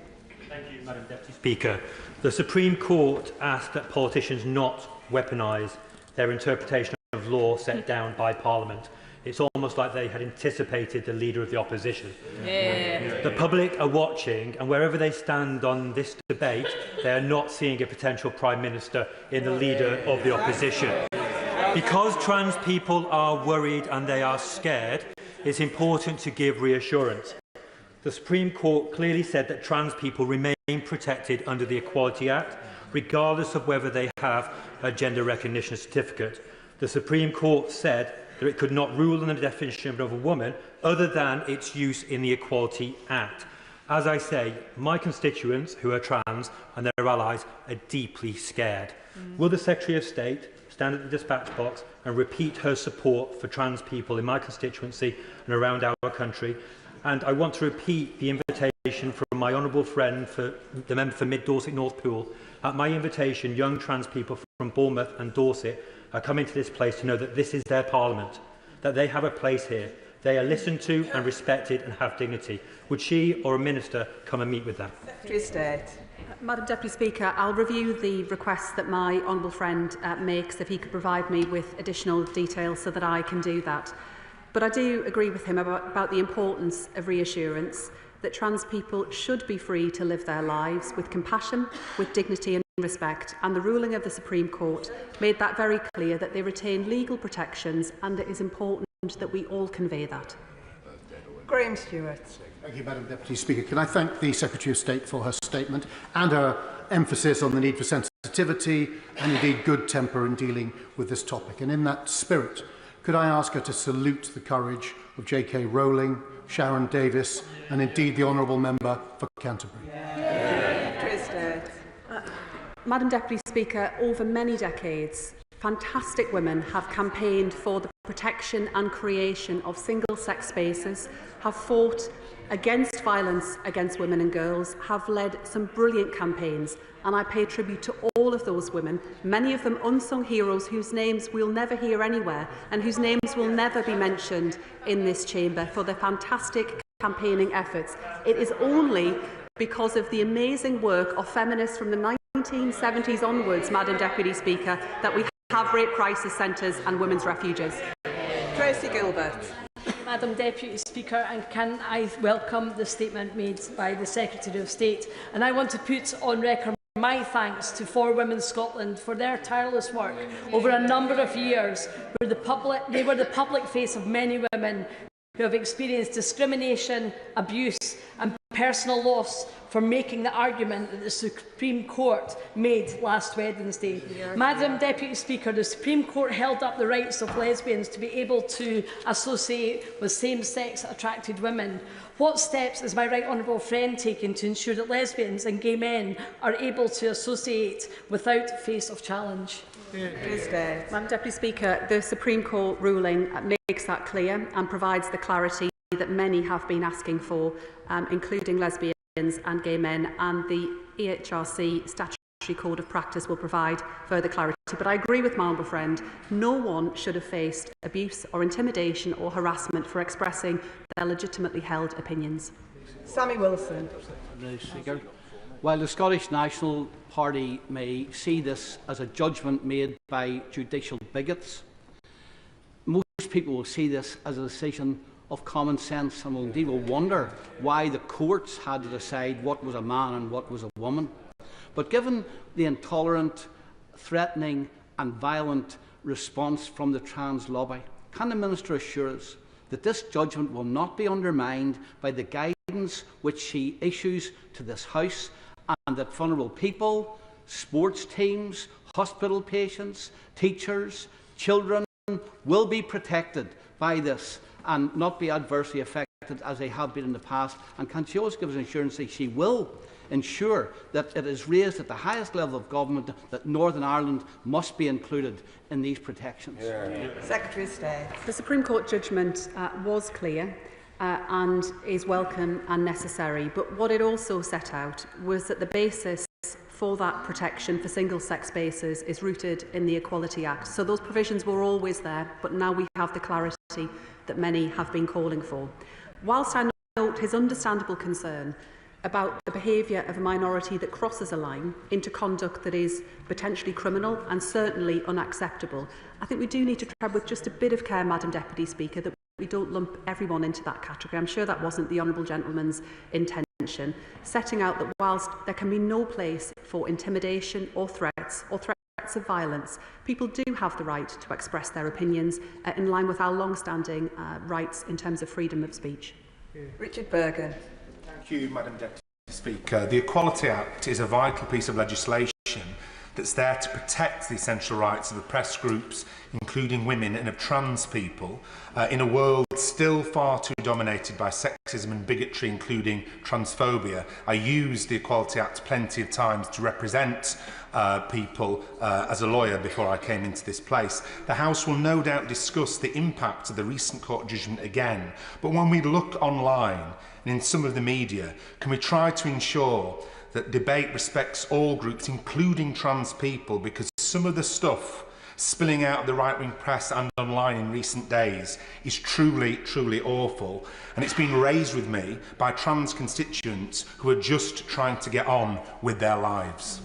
Thank you, Madam Deputy Speaker. The Supreme Court asked that politicians not weaponise their interpretation of law set down by Parliament. It's almost like they had anticipated the Leader of the Opposition. Yeah. The public are watching, and wherever they stand on this debate, they are not seeing a potential Prime Minister in the Leader of the Opposition. Because trans people are worried and they are scared, it's important to give reassurance. The Supreme Court clearly said that trans people remain protected under the Equality Act, regardless of whether they have a gender recognition certificate. The Supreme Court said that it could not rule on the definition of a woman other than its use in the Equality Act. As I say, my constituents who are trans and their allies are deeply scared. Will the Secretary of State stand at the dispatch box and repeat her support for trans people in my constituency and around our country? And I want to repeat the invitation from my honourable friend, the member for Mid Dorset North Pool. At my invitation, young trans people from Bournemouth and Dorset are coming to this place to know that this is their parliament, that they have a place here. They are listened to and respected and have dignity. Would she or a minister come and meet with them? Secretary of State. Madam Deputy Speaker, I'll review the request that my honourable friend makes, if he could provide me with additional details so that I can do that. But I do agree with him about the importance of reassurance that trans people should be free to live their lives with compassion, with dignity and respect, and the ruling of the Supreme Court made that very clear, that they retain legal protections, and it is important that we all convey that. Graham Stewart. Thank you, Madam Deputy Speaker. Can I thank the Secretary of State for her statement and her emphasis on the need for sensitivity and indeed good temper in dealing with this topic. And in that spirit, could I ask her to salute the courage of J.K. Rowling, Sharon Davis, and indeed the Honourable Member for Canterbury? Madam Deputy Speaker, over many decades, fantastic women have campaigned for the protection and creation of single-sex spaces, have fought against violence against women and girls, have led some brilliant campaigns, and I pay tribute to all of those women, many of them unsung heroes whose names we'll never hear anywhere and whose names will never be mentioned in this chamber, for their fantastic campaigning efforts. It is only because of the amazing work of feminists from the 1970s onwards, Madam Deputy Speaker, that we have rape crisis centres and women's refuges. Tracy Gilbert. Madam Deputy Speaker, and can I welcome the statement made by the Secretary of State. And I want to put on record my thanks to For Women Scotland for their tireless work over a number of years, where they were the public face of many women who have experienced discrimination, abuse and personal loss for making the argument that the Supreme Court made last Wednesday. Madam Deputy Speaker, the Supreme Court held up the rights of lesbians to be able to associate with same-sex attracted women. What steps is my right honourable friend taking to ensure that lesbians and gay men are able to associate without face of challenge? Madam Deputy Speaker, the Supreme Court ruling makes that clear and provides the clarity that many have been asking for, including lesbians and gay men, and the EHRC Statutory Code of Practice will provide further clarity. But I agree with my honourable friend, no one should have faced abuse or intimidation or harassment for expressing their legitimately held opinions. Sammy Wilson. While the Scottish National Party may see this as a judgment made by judicial bigots, most people will see this as a decision of common sense and will indeed wonder why the courts had to decide what was a man and what was a woman. But given the intolerant, threatening and violent response from the trans lobby, can the Minister assure us that this judgment will not be undermined by the guidance which she issues to this House, and that vulnerable people, sports teams, hospital patients, teachers, children will be protected by this and not be adversely affected as they have been in the past? And can she also give us assurance that she will ensure that it is raised at the highest level of government that Northern Ireland must be included in these protections? Secretary of State. The Supreme Court judgment was clear and is welcome and necessary, but what it also set out was that the basis for that protection for single-sex spaces is rooted in the Equality Act. So those provisions were always there, but now we have the clarity that many have been calling for. Whilst I note his understandable concern about the behaviour of a minority that crosses a line into conduct that is potentially criminal and certainly unacceptable, I think we do need to tread with just a bit of care, Madam Deputy Speaker, that we don't lump everyone into that category. I'm sure that wasn't the Honourable Gentleman's intention, setting out that whilst there can be no place for intimidation or threats of violence, people do have the right to express their opinions in line with our long-standing rights in terms of freedom of speech. Richard Bergen. Thank you, Madam Deputy Speaker. The Equality Act is a vital piece of legislation that's there to protect the essential rights of oppressed groups, including women and of trans people, in a world still far too dominated by sexism and bigotry, including transphobia. I used the Equality Act plenty of times to represent people as a lawyer before I came into this place. The House will no doubt discuss the impact of the recent court judgment again, but when we look online and in some of the media, can we try to ensure that debate respects all groups, including trans people, because some of the stuff spilling out of the right-wing press and online in recent days is truly, truly awful. And it's been raised with me by trans constituents who are just trying to get on with their lives.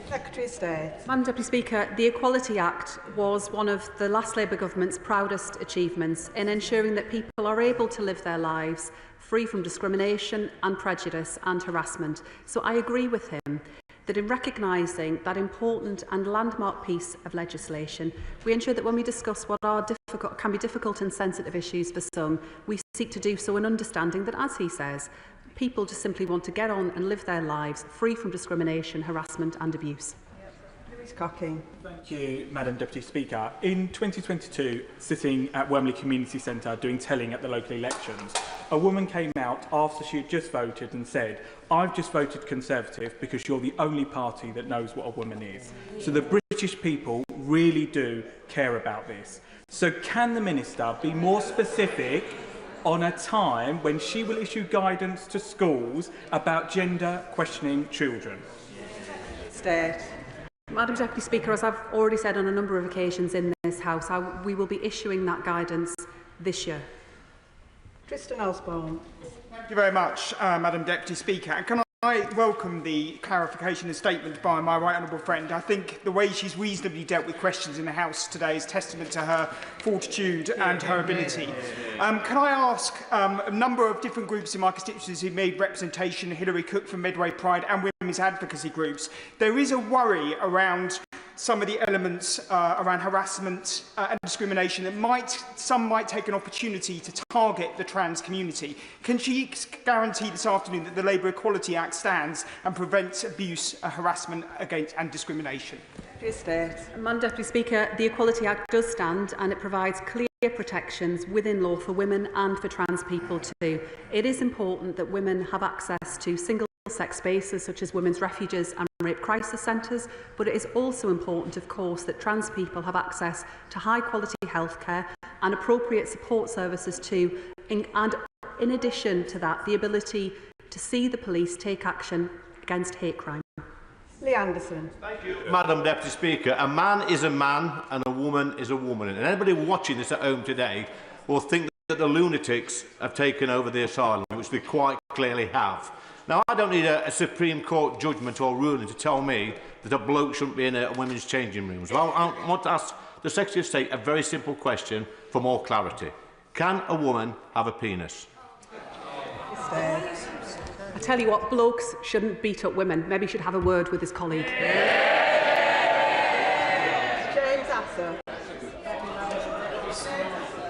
Secretary of State. Madam Deputy Speaker, the Equality Act was one of the last Labour government's proudest achievements in ensuring that people are able to live their lives free from discrimination and prejudice and harassment. So I agree with him that in recognising that important and landmark piece of legislation, we ensure that when we discuss what are can be difficult and sensitive issues for some, we seek to do so in understanding that, as he says, people just simply want to get on and live their lives free from discrimination, harassment and abuse. Thank you, Madam Deputy Speaker. In 2022, sitting at Wembley Community Centre doing telling at the local elections, a woman came out after she had just voted and said, "I've just voted Conservative because you're the only party that knows what a woman is." So the British people really do care about this. So can the Minister be more specific on a time when she will issue guidance to schools about gender questioning children? State. Madam Deputy Speaker, as I've already said on a number of occasions in this House, we will be issuing that guidance this year. Tristan Osborne. Thank you very much, Madam Deputy Speaker. And can I welcome the clarification and statement by my right honourable friend. I think the way she's reasonably dealt with questions in the House today is testament to her fortitude and her ability. Can I ask a number of different groups in my constituency who made representation, Hilary Cook from Medway Pride and women's advocacy groups, there is a worry around some of the elements around harassment and discrimination that some might take an opportunity to target the trans community. Can she guarantee this afternoon that the Labour Equality Act stands and prevents abuse, harassment against and discrimination? Madam Deputy Speaker, the Equality Act does stand and it provides clear protections within law for women and for trans people too. It is important that women have access to single-sex spaces such as women's refuges and rape crisis centres, but it is also important, of course, that trans people have access to high-quality healthcare and appropriate support services too, and in addition to that, the ability to see the police take action against hate crime. Lee Anderson. Thank you, Madam Deputy Speaker. A man is a man and a woman is a woman. And anybody watching this at home today will think that the lunatics have taken over the asylum, which they quite clearly have. Now, I don't need a Supreme Court judgment or ruling to tell me that a bloke shouldn't be in a women's changing rooms. Well, I want to ask the Secretary of State a very simple question for more clarity. Can a woman have a penis? I tell you what, blokes shouldn't beat up women. Maybe he should have a word with his colleague. James Asser.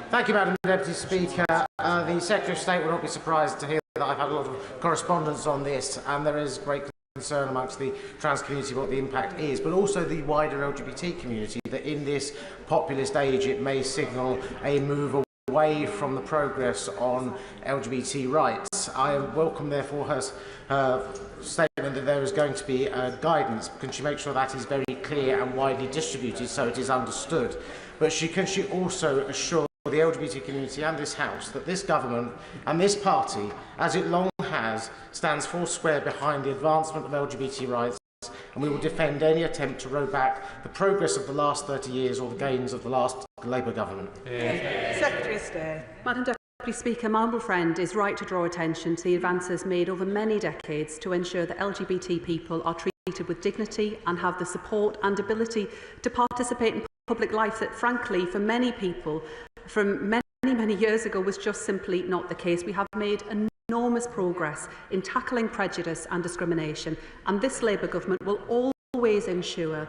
Thank you, Madam Deputy Speaker. The Secretary of State will not be surprised to hear that I've had a lot of correspondence on this, and there is great concern amongst the trans community what the impact is, but also the wider LGBT community, that in this populist age it may signal a move away from the progress on LGBT rights. I welcome, therefore, her statement that there is going to be guidance. Can she make sure that is very clear and widely distributed so it is understood? But can she also assure the LGBT community and this House that this government and this party, as it long has, stands foursquare behind the advancement of LGBT rights, and we will defend any attempt to row back the progress of the last 30 years or the gains of the last Labour government? Secretary of State. Madam Deputy Speaker, my humble friend is right to draw attention to the advances made over many decades to ensure that LGBT people are treated with dignity and have the support and ability to participate in public life that, frankly, for many people from many years ago was just simply not the case. We have made enormous progress in tackling prejudice and discrimination, and this Labour government will always ensure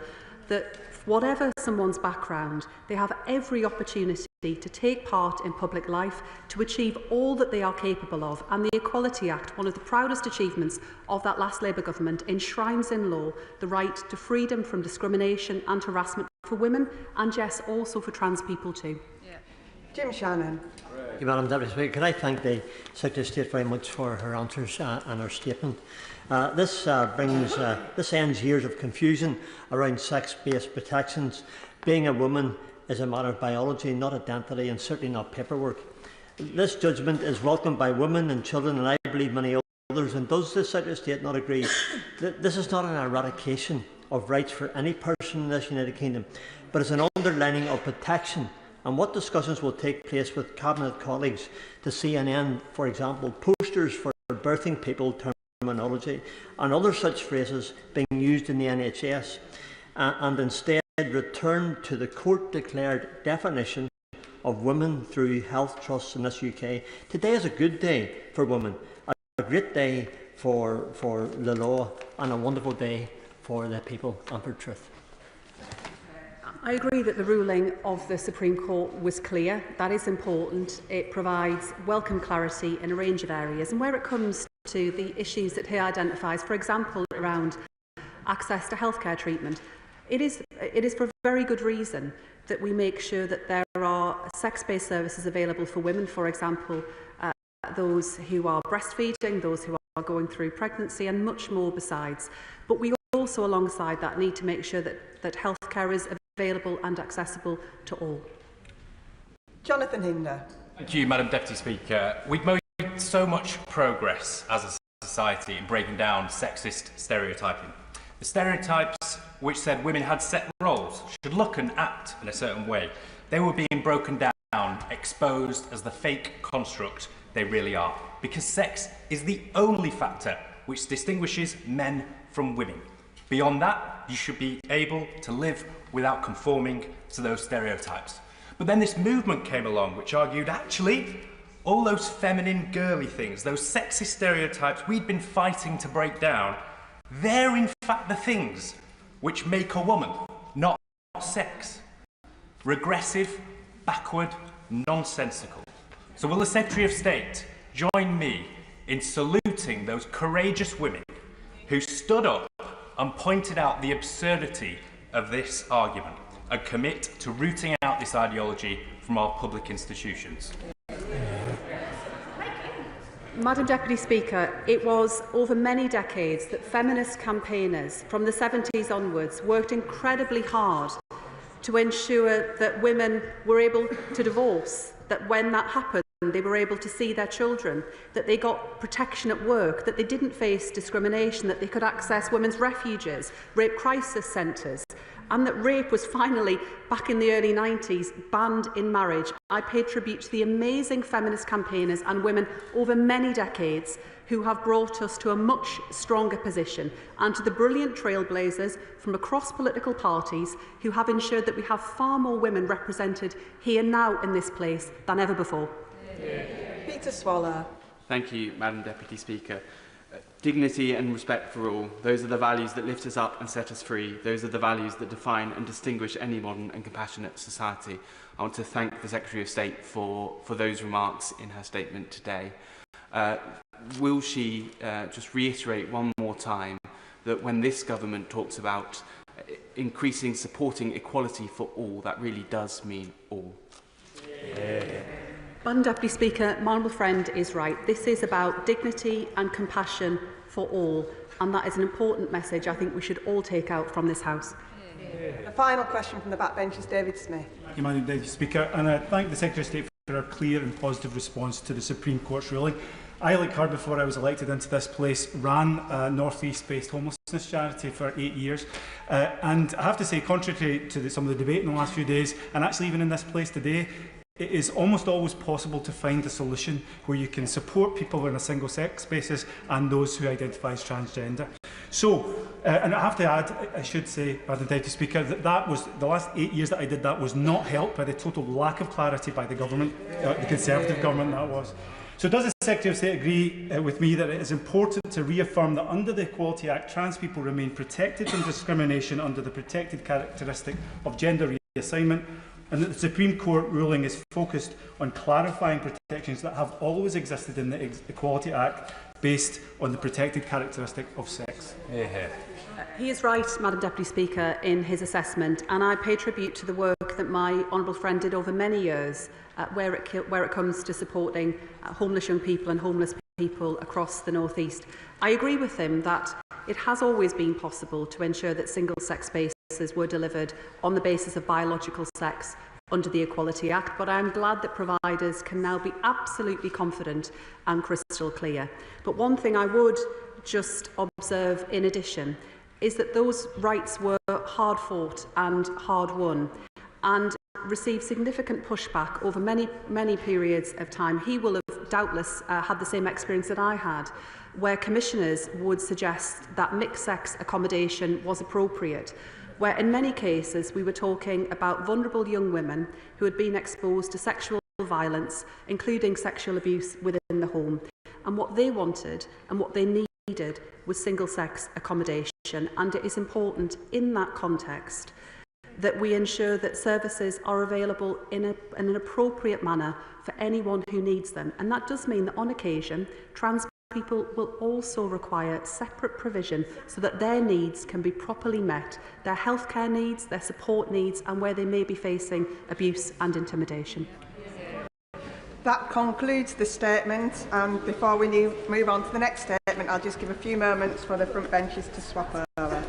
that whatever someone's background, they have every opportunity to take part in public life, to achieve all that they are capable of. And the Equality Act, one of the proudest achievements of that last Labour government, enshrines in law the right to freedom from discrimination and harassment for women, and yes, also for trans people too. Jim Shannon. Thank you, Madam Deputy Speaker. Can I thank the Secretary of State very much for her answers and her statement. This ends years of confusion around sex-based protections. Being a woman is a matter of biology, not identity, and certainly not paperwork. This judgment is welcomed by women and children, and I believe many others. And does the Secretary of State not agree that this is not an eradication of rights for any person in this United Kingdom, but it's an underlining of protection? And what discussions will take place with Cabinet colleagues to see an end, for example, posters for birthing people terminology and other such phrases being used in the NHS, and instead return to the court-declared definition of women through health trusts in this UK? Today is a good day for women, a great day for the law, and a wonderful day for the people and for truth. I agree that the ruling of the Supreme Court was clear. That is important. It provides welcome clarity in a range of areas. And where it comes to the issues that he identifies, for example, around access to healthcare treatment, it is for a very good reason that we make sure that there are sex-based services available for women, for example, those who are breastfeeding, those who are going through pregnancy, and much more besides. But we also, alongside that, need to make sure that healthcare is available and accessible to all. Jonathan Hinder. Thank you, Madam Deputy Speaker. We've made so much progress as a society in breaking down sexist stereotyping. The stereotypes which said women had set roles, should look and act in a certain way, they were being broken down, exposed as the fake construct they really are. Because sex is the only factor which distinguishes men from women. Beyond that, you should be able to live without conforming to those stereotypes. But then this movement came along which argued actually all those feminine, girly things, those sexist stereotypes we'd been fighting to break down, they're in fact the things which make a woman. not sex. Regressive, backward, nonsensical. So will the Secretary of State join me in saluting those courageous women who stood up and pointed out the absurdity of this argument and commit to rooting out this ideology from our public institutions? Madam Deputy Speaker, it was over many decades that feminist campaigners from the 70s onwards worked incredibly hard to ensure that women were able to divorce, that when that happened, they were able to see their children, that they got protection at work, that they didn't face discrimination, that they could access women's refuges, rape crisis centres, and that rape was finally, back in the early 90s, banned in marriage. I pay tribute to the amazing feminist campaigners and women over many decades who have brought us to a much stronger position, and to the brilliant trailblazers from across political parties who have ensured that we have far more women represented here now in this place than ever before. Peter Swallow. Thank you, Madam Deputy Speaker. Dignity and respect for all, those are the values that lift us up and set us free. Those are the values that define and distinguish any modern and compassionate society. I want to thank the Secretary of State for those remarks in her statement today. Will she just reiterate one more time that when this government talks about increasing, supporting equality for all, that really does mean all? Madam Deputy Speaker, my honourable friend is right. This is about dignity and compassion for all, and that is an important message I think we should all take out from this House. A final question from the backbenchers, David Smith. Thank you, Madam Deputy Speaker, and I thank the Secretary of State for her clear and positive response to the Supreme Court's ruling. I, like her, before I was elected into this place, ran a North East-based homelessness charity for 8 years. And I have to say, contrary to some of the debate in the last few days, and actually even in this place today, it is almost always possible to find a solution where you can support people on a single-sex basis and those who identify as transgender. So, and I have to add, I should say, Madam Deputy Speaker, that was the last 8 years that I did that was not helped by the total lack of clarity by the government, the Conservative government that was. So does the Secretary of State agree with me that it is important to reaffirm that under the Equality Act, trans people remain protected from discrimination under the protected characteristic of gender reassignment, and that the Supreme Court ruling is focused on clarifying protections that have always existed in the Equality Act based on the protected characteristic of sex? He is right, Madam Deputy Speaker, in his assessment, and I pay tribute to the work that my honourable friend did over many years where it comes to supporting homeless young people and homeless people across the North East. I agree with him that it has always been possible to ensure that single-sex spaces were delivered on the basis of biological sex under the Equality Act, but I am glad that providers can now be absolutely confident and crystal clear. But one thing I would just observe in addition is that those rights were hard fought and hard won and received significant pushback over many periods of time. He will have doubtless had the same experience that I had, where commissioners would suggest that mixed-sex accommodation was appropriate, where in many cases we were talking about vulnerable young women who had been exposed to sexual violence, including sexual abuse within the home. And what they wanted and what they needed was single-sex accommodation. And it is important in that context that we ensure that services are available in an appropriate manner for anyone who needs them. And that does mean that on occasion, trans people will also require separate provision so that their needs can be properly met, their healthcare needs, their support needs, and where they may be facing abuse and intimidation. That concludes the statement, and before we move on to the next statement, I'll just give a few moments for the front benches to swap over.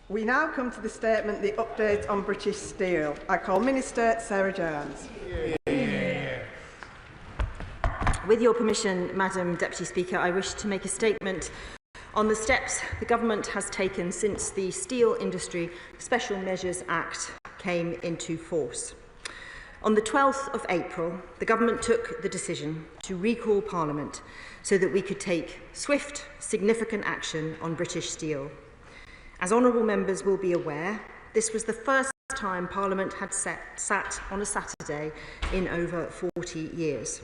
We now come to the statement, the update on British Steel. I call Minister Sarah Jones. With your permission, Madam Deputy Speaker, I wish to make a statement on the steps the Government has taken since the Steel Industry Special Measures Act came into force. On the 12th of April, the Government took the decision to recall Parliament so that we could take swift, significant action on British Steel. As honourable members will be aware, this was the first time Parliament had sat on a Saturday in over 40 years.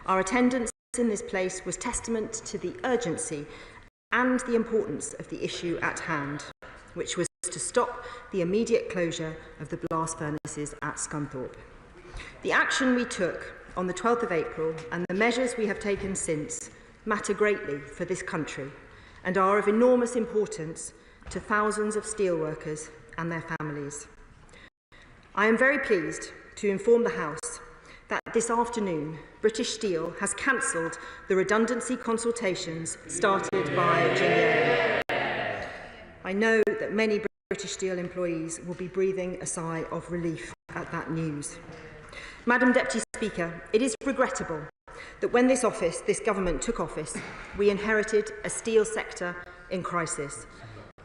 Our attendance in this place was testament to the urgency and the importance of the issue at hand, which was to stop the immediate closure of the blast furnaces at Scunthorpe. The action we took on the 12th of April and the measures we have taken since matter greatly for this country and are of enormous importance to thousands of steelworkers and their families. I am very pleased to inform the House that this afternoon British Steel has cancelled the redundancy consultations started by Jingye. I know that many British Steel employees will be breathing a sigh of relief at that news. Madam Deputy Speaker, it is regrettable that when this government took office, we inherited a steel sector in crisis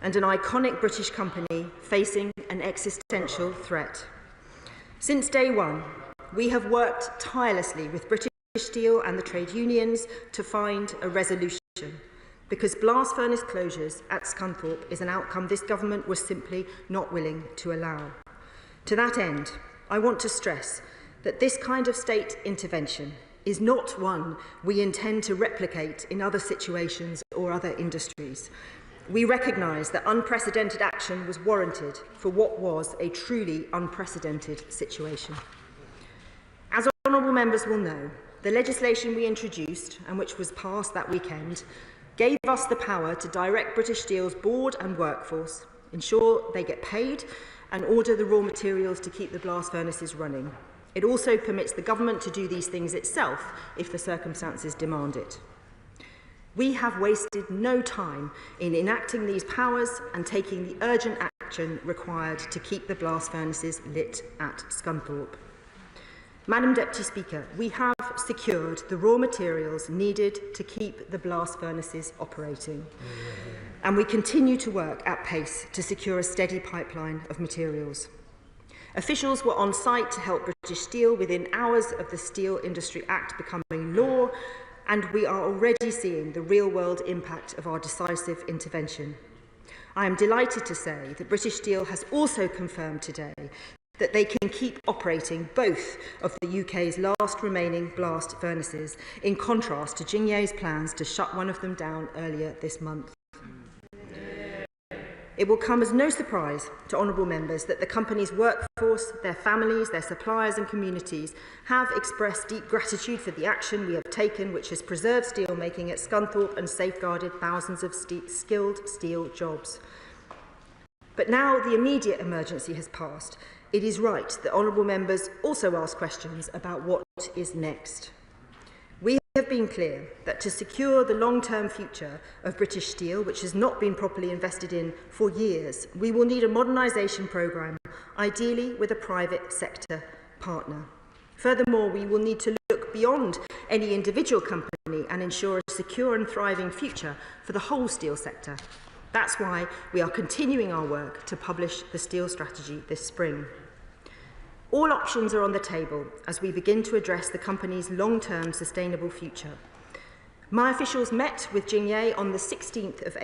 and an iconic British company facing an existential threat. Since day one, we have worked tirelessly with British Steel and the trade unions to find a resolution, because blast furnace closures at Scunthorpe is an outcome this government was simply not willing to allow. To that end, I want to stress that this kind of state intervention is not one we intend to replicate in other situations or other industries. We recognise that unprecedented action was warranted for what was a truly unprecedented situation. As honourable members will know, the legislation we introduced, and which was passed that weekend, gave us the power to direct British Steel's board and workforce, ensure they get paid, and order the raw materials to keep the blast furnaces running. It also permits the government to do these things itself if the circumstances demand it. We have wasted no time in enacting these powers and taking the urgent action required to keep the blast furnaces lit at Scunthorpe. Madam Deputy Speaker, we have secured the raw materials needed to keep the blast furnaces operating, and we continue to work at pace to secure a steady pipeline of materials. Officials were on site to help British Steel within hours of the Steel Industry Act becoming law, and we are already seeing the real-world impact of our decisive intervention. I am delighted to say that British Steel has also confirmed today that they can keep operating both of the UK's last remaining blast furnaces, in contrast to Jingye's plans to shut one of them down earlier this month. It will come as no surprise to honourable members that the company's workforce, their families, their suppliers and communities have expressed deep gratitude for the action we have taken, which has preserved steelmaking at Scunthorpe and safeguarded thousands of skilled steel jobs. But now the immediate emergency has passed. It is right that honourable members also ask questions about what is next. We have been clear that to secure the long-term future of British Steel, which has not been properly invested in for years, we will need a modernisation programme, ideally with a private sector partner. Furthermore, we will need to look beyond any individual company and ensure a secure and thriving future for the whole steel sector. That's why we are continuing our work to publish the steel strategy this spring. All options are on the table as we begin to address the company's long-term sustainable future. My officials met with Jingye on the 16th of